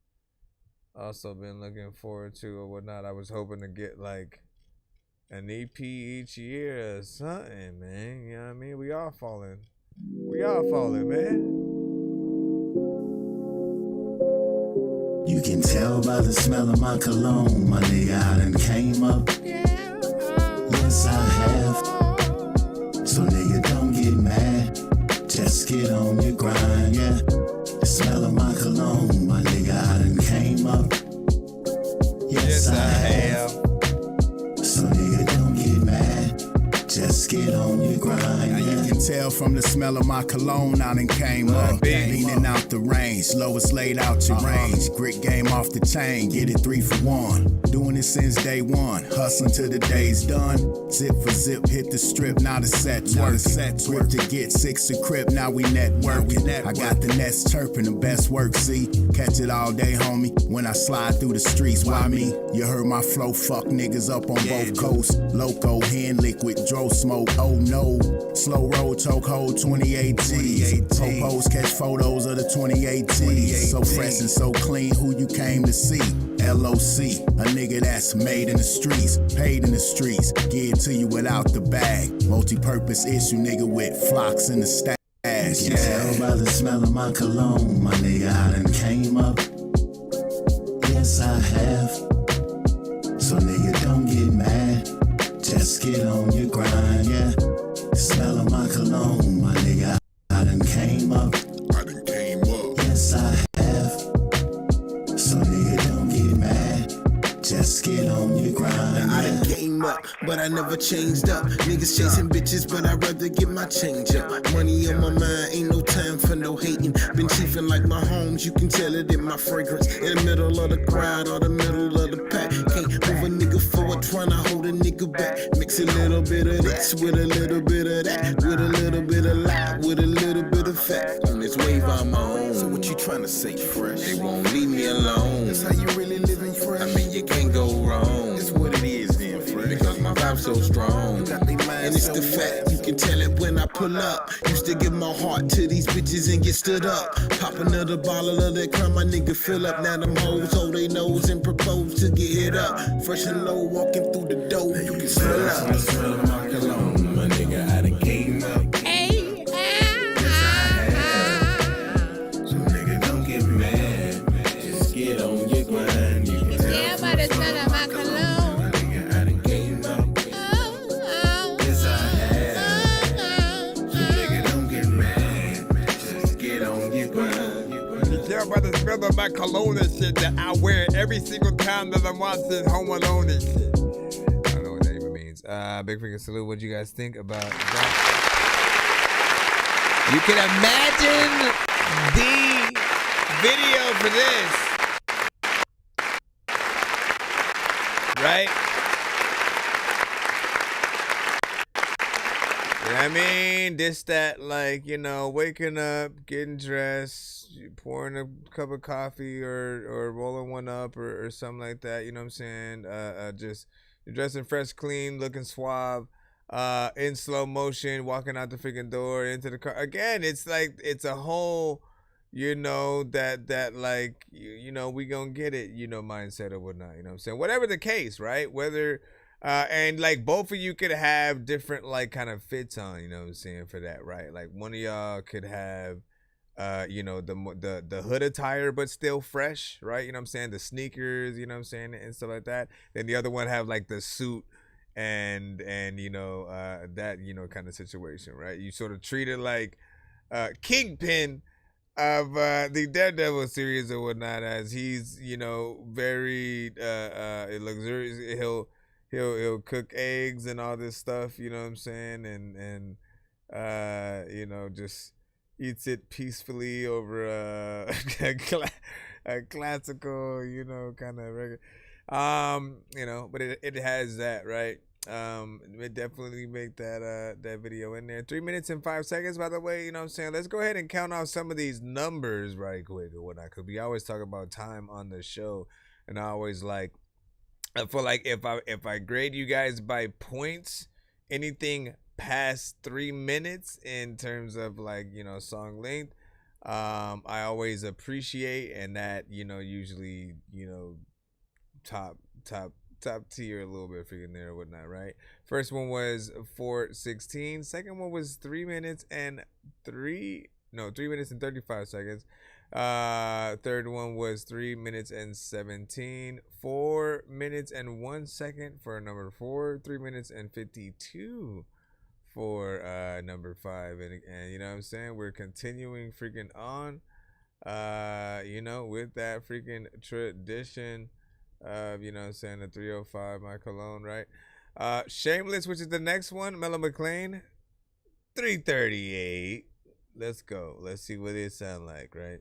S16: also been looking forward to or whatnot. I was hoping to get like an EP each year or something, man. You know what I mean? We all falling, man.
S12: You can tell by the smell of my cologne, my nigga, I done came up. Yes, I have. So nigga, don't get mad. Just get on your grind, yeah. The smell of my cologne, my nigga, I done came up. Yes, I have. So nigga, don't get mad. Just get on your grind, yeah. tell from the smell of my cologne, I done came up. Leaning out the range, lowest laid out your range. Grit game off the chain, get it 3 for 1. Doing it since day one, hustling till the day's done. Zip for zip, hit the strip, now the set's work to get 6 a crib, now we networking. I got the nets chirping, the best work, see. Catch it all day, homie, when I slide through the streets. Why me? You heard my flow, fuck niggas up on both coasts. Loco, hand liquid, dro smoke, oh no. Slow roll, chokehold, 28 G's. Popos catch photos of the 28 G's. So fresh and so clean, who you came to see? LOC, a nigga that's made in the streets, paid in the streets. Give it to you without the bag. Multi-purpose issue, nigga with flocks in the stash.
S2: You can tell by the smell of my cologne, my nigga, I done came up. Yes, I have. So nigga, don't get mad. Just get on your grind, yeah. The smell of my cologne, my nigga, I done came up. Yes, I have. So nigga, don't get mad. Just get on your grind.
S10: I done came up, but I never changed up. Niggas chasing bitches, but I'd rather get my change up. Money on my mind, ain't no time for no hating. Been chiefing like my homes, you can tell it in my fragrance. In the middle of the crowd or the middle of the pack. Can't move a nigga forward, tryna hold a nigga back. Mix a little bit of this with a little bit of that. With a little bit of lie, with a little bit of fact. On this wave I'm on. So what you tryna say, fresh? They won't leave me alone. That's how you really living fresh. I mean, you can't go wrong. It's what it is then, fresh. Because my vibe's so strong. And it's the fact, you can tell it when I pull up. Used to give my heart to these bitches and get stood up. Pop another bottle of that crime, my nigga fill up. Now them hoes hold they nose and propose to get hit up. Fresh and low, walking through the door, you can smell up. The smell of my cologne, my nigga, I done came up. So nigga, don't get mad. Just get on your grind. You can tell by the smell of my cologne. My nigga, I done came up. Yes, I have. So nigga, don't get mad. Just get on your grind.
S16: You tell by the smell of my cologne and shit that I wear every single time that I'm watching Home Alone and shit. I don't know what that even means. Big freaking salute. What do you guys think about that? You can imagine the video for this, right? You know what I mean? This, that, like, you know, waking up, getting dressed, pouring a cup of coffee or rolling one up or something like that. You know what I'm saying? Just you're dressing fresh, clean, looking suave, in slow motion, walking out the freaking door into the car. Again, it's like, it's a whole, you know, that like, you know, we gonna get it, you know, mindset or whatnot. You know what I'm saying? Whatever the case, right? Whether... and like both of you could have different like kind of fits on, you know what I'm saying, for that, right? Like one of y'all could have you know, the hood attire but still fresh, right? You know what I'm saying? The sneakers, you know what I'm saying, and stuff like that. Then the other one have like the suit and you know, that, you know, kind of situation, right? You sort of treat it like Kingpin of the Daredevil series or whatnot, as he's, you know, very luxurious. He'll cook eggs and all this stuff, you know what I'm saying, and you know, just eats it peacefully over a classical, you know, kind of regular, you know, but it has that, right? It definitely make that video in there. 3 minutes and 5 seconds, by the way, you know what I'm saying. Let's go ahead and count off some of these numbers right quick or whatnot, because we always talk about time on the show, and I always like, I feel like if I grade you guys by points, anything past 3 minutes in terms of, like, you know, song length, I always appreciate, and that, you know, usually, you know, top tier a little bit freaking there or whatnot, right? First one was 4:16. Second one was 3 minutes and 35 seconds. Third one was 3 minutes and 17. 4 minutes and 1 second for number 4. 3 minutes and 52 for number 5. And you know what I'm saying, we're continuing freaking on, you know, with that freaking tradition of, you know what I'm saying, the 305 my cologne, right? Shameless, which is the next one, Mellow McLean. 3:38. Let's go. Let's see what it sound like, right?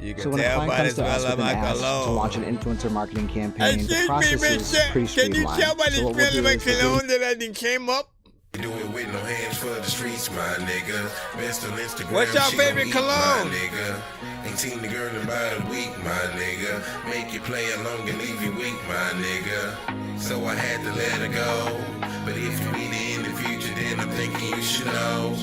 S16: You can
S19: So when a
S16: tell
S19: client
S16: by
S19: comes
S16: the
S19: to us
S16: smell
S19: with
S16: of
S19: an
S16: my
S19: ask to
S16: cologne.
S19: launch an influencer marketing campaign, the
S16: Excuse me,
S19: process is
S16: mister.
S19: pretty
S16: Can you
S19: streamlined.
S16: tell by the
S19: So what we'll
S16: smell of
S19: do
S16: my
S19: is we'll
S16: cologne that I done came up?
S13: Do it with no hands for the streets, my nigga. Best on Instagram.
S16: What's your
S13: she gon'
S16: favorite
S13: eat,
S16: cologne?
S13: My nigga. Ain't seen the girl in about a week, my nigga. Make you play along and leave you weak, my nigga. So I had to let her go. But if you meet her in the future, then I'm thinking you should know.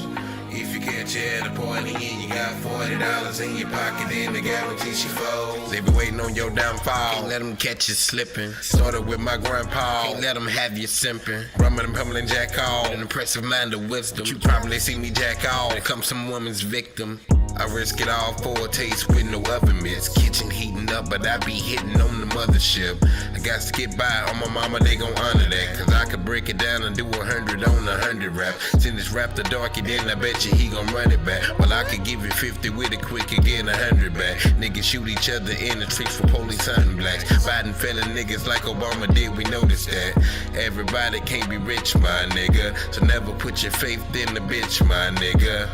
S13: If you catch her at a party and you got $40 in your pocket, then I guarantee she folds. They be waiting on your downfall. Can't let them catch you slipping. Started with my grandpa. Can't let them have you simping. Rumbling and pumming jack all. An impressive mind of wisdom. You probably see me jack all. Here comes some woman's victim. I risk it all for a taste with no oven mitts. Kitchen heating up, but I be hitting on the mothership. I got to get by on my mama, they gon' honor that. Cause I could break it down and do 100 on 100 rap. Send this rap to Dorky, then I bet you he gon' run it back. Well, I could give you 50 with it quick and get 100 back. Niggas shoot each other in the streets for police hunting blacks. Biden felling niggas like Obama did, we noticed that. Everybody can't be rich, my nigga. So never put your faith in the bitch, my nigga.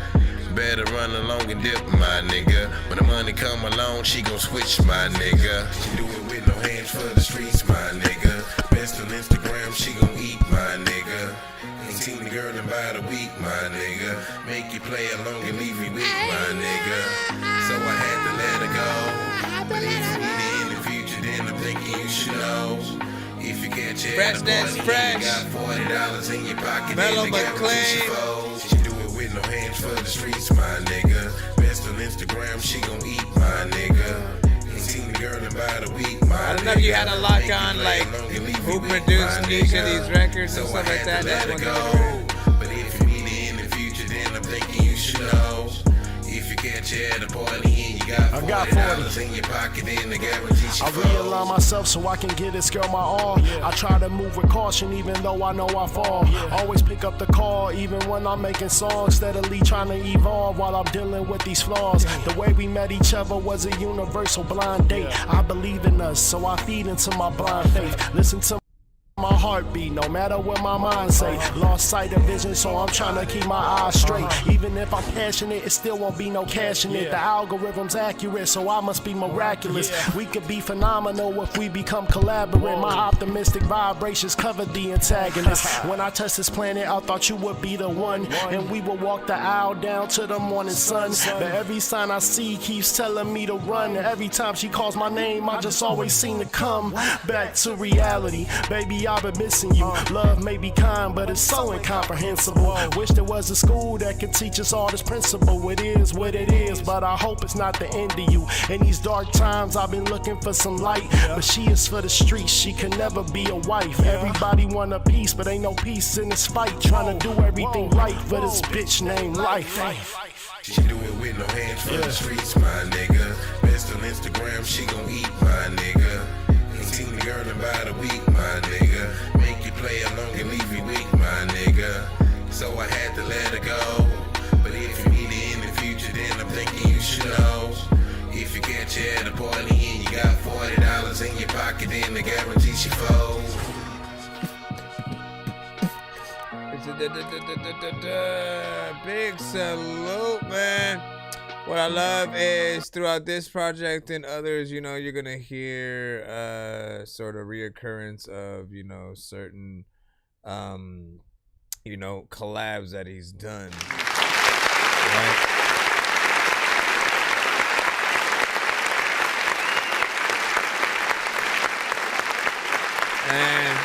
S13: Better run along and dip, my nigga. When the money come along, she gon' switch, my nigga. She do it with no hands for the streets, my nigga. Best on Instagram, she gon' eat, my nigga. Ain't seen the girl in about a week, my nigga. Make you play along and leave you weak, my nigga. So I had to let her go. But if you need it in the future, then I'm thinking you should know. If you catch it at a party, you got $40 in your pocket,
S16: Mellow
S13: then I
S16: but
S13: guarantee she
S16: clean.
S13: folds. She do it with no hands for the streets, my nigga. Best on Instagram, she gon' eat, my nigga. Ain't seen the girl in about a week, my
S16: I don't know if you had a lock on, like, who produced each of these records and stuff like that. That's one thing.
S13: But if you need it in the future, then I'm thinking you should know. If you catch her at a party and you got $40 in your pocket, then I guarantee she
S20: I
S13: folds.
S20: realign myself so I can get this girl my all. I try to move with caution even though I know I fall. Always pick up the call even when I'm making songs. Steadily trying to evolve while I'm dealing with these flaws. The way we met each other was a universal blind date. I believe in us, so I feed into my blind faith. Listen to my heartbeat, no matter what my mind say. Lost sight of vision, so I'm trying to keep my eyes straight. Even if I'm passionate, it still won't be no cash in it. The algorithm's accurate, so I must be miraculous. We could be phenomenal if we become collaborate. My optimistic vibrations cover the antagonist. When I touch this planet, I thought you would be the one, and we would walk the aisle down to the morning sun. But every sign I see keeps telling me to run. Every time she calls my name, I just always seem to come back to reality. Baby, I've been missing you. Love may be kind, but it's so incomprehensible. Wish there was a school that could teach us all this principle. It is what it is, but I hope it's not the end of you. In these dark times, I've been looking for some light, but she is for the streets. She can never be a wife. Everybody want a piece, but ain't no peace in this fight. Trying to do everything right for this bitch named life.
S13: She do it with no hands for the streets, my nigga. Best on Instagram, she gon' eat, my nigga. Ain't seen the girl in about a week, my nigga. Make you play along and leave you weak, my nigga. So I had to let her go. But if you need it in the future, then I'm thinking you should know. If you catch her at a party and you got $40 in your pocket, then I guarantee she folds.
S16: Big salute, man. What I love is throughout this project and others, you know, you're gonna hear sort of reoccurrence of, you know, certain you know, collabs that he's done. Right? And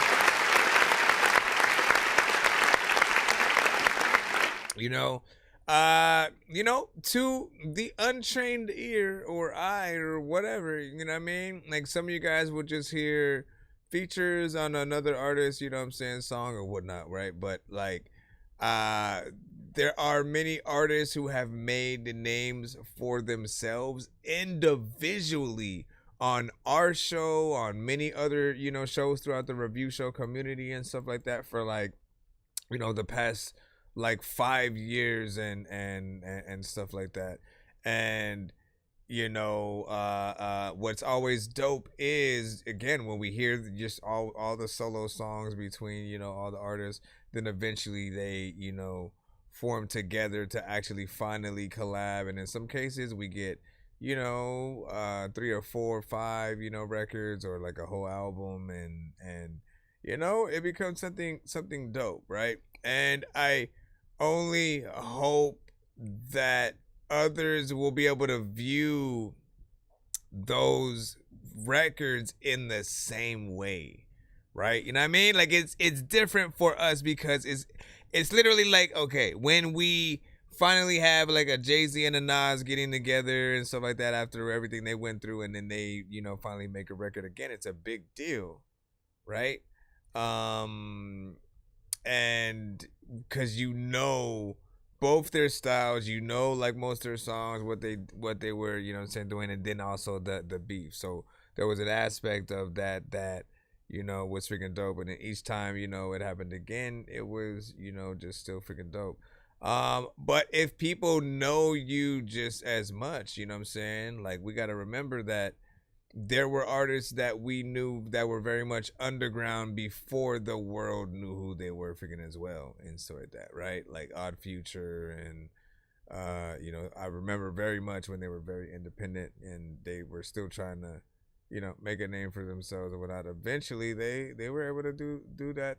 S16: you know, to the untrained ear or eye or whatever, you know what I mean? Like some of you guys will just hear features on another artist, you know what I'm saying, song or whatnot, right? But like there are many artists who have made the names for themselves individually on our show, on many other, you know, shows throughout the review show community and stuff like that for like, you know, the past like 5 years and stuff like that. And you know, what's always dope is, again, when we hear just all the solo songs between, you know, all the artists, then eventually they, you know, form together to actually finally collab. And in some cases we get, 3 or 4 or 5, records, or like a whole album, and it becomes something dope, right? And I only hope that others will be able to view those records in the same way, right? You know what I mean? Like it's different for us because it's literally like, okay, when we finally have like a Jay-Z and a Nas getting together and stuff like that after everything they went through, and then they, finally make a record again, it's a big deal, right? And because both their styles, like most of their songs, what they were, doing, and then also the beef. So there was an aspect of that was freaking dope, and then each time, it happened again, it was, just still freaking dope. But if people know you just as much, like, we got to remember that there were artists that we knew that were very much underground before the world knew who they were freaking as well, and stuff like that, right? Like Odd Future, and I remember very much when they were very independent and they were still trying to, make a name for themselves and whatnot. Eventually they were able to do that.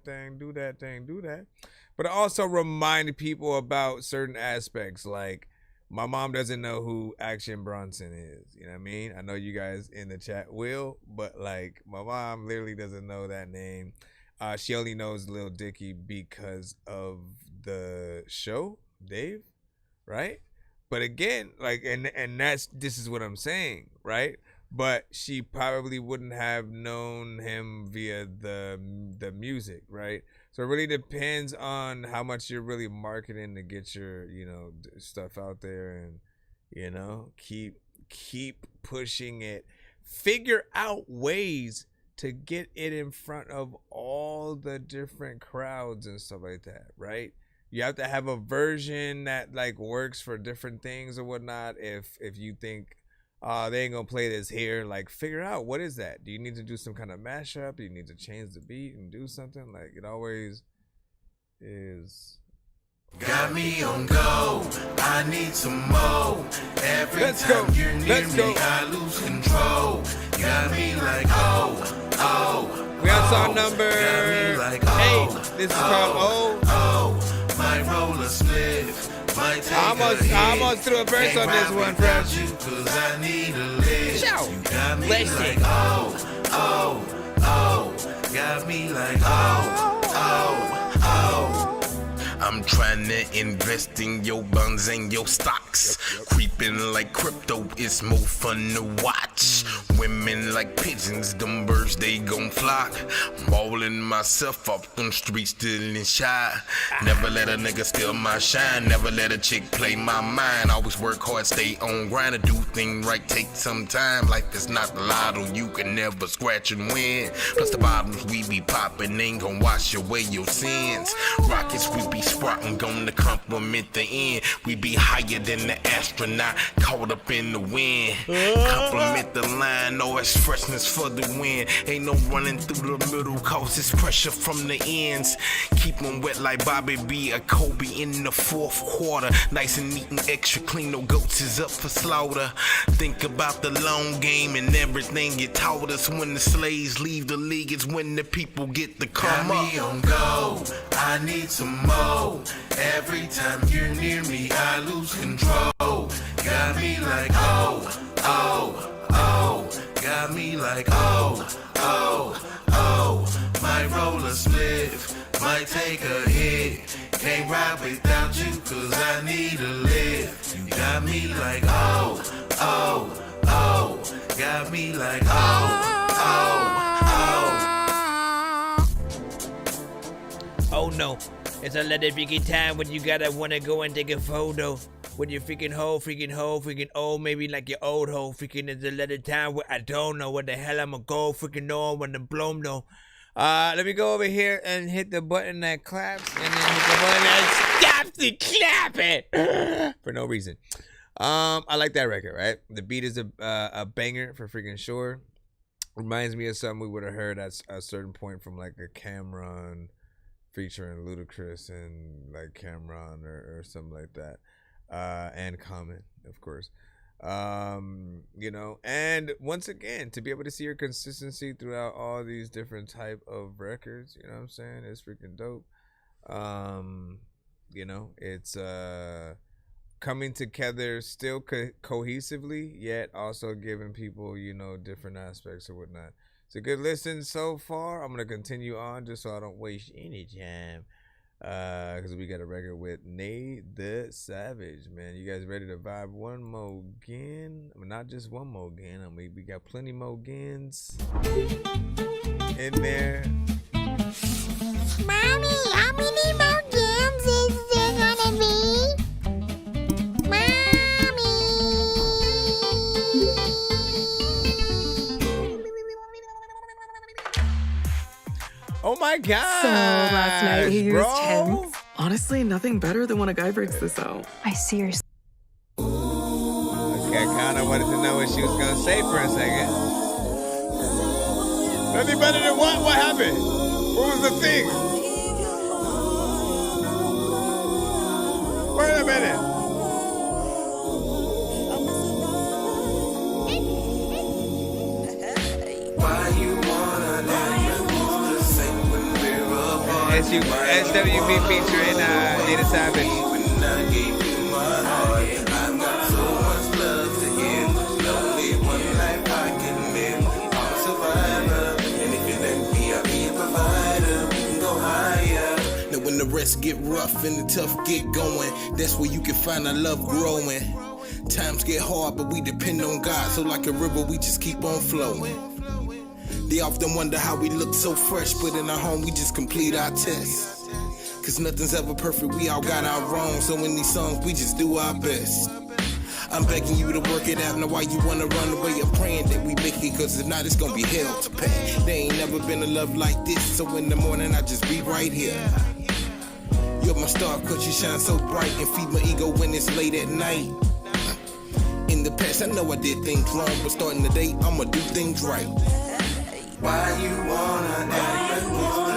S16: But I also remind people about certain aspects, like my mom doesn't know who Action Bronson is. You know what I mean? I know you guys in the chat will, but like my mom literally doesn't know that name. She only knows Lil Dicky because of the show, Dave, right? But again, like, and this is what I'm saying, right? But she probably wouldn't have known him via the music, right? So it really depends on how much you're really marketing to get your, stuff out there, and, keep pushing it. Figure out ways to get it in front of all the different crowds and stuff like that, right? You have to have a version that like works for different things or whatnot. If you think, they ain't gonna play this here, like, figure out what is that. Do you need to do some kind of mashup? Do you need to change the beat and do something? Like, it always is.
S24: Got me on go, I need some more. Every time you're near me, I lose control. Got me like,
S16: we on song number 8. This is called
S24: my roller split.
S16: I almost threw a verse on this one, Fresh.
S24: Shout. Listen. Got me like, I'm trying to invest in your bonds and your stocks. Creeping like crypto, it's more fun to watch. Women like pigeons, them birds, they gon' flock. Ballin' myself off them streets, still in shy. Never let a nigga steal my shine. Never let a chick play my mind. Always work hard, stay on grind, to do things right, take some time. Life is not the lotto, you can never scratch and win. Plus the bottles we be poppin' ain't gon' wash away your sins. Rockets we be sprouting, gonna compliment the end. We be higher than the astronaut, caught up in the wind. Compliment the line, no expressness for the win. Ain't no running through the middle, cause it's pressure from the ends. Keep them wet like Bobby B, a Kobe in the 4th quarter. Nice and neat and extra clean, no goats is up for slaughter. Think about the long game and everything you taught us. When the slaves leave the league, it's when the people get the come up. Got me on go, I need some more. Every time you're near me, I lose control. Got me like, got me like, my roller split might take a hit. Can't ride without you, cause I need a lift. You got me like, got me like,
S4: Oh no, it's a lot of freaking time when you gotta wanna go and take a photo with your freaking hoe, freaking old, maybe like your old hoe. Freaking it's a lot of time where I don't know what the hell I'ma go freaking know when the bloom though. Let me go over here and hit the button that claps, and then hit the button that stops the clapping for no reason. I like that record, right? The beat is a banger for freaking sure. Reminds me of something we would have heard at a certain point from like a Cameron
S16: featuring Ludacris and like Cameron or something like that, and Common, of course. You know, and once again, to be able to see your consistency throughout all these different type of records, you know what I'm saying, it's freaking dope. You know, it's coming together still cohesively, yet also giving people, you know, different aspects or whatnot. It's a good listen so far. I'm gonna continue on just so I don't waste any time, because we got a record with Nate the Savage, man. You guys ready to vibe one more again? I mean, not just one more again. I mean, we got plenty more gains in there.
S5: Mommy, how many more games is there gonna be?
S16: Oh my god!
S21: So last night he
S16: bro.
S21: was tense. Honestly, nothing better than when a guy breaks this out.
S6: I seriously.
S16: Okay, I kind of wanted to know what she was gonna say for a second. Nothing better than what? What happened? What was the thing? Wait a minute. SWB featuring Nate the Savage.
S10: Now when the rest get rough and the tough get going, that's where you can find our love growing. Times get hard, but we depend on God. So like a river, we just keep on flowing. They often wonder how we look so fresh, but in our home we just complete our tests. Cause nothing's ever perfect, we all got our wrongs. So in these songs we just do our best. I'm begging you to work it out. Now why you wanna run away? I'm praying that we make it, cause if not it's gonna be hell to pay. There ain't never been a love like this, so in the morning I just be right here. You're my star cause you shine so bright, and feed my ego when it's late at night. In the past I know I did things wrong, but starting today I'ma do things right. Why you wanna act like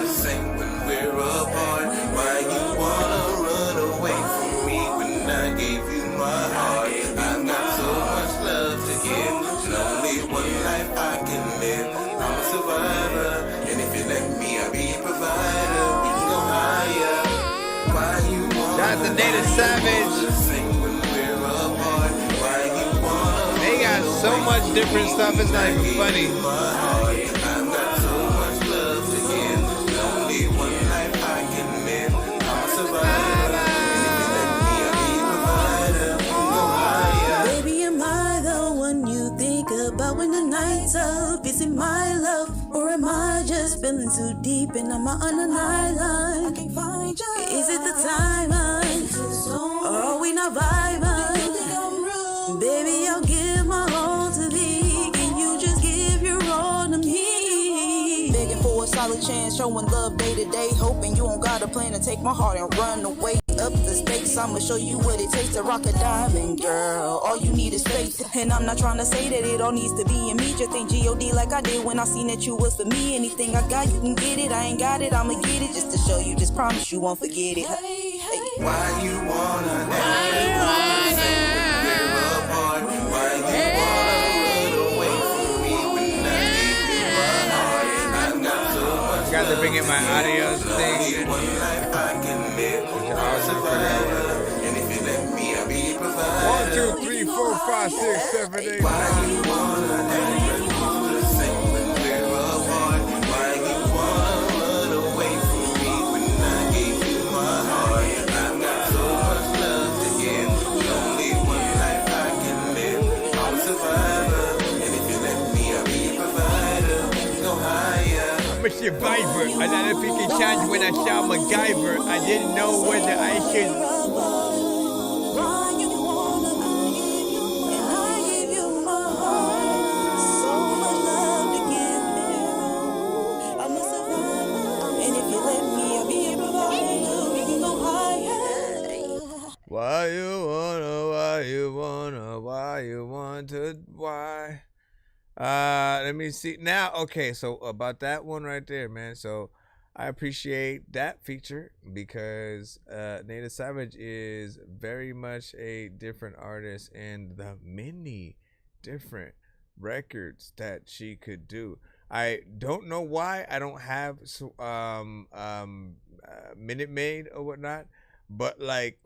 S10: it's the same when we're apart? Why you wanna run away from me when I gave you my heart? I've got so much love to give, and only one life I can live. I'm a survivor, and if you let me, I'll be a provider. We can go higher. Why you wanna
S16: Shout out to Nate the Savage. They got so much different stuff, it's not even funny.
S22: When the night's up, is it my love? Or am I just feeling too deep and I'm on an island? I can't find you. Is it the timeline? Or are we not vibing? Baby, I'll give my all to thee. Can you just give your all to me? Begging for a solid chance, showing love day to day. Hoping you don't got a plan to take my heart and run away. Up the stakes, I'ma show you what it takes to rock a diamond, girl. All you need is faith, and I'm not trying to say that it all needs to be in me. Just think G.O.D. like I did when I seen that you was for me. Anything I got, you can get it. I ain't got it, I'ma get it just to show you. Just promise you won't forget it. Hey, hey.
S10: Why you wanna Why you wanna run away from me when I gave you my heart? I've got so much
S16: got to bring in my audio thing.
S10: One life I can live. I'm a survivor, and if you let me, I'll be a provider.
S16: 1, 2, 3, 4, 5, 6, 7, 8.
S10: Why you wanna act like you the same when we're apart? Why you wanna run away from me when I gave you my heart? I've got so much love to give, only one life I can live. I'm a survivor, and if you let me, I'll be a provider. We can go higher.
S16: I'm a survivor. I thought if you could change when I saw MacGyver. I didn't know whether I should. Let me see now. Okay, so about that one right there, man. So I appreciate that feature because Native Savage is very much a different artist, and the many different records that she could do. I don't know why I don't have Minute Maid or whatnot, but like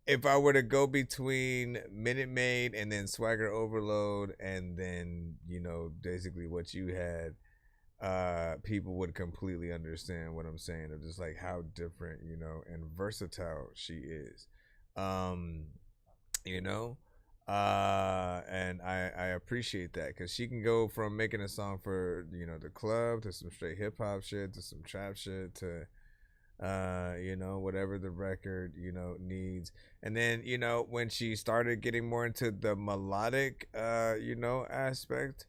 S16: if I were to go between Minute Maid and then Swagger Overload and then, you know, basically what you had, people would completely understand what I'm saying of just like how different, you know, and versatile she is. You know, and I appreciate that because she can go from making a song for, you know, the club to some straight hip hop shit to some trap shit to you know, whatever the record, you know, needs. And then, you know, when she started getting more into the melodic you know, aspect,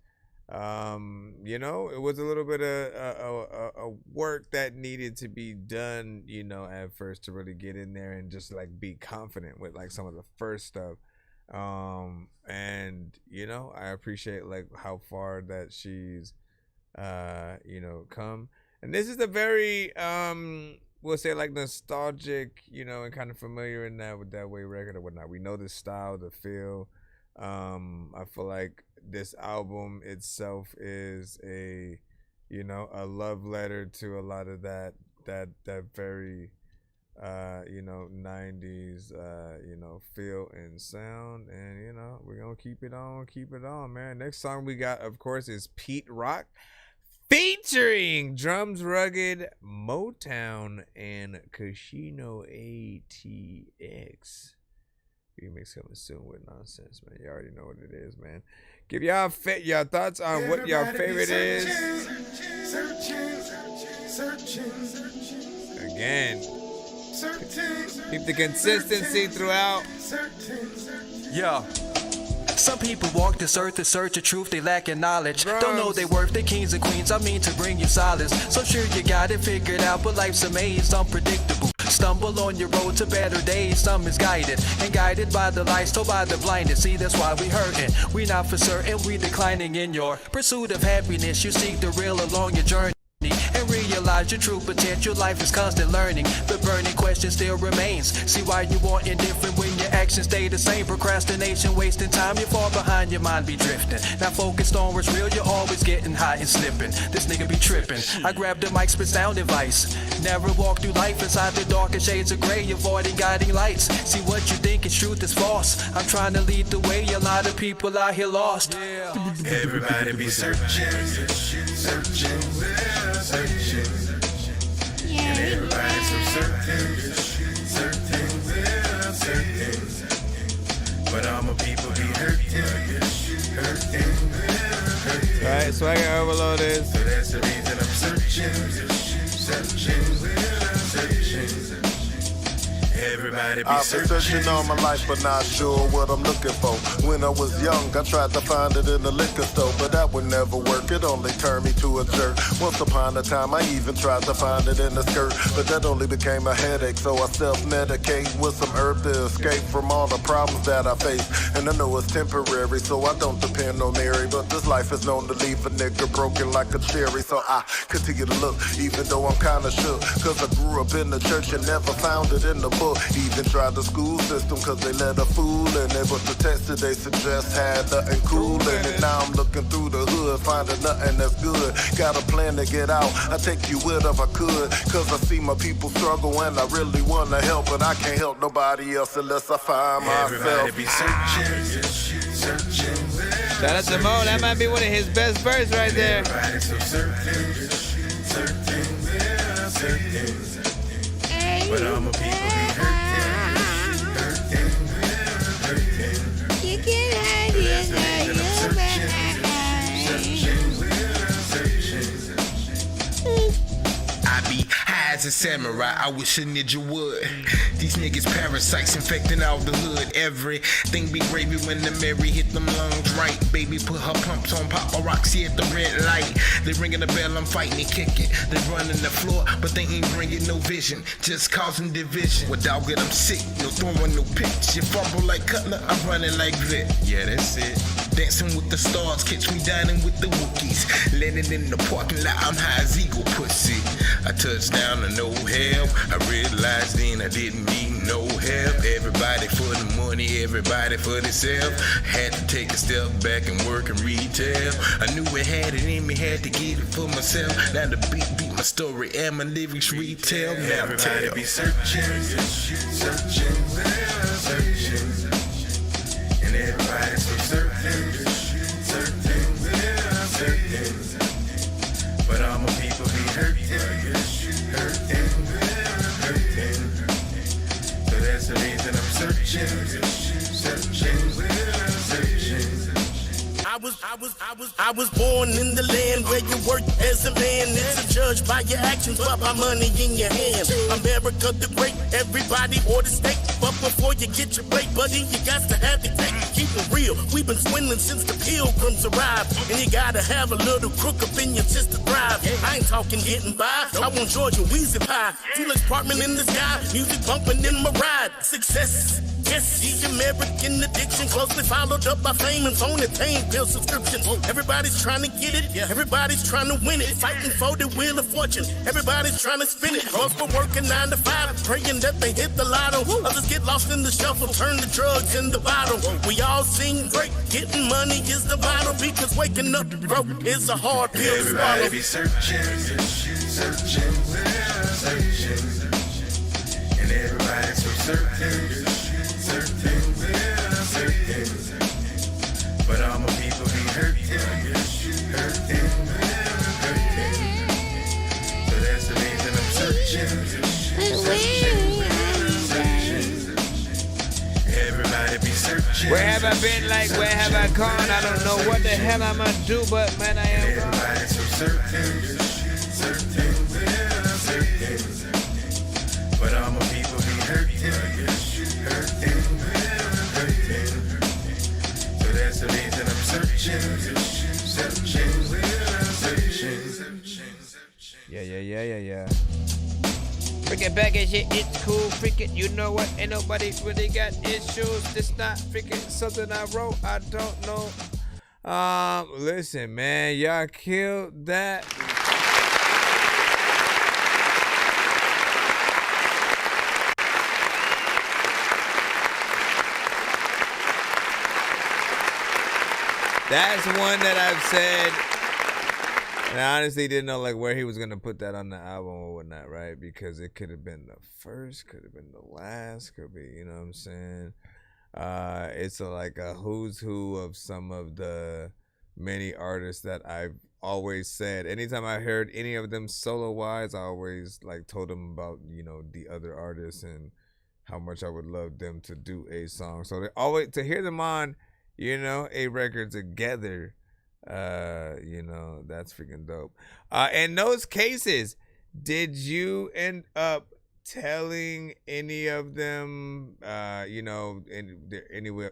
S16: you know, it was a little bit of work that needed to be done, you know, at first to really get in there and just like be confident with like some of the first stuff. And you know, I appreciate like how far that she's you know, come. And this is a very we'll say like nostalgic, you know, and kind of familiar in that with that way record or whatnot. We know the style, the feel. I feel like this album itself is a, you know, a love letter to a lot of that very you know, 90s you know, feel and sound. And you know, we're gonna keep it on, man. Next song we got, of course, is Pete Rock featuring Drums Rugged, Motown, and Casino ATX. Remix coming soon with Nonsense, man. You already know what it is, man. Give y'all your thoughts on what y'all favorite is. Again, keep the consistency throughout.
S1: Yeah. Some people walk this earth in search of truth, they lacking knowledge. Don't know they worth, they kings and queens, I mean to bring you solace. So sure you got it figured out, but life's a maze, unpredictable. Stumble on your road to better days, some misguided. And guided by the lights, told by the blinded. See, that's why we hurting. We not for certain, we declining in your pursuit of happiness. You seek the real along your journey and realize your true potential. Life is constant learning. The burning question still remains. See why you want indifferent when your actions stay the same. Procrastination, wasting time, you fall behind, your mind be drifting. Not focused on what's real, you're always getting hot and slipping. This nigga be tripping. I grab the mic, spit sound advice. Never walk through life inside the darkest shades of gray, avoiding guiding lights. See what you think is truth is false. I'm trying to lead the way, a lot of people out here lost.
S10: Everybody be searching. And everybody's so certain. But all my people be hurting.
S16: Alright, Swagger Overload is.
S10: So that's the reason I'm searching. Everybody be
S9: I've been searching all my life, but not sure what I'm looking for. When I was young, I tried to find it in the liquor store, but that would never work. It only turned me to a jerk. Once upon a time, I even tried to find it in the skirt, but that only became a headache, so I self-medicate with some herb to escape from all the problems that I face. And I know it's temporary, so I don't depend on Mary, but this life is known to leave a nigga broken like a cherry, so I continue to look, even though I'm kinda shook, cause I grew up in the church and never found it in the book. Even tried the school system cause they let a fool in it, but the text that they suggest had nothing cool in it. Now I'm looking through the hood, finding nothing that's good. Got a plan to get out, I take you with if I could, cause I see my people struggle and I really wanna help, but I can't help nobody else unless I find myself.
S10: Everybody be searching.
S16: Shout out to Mo, that might be one of his best verses right there.
S10: Everybody's so certain. But all my people be hurting.
S5: You can hide it,
S10: I be high as a samurai, I wish a ninja would. These niggas parasites infecting all the hood. Everything be gravy when the Mary hit them lungs right. Baby put her pumps on paparazzi at the red light. They ringing the bell, I'm fighting and kicking. They running the floor, but they ain't bringing no vision, just causing division. Without it, I'm sick, no throwing no pitch. You fumble like Cutler, I'm running like Vic. Yeah, that's it. Dancing with the stars, catch me dining with the Wookiees. Landing in the parking lot, I'm high as eagle pussy. I touched down to no help. I realized then I didn't need no help. Everybody for the money, everybody for themselves. Had to take a step back and work in retail. I knew I had it in me, had to get it for myself. Now the beat my story and my lyrics retell. Now everybody be searching, searching, searching. And everybody's so certain, certain, certain. But all my people be hurting, hurting, hurting. So that's the reason I'm searching, searching, searching.
S7: I was born in the land where you work as a man. It's a judge by your actions, but by money in your hand. America the great, everybody order steak. But before you get your plate, buddy, you got to have the cake. Keep it real, we've been swindling since the pilgrims arrived. And you gotta have a little crook up in your chest to thrive. I ain't talking getting by, I want Georgia Wheezy pie. Felix Parkman in the sky, music bumping in my ride. Success. Yes, the American addiction closely followed up by fame and phone and pain pill subscriptions. Everybody's trying to get it, everybody's trying to win it. Fighting for the wheel of fortune, everybody's trying to spin it. Cause for working 9 to 5, praying that they hit the lotto. Others get lost in the shuffle, turn the drugs in the bottle. We all sing great, getting money is the bottle. Because waking up broke is a hard pill to swallow.
S10: Everybody be searching, searching, searching. And everybody's so certain. Certain, certain, but all my people be hurting, hurting, hurting. So that's the reason I'm searching, searching, searching. Everybody be searching.
S11: Where have I been? Like, where have I gone? I don't know what the hell I'm gonna do, but man, I am.
S10: Everybody's so certain, certain, certain. But all my people be hurting. Hurting, hurting. So that's the reason I'm searching, searching, searching.
S11: Yeah. Freaking back and shit, it's cool. Freaking, you know what? Ain't nobody really got issues. This not freaking something I wrote. I don't know. Listen, man, y'all killed that. That's one that I've said, and I honestly didn't know like where he was gonna put that on the album or whatnot, right? Because it could have been the first, could have been the last, could be, you know what I'm saying? It's like a who's who of some of the many artists that I've always said. Anytime I heard any of them solo wise, I always like told them about, you know, the other artists and how much I would love them to do a song. So they always, to hear them on, you know, a record together, you know, that's freaking dope. In those cases, did you end up telling any of them, you know,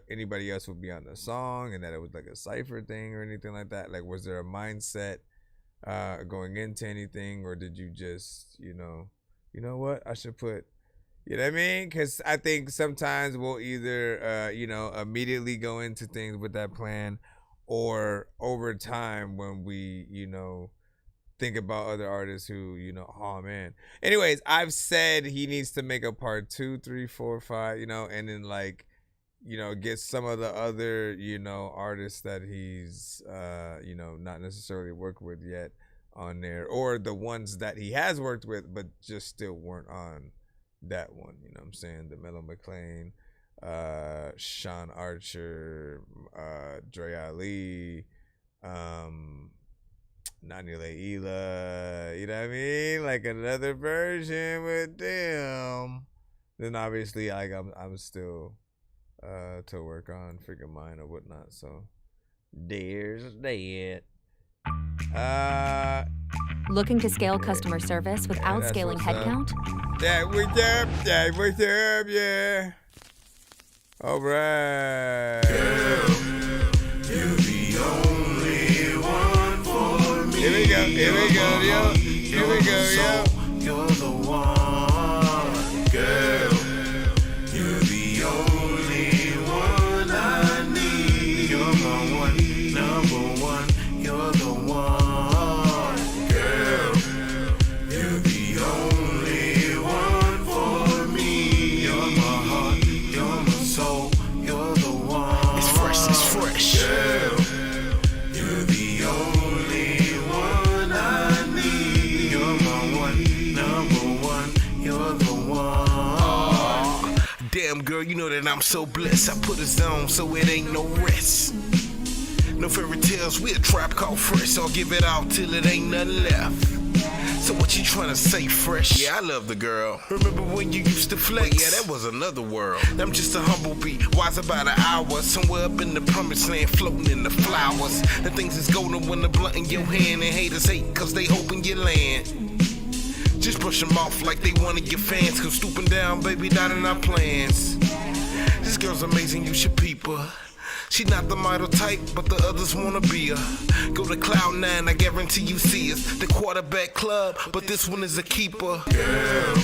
S11: anybody else would be on the song and that it was like a cypher thing or anything like that? Like, was there a mindset going into anything, or did you just, you know what, I should put, you know what I mean? Because I think sometimes we'll either, you know, immediately go into things with that plan, or over time when we, you know, think about other artists who, you know, oh man. Anyways, I've said he needs to make a part 2, 3, 4, 5, you know, and then like, you know, get some of the other, you know, artists that he's, you know, not necessarily worked with yet on there, or the ones that he has worked with but just still weren't on that one, you know what I'm saying? The Mellow McLean, Sean Archer, Dre Ali, Nani Leila, you know what I mean? Like another version with them. Then obviously like I'm still to work on freaking mine or whatnot. So there's that.
S14: Looking to scale customer service without scaling headcount?
S11: That was up, yeah. All right.
S10: Girl, you're the only one for me.
S11: Here we go, yo. Here we go, yo.
S10: You're the one, girl. You're the only one I need. You're my one. girl, you know that I'm so blessed. I put us on so it ain't no rest. No fairy tales, we a trap called fresh. So I'll give it all till it ain't nothing left. So what you tryna say, fresh? Yeah, I love the girl. Remember when you used to flex? But yeah, that was another world. I'm just a humble bee, wise about an hour. Somewhere up in the promised land, floating in the flowers. The things is golden when the blunt in your hand. And haters hate cause they hoping you land. Just brush them off like they one of your fans. Cause stooping down, baby, not in our plans. This girl's amazing, you should peep her. She not the model type, but the others wanna be her. Go to Cloud 9, I guarantee you see us. The quarterback club, but this one is a keeper. Girl,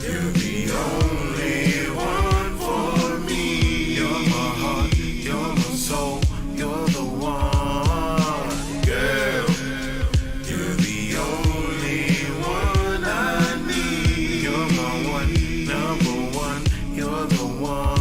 S10: you're the only one for me. You're my heart, you're my soul, you're the one. Girl, you're the only one I need. You're my one, number one, you're the one.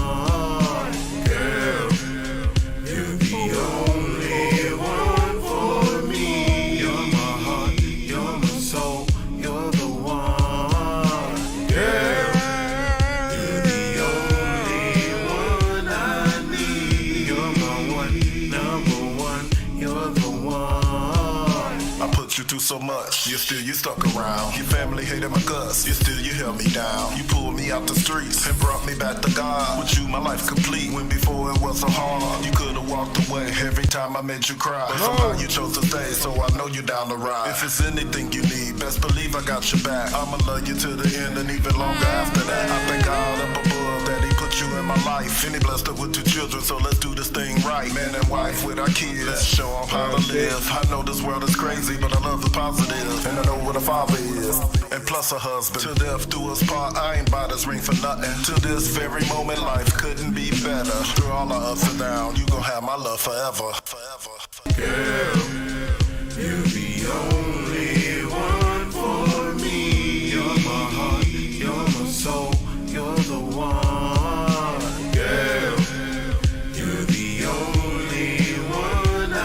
S10: So much, you stuck around. Your family hated my guts, you held me down. You pulled me out the streets and brought me back to God. With you, my life complete, when before it was so hard. You could've walked away every time I made you cry. But somehow you chose to stay, so I know you're down the ride. If it's anything you need, best believe I got your back. I'ma love you to the end and even longer after that. I thank God up above that He put you in my life. And He blessed her with 2 children, so let's do this thing right. Man and wife with our kids, let's show them how to live. I know this world is crazy, but I love the positive, and I know what a father is, and plus a husband. Till death do us part, I ain't buy this ring for nothing. To this very moment, life couldn't be better. Through all our ups and downs, you gon' have my love forever. Girl, you're the only one for me. You're my heart, you're my soul, you're the one. Girl, you're the only one I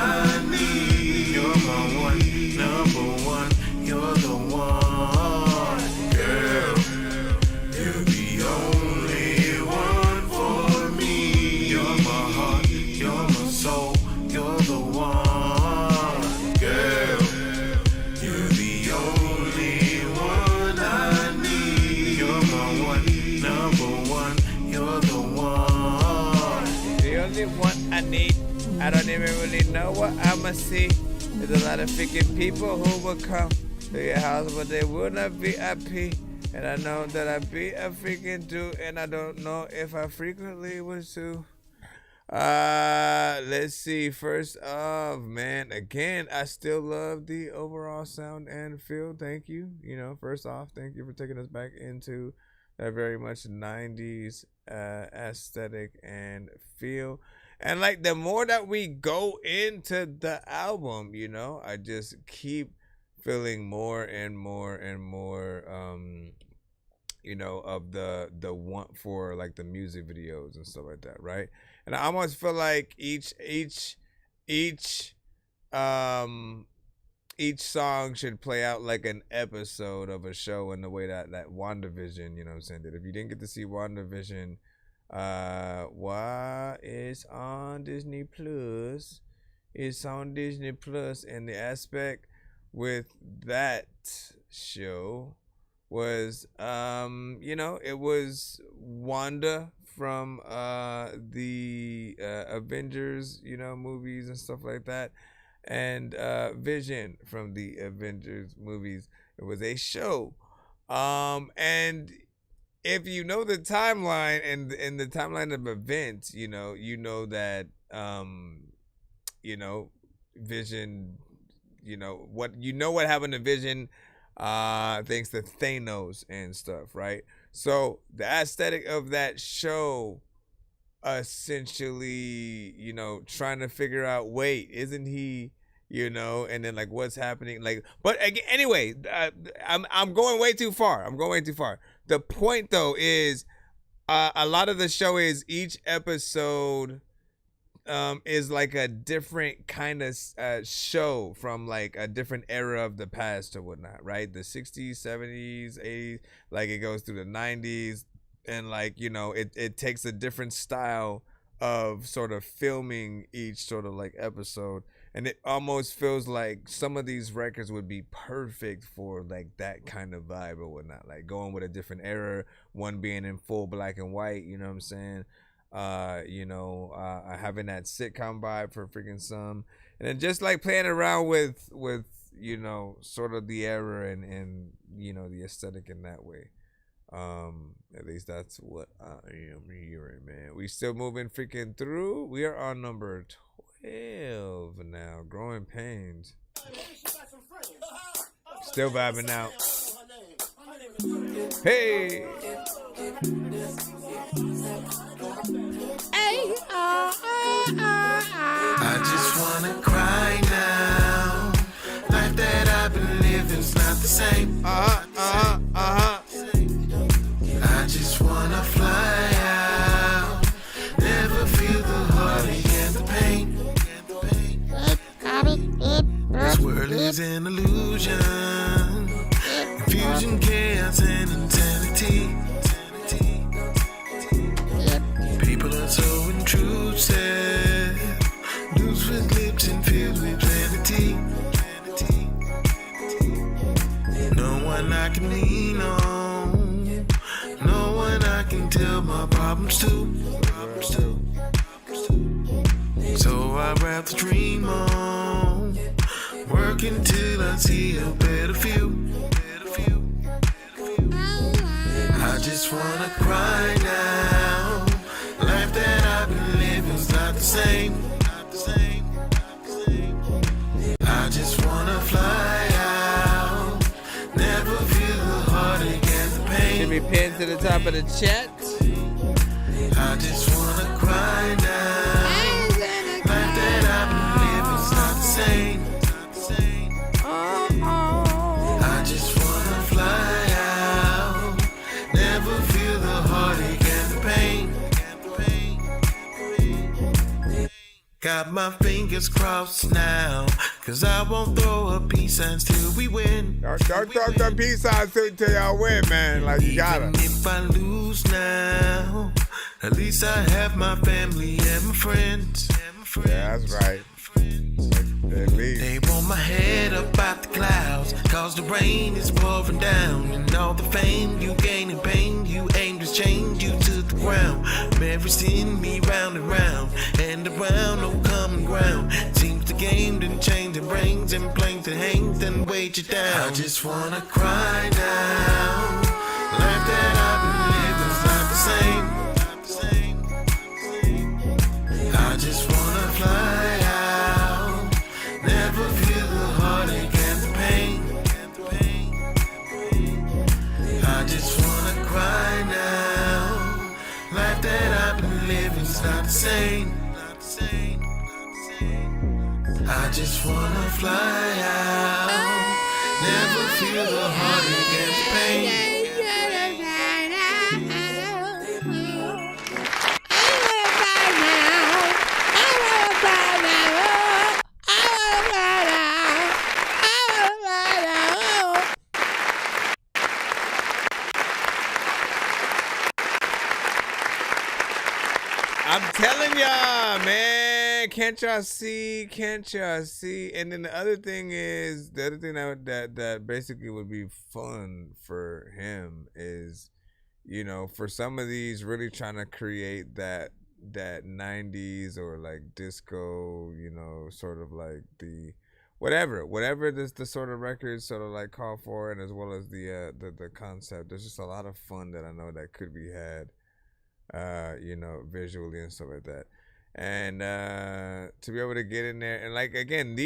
S10: need. You're my one, number one, you're the one. Girl, you're the only one for me. You're my heart, you're my soul, you're the one. Girl, you're the only one I need. You're my one, number one, you're the one.
S11: The only one I need. I don't even really know what I'ma see. There's a lot of freaking people who will come to your house, but they will not VIP. And I know that I be a freaking dude, and I don't know if I frequently was to. Let's see. First off, man, again, I still love the overall sound and feel. Thank you. First off, thank you for taking us back into that very much 90s aesthetic and feel. And like the more that we go into the album, I just keep feeling more and more and more of the want for like the music videos and stuff like that, right? And I almost feel like each song should play out like an episode of a show in the way that WandaVision, did. If you didn't get to see WandaVision, why it's on Disney Plus. It's on Disney Plus, and the aspect with that show was it was Wanda from the Avengers movies and stuff like that, and Vision from the Avengers movies. It was a show, and if you know the timeline and the timeline of events, you know that Vision, what happened to Vision, thanks to Thanos and stuff, right? So the aesthetic of that show, essentially, trying to figure out, wait, isn't he, and then like what's happening, like, but anyway, I'm going way too far. The point though is, a lot of the show is each episode is like a different kind of show from like a different era of the past or whatnot, right? The 60s, 70s, 80s, like it goes through the 90s,
S16: and like, you know, it takes a different style of sort of filming each sort of like episode, and it almost feels like some of these records would be perfect for like that kind of vibe or whatnot, like going with a different era, one being in full black and white, you know what I'm saying, having that sitcom vibe for freaking some, and then just like playing around with you know, sort of the era and you know, the aesthetic in that way. At least that's what I am hearing, man. We still moving freaking through. We are on number 12 now. Growing Pains. Still vibing out. Hey.
S10: I just wanna cry now. Life that I've been living's not the same. I just wanna fly out. Never feel the heartache and the pain. This world is an illusion. Confusion, chaos, and insanity. People are so intrusive. Loose with lips and filled with vanity. No one I can lean on. No one I can tell my problems to. So I'd rather dream on. Work until I see a better view. I just wanna cry now. Life that I've been living's not the same. I just wanna fly out. Never feel the heartache and the pain.
S11: Give me pin to the top of the chat.
S10: I just wanna cry now. Life that I've been living's not the same. I just wanna fly out. Never feel the heartache and the pain. Got my fingers crossed now, cause I won't throw up peace signs till we win.
S16: Don't throw the peace signs till y'all win, man. Like, you gotta.
S10: Even if I lose now, at least I have my family and my friends.
S16: Yeah, that's right. At least.
S10: They want my head up out the clouds, cause the rain is pouring down. And all the fame you gain in pain, you aim to change you to the ground. Mary send me round and round, and around no common ground. Seems the game done change and brains and planes that hang, then weigh you down. I just wanna cry now. Life that I've been living's not the same. I just wanna fly out. Never feel the heartache and the pain. I just wanna cry now. Life that I've been living's not the same. I just wanna fly out. Never feel the heartache and the pain.
S16: I'm telling y'all, man. Can't y'all see? Can't y'all see? And then the other thing that basically would be fun for him is, you know, for some of these really trying to create that 90s or like disco, you know, sort of like the whatever this the sort of records sort of like call for, and as well as the concept. There's just a lot of fun that I know that could be had, you know, visually and stuff like that. And to be able to get in there and like, again,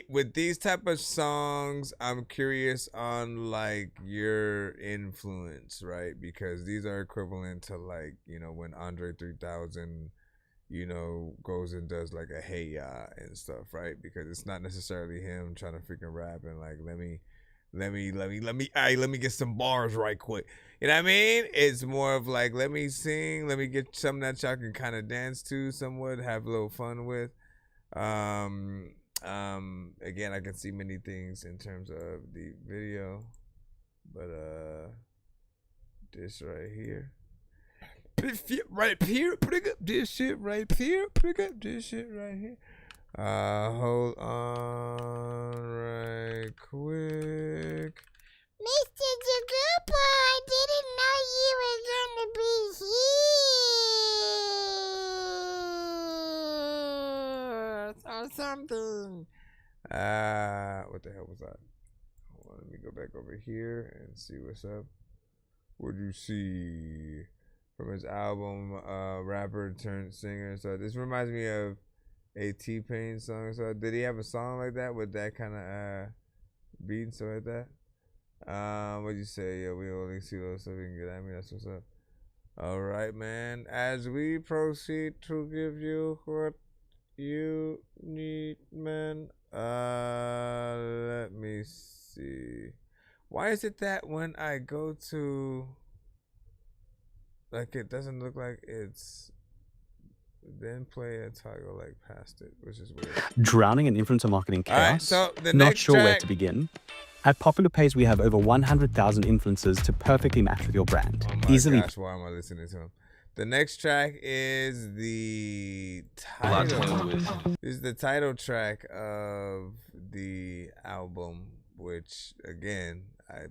S16: with these type of songs, I'm curious on like your influence, right? Because these are equivalent to like, you know, when Andre 3000, you know, goes and does like a Hey Ya and stuff, right? Because it's not necessarily him trying to freaking rap and like, let me get some bars right quick. You know what I mean? It's more of like, let me sing, let me get something that y'all can kind of dance to somewhat, have a little fun with. Again, I can see many things in terms of the video, but this right here. Right here, pick up this shit right here. Pick up this shit right here. Hold on right quick.
S5: Mr. Jagupa, I didn't know you were gonna be here. Or something.
S16: What the hell was that? Hold on, let me go back over here and see what's up. What do you see from his album, rapper turned singer? So this reminds me of a T-Pain song. So did he have a song like that with that kind of beat and stuff like that? What'd you say? Yeah, we only see those stuff you can get at me. That's what's up. All right, man. As we proceed to give you what you need, man. Let me see. Why is it that when I go to, like, it doesn't look like it's then play a toggle like past it, which is weird.
S15: Drowning in influencer marketing chaos?
S16: Right, so the
S15: Not
S16: next
S15: sure where
S16: track-
S15: to begin? At Popular Pace, we have over 100,000 influencers to perfectly match with your brand.
S16: Oh my
S15: Easily.
S16: gosh, why am I listening to him? The next track is the title. Is the title track of the album, which again, I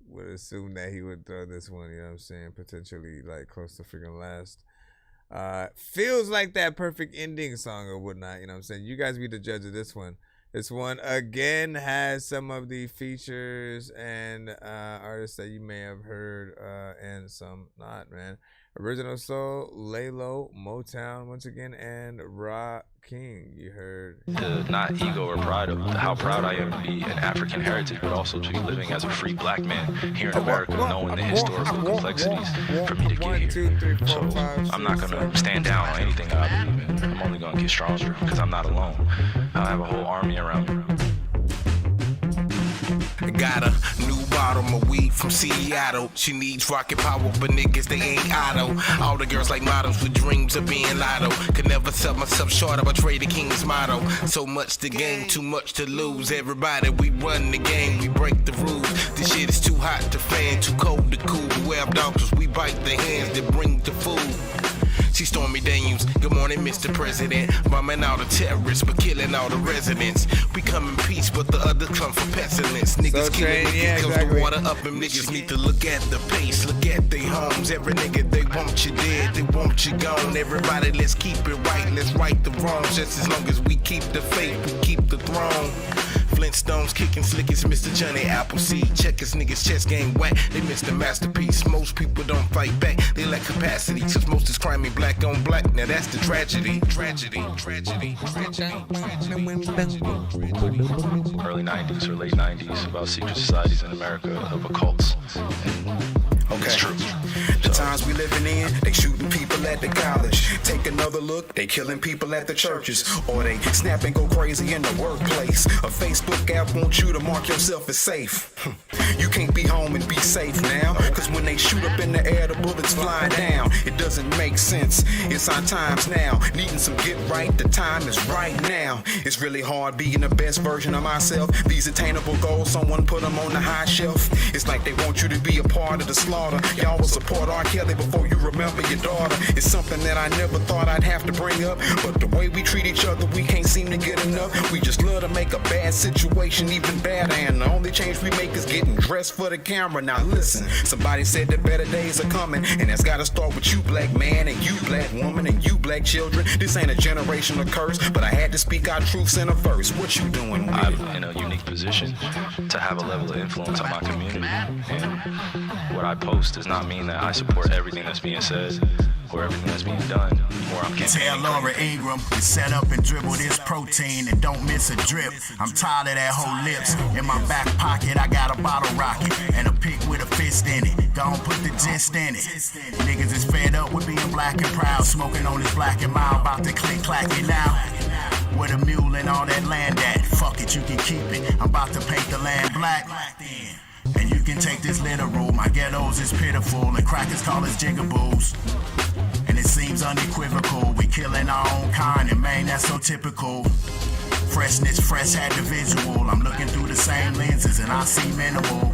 S16: would assume that he would throw this one, you know what I'm saying, potentially like close to freaking last. Feels like that perfect ending song or whatnot, you know what I'm saying? You guys be the judge of this one. This one again has some of the features and artists that you may have heard and some not, man. Original Soul, Lay Low, Motown once again, and Rock King. You heard
S17: not ego or pride of how proud I am to be an African heritage, but also to be living as a free black man here in America, knowing the historical complexities for me to get here. So I'm not gonna stand down on anything that I believe in. I'm only gonna get stronger because I'm not alone. I have a whole army around me.
S10: I got a new bottle of weed from Seattle. She needs rocket power, but niggas, they ain't idle. All the girls like models with dreams of being lotto. Could never sell myself short, I betray the king's motto. So much to gain, too much to lose. Everybody, we run the game, we break the rules. This shit is too hot to fan, too cold to cool. Beware of dogs, we bite the hands that bring the food. She Stormy Daniels, good morning, Mr. President. Bombing all the terrorists, but killing all the residents. We come in peace, but the others come for pestilence. Niggas killing because the water up and niggas need to look at the pace, look at their homes. Every nigga, they want you dead, they want you gone. Everybody, let's keep it right, let's right the wrongs. Just as long as we keep the faith, we keep the throne. Flintstones kicking slick as Mr. Johnny Appleseed. Check his niggas chest game whack, they missed the masterpiece. Most people don't fight back, they lack capacity. Cause most is crime ain't black on black, now that's the tragedy.
S17: Early 90s or late 90s about secret societies in America of occults.
S10: Okay. It's true. The times we living in, they shooting people at the college. Take another look, they killing people at the churches. Or they snap and go crazy in the workplace. A Facebook app wants you to mark yourself as safe. You can't be home and be safe now. Cause when they shoot up in the air, the bullets fly down. It doesn't make sense. It's our times now. Needing some get right, the time is right now. It's really hard being the best version of myself. These attainable goals, someone put them on the high shelf. It's like they want you to be a part of the slaughter. Y'all will support R. Kelly before you remember your daughter. It's something that I never thought I'd have to bring up. But the way we treat each other, we can't seem to get enough. We just love to make a bad situation even badder. And the only change we make is getting dressed for the camera. Now listen, somebody said that better days are coming. And that's gotta start with you, black man, and you, black woman, and you, black children. This ain't a generational curse, but I had to speak our truths in a verse. What you doing with
S17: I'm in a unique position to have a level of influence on my community. And what I post does not mean that I support everything that's being said or everything that's being done. Or I'm
S24: Tell Laura Ingram to set up and dribble this protein and don't miss a drip. I'm tired of that whole lips. In my back pocket, I got a bottle rocket and a pick with a fist in it. Gon' put the gist in it. Niggas is fed up with being black and proud, smoking on this black and mild, about to click clack it now. With a mule and all that land at. Fuck it, you can keep it. I'm about to paint the land black. And you can take this literal. My ghettos is pitiful and crackers call us jigaboos. And it seems unequivocal. We killing our own kind and man, that's so typical. Freshness, fresh had the visual. I'm looking through the same lenses and I see minimal.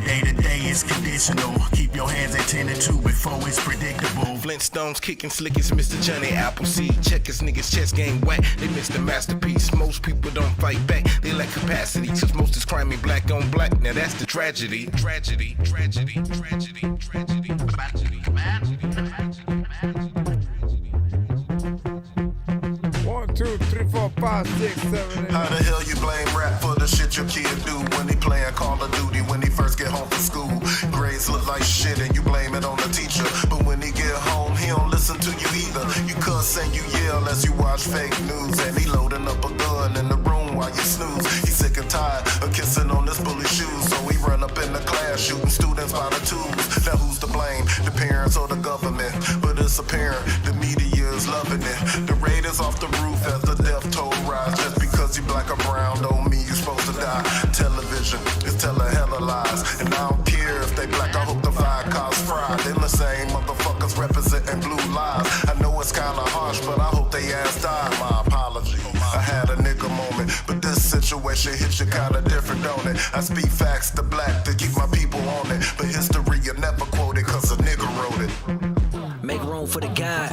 S24: Day to day is conditional. Keep your hands attended to before it's predictable.
S10: Flintstones kicking slick as Mr. Johnny Appleseed. Check his niggas chest game whack. They missed the masterpiece. Most people don't fight back. They lack capacity. Cause most is crime ain't black on black. Now that's the tragedy. Tragedy.
S16: 1, 2, 3, 4, 5, 6, 7, 8.
S9: How the hell you blame rap for the shit your kid do when he playing Call of Duty when he first get home from school? Grades look like shit and you blame it on the teacher. But when he get home, he don't listen to you either. You cuss and you yell as you watch fake news. And he loading up a gun in the room while you snooze. He's sick and tired of kissing on this bully shoes. So he run up in the class shooting students by the tubes. Now who's to blame? The parents or the government? But it's apparent the media is loving it. The Raiders off the roof as the death toll rise. Just because you black or brown don't mean you supposed to die. Television is telling hella lies. And I don't care if they black, I hope the 5 cops fried. Them the same motherfuckers representing blue lives. I know it's kinda harsh, but I hope they ass die. My apology, I had a nigga moment. But this situation hits you kinda different, don't it? I speak facts to black to keep my people on it. But history you never quoted cause a nigga wrote it.
S3: Make room for the God.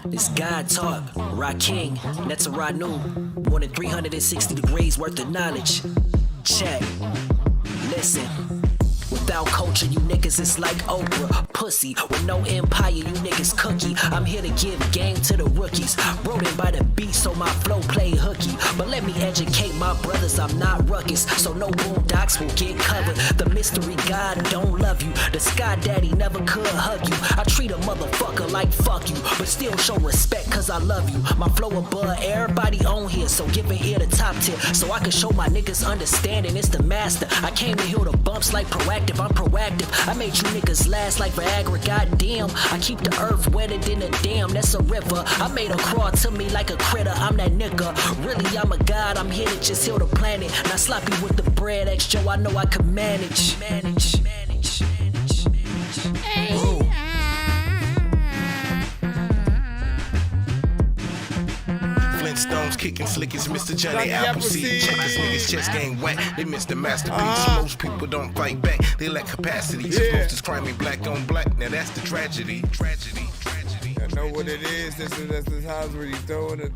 S3: This God talk. Rock King, Netzaranu. More than 360 degrees worth of knowledge. Check. Listen. Without culture, you niggas is like Oprah. Pussy, with no empire, you niggas cookie. I'm here to give game to the rookies. Wrote in by the beat, so my flow play hooky. But let me educate my brothers, I'm not ruckus. So no boondocks will get covered. The mystery God don't love you. The sky daddy never could hug you. I treat a motherfucker like fuck you, but still show respect cause I love you. My flow above everybody on here, so give an ear to top tier. So I can show my niggas understanding it's the master. I came to heal the bumps like proactive. I'm proactive. I made you niggas last like Viagra. Goddamn, I keep the earth wetter than a dam. That's a river. I made her crawl to me like a critter. I'm that nigga. Really, I'm a god. I'm here to just heal the planet. Not sloppy with the bread. Ex Joe, I know I can manage. Ooh.
S10: Flintstones kicking slick as Mr. Johnny Appleseed. Check his niggas chest game whack. They missed the masterpiece. Most people don't fight back. They lack capacity. Most is crime ain't black on black. Now that's the tragedy.
S16: I know what it is. This is house where you throw what it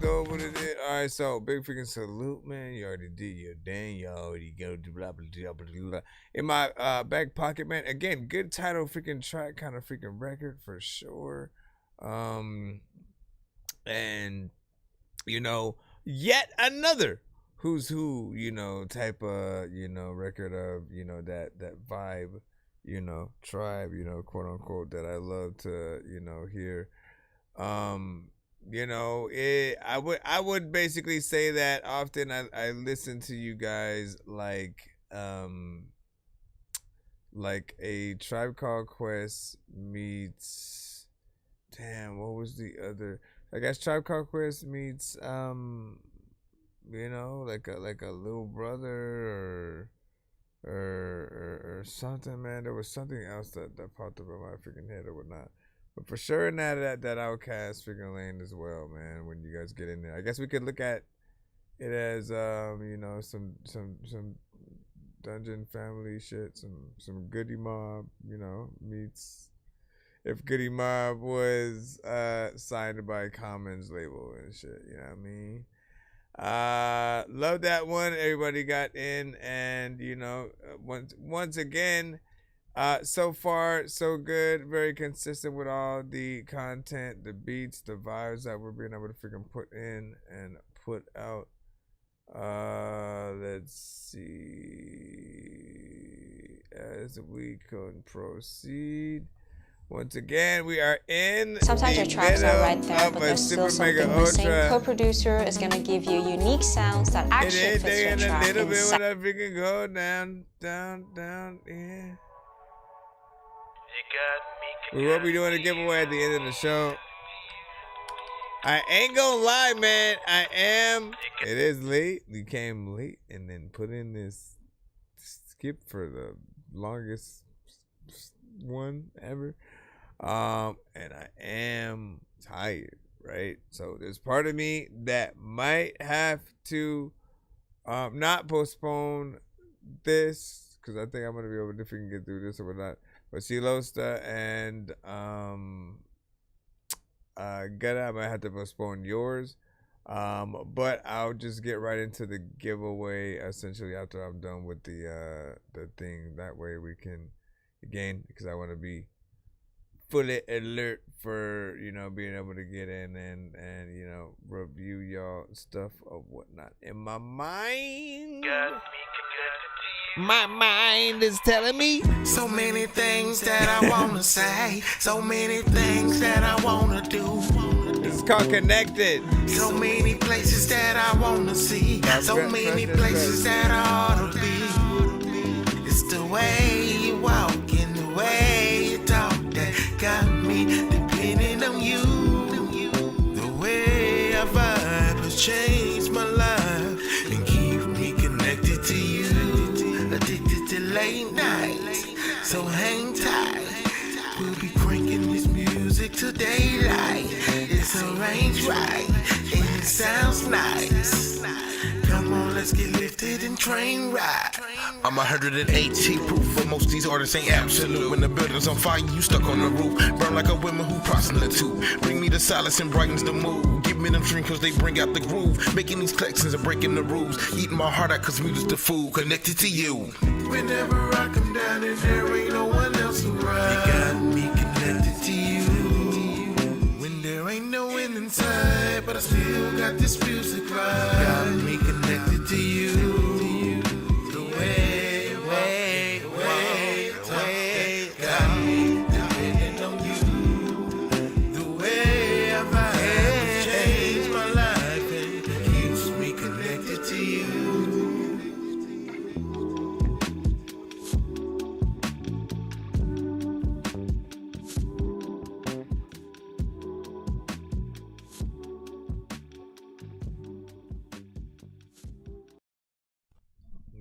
S16: is. All right, so big freaking salute, man. You already did your dang. You already go to blah blah blah blah blah. In my back pocket, man. Again, good title, freaking track, kind of freaking record for sure. And you know, yet another who's who, you know, type of, you know, record of, you know, that vibe, you know, tribe, you know, quote unquote, that I love to, you know, hear. You know, I would basically say that often I listen to you guys like a Tribe Called Quest meets, damn, what was the other? I guess Tribe Called Quest meets, you know, like a little brother or something, man. There was something else that popped up in my freaking head or whatnot. But for sure in that Outcast freaking lane as well, man. When you guys get in there, I guess we could look at it as you know, some Dungeon Family shit, some Goody Mob, you know, meets. If Goody Mob was signed by Commons label and shit, you know what I mean? Love that one. Everybody got in, and you know, once again, so far so good. Very consistent with all the content, the beats, the vibes that we're being able to freaking put in and put out. Let's see as we can proceed. Once again, we are in
S8: Sometimes your tracks are right there, but
S16: a
S8: there's still
S16: Super Mega
S8: something missing.
S16: Ultra.
S8: Co-producer is gonna give you unique sounds that actually fits your track.
S16: A little bit when I freaking go down, yeah. What we doing a giveaway at the end of the show? I ain't gonna lie, man. It is late. We came late and then put in this skip for the longest one ever. And I am tired, right? So there's part of me that might have to not postpone this because I think I'm gonna be able to, if we can get through this or not. But Silosta and Get Out, I might have to postpone yours. But I'll just get right into the giveaway essentially after I'm done with the thing. That way we can, again, because I want to be fully alert for, you know, being able to get in and you know, review y'all stuff or whatnot. In my mind, my mind is telling me
S10: so many things that I wanna say, so many things that I wanna do.
S16: It's called Connected.
S10: So many places that I wanna see, so many places that I ought to be. It's the way you walk and the way you talk that got me depending on you. The way I vibe has changed my life and keep me connected to you. Addicted to late nights, so hang tight. We'll be cranking this music till daylight. It's arranged right and it sounds nice. Come on, let's get lifted and train ride. I'm 118 proof, but most of these artists ain't absolute. When the building's on fire, you stuck on the roof. Burn like a woman who prostitute. Bring me the solace and brightens the mood. Give me them dreams cause they bring out the groove. Making these collections and breaking the rules. Eating my heart out cause music's the food. Connected to you. Whenever I come down and there ain't no one else around, you got me connected to you. When there ain't no end inside, but I still got this music right. Got me connected to you. The way got me depending on you. The way I vibe changed my life and keeps me connected to you.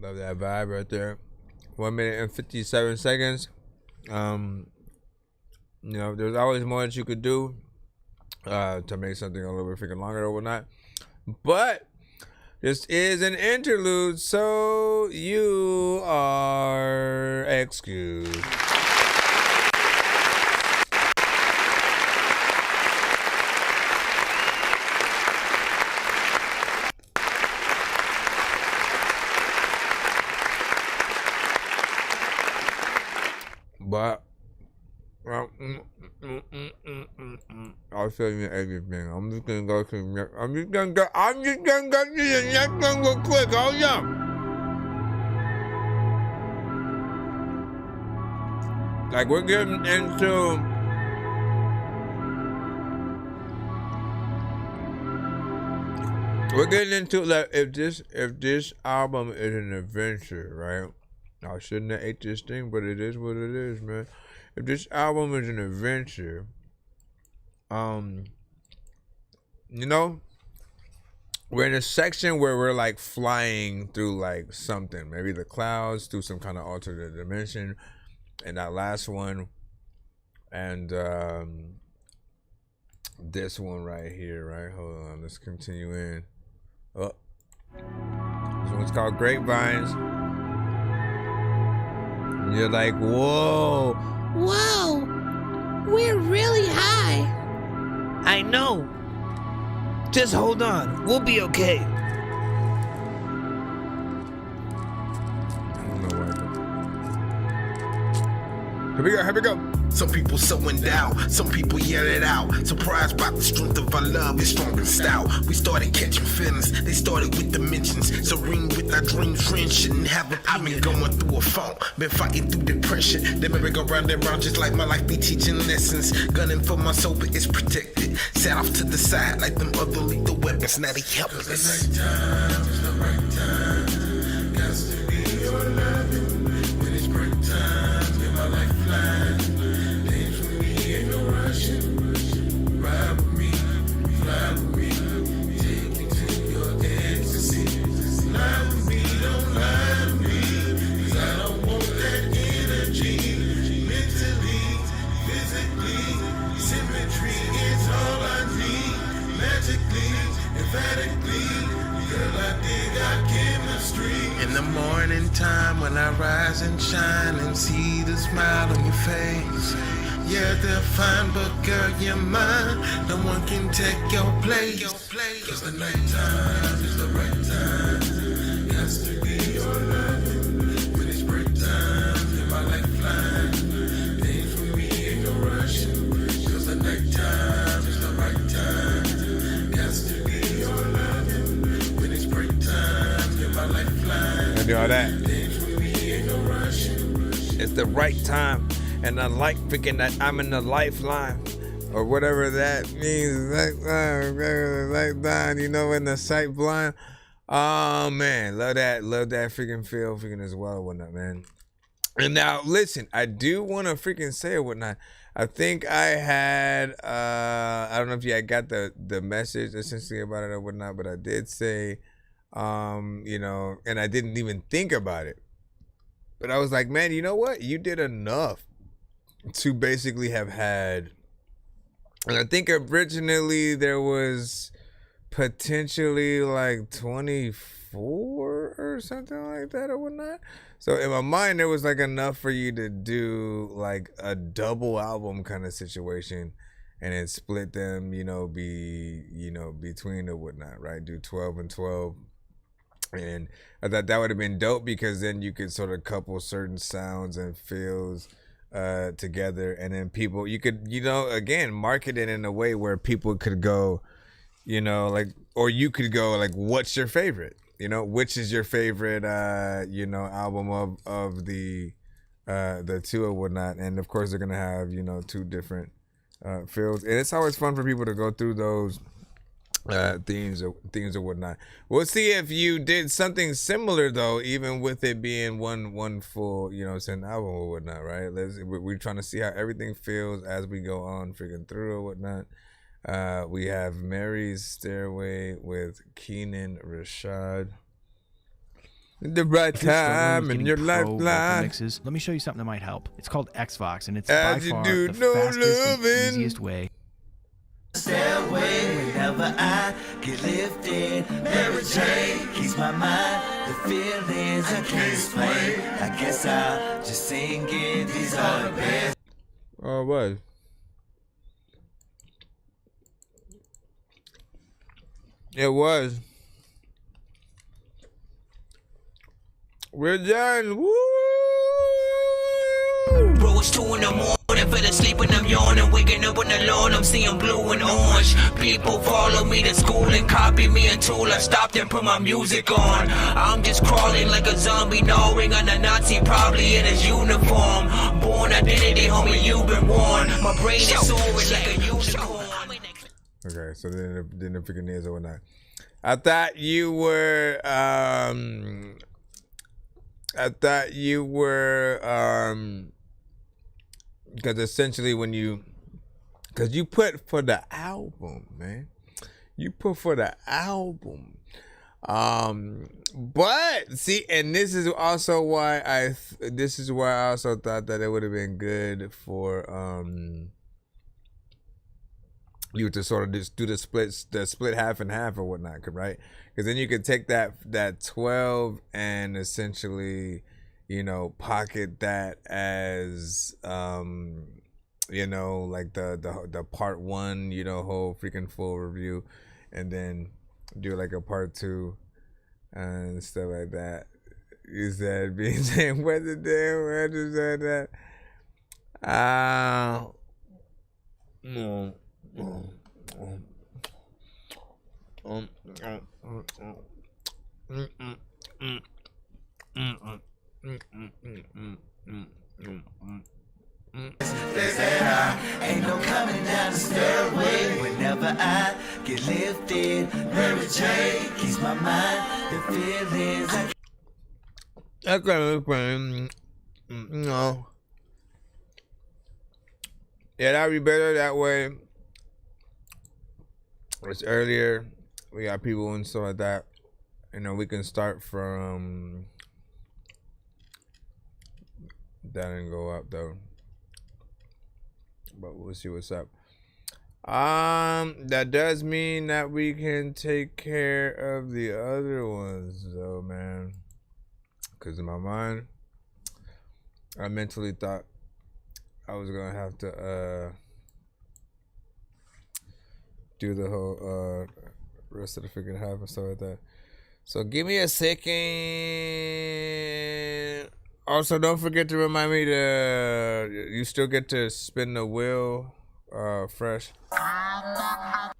S16: Love that vibe right there. 1 minute and 57 seconds. You know, there's always more that you could do to make something a little bit freaking longer or whatnot. But this is an interlude, so you are excused. But I'll show you everything. I'm just gonna go to the next one real quick. Hold up. Like we're getting into like if this album is an adventure, right? I shouldn't have ate this thing, but it is what it is, man. If this album is an adventure, you know, we're in a section where we're like flying through like something, maybe the clouds, through some kind of alternate dimension, and that last one, and this one right here, right? Hold on, let's continue in. Oh, this one's called Grapevines. And you're like, whoa.
S2: Whoa, we're really high.
S3: I know. Just hold on. We'll be okay.
S16: I don't know why. Here we go.
S10: Some people so in doubt, some people yell it out. Surprised by the strength of our love is strong and stout. We started catching feelings, they started with dimensions. Serene with our dreams, friends shouldn't have a I've been going through a funk, been fighting through depression. Then merry go round and round just like my life be teaching lessons. Gunning for my soul but it's protected. Sat off to the side like them other lethal weapons, now they helpless. It's the right time, got to be your loving. When it's break time, you're my lifeline. Ride with me, fly with me, take me to your ecstasy. Lie with me, don't lie to me, 'cause I don't want that energy. Mentally, physically, symmetry is all I need. Magically, emphatically, girl, I dig our chemistry. In the morning time when I rise and shine and see the smile on your face. Yeah, they're fine, but girl, you're mine. No one can take your place. Cause the nighttime is the right time. Has to be your loving. When it's break time, you're my lifeline. Things for me ain't no rush. Cause the nighttime is the right time. Has to be your loving. When it's break time, you're my lifeline.
S16: I do all that.
S10: Things for me ain't no rush.
S16: It's the right time. And I like thinking that I'm in the lifeline. Or whatever that means. Lifeline, you know, in the sight blind. Oh, man. Love that freaking feel freaking as well and whatnot, man. And now, listen, I do want to freaking say it whatnot. I think I had, I don't know if you got the message essentially about it or whatnot, but I did say, you know, and I didn't even think about it. But I was like, man, you know what? You did enough to basically have had, and I think originally there was potentially like 24 or something like that or whatnot. So in my mind, there was like enough for you to do like a double album kind of situation and then split them, you know, between or whatnot, right? Do 12 and 12. And I thought that would have been dope because then you could sort of couple certain sounds and feels together, and then people, you could, you know, again, market it in a way where people could go, you know, like, or you could go like, what's your favorite, you know, which is your favorite you know, album of the two or whatnot. And of course they're gonna have, you know, two different feels, and it's always fun for people to go through those themes or whatnot. We'll see if you did something similar though, even with it being one full, you know, an album or whatnot, right? We're trying to see how everything feels as we go on freaking through or whatnot. We have Mary's Stairway with Keenan Rashad. The right time in your lifeline.
S12: Mixes. Let me show you something that might help. It's called Xbox, and it's
S16: as
S12: by
S16: you
S12: far
S16: do
S12: the
S16: no
S12: fastest
S16: loving.
S12: and easiest way.
S18: Stairway, whenever I get lifted, Mary Jane keeps my mind. The feelings I can't explain. I guess I'll just sing it. These are the best.
S16: Oh, what? It was. We're done. Woo!
S4: Bro, it's 2 in the morning, fell asleep and I'm yawning, waking up on the lawn, I'm seeing blue and orange. People follow me to school and copy me until I stopped and put my music on. I'm just crawling like a zombie, gnawing on a Nazi, probably in his uniform. Born identity, homie, you've been warned. My brain is soaring like a unicorn.
S16: Okay, so then the freaking is or whatnot. I thought you were because essentially when you put for the album, man, you put for the album, but see, and this is also why I also thought that it would have been good for you to sort of just do the split half and half or whatnot, right? Because then you could take that 12 and essentially, you know, pocket that as you know, like the part 1, you know, whole freaking full review, and then do like a part 2 and stuff like that. You said being saying what the damn what is that?
S18: They said I ain't no coming down the stairway. Whenever I get lifted, Mary Jane keeps my mind. The feelings I
S16: no. Yeah, that'd be better that way. It's earlier. We got people and stuff like that. You know, we can start from that and go up though. But we'll see what's up. That does mean that we can take care of the other ones, though, man. Because in my mind, I mentally thought I was gonna have to do the whole rest of the freaking half and stuff like that. So give me a second. Also, don't forget to remind me to you still get to spin the wheel fresh.
S4: I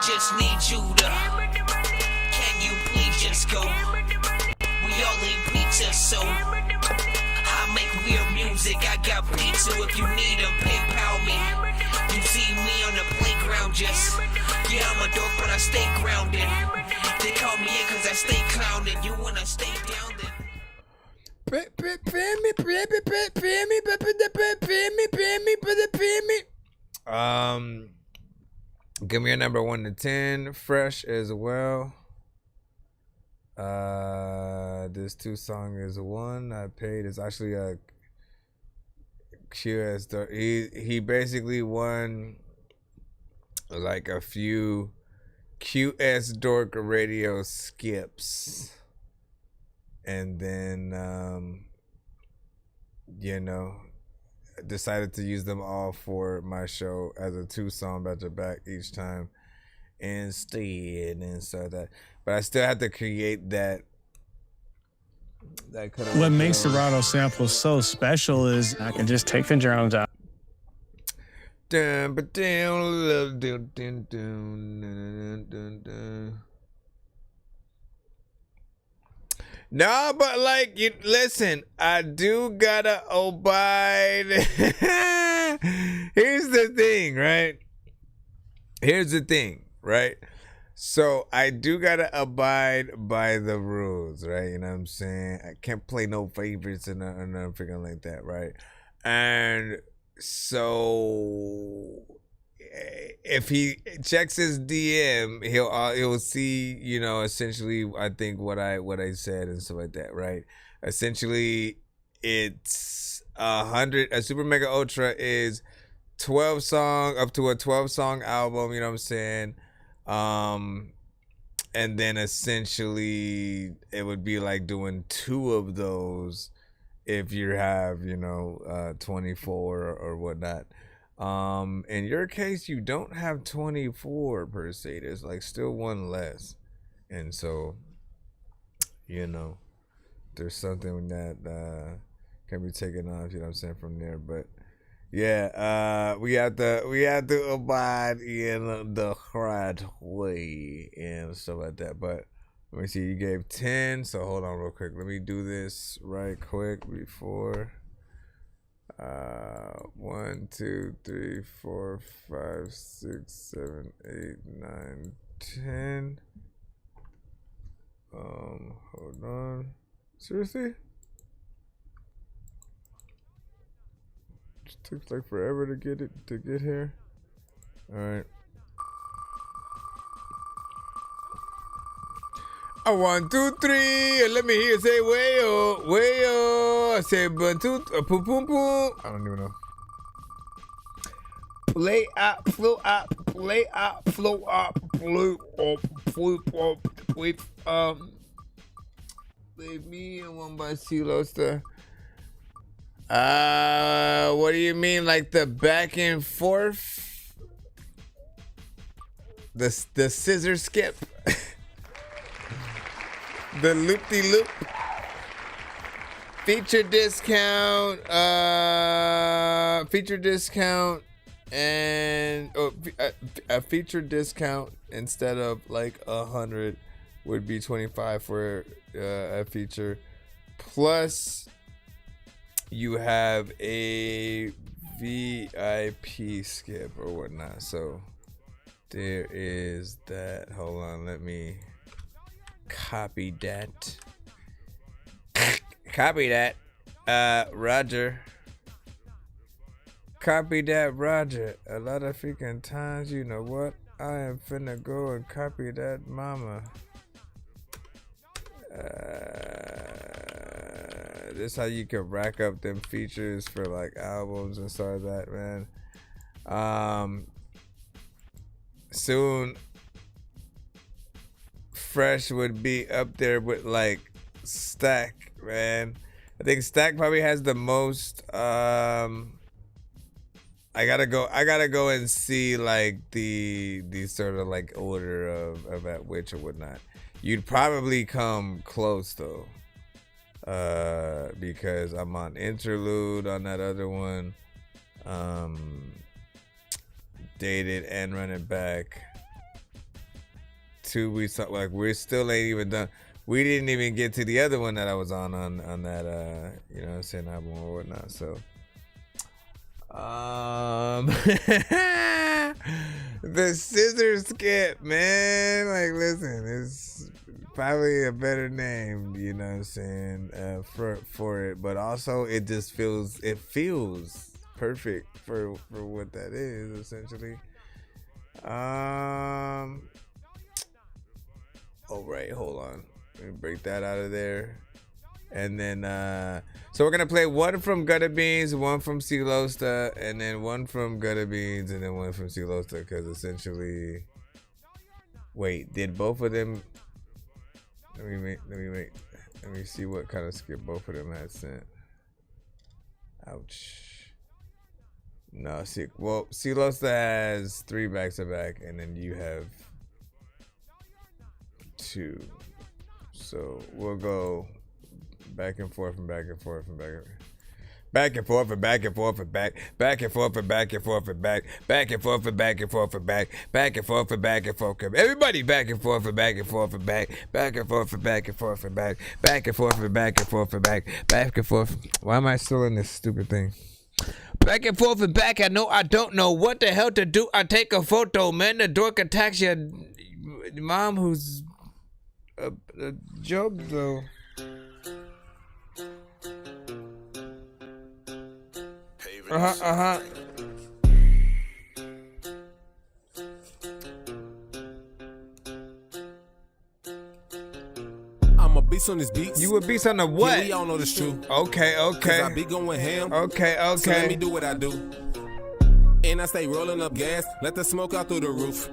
S4: just need you to. Can you please just go? We all eat pizza, so I make weird music. I got pizza if you need them. PayPal me. You see me on the playground, just yeah, I'm a dork, but I stay grounded. They call me in cause I stay clowning. You wanna stay down then?
S16: Give me a number 1 to 10, fresh as well. This 2 song is 1. I paid. It's actually a QS. He basically won like a few QS Dork radio skips, and then decided to use them all for my show as a 2-song back to back each time instead, and so that. But I still have to create that.
S13: What makes the Serato sample so special is I can just take the drums out.
S16: No, but like, you listen, I do gotta abide. Here's the thing, right? So I do gotta abide by the rules, right? You know what I'm saying? I can't play no favorites and nothing like that, right? And so if he checks his DM, he'll see, essentially, I think what I said and stuff like that, right? Essentially, it's 100. A Super Mega Ultra is 12 song up to a 12-song album. You know what I'm saying? And then essentially it would be like doing 2 of those if you have 24 or whatnot. In your case, you don't have 24 per se. There's like still 1 less, and so there's something that can be taken off. You know what I'm saying, from there, but. Yeah, we have to abide in the right way and stuff like that. But let me see, you gave 10, so hold on real quick. Let me do this right quick before 1, 2, 3, 4, 5, 6, 7, 8, 9, 10. Hold on. Seriously? It took like forever to get here. All right. 1, 2, 3. Let me hear you say way-o, way-o. I say 1, 2, boom, boom, boom. I don't even know. Play up, flow up, play up, flow up, flow up, flow up, with leave me and 1 by CeeLo stuff. What do you mean, like the back and forth? The scissor skip? The loop-de-loop? Feature discount, and a feature discount instead of like 100 would be 25 for a feature, plus you have a VIP skip or whatnot. So there is that. Hold on, let me copy that. Copy that. Roger. Copy that, Roger. A lot of freaking times, you know what? I am finna go and copy that, mama. This how you can rack up them features for like albums and stuff like that, man. soon Fresh would be up there with like Stack, man. I think Stack probably has the most. I gotta go and see like the sort of like order of at which or whatnot. You'd probably come close though, because I'm on Interlude on that other one, Dated and Running Back. 2 weeks like we still ain't even done. We didn't even get to the other one that I was on that you know what I'm saying, album or whatnot. So the scissor skip, man. Like, listen, it's probably a better name, you know what I'm saying, for it, but also it just feels perfect for what that is essentially. Oh right, hold on. Let me break that out of there. And then so we're gonna play one from Gutter Beans, one from Silosta, and then one from Gutter Beans, and then one from Silosta, because essentially, wait, did both of them? Let me see what kind of skip both of them had sent. Ouch. No, see, well, Silosta has 3 back-to-back, and then you have 2. So we'll go back and forth and back and forth and back and forth and back and forth and back and forth and back and forth and back and forth and back and forth and back and forth and back and forth. Everybody back and forth and back and forth and back and forth and back and forth and back and forth and back and forth and back and forth. Why am I still in this stupid thing? Back and forth and back. I know I don't know what the hell to do. I take a photo, man. The dork attacks your mom, who's a joke though.
S19: I'm a beast on this beat.
S16: You a beast on the what?
S19: Yeah, we all know this true.
S16: Okay.
S19: Cause I be going ham.
S16: Okay.
S19: So let me do what I do. And I stay rolling up gas. Let the smoke out through the roof.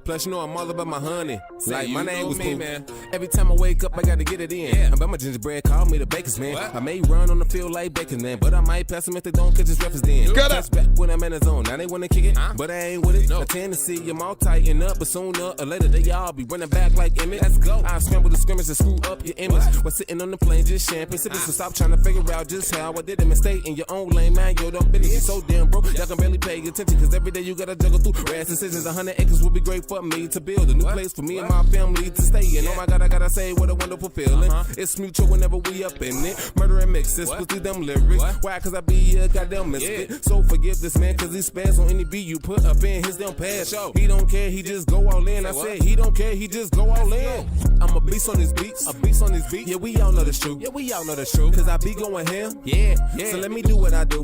S19: Plus, you know I'm all about my honey. Like, my name was me, man. Every time I wake up, I gotta get it in. I'm about my gingerbread, call me the baker's man. What? I may run on the field like bacon, man, but I might pass them if they don't catch his reference then. That's back when I'm in the zone. Now they wanna kick it, but I ain't with it. I tend to see them all tighten up, but sooner or later they all be running back like Emmett. Let's go. I scramble the scrimmage and screw up your image. While sitting on the plane, just champagne sipping. So stop trying to figure out just how I did it and stay in your own lane, man. Yo, don't business. You so damn broke, y'all can barely pay attention, cause every day you gotta juggle through rare decisions. 100 acres would be great for me to build. A new place for me and my family to stay in. Oh my God, I gotta say what a wonderful feeling. It's mutual whenever we up in it. Murder and mixes with these dumb lyrics. Why? Cause I be a goddamn misfit. So forgive this man, cause he spans on any beat you put up in his damn past. He don't care, he just go all in. I said he don't care, he just go all in. I'm a beast on his beats, a beast on his beat. Yeah, we all know the truth. Yeah, we all know the truth. Cause I be going ham. Yeah. So let me do what I do.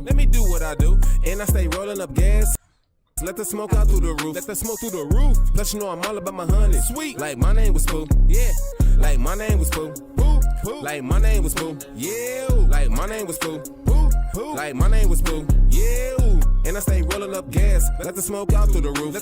S19: And I stay rolling up gas. Let the smoke out through the roof. Plus, you know I'm all about my honey. Sweet. Like my name was Pooh. Yeah. Like my name was Pooh. Like my name was Pooh. Yeah. Like my name was Pooh. Like my name was Pooh. Yeah. And I stay rolling up gas. Let the smoke out through the roof.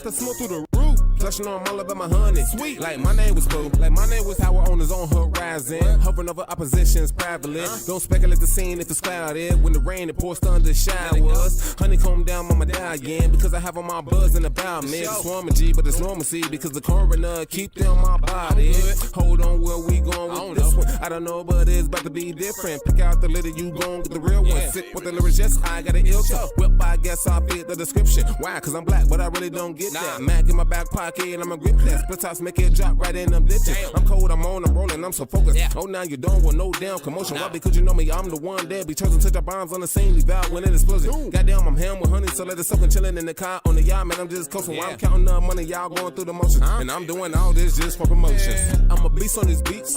S19: Plus, you know I'm all about my honey. Sweet. Like my name was Pooh. Like my name was Howard on his own horizon. Hovering over oppositions privately. Don't speculate the scene if it's clouded. When the rain it pours thunder showers. Honeycomb down on my diet because I have on my buzz and about me. It's swarming G, but it's normalcy because the coroner keep them on my body. Hold on, where we going with this one? I don't know, but it's about to be different. Pick out the little, you gon' get the real one. Sit with the lyrics, yes, I got an ill toe. Whip, I guess I fit the description. Why? Cause I'm black, but I really don't get that. Mac in my back pocket and I'ma grip that. Split tops make it drop right in them ditches. I'm cold, I'm on, I'm rolling, I'm so focused. Oh, now you don't want no damn commotion. Why? Because you know me, I'm the one that be chosen to drop bombs on the scene, leave out when it explosion. Goddamn, I'm ham with honey, so let it soak and chillin' in the car on the yacht, man. I'm just coasting while I'm counting up money, y'all going through the motions. And I'm doing all this just for promotions. I'm a beast on these beats,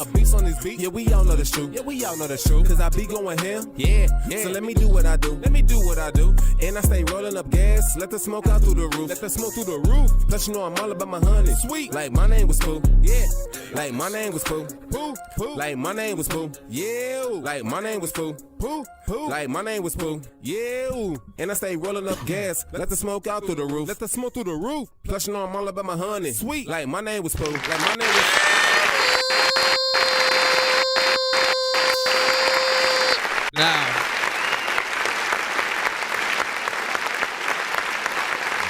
S19: Yeah, we all know the truth. Cause I be going ham. Yeah. So let me do what I do. And I stay rolling up gas. Let the smoke out through the roof. Plus, you know I'm all about but my honey. Sweet. Like my name was Pooh. Yeah. Like my name was Pooh. Pooh. Pooh. Like my name was Pooh. Yeah. Like my name was Pooh. Pooh. Pooh. Like my name was Pooh. Yeah. And I stay rolling up gas. Let the smoke out through the roof. Let the smoke through the roof. Plus you know I'm all about my honey. Sweet. Like my name was Pooh. Like my name was.
S16: Now,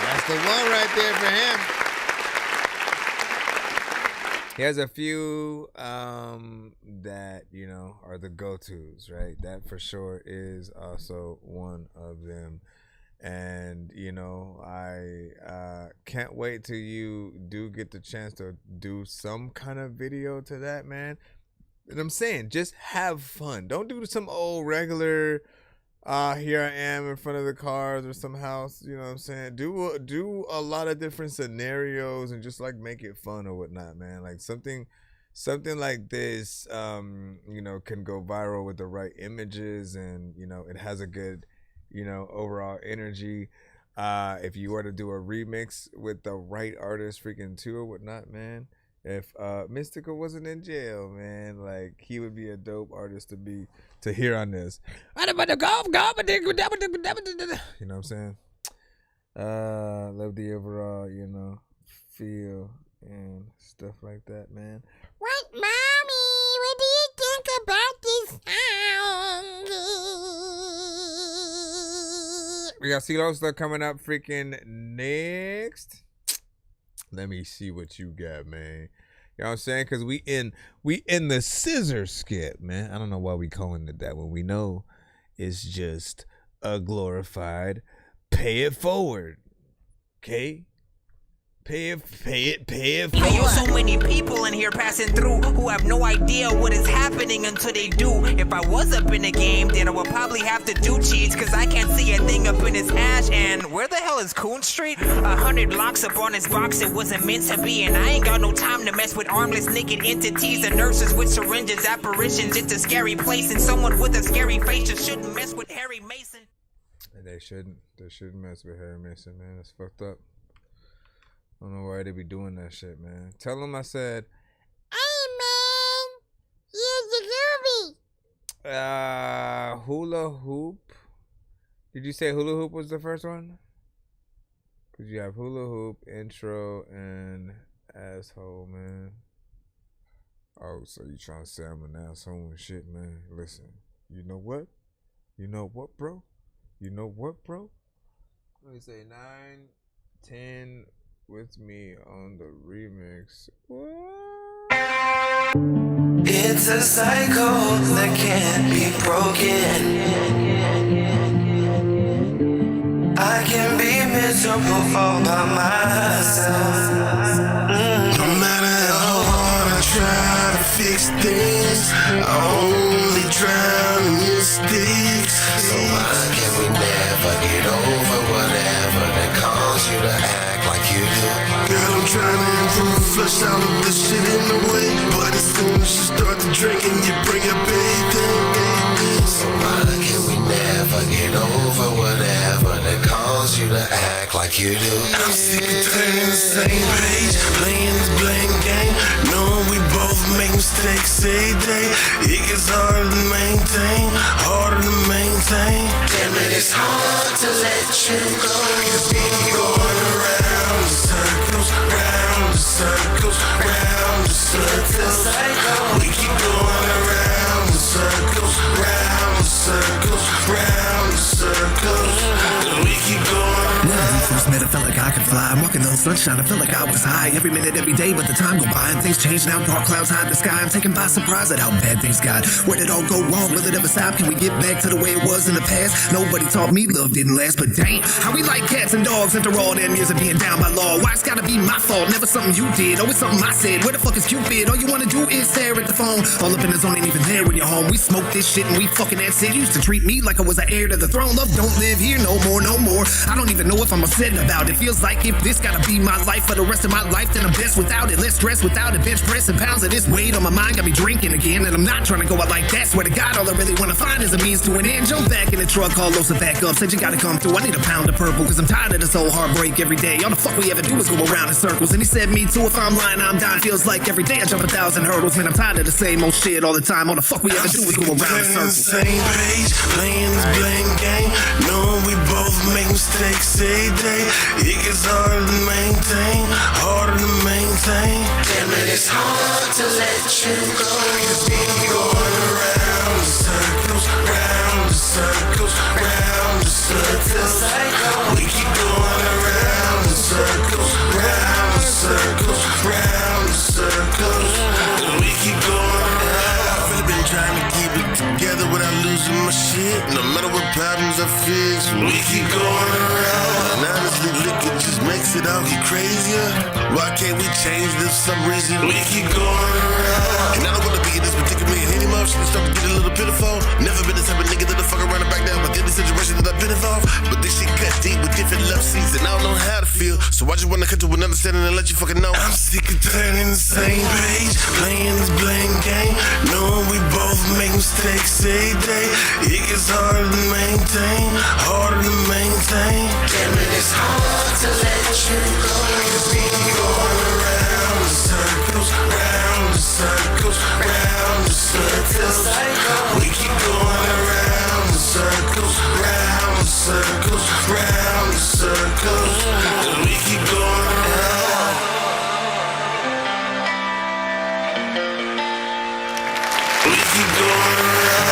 S16: that's the one right there for him. He has a few that, you know, are the go-tos, right? That for sure is also one of them. And, you know, I can't wait till you do get the chance to do some kind of video to that, man. And I'm saying, just have fun. Don't do some old regular, here I am in front of the cars or some house, you know what I'm saying? Do a lot of different scenarios and just like make it fun or whatnot, man. Like something like this, you know, can go viral with the right images and, you know, it has a good, you know, overall energy. If you were to do a remix with the right artist freaking too or whatnot, man. If Mystical wasn't in jail, man, like he would be a dope artist to hear on this. You know what I'm saying? Love the overall, you know, feel and stuff like that, man.
S5: What, Mommy? What do you think about this song?
S16: We got CeeLo stuff coming up freaking next. Let me see what you got, man. You know what I'm saying? Because we in the scissor skit, man. I don't know why we calling it that when we know it's just a glorified pay it forward. Okay? Pay it forward.
S4: Yo, so many people in here passing through who have no idea what is happening until they do. If I was up in the game, then I would probably have to do cheats, cause I can't see a thing up in his hash. And where the hell is Coon Street? 100 blocks up on his box, it wasn't meant to be. And I ain't got no time to mess with armless naked entities and nurses with syringes, apparitions. It's a scary place, and someone with a scary face just shouldn't mess with Harry Mason.
S16: They shouldn't mess with Harry Mason, man. That's fucked up. I don't know why they be doing that shit, man. Tell them I said,
S5: hey, man. Here's the movie.
S16: Hula Hoop. Did you say Hula Hoop was the first one? Because you have Hula Hoop, Intro, and Asshole, man. Oh, so you trying to say I'm an asshole and shit, man. Listen, you know what? You know what, bro? You know what, bro? Let me say 9, 10... with me on the remix. What?
S18: It's a cycle that can't be broken. I can be miserable all by myself.
S10: No matter how hard I try to fix things, I only drown in mistakes.
S18: So why can we never get over whatever that caused you to act like you do?
S10: Girl, I'm trying to improve, flush out of the shit in the way, but as soon as you start to drink and you bring up anything.
S18: So why can we never get over whatever that caused you to act like you do?
S10: I'm sick of turning the same page, playing this blame game, knowing we both make mistakes every day. It gets harder to maintain, harder to maintain.
S18: Damn it, it's hard to let you go.
S10: You be going around in circles, round in circles, round in circles. We keep going around in circles, round in circles, round in circles. We keep going.
S6: When we first met, I felt like I could fly. I'm walking on sunshine, I felt like I was high. Every minute, every day, but the time go by and things change now. Dark clouds hide the sky. I'm taken by surprise at how bad things got. Where did it all go wrong? Will it ever stop? Can we get back to the way it was in the past? Nobody taught me love didn't last, but dang, how we like cats and dogs after all them years of being down by law. Why it's gotta be my fault? Never something you did, always something I said. Where the fuck is Cupid? All you wanna do is stare at the phone. All up in the zone ain't even there when you're home. We smoke this shit and we fucking that's it. Used to treat me like I was an heir to the throne. Love don't live here no more, no more. I don't even know if I'm upset about it. Feels feels like. If this gotta be my life for the rest of my life, then I'm best without it. Less stress without it. Bench pressing pounds of this weight on my mind got me drinking again, and I'm not trying to go out like that. Swear to God, all I really wanna find is a means to an end. Jump back in the truck, call those back up. Said you gotta come through. I need a pound of purple, cause I'm tired of this whole heartbreak every day. All the fuck we ever do is go around in circles. And he said, me too, if I'm lying, I'm dying. Feels like every day I jump 1,000 hurdles. Man, I'm tired of the same old shit all the time. All the fuck we ever do is go around in circles.
S7: Same page, playing this blank game. Knowing we both make mistakes every day. It gets harder to maintain, harder to maintain. Damn it, it's hard to let you go. Cause we going around in circles, round in circles, round in circles. We keep going around in circles, round in circles, round in circles. We keep going around. I've really been trying to keep it together without losing my shit. No matter what problems I fix, we keep going around. And honestly, liquor just makes it all get crazier. Why can't we change this for some reason? We keep going around. And I don't wanna be in this predicament anymore. Shit start to get a little pitiful. Never been the type of nigga that'll fuck around and back down within the situation that I've been involved. But this shit cut deep with different love seats, and I don't know how to feel. So I just wanna come to an understanding and let you fucking know. I'm sick of turning the same page, playing this blank game. Knowing we both make mistakes every day. It gets harder to maintain, harder to maintain. Damn it, it's hard to let you go. Cause we going around in circles, round in circles, round in circles. We keep going around in circles, round in circles, round in circles. And we keep going around. We keep going around.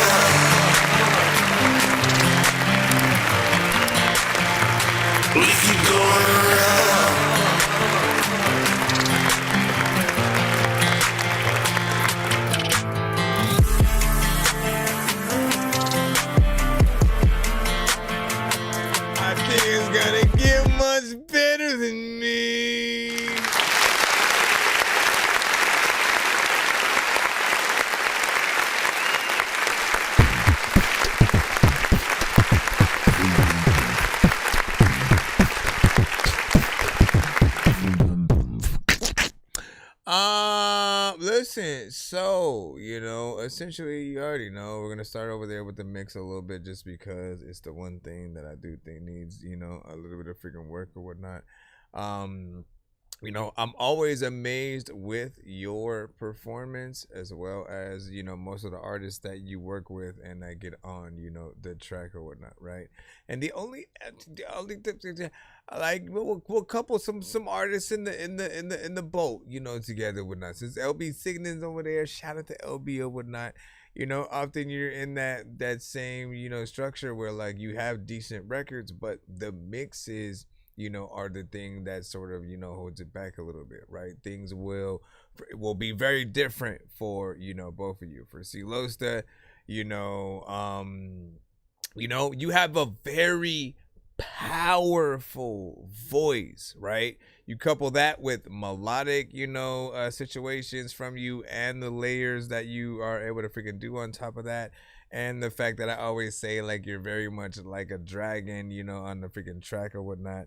S7: We keep going around.
S16: I think it's gonna get much better than me. Listen, so, essentially, you already know, we're going to start over there with the mix a little bit just because it's the one thing that I do think needs, a little bit of freaking work or whatnot. I'm always amazed with your performance as well as, most of the artists that you work with and that get on, the track or whatnot, right? And the only like we'll couple some artists in the boat, together whatnot. Since LB Signan's over there, shout out to LB or whatnot. Often you're in that same, structure where like you have decent records, but the mixes, are the thing that sort of, holds it back a little bit, right? Things will be very different for, both of you. For C-Losta, you have a very powerful voice, right? You couple that with melodic, situations from you and the layers that you are able to freaking do on top of that. And the fact that I always say like you're very much like a dragon, on the freaking track or whatnot.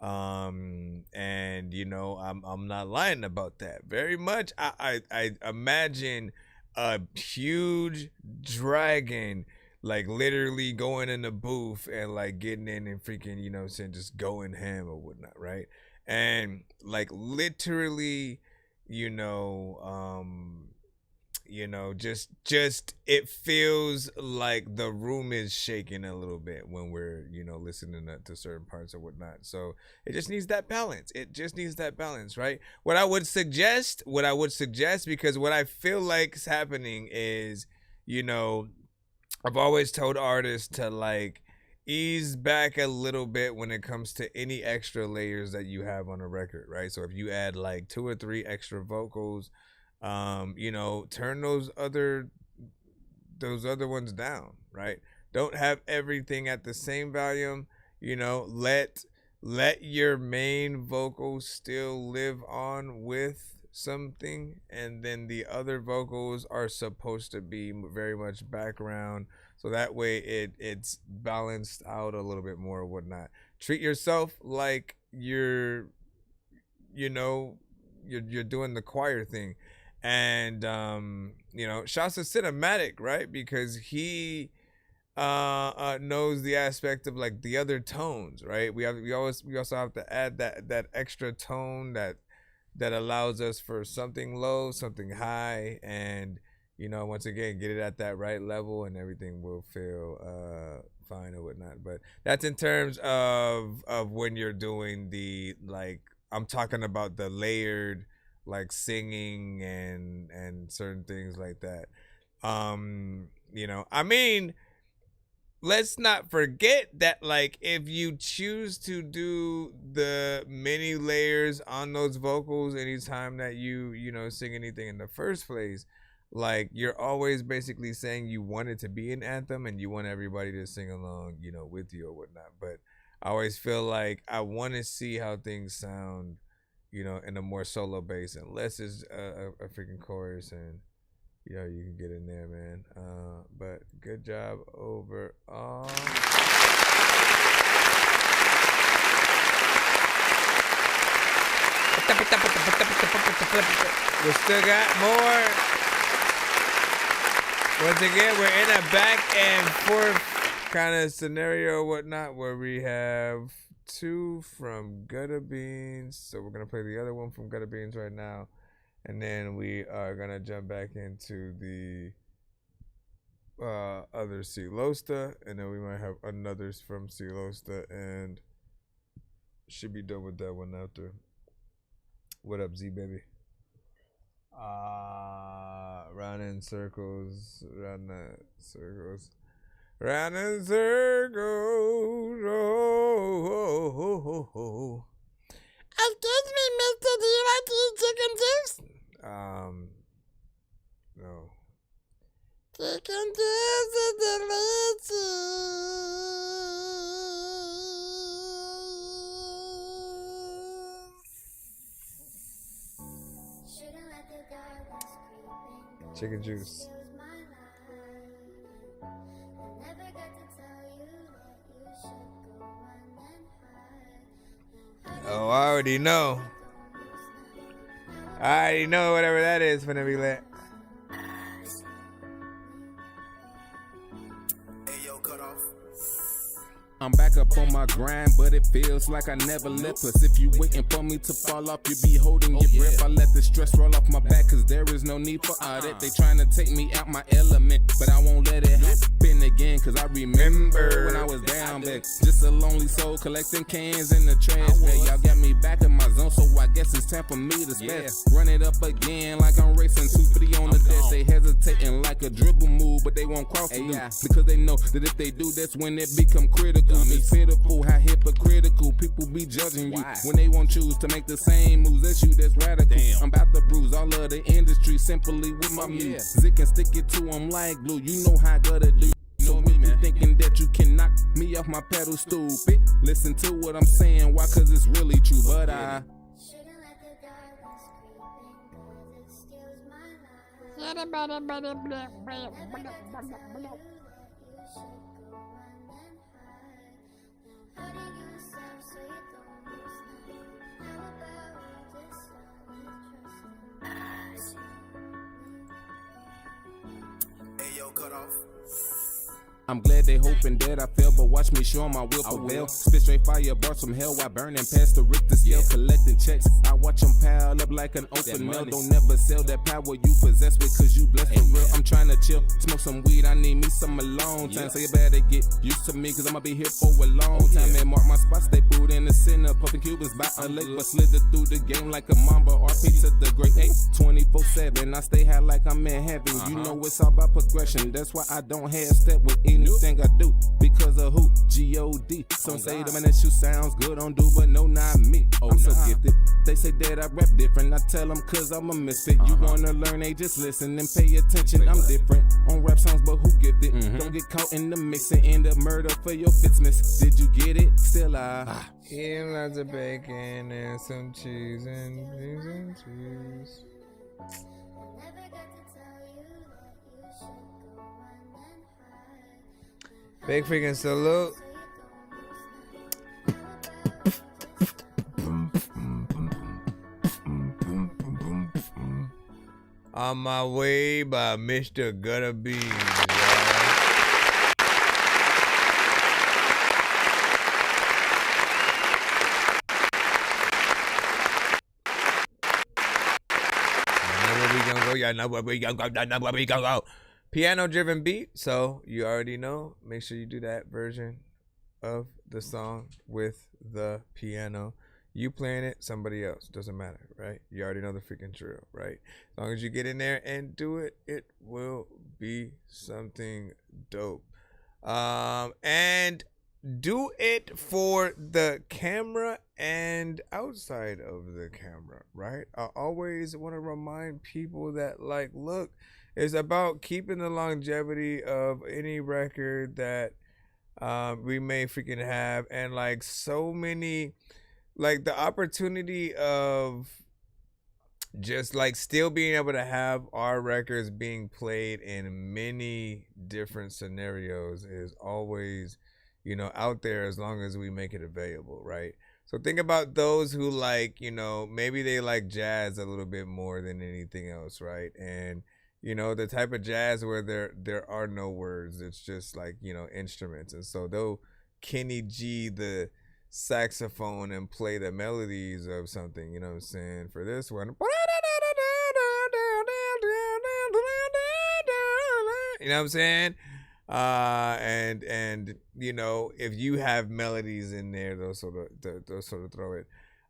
S16: And I'm not lying about that. Very much I imagine a huge dragon like literally going in the booth and like getting in and freaking, just going ham or whatnot, right? And like literally, just it feels like the room is shaking a little bit when we're, listening to certain parts or whatnot. So it just needs that balance. It just needs that balance, right? What I would suggest, because what I feel like is happening is, I've always told artists to like ease back a little bit when it comes to any extra layers that you have on a record, right? So if you add like 2 or 3 extra vocals, turn those other ones down, right? Don't have everything at the same volume, let your main vocals still live on with something, and then the other vocals are supposed to be very much background, so that way it's balanced out a little bit more or whatnot. Treat yourself like you're doing the choir thing. And shouts to Cinematic, right? Because he knows the aspect of like the other tones, right? We also have to add that extra tone that allows us for something low, something high, and once again get it at that right level, and everything will feel fine or whatnot. But that's in terms of when you're doing the, like, I'm talking about the layered, like, singing and certain things like that. I mean, let's not forget that, like, if you choose to do the many layers on those vocals anytime that you sing anything in the first place, like, you're always basically saying you want it to be an anthem and you want everybody to sing along, with you or whatnot. But I always feel like I want to see how things sound, in a more solo bass, unless it's a freaking chorus and you can get in there, man. But good job overall. We still got more. Once again, we're in a back and forth kind of scenario or whatnot, where we have 2 from Gutter Beans. So we're going to play the other one from Gutter Beans right now. And then we are going to jump back into the other Celosta. And then we might have another from Celosta. And should be done with that one after. What up, Z, baby? Round in circles. Round in circles. Round in circles. Oh.
S2: Excuse me, mister, do you like to eat chicken juice?
S16: No.
S2: Chicken juice is delicious.
S16: Chicken juice. Oh, I already know. I already know whatever that is finna be lit.
S19: I'm back up on my grind, but it feels like I never left. Plus, if you waiting for me to fall off, you be holding your breath. I let the stress roll off my back, cause there is no need for all that. They trying to take me out my element, but I won't let it happen again, cause I remember when I was down back. Just a lonely soul collecting cans in the trash bag. Y'all got me back in my zone, so I guess it's time for me to spaz. Run it up again like I'm racing 250 on the desk. They hesitating like a dribble move, but they won't cross the loop, because they know that if they do, that's when it become critical. It's pitiful how hypocritical people be judging you when they won't choose to make the same moves as you. That's radical. I'm about to bruise all of the industry simply with my music and stick it to them like glue. You know how I gotta do. You know me, man. Thinking that you can knock me off my pedal, stupid. Listen to what I'm saying, why? Cause it's really true. But I
S24: cut off.
S19: I'm glad they hoping that I fail, but watch me show 'em I will prevail. Spit straight fire, brought some hell while burning past the Richter scale. Collecting checks, I watch them pile up like an open mail. Don't never sell that power you possess with, cause you blessed for real. I'm trying to chill, smoke some weed, I need me some alone time. So you better get used to me, cause I'ma be here for a long time. And mark my spot, stay food in the center. Puffin' Cubans by a lake, but slither through the game like a mamba or pizza the great. 24/7, I stay high like I'm in heaven. You know it's all about progression, that's why I don't half step with anything I do. Because of who? G-O-D. Some say the man that you sounds good on do, but no, not me. I'm so gifted. They say that I rap different. I tell them cause I'm a misfit. You wanna learn, they just listen and pay attention. I'm different on rap songs, but who gifted? Don't get caught in the mix and end up murder for your fits, miss. Did you get it? Still
S16: eating lots of bacon and some cheese and cheese. Big freaking salute. On My Way by Mr. Gutter Beans. Y'all know where we gonna go. Piano driven beat, so you already know. Make sure you do that version of the song with the piano. You playing it, somebody else, doesn't matter, right? You already know the freaking drill, right? As long as you get in there and do it, it will be something dope. And do it for the camera and outside of the camera, right? I always want to remind people that, like, look, it's about keeping the longevity of any record that we may freaking have. And like so many, like the opportunity of just like still being able to have our records being played in many different scenarios is always, you know, out there as long as we make it available, right? So think about those who like, you know, maybe they like jazz a little bit more than anything else, right? And you know, the type of jazz where there are no words, it's just like, you know, instruments. And so they'll Kenny G the saxophone and play the melodies of something, you know what I'm saying? For this one, you know what I'm saying? And you know, if you have melodies in there, they'll sort of throw it.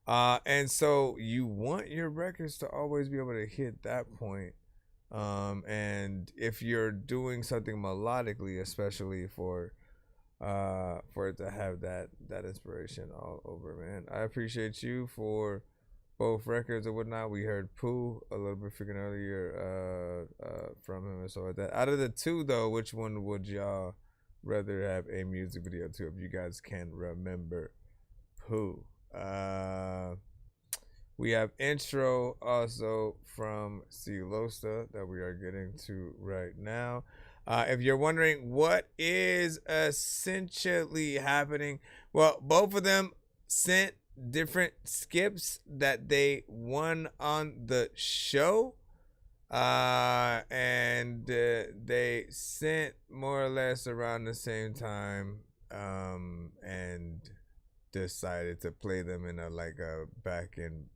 S16: And so you want your records to always be able to hit that point. And if you're doing something melodically, especially for it to have that inspiration all over, man. I appreciate you for both records and whatnot. We heard Pooh a little bit freaking earlier from him and so like that. Out of the two though, which one would y'all rather have a music video to, if you guys can remember Pooh? We have Intro also from Silosta that we are getting to right now. If you're wondering what is essentially happening, well, both of them sent different skips that they won on the show. And they sent more or less around the same time and decided to play them in a back and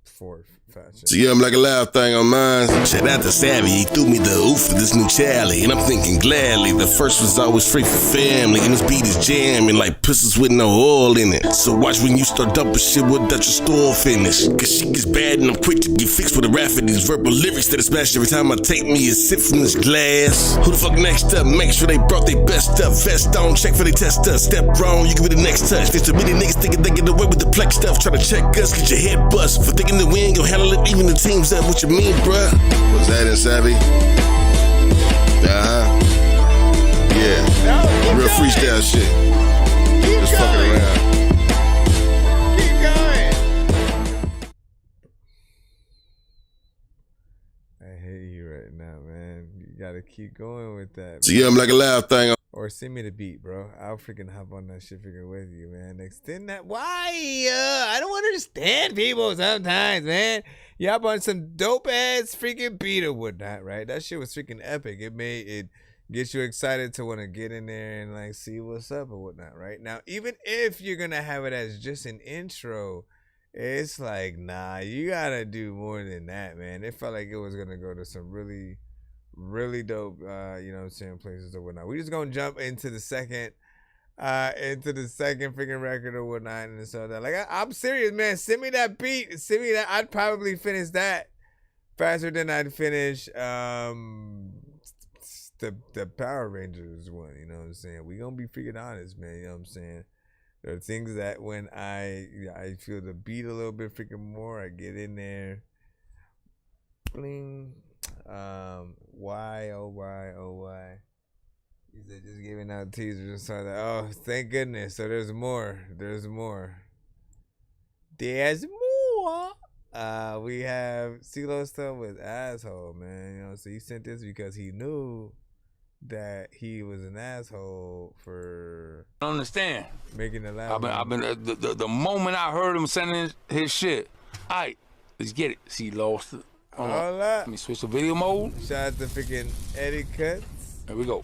S16: forth fashion.
S20: So yeah, I'm like a loud thing on mine. Shout out to Savvy, he threw me the oof for this new Charlie, and I'm thinking gladly. The first was always free for family, and this beat is jamming like pussies with no oil in it. So watch when you start dumping shit, what that your store finish. Cause shit gets bad and I'm quick to get fixed with a rap for these verbal lyrics that I smash every time I take me a sip from this glass. Who the fuck next up? Make sure they brought their best up. Vest on, check for they test us. Step wrong, you give me the next touch. There's too many niggas thinking they get away with the plex stuff. Try to check us, get your head bust for thinking that we ain't gon' handle it, even the team's up. What you mean, bruh? Was that in Savvy? Yeah. Real freestyle shit. Just fucking around.
S16: Keep going. I hate you right now, man. You gotta keep going with that.
S20: So yeah, I'm like a loud thing.
S16: Or send me the beat, bro. I'll freaking hop on that shit freaking with you, man. Extend that. Why? I don't understand people sometimes, man. You hop on some dope ass freaking beat or whatnot, right? That shit was freaking epic. It gets you excited to want to get in there and like see what's up or whatnot, right? Now, even if you're gonna have it as just an intro, it's like, nah, you gotta do more than that, man. It felt like it was gonna go to some really dope you know what I'm saying, places or whatnot. We just gonna jump into the second freaking record or whatnot and so that, like, I'm serious, man. Send me that beat, send me that. I'd probably finish that faster than I'd finish the Power Rangers one, you know what I'm saying. We gonna be freaking honest, man, you know what I'm saying. There are things that when I feel the beat a little bit freaking more, I get in there, bling. Why? He said just giving out teasers and so that. Oh, thank goodness. So there's more. We have CeeLo stuff with Asshole, man. You know, so he sent this because he knew that he was an asshole for
S21: I don't understand
S16: making the last.
S21: I've been the moment I heard him sending his shit. All right, let's get it. CeeLo.
S16: Hold up. Let
S1: me switch to video mode.
S16: Shout out to freaking Eddie Cuts.
S1: There we go.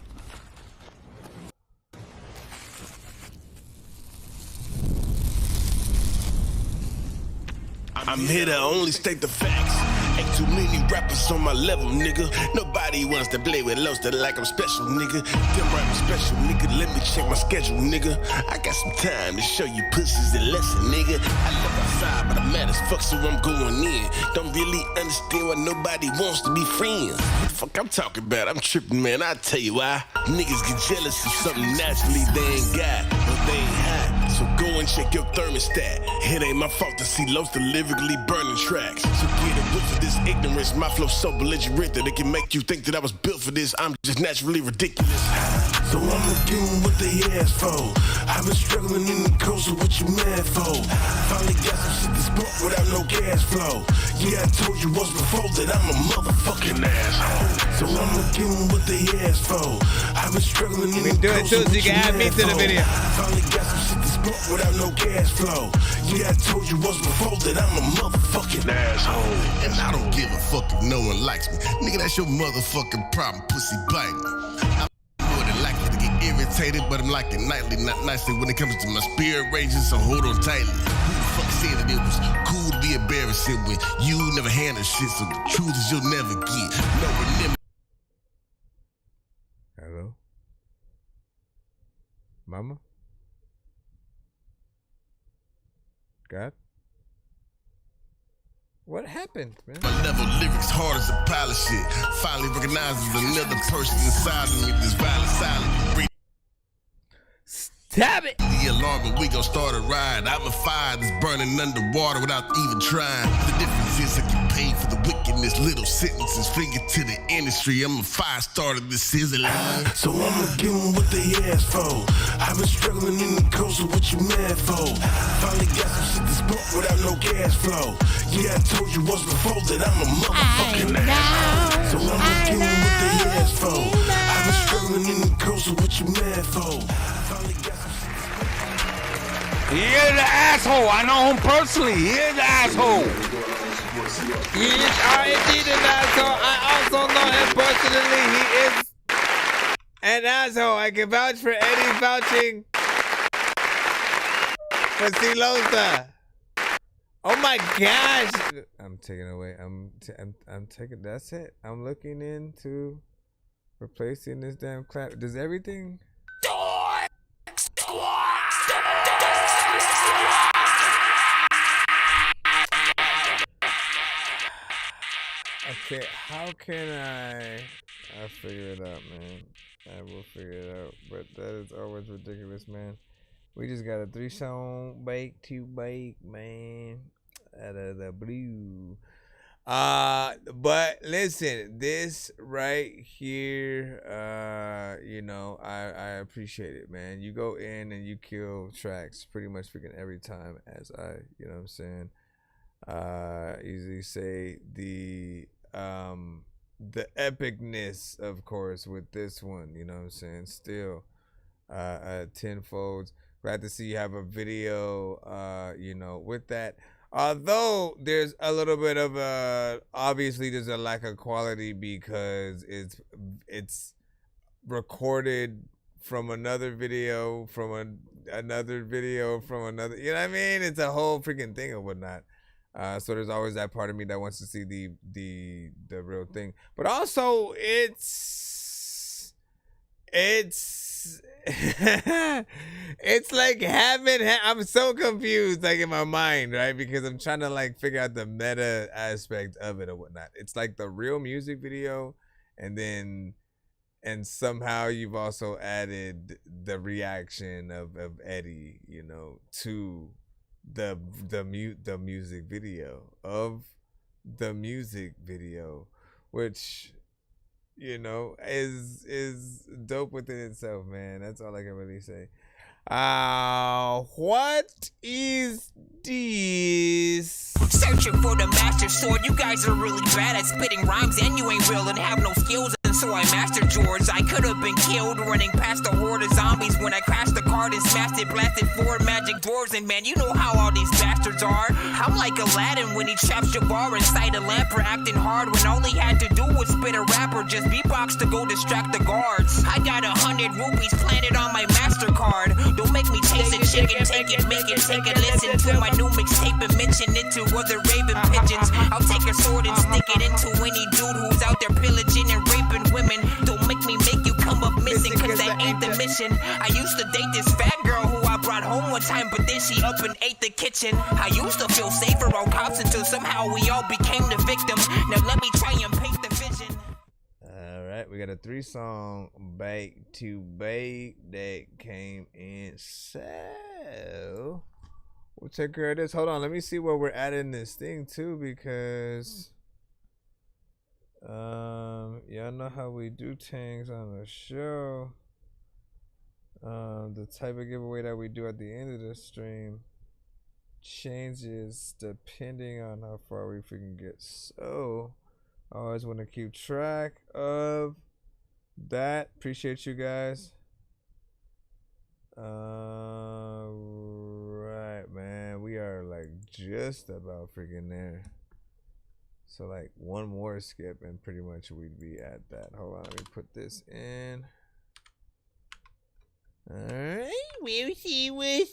S20: I'm here to only state the facts. Ain't too many rappers on my level, nigga. Nobody wants to play with Loaster like I'm special, nigga. Them rappers special, nigga. Let me check my schedule, nigga. I got some time to show you pussies a lesson, nigga. I live outside, but I'm mad as fuck, so I'm going in. Don't really understand why nobody wants to be friends. What the fuck I'm talking about? I'm tripping, man. I tell you why. Niggas get jealous of something naturally they ain't got, but they ain't hot. So go and check your thermostat. It ain't my fault to see Loaster lyrically burning tracks. So get a whiff of this ignorance. My flow so belligerent that it can make you think that I was built for this. I'm just naturally ridiculous. So I'ma give them what they asked for. I've been struggling in the coast, so what you mad for? Finally got some shit to smoke without no gas flow. Yeah, I told you once before that I'm a motherfucking asshole. So I'ma give them what they asked for. I've been struggling in the coast, so you can add me to the video. Finally got some shit to smoke without no gas flow. Yeah, I told you once before that I'm a motherfucking asshole. And I don't give a fuck if no one likes me. Nigga, that's your motherfucking problem, pussy bite me. I'm more than likely to get irritated, but I'm like it nightly, not nicely when it comes to my spirit raging, so hold on tightly. Who the fuck said that it was cool to be embarrassing when you never handle shit, so the truth is you'll never get. No, remember.
S16: Hello? Mama? God? What happened, man?
S20: My level lyrics hard as a pile of shit. Finally recognizes another person inside of me that's violent, silent.
S16: Stab it!
S20: The alarm, but we gon' start a ride. I'm a fire that's burning underwater without even trying. The difference is I get paid for the wickedness. Little sentences, finger to the industry. I'm a fire starter, this is a lie. So I'ma give them what they asked for. I've been struggling in the coast, so what you mad for? Finally got some shit to smoke without no gas flow. Yeah, I told you once before that I'm a motherfucking asshole. So I'ma give them what they asked for. I've been struggling in the coast, so what you mad for? Finally got some shit to smoke.
S1: He is the asshole. I know him personally. He is the asshole.
S16: He is indeed an asshole. I also know him personally. He is an asshole. I can vouch for Eddie vouching for C-Loaster. Oh my gosh! I'm taking away. I'm taking. That's it. I'm looking into replacing this damn clap. Does everything? Okay, how can I'll figure it out, man. I will figure it out. But that is always ridiculous, man. We just got a 3-song bake to bake, man. Out of the blue. But listen, this right here, you know, I appreciate it, man. You go in and you kill tracks pretty much freaking every time, as you know what I'm saying. Easily say the epicness, of course, with this one, you know what I'm saying, still tenfolds. Glad to see you have a video you know, with that, although there's a little bit of obviously there's a lack of quality because it's recorded from another video from another video from another, you know what I mean, it's a whole freaking thing or whatnot. So there's always that part of me that wants to see the real thing, but also it's it's like I'm so confused, like in my mind, right? Because I'm trying to like figure out the meta aspect of it or whatnot. It's like the real music video, and somehow you've also added the reaction of Eddie, you know, to the music video of the music video, which, you know, is dope within itself, man. That's all I can really say. What is this?
S4: Searching for the master sword. You guys are really bad at spitting rhymes, and you ain't real and have no skills. And so I mastered yours. I could have been killed running past a horde of zombies when I crashed the card and smashed it, blasted 4 magic doors. And man, you know how all these bastards are. I'm like Aladdin when he traps Jabbar inside a lamp for acting hard when all he had to do was spit a rap or just beatbox to go distract the guards. I got 100 rupees planted on my MasterCard. Don't make me chase a chicken, take it, make it, take a listen to my new mixtape and mention it to other raven pigeons. I'll take a sword and stick it into any dude who's out there pillaging and raping women. Don't make me make you come up missing, cause that ain't the mission. I used to date this fat girl who I brought home one time, but then she up and ate the kitchen. I used to feel safer on cops until somehow we all became the victim. Now let me try and paint the vision.
S16: Alright, we got a 3-song back to back that came in. So we'll take care of this. Hold on, let me see where we're at in this thing too, because y'all know how we do things on the show. The type of giveaway that we do at the end of the stream changes depending on how far we can get. So I always want to keep track of that. Appreciate you guys. Right, man, we are like just about freaking there. So like one more skip and pretty much we'd be at that. Hold on, let me put this in. Alright, we'll see what's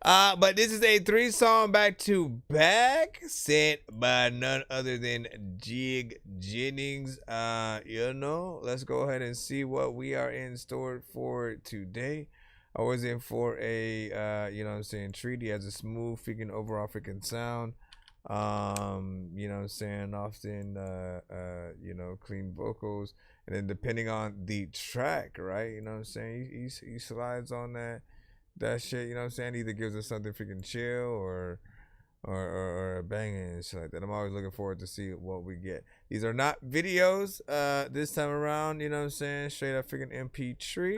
S16: up. But this is a 3-song back to back sent by none other than Jig Jennings. You know, let's go ahead and see what we are in store for today. I was in for a you know what I'm saying, treat. He has a smooth freaking overall freaking sound. You know what I'm saying, often you know, clean vocals, and then depending on the track, right, you know what I'm saying, he slides on that shit, you know what I'm saying, either gives us something freaking chill or a banging and shit like that. I'm always looking forward to see what we get. These are not videos this time around, you know what I'm saying, straight up freaking MP3.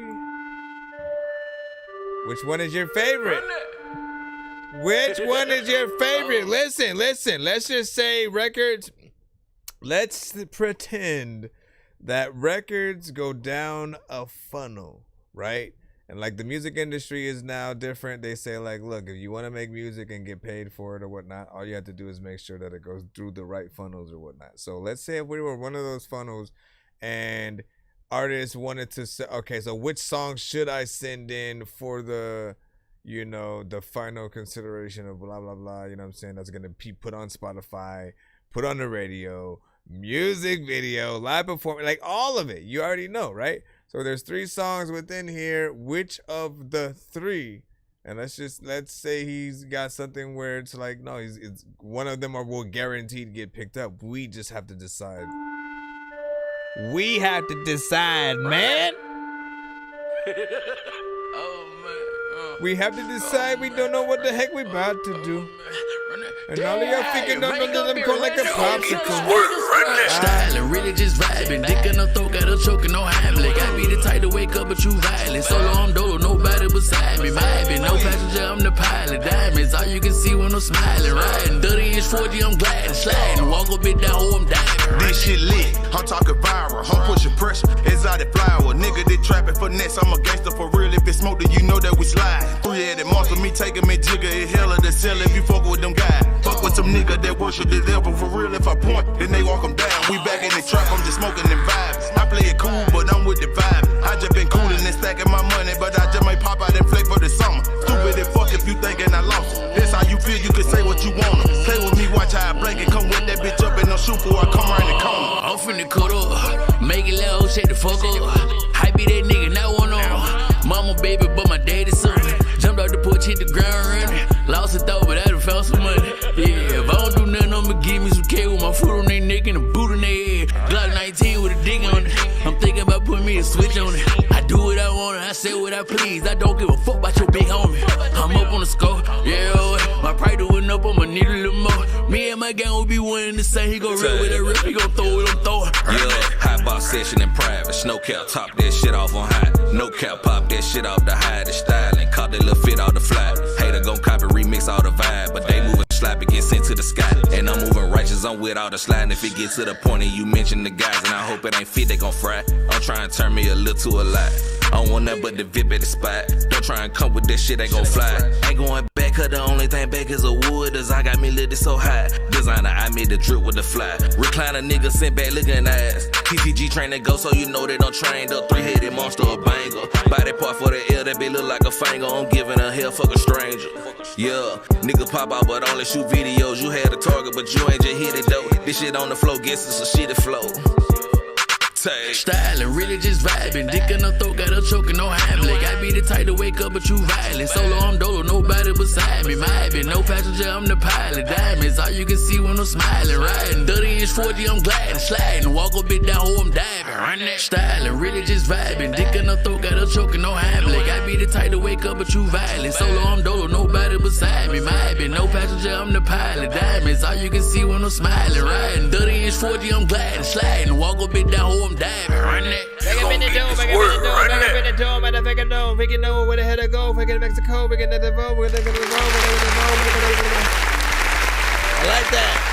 S16: Which one is your favorite? Which one is your favorite? Listen. Let's just say records. Let's pretend that records go down a funnel, right? And like the music industry is now different. They say like, look, if you want to make music and get paid for it or whatnot, all you have to do is make sure that it goes through the right funnels or whatnot. So let's say if we were one of those funnels and artists wanted to say, okay, so which song should I send in for the, you know, the final consideration of blah, blah, blah, you know what I'm saying, that's going to be put on Spotify, put on the radio, music video, live performance, like all of it. You already know, right? So there's 3 songs within here. Which of the 3? And let's say he's got something where it's like, no, it's one of them will guaranteed get picked up. We just have to decide. We have to decide, man. We have to decide. We don't know what the heck we about to do. And all of y'all thinking don't know them go like a popsicle.
S14: Styling, really just vibing. Dick in the throat, got a choking, no Hamlet. Got be the type to wake up, but you violent. Solo, I'm dolo, nobody beside me. Vibing, no passenger, I'm the pilot. Diamonds, all you can see when I'm smiling. Riding 30-inch 40, I'm gliding, sliding. Walk a bit down, oh, I'm diving.
S21: This shit lit, I'm talking viral. I'm pushing pressure, exotic flower. Nigga, they trapping for nets. I'm a gangster for real. If it's smoke, then you know that we slide. 3-headed monster, me taking me jigger. It hella the cell if you fuck with them guys. Fuck with some nigga that worship the devil for real. If I point, then they walk them down. We back in the trap, I'm just smoking them vibes. I play it cool, but I'm with the vibe. I just been coolin' and stacking my money, but I just might pop out and flake for the summer. Stupid as fuck if you thinking I lost it. That's how you feel, you can say what you want. Play with me, watch how I blink and come with that bitch up and no shoot before I come around the corner.
S14: I'm finna cut up, make it loud, shake the fuck up. I be that nigga, not one on. Mama baby, but my daddy son. Jumped out the porch, hit the ground running. Lost a thought, but I done found some money. Yeah, if I don't do nothing, I'ma give me some K with my foot on their neck and a boot in their head. Glock 19 with a dick on it. I'm thinking about putting me a switch on it. I do what I want, I say what I please. I don't give a fuck about your big homie. I'm up on the score, yeah, my pride went up, I'ma need a little more. Me and my gang will be one in the same. He gon' rip with a rip, he gon' throw it, I'm throwing.
S22: Yeah, high box session in private. Snow cap, top that shit off on high. No cap, pop that shit off the high. The styling, caught that little fit off the fly. Hater gon' copy, remix all the vibe, but they moving sloppy, get sent to the sky. And I'm moving righteous, I'm with with all the sliding. If it gets to the point and you mention the guys, and I hope it ain't fit, they gon' fry. I'm trying to turn me a little to a lot. I don't want nothing but the VIP at the spot. Don't try and come with this shit, they gon' fly. Ain't going back, cause the only thing back is a wood. As I got me lit so high. Designer, I made the drip with the fly. Recliner nigga sent back looking ass. TCG train that go so you know they done trained up. 3-headed monster or banger. Body part for the L, that bitch look like a finger. I'm giving a hell, fuck a stranger. Yeah, niggas pop out but only shoot videos. You had a target but you ain't just hit it though. This shit on the flow gets us a shitty flow.
S14: Styling, really just vibing. Dick in the throat, got her choking, no Hamlet. I be the type to wake up, but you violent. Solo, I'm dolo, nobody beside me. Vibing, no passenger, I'm the pilot. Diamonds, all you can see when I'm smiling. Riding, 30-inch 40, I'm gliding, sliding. Walk a bit down, oh, I'm diving. Run that. Styling, really just vibing. Dick in the throat, got her choking, no Hamlet. I be the type to wake up, but you violent. Solo, I'm dolo, nobody beside me. Vibing, no passenger, I'm the pilot. Diamonds, all you can see when I'm smiling. Riding, 30-inch 40, I'm gliding, sliding. Walk a bit down, oh, I'm diving. Run it.
S11: Back up in the dome, back up in the dome, back up in the dome, motherfucking dome. Freaking know where the hell to go. Freaking Mexico, freaking the vote, we're gonna go, I like that.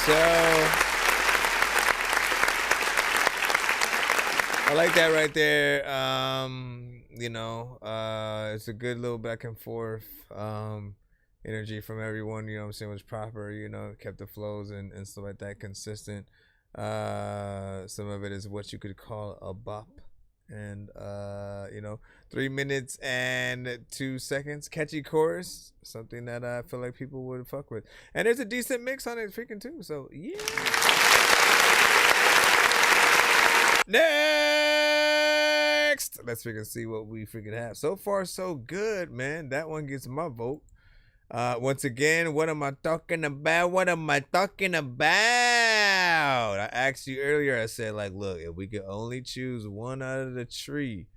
S16: So I like that right there. You know, it's a good little back and forth. Energy from everyone, you know what I'm saying, was proper, you know, kept the flows and stuff like that consistent. Some of it is what you could call a bop. And, you know, 3 minutes and 2 seconds, catchy chorus, something that I feel like people would fuck with. And there's a decent mix on it freaking too, so yeah. Next! Let's freaking see what we freaking have. So far, so good, man. That one gets my vote. Once again, what am I talking about? What am I talking about? I asked you earlier, I said, like, look, if we could only choose one out of the tree,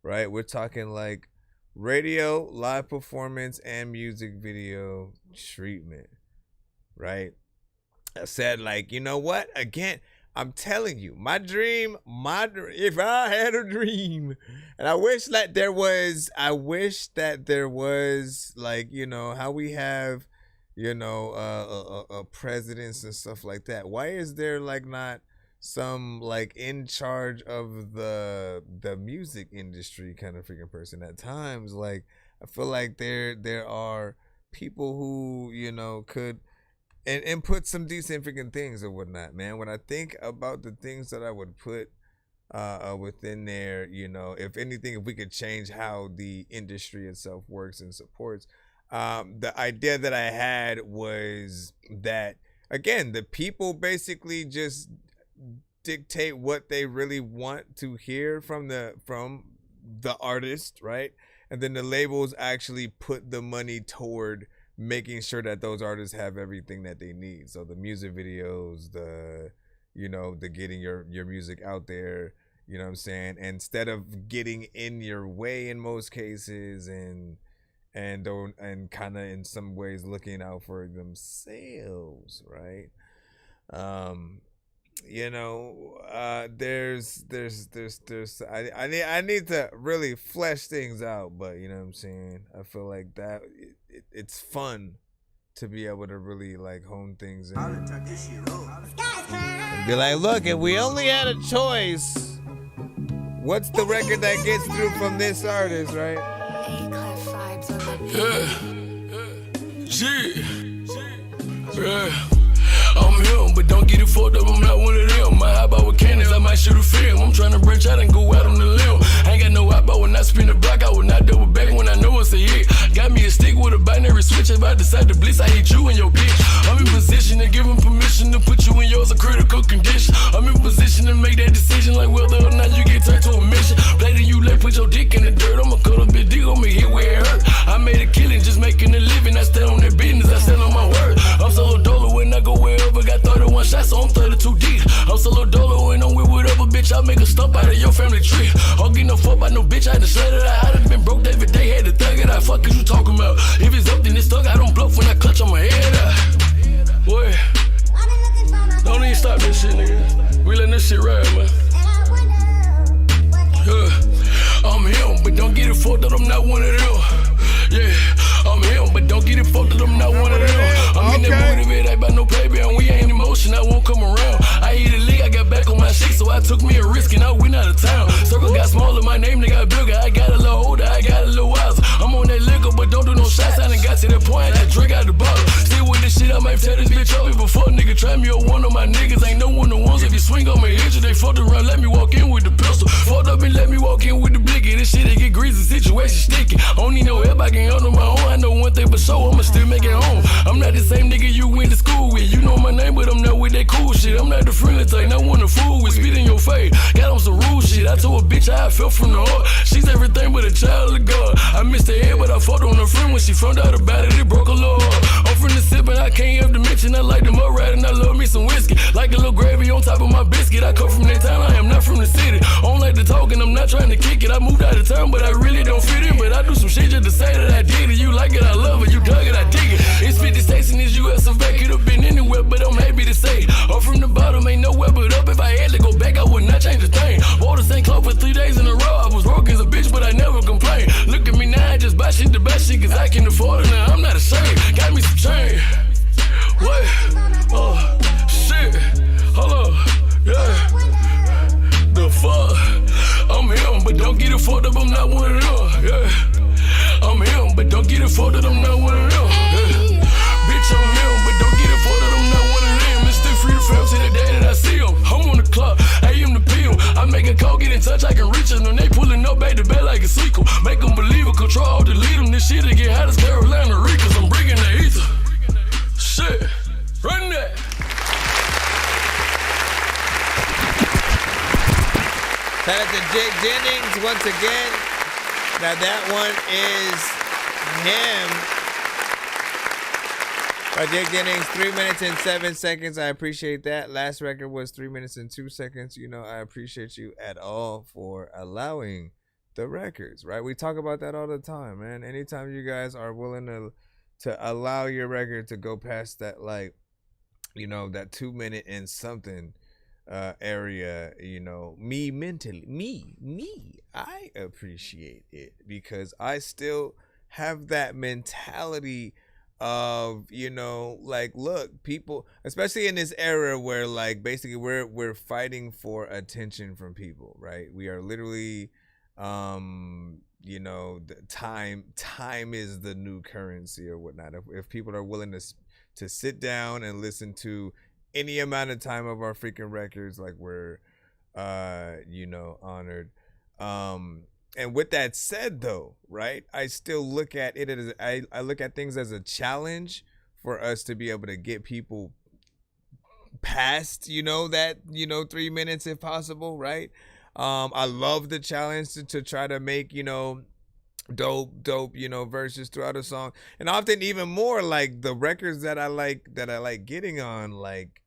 S16: right? We're talking like radio, live performance, and music video treatment, right? I said, like, you know what? Again, I'm telling you, my dream, if I had a dream, and I wish that there was, like, you know, how we have, you know, presidents and stuff like that. Why is there, like, not some, like, in charge of the music industry kind of freaking person? At times, like, I feel like there are people who, you know, could and put some decent freaking things or whatnot, man. When I think about the things that I would put within there, you know, if anything, if we could change how the industry itself works and supports, the idea that I had was that, again, the people basically just dictate what they really want to hear from the artist, right? And then the labels actually put the money toward making sure that those artists have everything that they need. So the music videos, the getting your music out there, you know what I'm saying? Instead of getting in your way in most cases and kind of in some ways looking out for themselves, right? You know, I need to really flesh things out, but you know what I'm saying? I feel like that it's fun to be able to really like hone things in and be like, look, if we only had a choice, what's the record that gets through from this artist, right?
S14: Yeah. I'm him, but don't get it fucked up, I'm not one of them. I hop out with cannons, I might shoot a film. I'm trying to branch out and go out on the limb. I ain't got no hop out when I spin the block, I will not double back when I know it's a hit. Got me a stick with a binary switch, if I decide to blitz, I hit you in your bitch. I'm in position to give him permission to put you in yours a critical condition. I'm in position to make that decision like whether or not you get turned to a mission. Play to you late, put your dick in the dirt, I'ma cut a big dick on me, hit where it hurt. I made a killing, just making a living, I stand on that business, I stand on my word. I'm solo dolo when I go wherever, got 31 shots, so I'm 32 deep. I'm solo dolo and I'm with whatever bitch, I make a stump out of your family tree. I'll get no fuck by no bitch, I had to slut it out. I'd have been broke every day, had to thug it out. Fuck is you talking about? If it's up, then it's stuck, I don't bluff when I clutch on my head out. Boy, don't even stop this shit, nigga. We letting this shit ride, man. I'm him, but don't get it fucked up, I'm not one of them. Yeah, I'm him. but don't get it fucked up, I'm not one of them. I'm in that mood, it ain't about no baby, and we ain't emotion, I won't come around. I hit a lick, I got back on my shit, so I took me a risk, and I went out of town. Circle got smaller, my name they got bigger, I got a little older, I got a little wiser. I'm on that liquor, but don't do no shots, I done got to that point, I drink out the bottle. Still with this shit, I might tear this bitch up. Before nigga try me or one of my niggas, ain't no one the ones. If you swing on me, hit you, they fucked around, let me walk in with the pistol. Fucked up and let me walk in with the blicky. This shit, it get greasy, situation sticky. I don't need no help, I can handle my own. I know one thing for sure, I'ma still make it home. I'm not the same nigga you went to school with. You know my name, but I'm not with that cool shit. I'm not the friendly type, not one to fool with. Spit in your face, got on some rude shit. I told a bitch how I felt from the heart. She's everything but a child of God. I missed her head, but I fucked on her friend when she found out about it. It broke a little heart. I'm from the sip, and I can't have to mention. I like the mud rat, and I love me some whiskey. Like a little gravy on top of my biscuit. I come from that town, I am not from the city. I don't like to talk, and I'm not trying to kick it. I moved out of town, but I really don't fit in. But I do some shit just to say that I did it. You like it, I love it. You dug it, I dig it. It's 50 states in this US of A. Could have been anywhere, but I'm happy to say. Up from the bottom, ain't nowhere but up. If I had to go back, I would not change a thing. Wore the same clothes for 3 days in a row. I was broke as a bitch, but I never complained. Look at me now, I just buy shit to buy shit, cause I can afford it now. I'm not ashamed. Got me some change. What? Oh, shit. Hold on. Yeah. The fuck? I'm him, but don't get it fucked up, I'm not one of them. Yeah. I'm him, but don't get it fucked up, I'm not one of them. Yeah. Bitch, I'm him, but don't get it fucked up, I'm not one of them. It's still free to film to the day that I see him. I'm on the clock, AM to PM. I make a call, get in touch, I can reach them. When they pulling up back to back like a sequel. Make them believe it, control, delete them. This shit to get hot as Carolina Reapers. I'm bringing the ether. Shit, run that.
S11: Shout out to Jake Jennings once again. Now that one is him. By Jake Jennings, 3 minutes and 7 seconds. I appreciate that. Last record was 3 minutes and 2 seconds. You know, I appreciate you at all for allowing the records, right? We talk about that all the time, man. Anytime you guys are willing to allow your record to go past that, like, you know, that 2 minute and something area, you know, I appreciate it, because I still have that mentality of, you know, like, look, people, especially in this era where, like, basically we're fighting for attention from people, right? We are literally you know, the time is the new currency or whatnot. If people are willing to sit down and listen to any amount of time of our freaking records, like, we're you know, honored. And with that said, though, right, I still look at it as I look at things as a challenge for us to be able to get people past, you know, that, you know, 3 minutes if possible, right? I love the challenge to try to make, you know, dope, you know, verses throughout a song. And often even more, like, the records that I like getting on, like,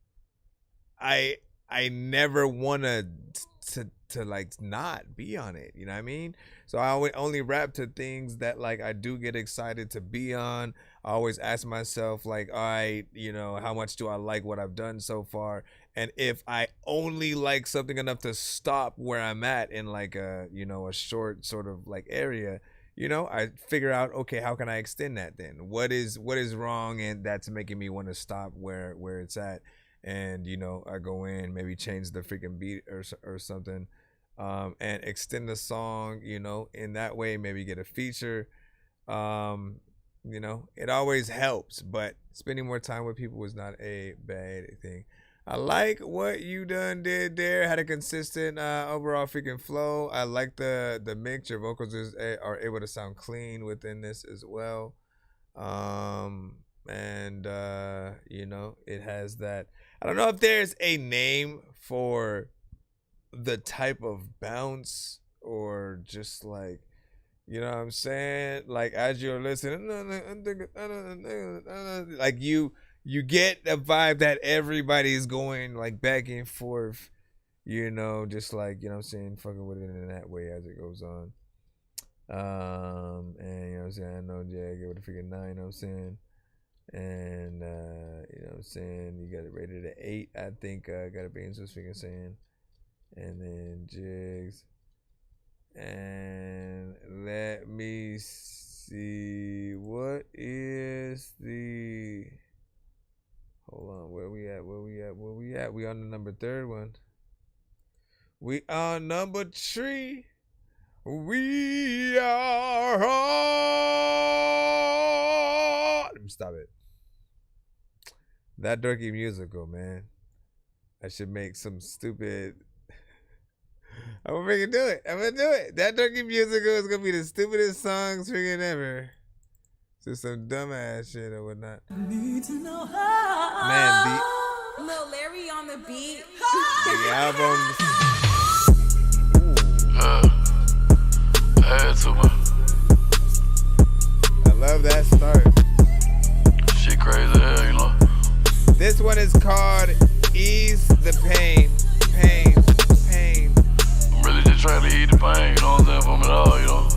S11: I never want to like not be on it, you know what I mean? So I would only rap to things that, like, I do get excited to be on. I always ask myself, like, all right, you know, how much do I like what I've done so far? And if I only like something enough to stop where I'm at in, like, a, you know, a short sort of, like, area, you know, I figure out, okay, how can I extend that then? What is wrong and that's making me want to stop where it's at? And, you know, I go in, maybe change the freaking beat or something, and extend the song, you know, in that way, maybe get a feature. You know, it always helps, but spending more time with people was not a bad thing. I like what you did there. Had a consistent overall freaking flow. I like the mix. Your vocals are able to sound clean within this as well. And you know, it has that. I don't know if there's a name for the type of bounce, or just, like, you know what I'm saying? Like, as you're listening, like, you get a vibe that everybody's going, like, back and forth, you know, just, like, you know what I'm saying, fucking with it in that way as it goes on. And, you know what I'm saying, I know Jay, give it a freaking 9, you know what I'm saying? And, you know what I'm saying, you got it rated at 8, I think. Got it being so freaking saying. And then Jigs. And let me see. see. What is the... Hold on. Where we at? We on the number 3rd one. We on number 3. We are on... Let me stop it. That Dorky musical, man. I should make some stupid... I'm gonna make it do it. I'm gonna do it. That Dorky musical is gonna be the stupidest songs freaking ever. Just some dumbass shit or whatnot.
S2: Need to know how.
S11: Man,
S2: Lil Larry on the beat.
S11: the albums. I love that start.
S14: Shit crazy as hell, you know.
S11: This one is called Ease the Pain. Pain.
S14: I'm really just trying to eat the pain, you know what I'm saying, from it all, you know.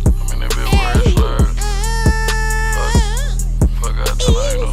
S14: I mean, that bit word slurred. Fuck out tonight, you know.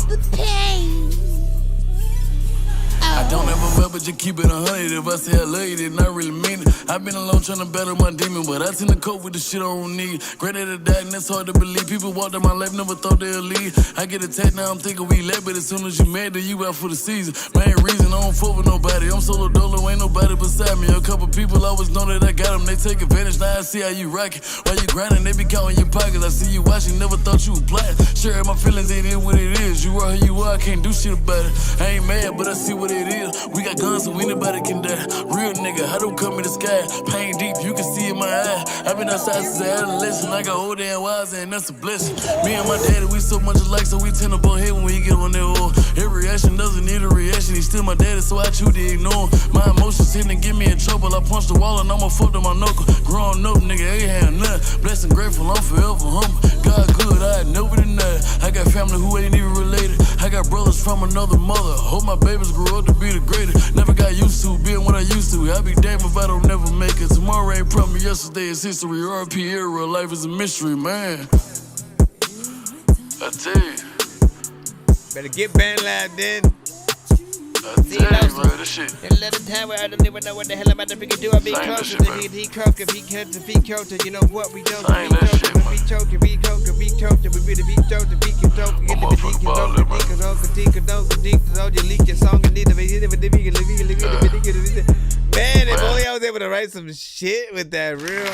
S14: I don't ever rap, but just keep it 100. If I say I love you, then I really mean it. I've been alone trying to battle my demon, but I tend to cope with the shit I don't need. Greater than that, and that's hard to believe. People walked in my life, never thought they'd leave. I get attacked, now I'm thinking we left, but as soon as you mad, then you out for the season. Main reason I don't fuck with nobody. I'm solo dolo, ain't nobody beside me. A couple people always know that I got them. They take advantage, now I see how you rockin'. While you grinding, they be counting your pockets. I see you watching, never thought you was plotting. Sharing my feelings, it is what it is. You are who you are, I can't do shit about it. I ain't mad, but I see what it is. We got guns, so anybody can die. Real nigga, I don't come in the sky. Pain deep, you can see in my eye. I've been outside since adolescent. I got older and wiser, and that's a blessing. Me and my daddy, we so much alike, so we tend to bump head when we get on that oil. Every reaction doesn't need a reaction. He's still my daddy, so I choose to ignore him. My emotions tend to get me in trouble. I punch the wall and I'ma fuck to my knuckle. Growing up, nigga, ain't had nothing. Blessed and grateful, I'm forever humble. God good, I never deny it. I got family who ain't even related. I got brothers from another mother. Hope my babies grow up to be the greatest. Never got used to being what I used to. I be damned if I don't never make it. Tomorrow ain't promised, yesterday is history. RP era, life is a mystery, man. I tell you.
S11: Better get band labbed in.
S14: I tell you, bro, this shit.
S9: In a little time where I don't even know what the hell I'm about to freaking do. I be closer to he croak, if he cut to be culture. You know what we don't be choking, we choking, we coking, we choking, we really be choking, we can choke, get the beat,
S11: Man, if only I was able to write some shit with that real.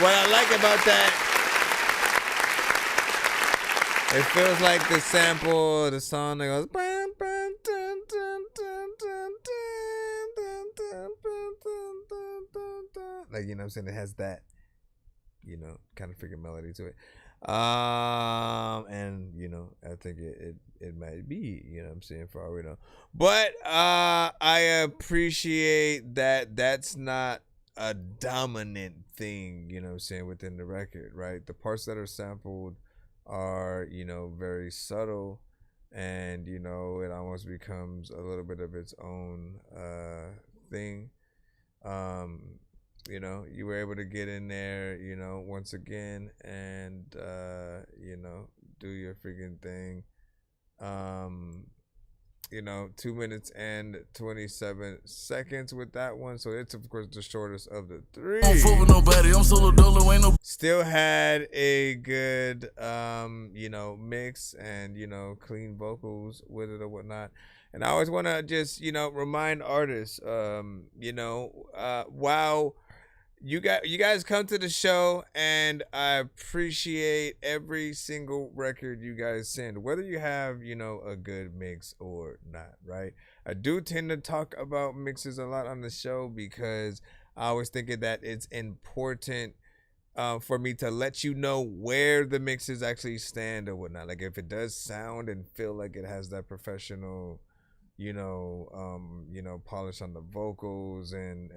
S11: What I like about that, it feels like the sample, the song that goes, like, you know what I'm saying? It has that, you know, kind of freaking melody to it. And, you know, I think it might be, you know what I'm saying, for all we know. But I appreciate that that's not a dominant thing, you know what I'm saying, within the record, right? The parts that are sampled are, you know, very subtle, and, you know, it almost becomes a little bit of its own thing. You know, you were able to get in there, you know, once again, and you know, do your freaking thing. You know, 2 minutes and 27 seconds with that one. So it's, of course, the shortest of the three. Still had a good, you know, mix and, you know, clean vocals with it or whatnot. And I always want to just, you know, remind artists, you know, wow. You guys come to the show, and I appreciate every single record you guys send, whether you have, you know, a good mix or not, right? I do tend to talk about mixes a lot on the show because I always think that it's important for me to let you know where the mixes actually stand or whatnot. Like, if it does sound and feel like it has that professional, you know, polish on the vocals and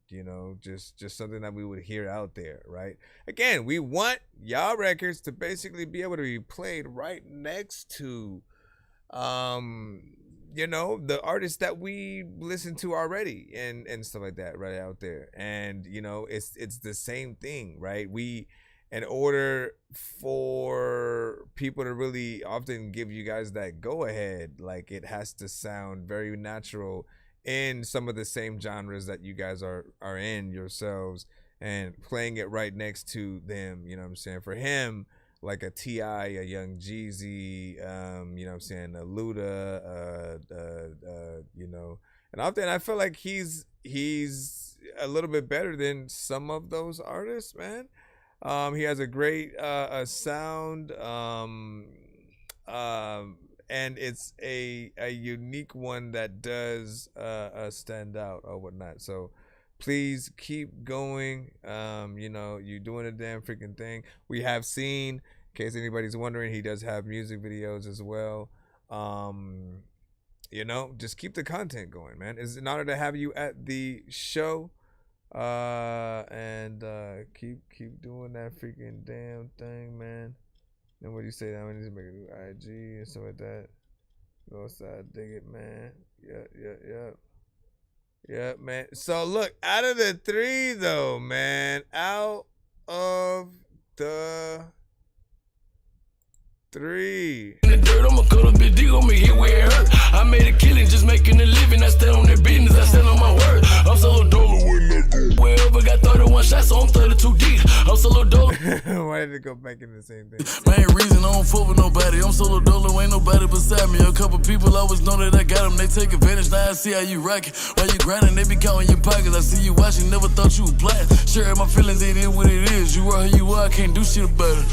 S11: you know, just something that we would hear out there, right? Again, we want y'all records to basically be able to be played right next to, you know, the artists that we listen to already and stuff like that, right out there. And, you know, it's the same thing, right?
S16: in order for people to really often give you guys that go ahead, like it has to sound very natural in some of the same genres that you guys are in yourselves, and playing it right next to them, you know what I'm saying? For him, like a T.I., a Young Jeezy, you know what I'm saying, a Luda, you know, and often I feel like he's a little bit better than some of those artists, man. He has a great sound, and it's a unique one that does stand out or whatnot. So please keep going. You know, you're doing a damn freaking thing. We have seen, in case anybody's wondering, he does have music videos as well. You know, just keep the content going, man. It's an honor to have you at the show. And keep doing that freaking damn thing, man. And what do you say that? I need to make a new IG and stuff like that. Go outside, dig it, man. Yeah, man. So look, out of the three though, man, out of the three.
S14: In the dirt, I'ma cut a big dig on me, hit where it hurt. I made a killing just making a living. I stand on that business, I stand on my word. I'm solo dolo when I go. Wherever got 31 shots, so I'm 32 deep. I'm solo dolo.
S16: Why did it go back in the same thing?
S14: Main reason I don't fuck with nobody. I'm solo dolo, ain't nobody beside me. A couple people always know that I got them. They take advantage, now I see how you rockin'. While you grinding, they be counting your pockets. I see you watching, never thought you was blind. Share my feelings, it is what it is. You are who you are, I can't do shit about it.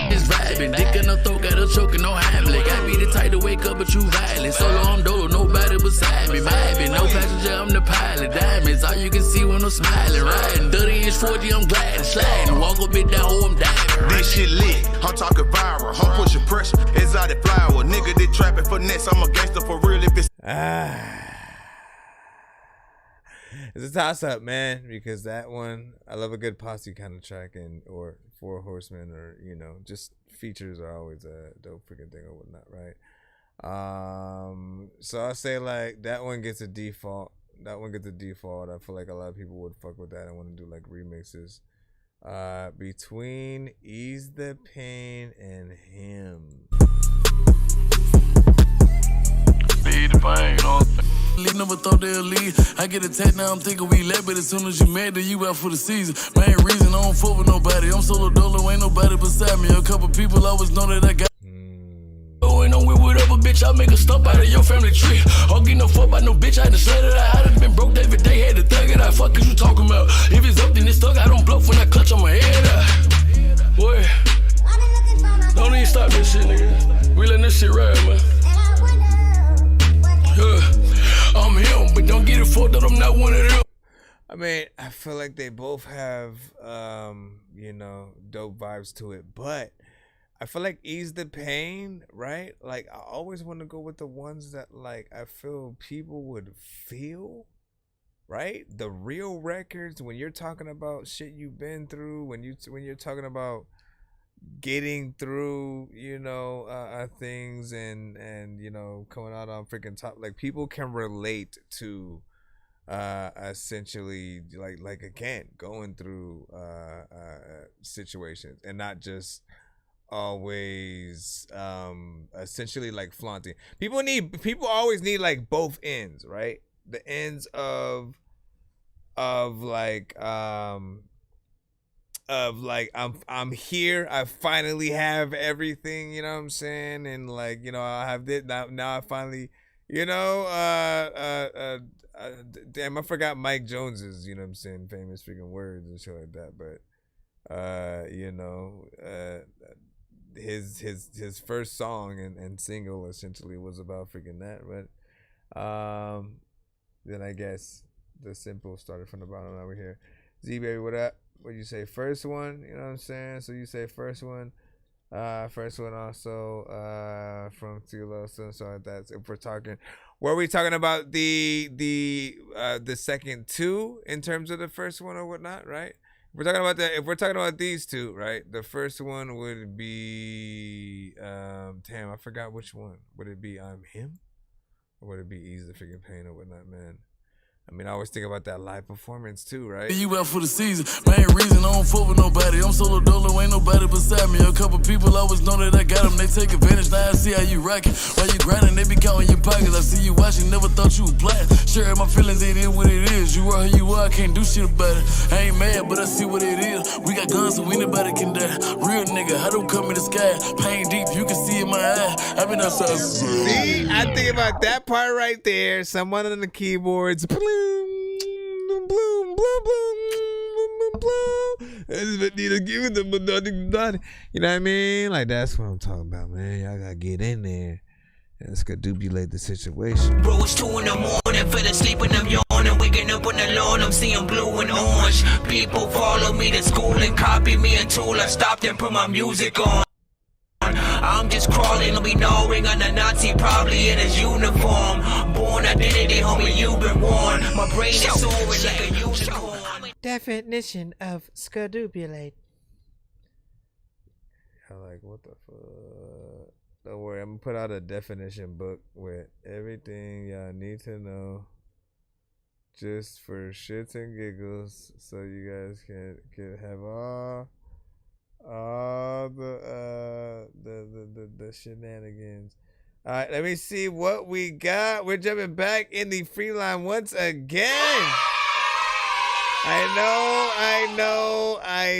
S14: It's vibing, dick in the throat, got a choking, no Hamlet. Got me the type to wake up, but you violent. Solo, I'm dolo, nobody beside me. Vibing, no passenger, I'm the pilot. Diamonds, all you can see when I'm smiling. Riding 30-inch 40, I'm gliding, sliding. Walk a bit down, oh, I'm diving.
S21: This shit lit, I'm talking viral. I'm pushing pressure, exotic flower. Nigga, they trapping for nets. I'm a gangster for real if it's.
S16: It's a toss up, man, because that one, I love a good posse kind of track, and or Four Horsemen, or you know, just features are always a dope freaking thing or whatnot, right? So I say like that one gets a default. That one gets a default. I feel like a lot of people would fuck with that. I want to do like remixes. Between Ease the Pain and him.
S14: Be the pain, you know. Lead never thought they'll leave. I get attacked, now I'm thinking we left, but as soon as you mad, then you out for the season. Main reason I don't fuck with nobody. I'm solo dolo, ain't nobody beside me. A couple people always know that I got. Going on with whatever, bitch, I'll make a stump out of your family tree. I'll get no fuck by no bitch, I had to slut it out. I done been broke every day, had to thug it out. Fuck is you talking about? If it's up, then it's stuck. I don't bluff when I clutch on my head out. Boy, don't even stop this shit, nigga. We letting this shit ride, man. I'm him, but don't get it fucked up, I'm not one of them.
S16: I mean, I feel like they both have, you know, dope vibes to it, but I feel like Ease the Pain, right? Like, I always want to go with the ones that, like, I feel people would feel, right? The real records, when you're talking about shit you've been through, when you're talking about getting through, you know, things and you know, coming out on freaking top, like people can relate to essentially like again going through situations, and not just always essentially like flaunting. People always need like both ends, right? The ends of like I'm here, I finally have everything, you know what I'm saying, and like, you know, I have this now I finally, you know, damn, I forgot Mike Jones's, you know what I'm saying, famous freaking words and shit like that, but you know, his first song and single essentially was about freaking that, but then I guess the simple started from the bottom over here. Z baby, what up? What you say, first one, you know what I'm saying? So you say first one also from Tilo, so that's if we're talking. Were we talking about the second two in terms of the first one or whatnot, right? If we're talking about these two, right? The first one would be damn, I forgot which one. Would it be I'm Him? Or would it be Ease the Freaking Pain or whatnot, man?
S11: I mean, I always think about that live performance too, right?
S8: You out for the season. Main reason I don't fuck with nobody. I'm solo dolo, ain't nobody beside me. A couple people always know that I got them. They take advantage. Now I see how you rockin'. While you grinding, they be counting your pockets. I see you watching, never thought you was blind. Share my feelings, it is what it is. You are who you are, I can't do shit about it. I ain't mad, but I see what it is. We got guns, so anybody can die. Real nigga, I don't come in the sky. Pain deep, you can see in my eye. I've been outside.
S11: See, I think about that part right there. Someone on the keyboards. You know what I mean? Like, that's what I'm talking about, man. Y'all gotta get in there and let's go duplicate the situation.
S4: Bro, it's 2 in the morning, fell asleep and I'm yawning. Waking up on the lawn, I'm seeing blue and orange. People follow me to school and copy me until I stopped and put my music on. I'm just crawling, be knowing I'm a Nazi, probably in his uniform. Born identity, homie, you've been warned. My brain is soaring like a unicorn.
S9: Definition of skadubulate.
S11: I'm like, what the fuck? Don't worry, I'm gonna put out a definition book with everything y'all need to know, just for shits and giggles, so you guys can have all the shenanigans. All right, let me see what we got. We're jumping back in the free line once again. I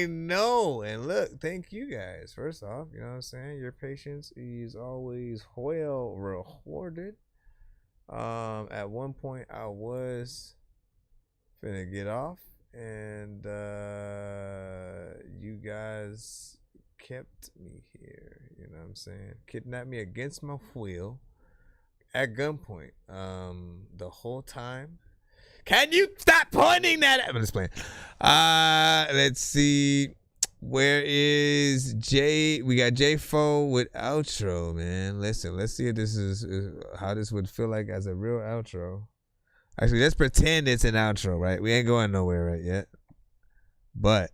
S11: know. And look, thank you guys. First off, you know what I'm saying? Your patience is always well rewarded. At one point I was finna get off, and you guys kept me here, you know what I'm saying? Kidnapped me against my will at gunpoint the whole time. Can you stop pointing that at? I'm just playing. Let's see. Where is Jay? We got J4 with outro, man. Listen, let's see if this is how this would feel like as a real outro. Actually, let's pretend it's an outro, right? We ain't going nowhere right yet. But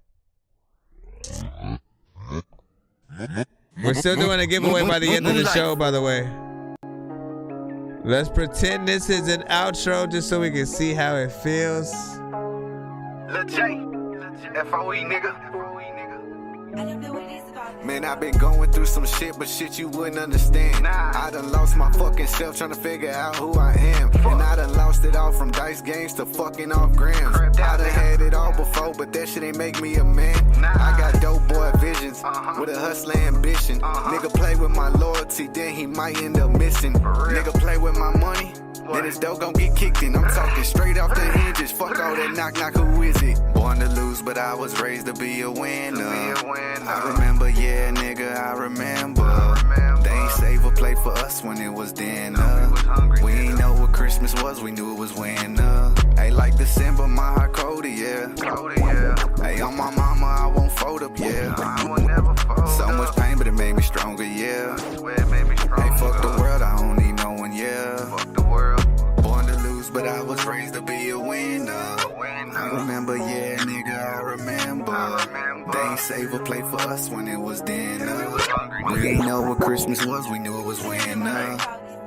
S11: we're still doing a giveaway by the end of the show, by the way. Let's pretend this is an outro just so we can see how it feels.
S15: Lil J, F-O-E nigga. Man, I've been going through some shit, but shit you wouldn't understand. I done lost my fucking self trying to figure out who I am. And I done lost it all from dice games to fucking off grams. I done had it all before, but that shit ain't make me a man. I got dope boy visions with a hustler ambition. Nigga play with my loyalty, then he might end up missing. Nigga play with my money, then his dough gon' get kicked in. I'm talking straight off the hinges. Fuck all that knock, who is it? Born to lose, but I was raised to be a winner. I remember, yeah, nigga, I remember. They ain't save a plate for us when it was dinner. We ain't know what Christmas was, we knew it was winter. Hey, like December, my heart colder, yeah. Hey, on my mama, I won't fold up, yeah. So much pain, but it made me stronger, yeah. Hey, fuck the world, I don't need no one, yeah. Born to lose, but I was raised to be a winner. I remember, yeah, nigga, I remember. They ain't save a plate for us when it was dinner. We ain't know what Christmas was, we knew it was winter.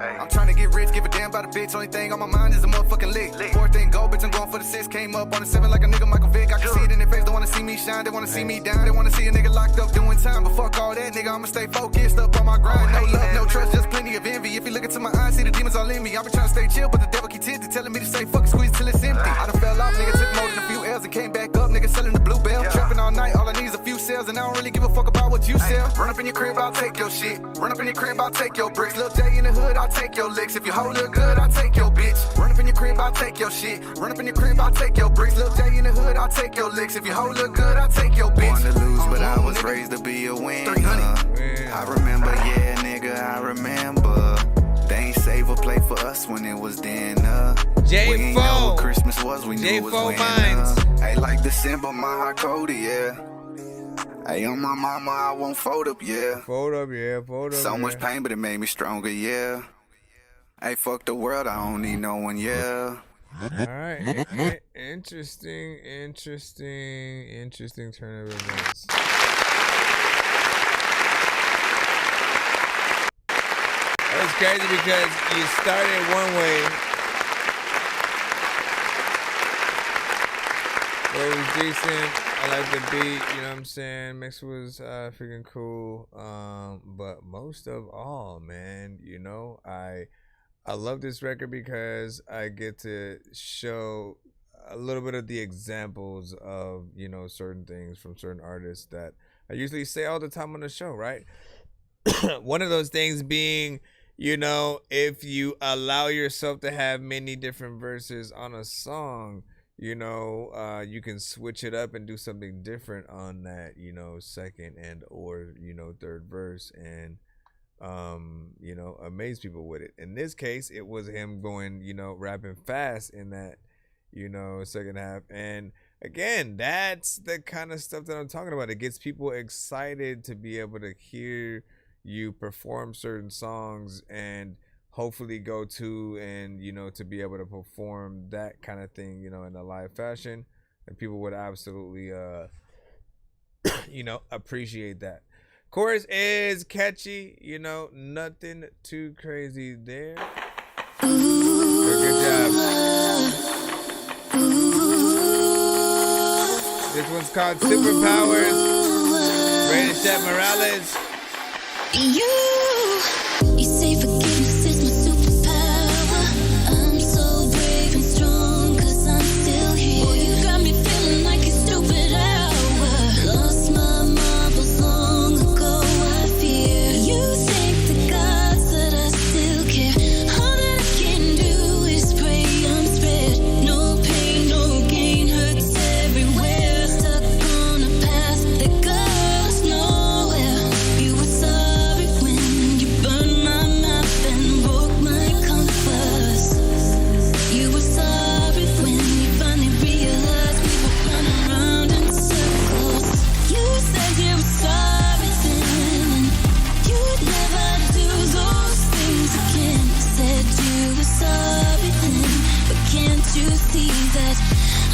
S15: I'm trying to get rich, give a damn about a bitch. Only thing on my mind is a motherfucking lick. Fourth thing go, bitch, I'm going for the 6. Came up on the 7 like a nigga Michael Vick. I can see it in their face, they wanna see me shine. They wanna see me down, they wanna see a nigga locked up doing time. But fuck all that, nigga, I'ma stay focused up on my grind. No love, no trust, just plenty of envy. If you look into my eyes, see the demons all in me. I've been trying to stay chill, but the devil keep tempting, telling me to stay fuck, squeeze till it's empty. I done fell off, nigga, took more than a few L's and came back up, nigga, selling the bluebell. Trapping all night, all I need is a few sales, and I don't really give a fuck about what you sell. Run up in your crib, I'll take your shit. Run up in your crib, I'll take your bricks. Lil J in the hood, I'll take your licks. If you hoe look good, I'll take your bitch. Run up in your crib, I'll take your shit. Run up in your crib, I'll take your bricks. Lil J in the hood, I'll take your licks. If you hoe look good, I'll take your bitch. Born to lose, but I was raised to be a winner. 300. I remember, yeah, nigga, I remember. They ain't save a plate for us when it was dinner. We ain't know what Christmas was, we knew it was winter. Hey, like December, my heart colder, yeah. Hey, on my mama, I won't fold up, yeah.
S11: Fold up, yeah, fold up.
S15: So much pain, but it made me stronger, yeah. Hey, fuck the world, I don't need no one, yeah.
S11: Alright, interesting turn of events. That was crazy because you started one way It was decent. I like the beat, you know what I'm saying? Mix was freaking cool. But most of all, man, you know, I love this record because I get to show a little bit of the examples of, you know, certain things from certain artists that I usually say all the time on the show, right? One of those things being, you know, if you allow yourself to have many different verses on a song, you know, you can switch it up and do something different on that, you know, second and or, you know, third verse and, you know, amaze people with it. In this case, it was him going, you know, rapping fast in that, you know, second half. And again, that's the kind of stuff that I'm talking about. It gets people excited to be able to hear you perform certain songs and hopefully go to and, you know, to be able to perform that kind of thing, you know, in a live fashion. And people would absolutely, you know, appreciate that. Chorus is catchy, you know, nothing too crazy there. Good job. This one's called Superpowers. Rated Chef Morales.
S3: You say forgiveness is my superpower. I'm so brave and strong 'cause I'm still here. Boy, you got me feeling like a stupid hour. Lost my marbles long ago, I fear. You thank the gods that I still care. All that I can do is pray I'm spared. No pain, no gain, hurts everywhere. Stuck on a path that goes nowhere. You were sorry when you burned my map and broke my compass. You were sorry when you finally realized we were running around in circles. You said you were sorry then, you'd never do those things again. Said you were sorry then, but can't you see that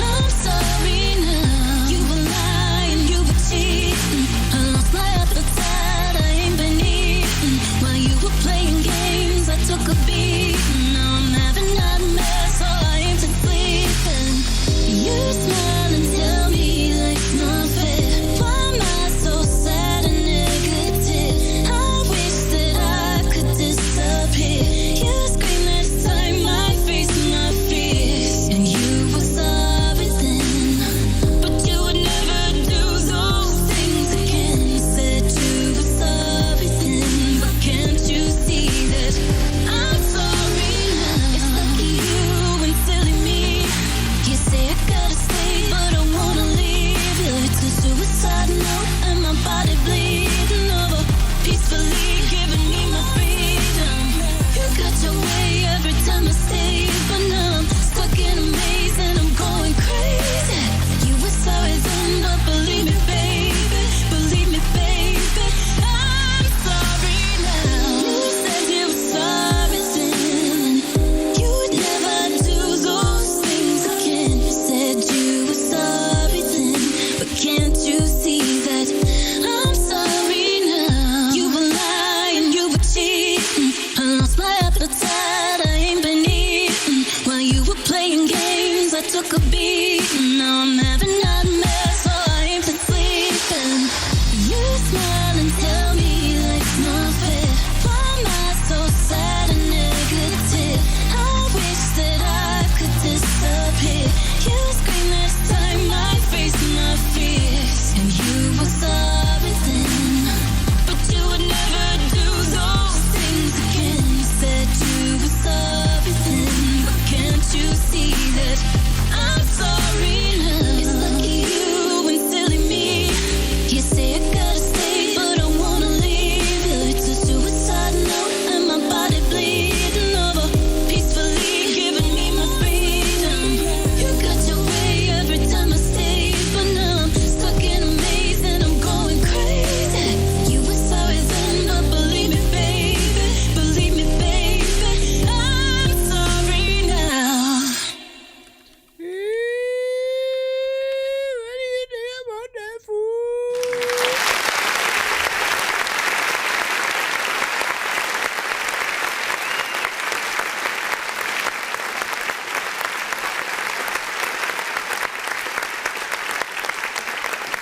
S3: I'm sorry now? You were lying, you were cheating. I lost my appetite, I ain't been eating. While you were playing games, I took a beating. Now I'm having nightmares, so I ain't been sleeping. You smile and tell me life's not fair. Why am I so sad and negative? I wish that I could disappear. You scream this time, my face and my fears. And you were sorry then, but you would never do those things again. Said you were sorry then, but can't you see that I'm sorry now? It's lucky you and silly me. You say I gotta stay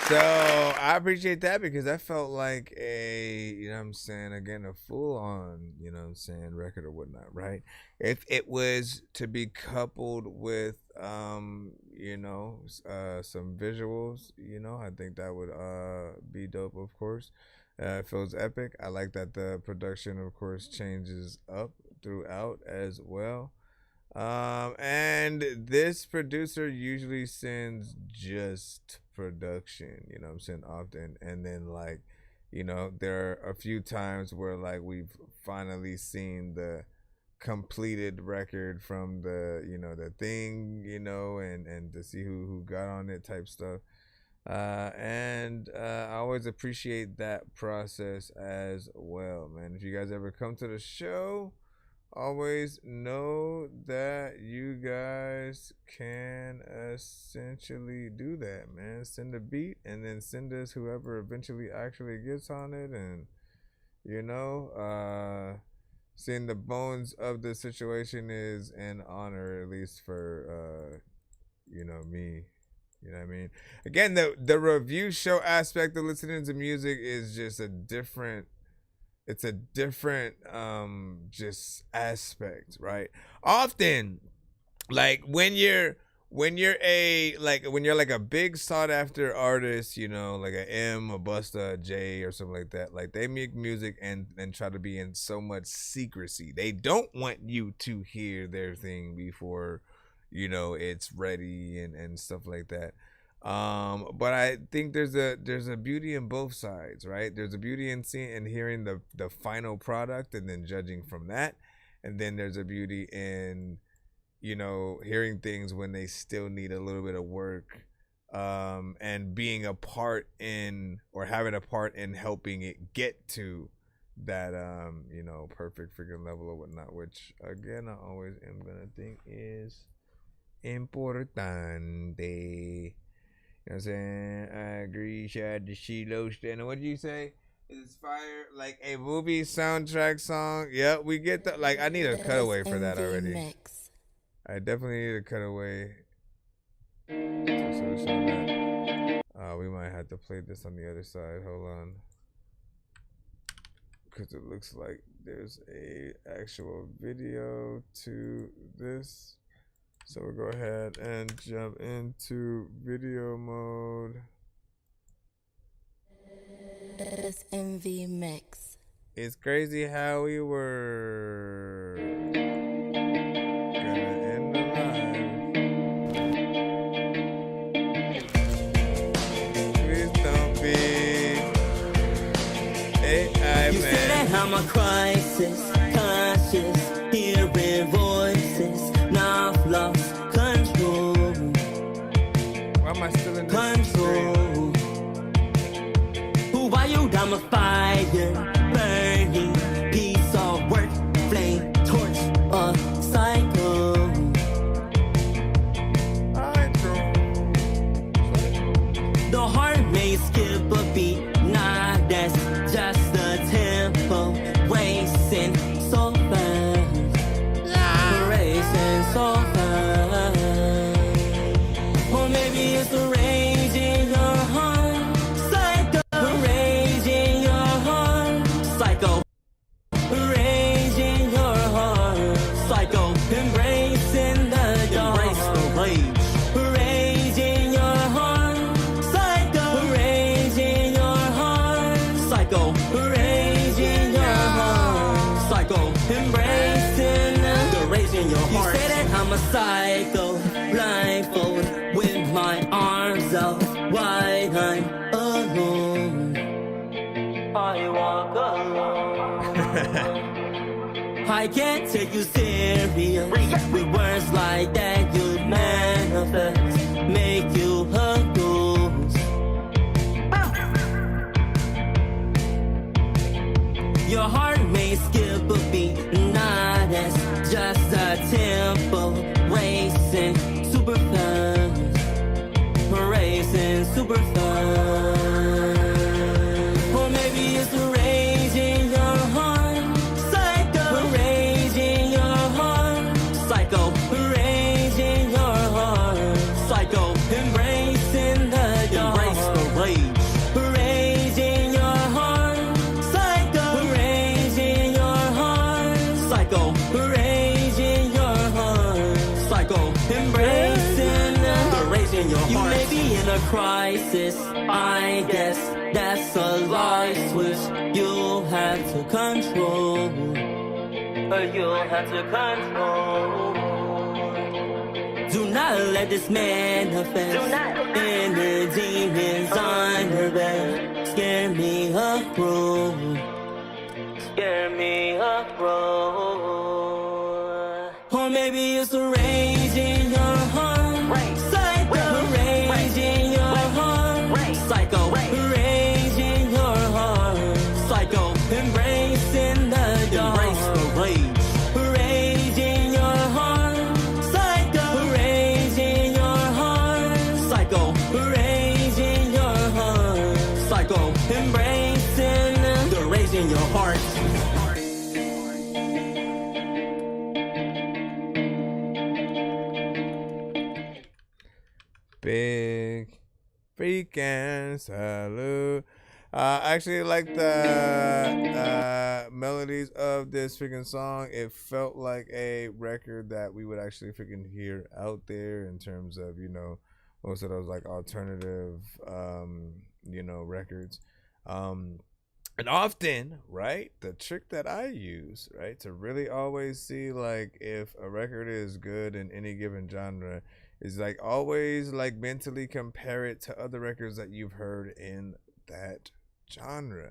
S11: So I appreciate that because that felt like a, you know what I'm saying, again, a full on, you know what I'm saying, record or whatnot, right? If it was to be coupled with, you know, some visuals, you know, I think that would be dope, of course. It feels epic. I like that the production, of course, changes up throughout as well. And this producer usually sends just production, you know what I'm saying, often. And then, like, you know, there are a few times where, like, we've finally seen the completed record from the, you know, the thing, you know, and to see who got on it type stuff. And I always appreciate that process as well, man. If you guys ever come to the show, always know that you guys can essentially do that, man. Send a beat and then send us whoever eventually actually gets on it, and, you know, seeing the bones of the situation is an honor, at least for you know, me. You know what I mean? Again, the review show aspect of listening to music is just a different, it's a different just aspect, right? Often, like when you're like a big sought after artist, you know, like a M, a Busta, a J, or something like that, like they make music and try to be in so much secrecy. They don't want you to hear their thing before, you know, it's ready and stuff like that. But I think there's a beauty in both sides, right? There's a beauty in seeing and hearing the final product and then judging from that. And then there's a beauty in, you know, hearing things when they still need a little bit of work, and being a part in, or having a part in helping it get to that, you know, perfect freaking level or whatnot, which again, I always am gonna think is importante. You know what I'm saying? I agree. Shout out to Shiloh Stanley. What did you say? It's fire, like a movie soundtrack song. Yep, we get that. Like, I need a cutaway for that already. Mix. I definitely need a cutaway. We might have to play this on the other side. Hold on. Because it looks like there's a actual video to this. So we'll go ahead and jump into video mode.
S3: SMV Mix.
S11: It's crazy how we were gonna end the live. Please don't be AI,
S18: you
S11: man.
S18: say that I'm a crisis, conscious, hearing voices. Now I've lost control.
S11: Why am I still in this
S18: control? Who are you? I'm a fire, burning piece of work, flame, torch, a cycle. The heart may skip a beat, nah, that's just the tempo, racing so fast. Racing so fast. Or maybe it's the rage in your heart. Psycho. Rage in your heart. Psycho. Rage in your heart. Psycho. Embracing the dark. Embrace the rage. Rage in your heart. Psycho. Rage in your heart. Psycho. Rage in your heart. Psycho. Embracing the rage in your heart. You say that I'm a psycho, blindfold, with my arms out wide, I'm alone. I walk alone. I can't take you serious. With words like that, you manifest, make you a ghost. Your heart may skip a beat, nah, that's just a tempo, racing super fast, racing super fast. Or maybe it's the rage in your heart, psycho, rage in your heart, psycho, rage in your heart, psycho, embracing the dark, embrace the rage.
S12: raising your heart. You may be in a crisis, I guess that's a light switch you'll have to control. You'll have to control. Do not let this manifest inner demons on your bed. Scare me up, bro. Scare me up, bro. Or maybe it's a rage in your heart. Psycho, rage in your heart. Psycho, rage in your heart. Psycho, embracing the dark. Embrace the rage. Rage in your heart. Psycho, rage in your heart. Psycho, rage in your heart. Psycho, embracing the rage in your heart.
S11: Big freaking salute. I actually like the melodies of this freaking song. It felt like a record that we would actually freaking hear out there in terms of, you know, most of those like alternative, you know, records. And often, right, the trick that I use, right, to really always see like if a record is good in any given genre is like always like mentally compare it to other records that you've heard in that genre. You know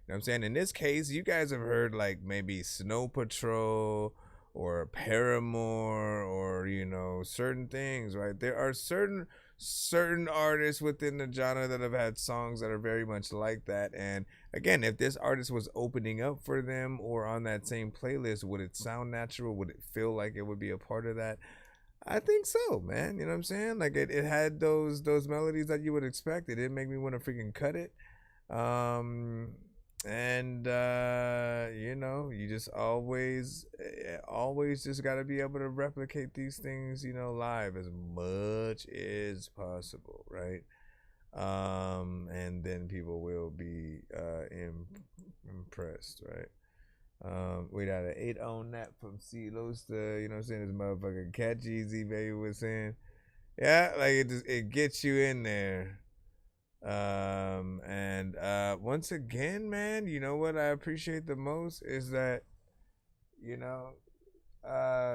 S11: what I'm saying? In this case, you guys have heard like maybe Snow Patrol or Paramore or, you know, certain things, right? There are certain artists within the genre that have had songs that are very much like that. And again, if this artist was opening up for them or on that same playlist, would it sound natural? Would it feel like it would be a part of that? I think so, man. You know what I'm saying? Like it had those melodies that you would expect. It didn't make me want to freaking cut it. You know, you just always just got to be able to replicate these things, you know, live as much as possible, right? And then people will be impressed, right? We got an 8 on that from C Loster, you know what I'm saying? This motherfucking Cat Jeezy, baby, was saying, yeah, like it gets you in there. Once again, man, you know what I appreciate the most is that, you know,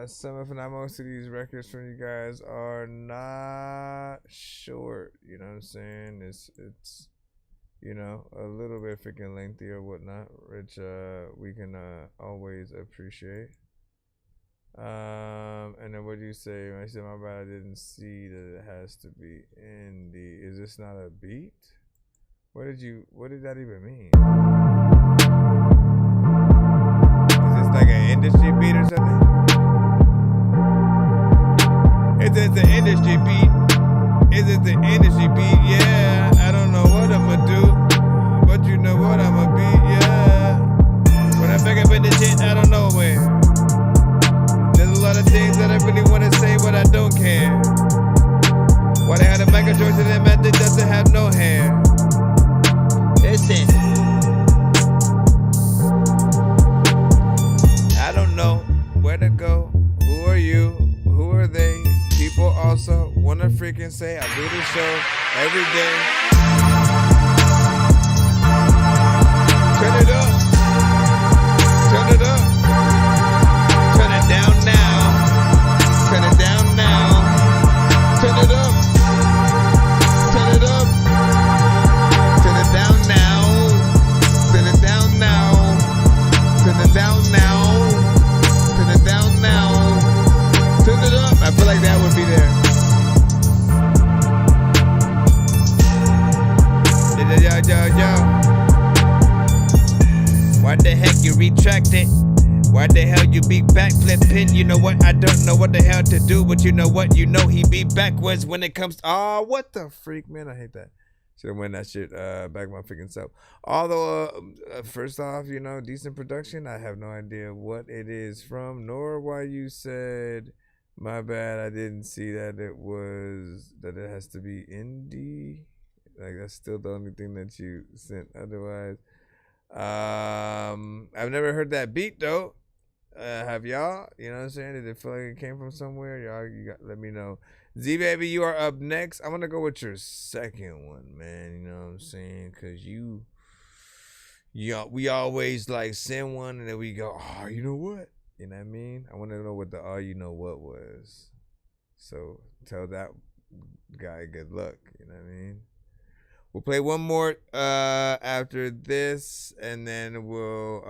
S11: some if not most of these records from you guys are not short, you know what I'm saying? It's you know, a little bit freaking lengthy or whatnot, which we can always appreciate. And then what do you say? When I said my bad, I didn't see that it has to be indie. Is this not a beat? What did that even mean? Is this like an industry beat or something? Is this the industry beat? Is it the industry beat? Yeah, I don't know what I'ma do, but you know what I'ma be, yeah. When I back up in the shit, I don't know where. There's a lot of things that I really wanna say, but I don't care. Why they had a Michael Jordan and that method doesn't have no hair. Listen, I don't know where to go. Who are you? Who are they? People also wanna freaking say I do this show every day. Turn it up. Turn it up. Turn it down now. Turn it down now. Turn it up. Turn it up. Turn it down now. Turn it down now. Turn it down now. Turn it down now. Turn it up. I feel like that would be there. Yo. Why the heck you retract it? Why the hell you be backflipping? You know what? I don't know what the hell to do, but you know what? You know he be backwards when it comes to... Oh, what the freak, man? I hate that. Should have went that shit back my freaking self. Although, first off, you know, decent production. I have no idea what it is from, nor why you said... My bad, I didn't see that it has to be indie. Like, that's still the only thing that you sent otherwise. I've never heard that beat, though. Have y'all? You know what I'm saying? Did it feel like it came from somewhere? Y'all, let me know. Z Baby, you are up next. I'm gonna go with your second one, man. You know what I'm saying? Cause we always like send one and then we go, oh, you know what? You know what I mean? I want to know what the you know what was. So tell that guy good luck. You know what I mean? We'll play one more after this, and then we'll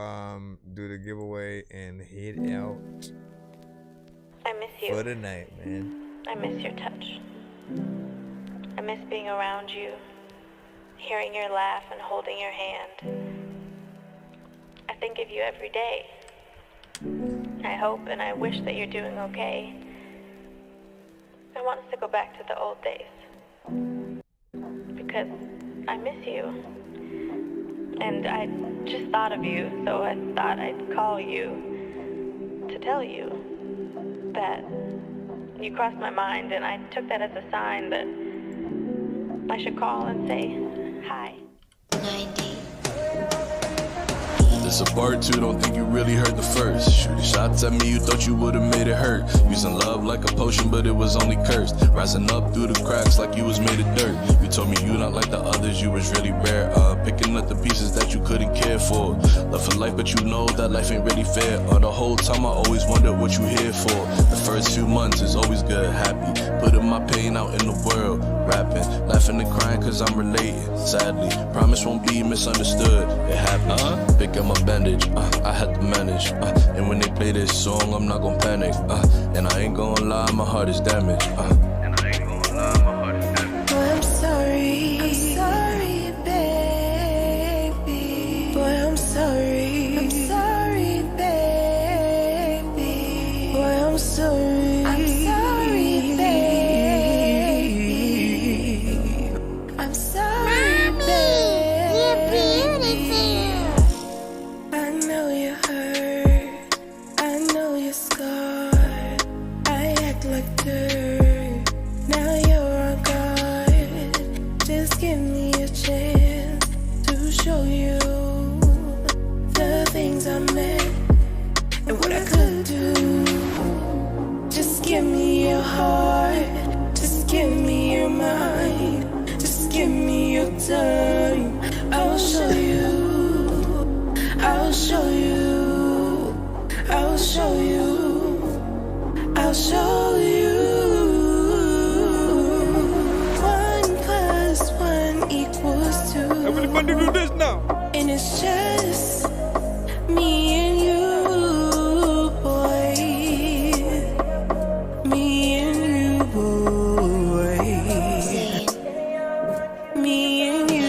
S11: do the giveaway and head out.
S5: I miss you.
S11: For the night, man.
S5: I miss your touch. I miss being around you, hearing your laugh and holding your hand. I think of you every day. I hope and I wish that you're doing okay. I want us to go back to the old days. Because I miss you. And I just thought of you, so I thought I'd call you to tell you that you crossed my mind, and I took that as a sign that I should call and say hi.
S8: This a part two, don't think you really heard the first. Shooting shots at me, you thought you would've made it hurt. Using love like a potion, but it was only cursed. Rising up through the cracks like you was made of dirt. You told me you not like the others, you was really rare. Picking up the pieces that you couldn't care for. Love for life, but you know that life ain't really fair. The whole time I always wondered what you here for. The first few months is always good, happy. Putting my pain out in the world. Rapping, laughing and crying cause I'm relating. Sadly, promise won't be misunderstood. It happened. Pick up my bandage, I had to manage. And when they play this song, I'm not gonna panic. And I ain't gonna lie, my heart is damaged. And I ain't gonna lie, my heart is damaged.
S3: Boy, I'm sorry. I'm sorry, baby. Boy, I'm sorry. I'm sorry, baby. Boy, I'm sorry. I'm sorry, baby. I'm sorry, baby. You're beautiful. I know you're hurt. I know you're scarred. I act like dirt. Now you're on guard. Just give me a chance to show you the things I meant and what I could do. Just give me your heart. Just give me your mind. Just give me your time. I'll show you. I'll show you. I'll show you. I'll show you. 1 + 1 = 2.
S11: Everybody do this now.
S3: And it's just me and you, boy. Me and you, boy. Me and you.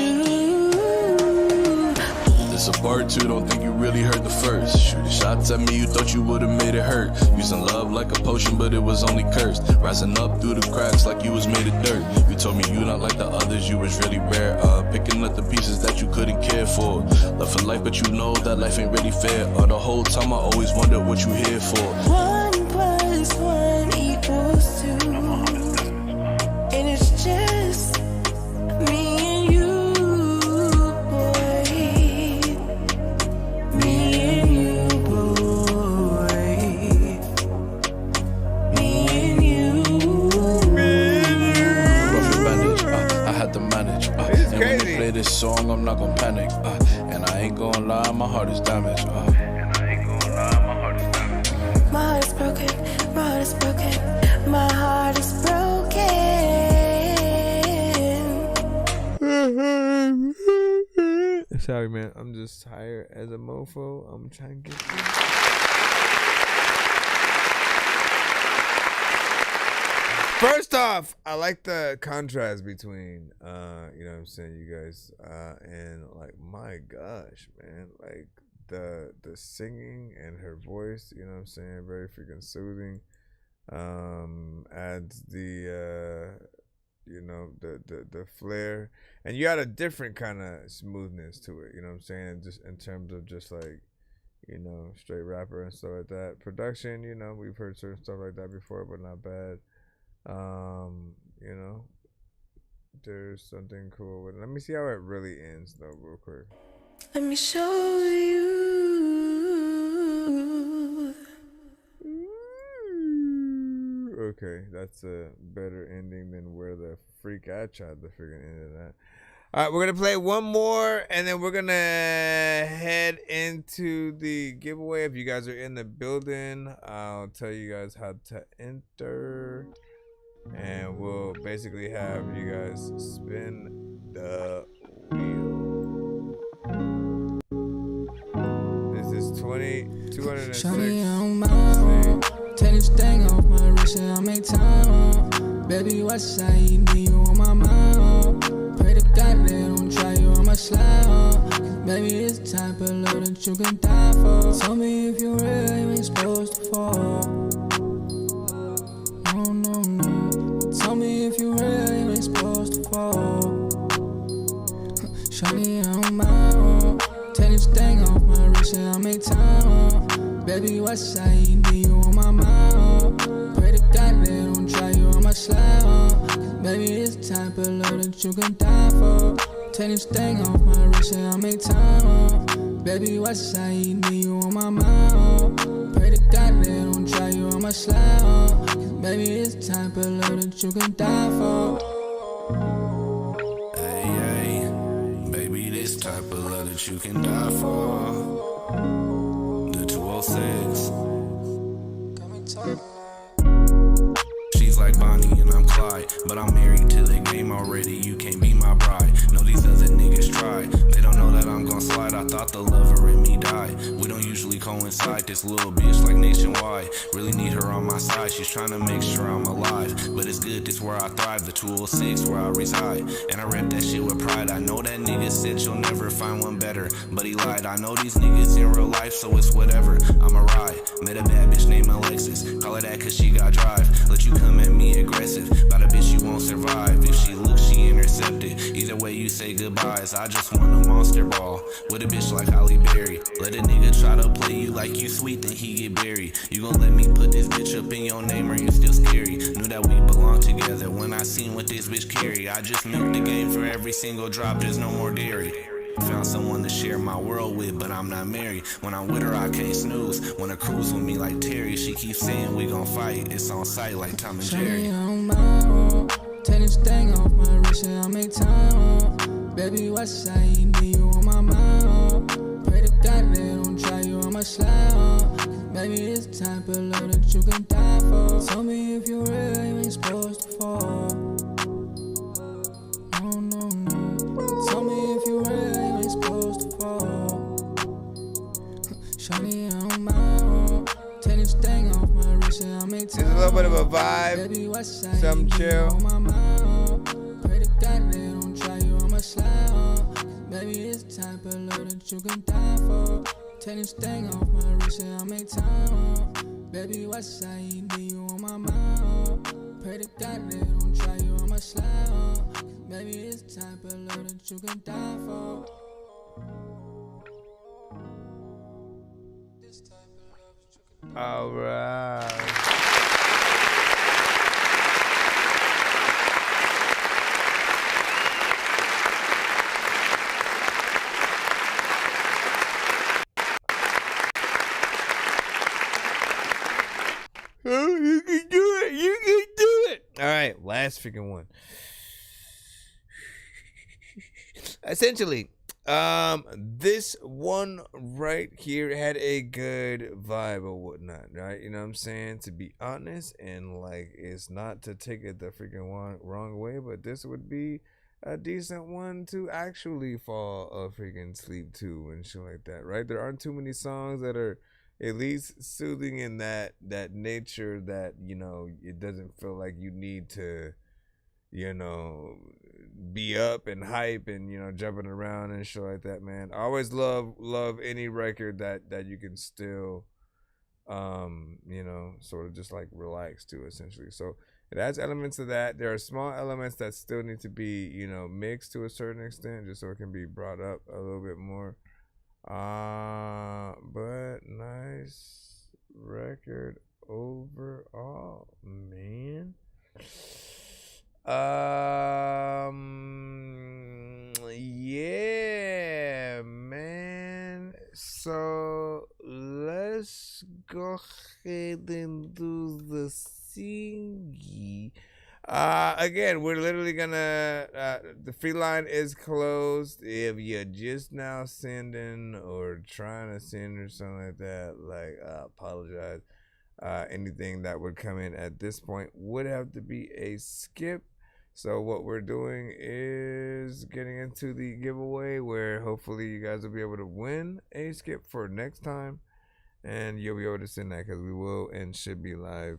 S8: This a part two, don't think you really heard the first. Shooting shots at me, you thought you would've made it hurt. Using love like a potion, but it was only cursed. Rising up through the cracks like you was made of dirt. You told me you not like the others, you was really rare. Picking up the pieces that you couldn't care for. Love for life, but you know that life ain't really fair. The whole time I always wondered what you here for.
S3: 1 + 1 = 2. And it's just me and you, boy. Me and you, boy. Me and you.
S8: Rough and bandage, I had to manage. And when they play this song, I'm not gonna panic. And I ain't gonna lie, my heart is damaged. And I ain't gonna lie, my heart is damaged.
S3: My heart is broken. My heart is broken. My heart is broken.
S11: Sorry, man. I'm just tired as a mofo. I'm trying to get through. First off, I like the contrast between, you know what I'm saying, you guys, and like, my gosh, man, like the singing and her voice, you know what I'm saying, very freaking soothing, adds the, you know, the flair, and you had a different kind of smoothness to it, you know what I'm saying, just in terms of just like, you know, straight rapper and stuff like that. Production, you know, we've heard certain stuff like that before, but not bad. You know, there's something cool with it. Let me see how it really ends though, real quick.
S3: Let me show you.
S16: okay. That's a better ending than where the freak I tried to figure into that. All right, we're going to play one more, and then we're going to head into the giveaway. If you guys are in the building, I'll tell you guys how to enter. And we'll basically have you guys spin the wheel. This is 206.
S10: Shawty on my own. Take this thing off my wrist and I make time on. Baby, what's I need you on my mind? Pray to God they don't try you on my slide. Cause baby, it's the type of love that you can die for. Tell me if you really ain't supposed to fall. No, no, no. Tell me if you really ain't supposed to fall. Shawty on my own. Take this thing off my wrist and I make time on. Baby, what's I need you on my mind? Pray to God they don't try you on my slide. Cause baby, it's the type of love that you can die for. Take this thing off my wrist and I make time on. Baby, what's I need you on my mind? Pray to God they don't try you on my slide. Cause baby, it's the type of love that you can die for.
S14: Hey, baby, this type of love that you can die for. The 206. She's like Bonnie and I'm Clyde, but I'm married to the game already. You can't be my bride. No, these other niggas try. They don't know that I'm gon' slide. I thought the lover in me died. We don't usually coincide. This little bitch like nationwide. Really need her on my side. She's trying to make sure I'm alive. But it's good, this where I thrive. The 206 where I reside. And I rep that shit with pride. I know that nigga said you'll never find one better, but he lied. I know these niggas in real life, so it's whatever. I'm a ride. Met a bad bitch named Alexis. Call her that cause she got drive. Let you come at me aggressive. About a bitch you won't survive. If she looks, she intercepted. Either way you say goodbyes. I just want a monster ball with a bitch like Holly Berry. Let a nigga try to play you like you sweet, then he get buried. You gon' let me put this bitch up in your name or you still scary? Knew that we belong together when I seen what this bitch carry. I just milked the game for every single drop, there's no more dairy. Found someone to share my world with, but I'm not married. When I'm with her, I can't snooze. Wanna cruise with me like Terry. She keeps saying we gon' fight. It's on sight like Tom and Jerry.
S10: Shawty on my own. Take this thing off my wrist and I make time on. Baby, what's I need you on my mind? Pray to God they don't try you on my slide. Cause baby, it's the type of love that you can die for. Tell me if you really ain't supposed to fall. No, no, no. Tell me if you really ain't supposed to fall. Shawty on my own. Take this thing off my wrist and I make time.
S16: It's a little bit of a vibe.
S10: Baby, what's I
S16: Some chill.
S10: on my mind? Pray to God they don't try you on my slide. Baby, it's the type of love that you can die for. Take this thing off my wrist and I make time. Baby, what's I need you on my mind? Pray to God they don't try you on my slide. Baby, it's the type of love that you can die for.
S16: All right. Oh, you can do it. You can do it. All right, last freaking one. Essentially, this one right here had a good vibe or whatnot, right? You know what I'm saying? To be honest, and like, it's not to take it the freaking wrong way, but this would be a decent one to actually fall a freaking sleep to and shit like that, right? There aren't too many songs that are at least soothing in that nature that, you know, it doesn't feel like you need to, you know, be up and hype and, you know, jumping around and shit like that, man. I always love any record that you can still, you know, sort of just like relax to, essentially. So it adds elements of that. There are small elements that still need to be, you know, mixed to a certain extent, just so it can be brought up a little bit more. But nice record overall, man. Yeah, man. So let's go ahead and do the single. Again, we're literally gonna the free line is closed. If you're just now sending or trying to send or something like that, like I apologize. Anything that would come in at this point would have to be a skip. So what we're doing is getting into the giveaway where hopefully you guys will be able to win a skip for next time, and you'll be able to send that because we will and should be live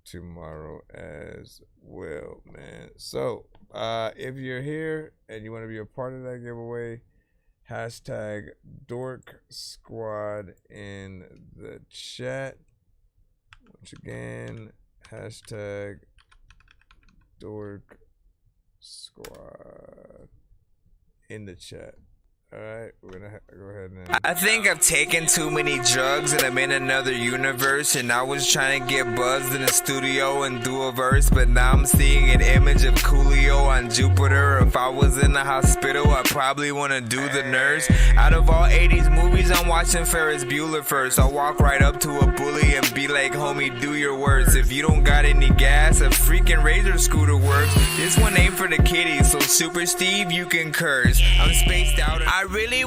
S16: tomorrow as well, man. So if you're here and you want to be a part of that giveaway, hashtag Dork Squad in the chat. Once again, hashtag Dork Squad in the chat. Alright, we're gonna go ahead and...
S11: I think I've taken too many drugs and I'm in another universe, and I was trying to get buzzed in the studio and do a verse, but now I'm seeing an image of Coolio on Jupiter. If I was in the hospital, I'd probably want to do the nurse. Out of all 80s movies, I'm watching Ferris Bueller first. I'll walk right up to a bully and be like, homie, do your worst. If you don't got any gas, a freaking Razor scooter works. This one ain't for the kiddies, so Super Steve, you can curse. I'm spaced out. I really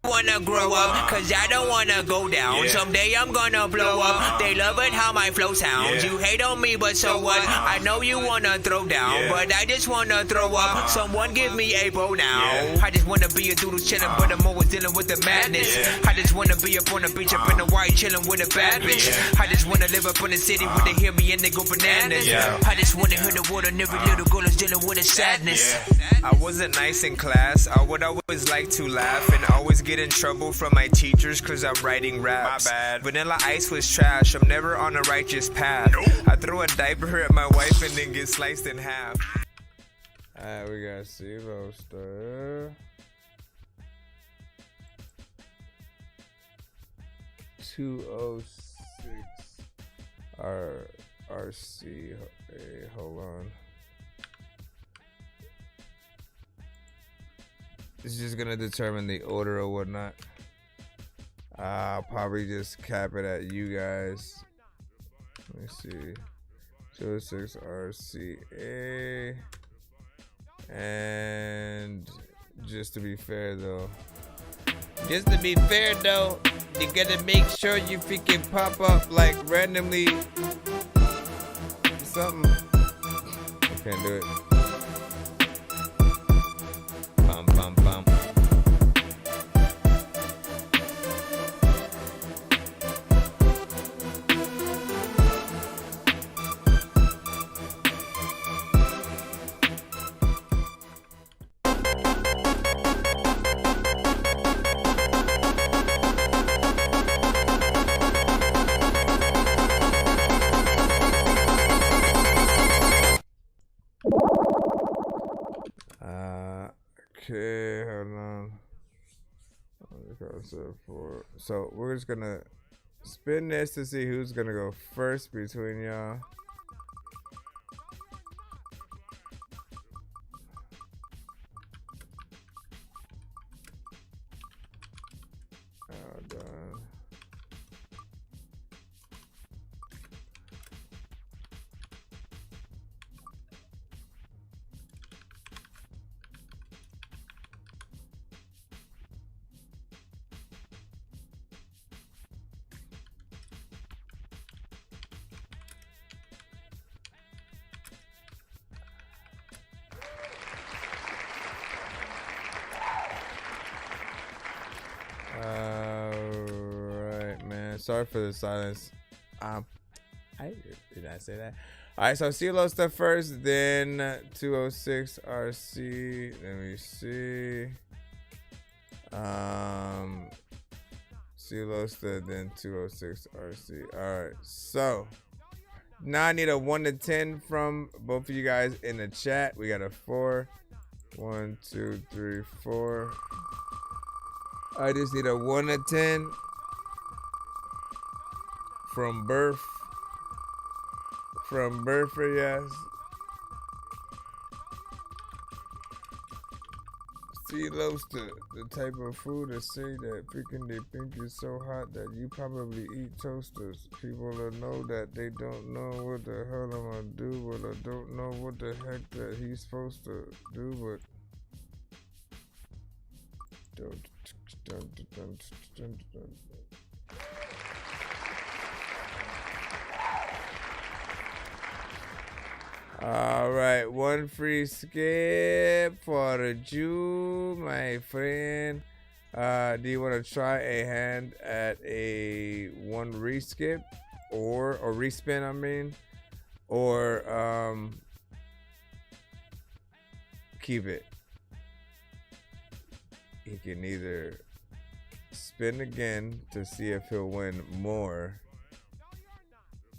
S11: wanna grow up, cause I don't wanna go down. Someday I'm gonna blow up. They love it how my flow sounds. You hate on me, but so what? I know you wanna throw down, but I just wanna throw up. Someone give me a bow now. I just wanna be a doodle chillin', but I'm always dealing with the madness. I just wanna be up on the beach, up in the white, chillin' with a bad bitch. I just wanna live up in the city where they hear me and they go bananas. I just wanna hear the water, and every little girl is dealing with a sadness. I wasn't nice in class. I would always like to laugh and always get in trouble from my teachers cause I'm writing raps. My bad. Vanilla Ice was trash. I'm never on a righteous path. I throw a diaper at my wife and then get sliced in half.
S16: Alright, we got CeeLo Star. 206 RC. Hey, hold on. It's just gonna determine the order or whatnot. I'll probably just cap it at you guys. Let me see. 206 RCA. And just to be fair though, you gotta make sure you freaking pop up like randomly something. I can't do it. Bum, bum, bum. Okay, hold on. So we're just gonna spin this to see who's gonna go first between y'all. Hold on. Alright, man. Sorry for the silence. Did I say that? Alright, so CeeLo Star first, then 206 RC. Let me see. CeeLo Star, then 206 RC. Alright, so now I need a 1 to 10 from both of you guys in the chat. We got a 4. 1, 2, 3, 4. I just need a 1 to 10 from birth. From birth, yes. See, Lobster, the type of food that say that freaking they think is so hot that you probably eat toasters. People will know that they don't know what the hell I'm gonna do, but I don't know what the heck that he's supposed to do, but all right, one free skip for you, my friend. Do you want to try a hand at a one reskip or respin? I mean, or keep it. He can either spin again to see if he'll win more.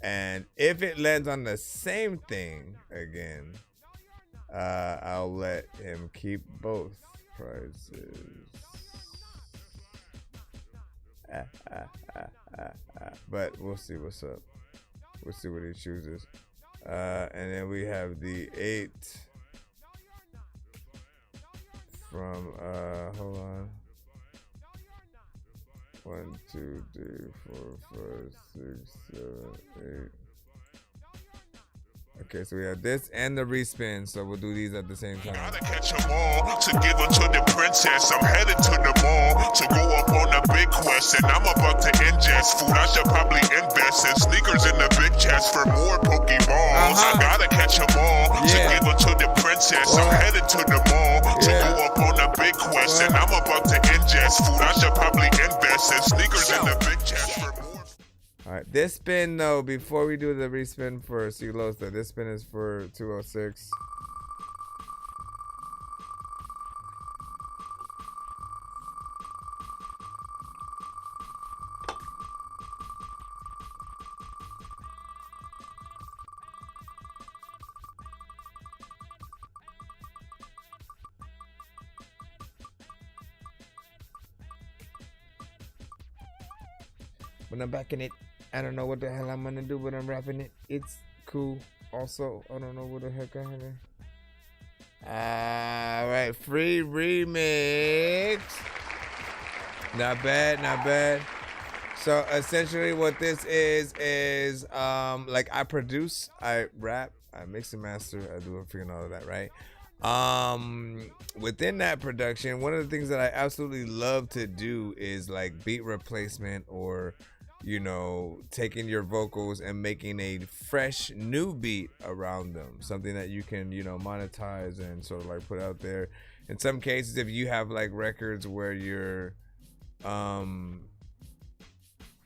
S16: And if it lands on the same thing again, I'll let him keep both prizes. But we'll see what's up. We'll see what he chooses. And then we have the 8 from, hold on. 1, 2, 3, 4, 5, 6, 7, 8. Okay, so we have this and the respin, so we'll do these at the same time.
S21: Gotta catch 'em all to give them to the princess. I'm headed to the mall to go up on a big quest, and I'm about to ingest food. I should probably invest in sneakers in the big chest for more Pokeballs. I gotta catch 'em all to give them to the princess. I'm headed to the mall to go up on a big quest, and I'm about to ingest food. I should probably invest in sneakers in the big chest for more.
S16: All right, this spin though, before we do the respin for Silosa, this spin is for 206. When I'm back in it, I don't know what the hell I'm gonna do, but I'm rapping it. It's cool. Also, I don't know what the heck I have there. Alright, free remix. Not bad, not bad. So essentially what this is like I produce, I rap, I mix and master, I do freaking all of that, right? Within that production, one of the things that I absolutely love to do is like beat replacement, or you know, taking your vocals and making a fresh new beat around them, something that you can, you know, monetize and sort of like put out there. In some cases, if you have like records where you're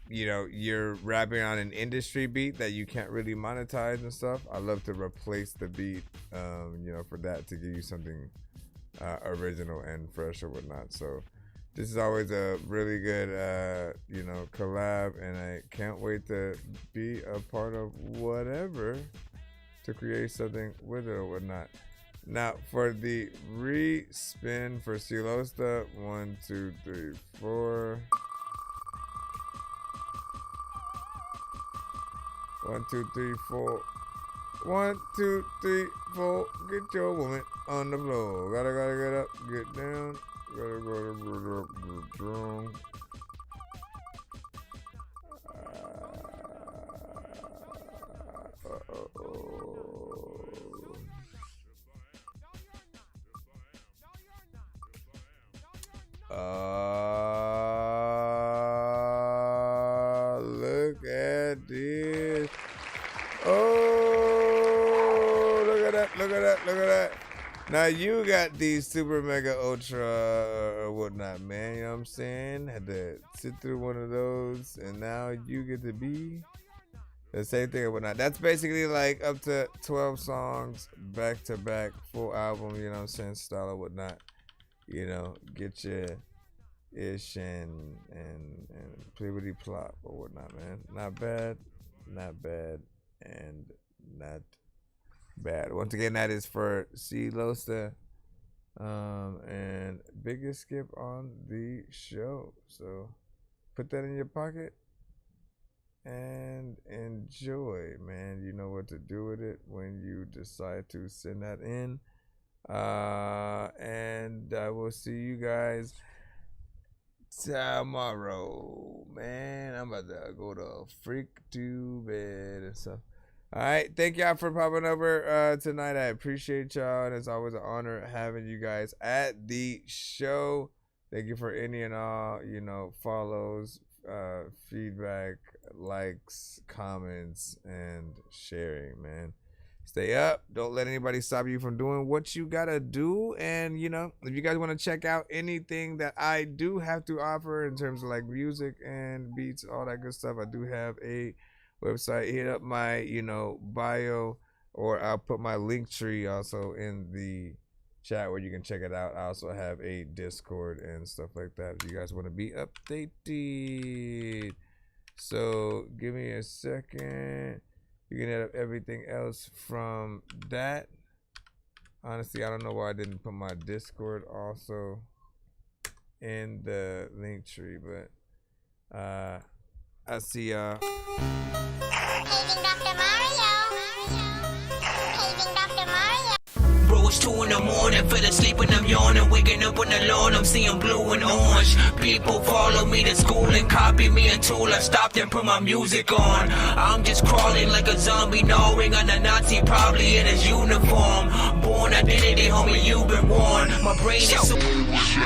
S16: you know, you're rapping on an industry beat that you can't really monetize and stuff, I love to replace the beat, you know, for that, to give you something original and fresh or whatnot. So this is always a really good, you know, collab, and I can't wait to be a part of whatever to create something with it or whatnot. Now, for the re-spin for Silosta, 1, 2, 3, 4. 1, 2, 3, 4. 1, 2, 3, 4. Get your woman on the floor. Gotta get up, get down. Gotta go down. Look at this. Oh, look at that, look at that, look at that. Now you got these super mega ultra or whatnot, man. You know what I'm saying? Had to sit through one of those, and now you get to be the same thing or whatnot. That's basically like up to 12 songs back to back, full album, you know what I'm saying, style or whatnot. You know, get your ish and plibbity plop or whatnot, man. Not bad, and not bad. Once again, that is for Silosta, and biggest skip on the show. So put that in your pocket and enjoy, man. You know what to do with it when you decide to send that in. And I will see you guys tomorrow. Man, I'm about to go to freak to bed and stuff. All right, thank y'all for popping over tonight. I appreciate y'all, and it's always an honor having you guys at the show. Thank you for any and all, you know, follows, feedback, likes, comments, and sharing, man. Stay up. Don't let anybody stop you from doing what you gotta do. And, you know, if you guys want to check out anything that I do have to offer in terms of like music and beats, all that good stuff, I do have a website. Hit up my, you know, bio, or I'll put my link tree also in the chat where you can check it out. I also have a Discord and stuff like that if you guys want to be updated. So give me a second. You can hit up everything else from that. Honestly, I don't know why I didn't put my Discord also in the link tree, but I see y'all.
S2: Paging Dr. Mario. Paging Dr. Mario.
S4: Bro, it's 2 in the morning, fell asleep and I'm yawning. Waking up on the lawn, I'm seeing blue and orange. People follow me to school and copy me until I stopped and put my music on. I'm just crawling like a zombie, gnawing on a Nazi, probably in his uniform. Born identity, homie, you've been warned. My brain is so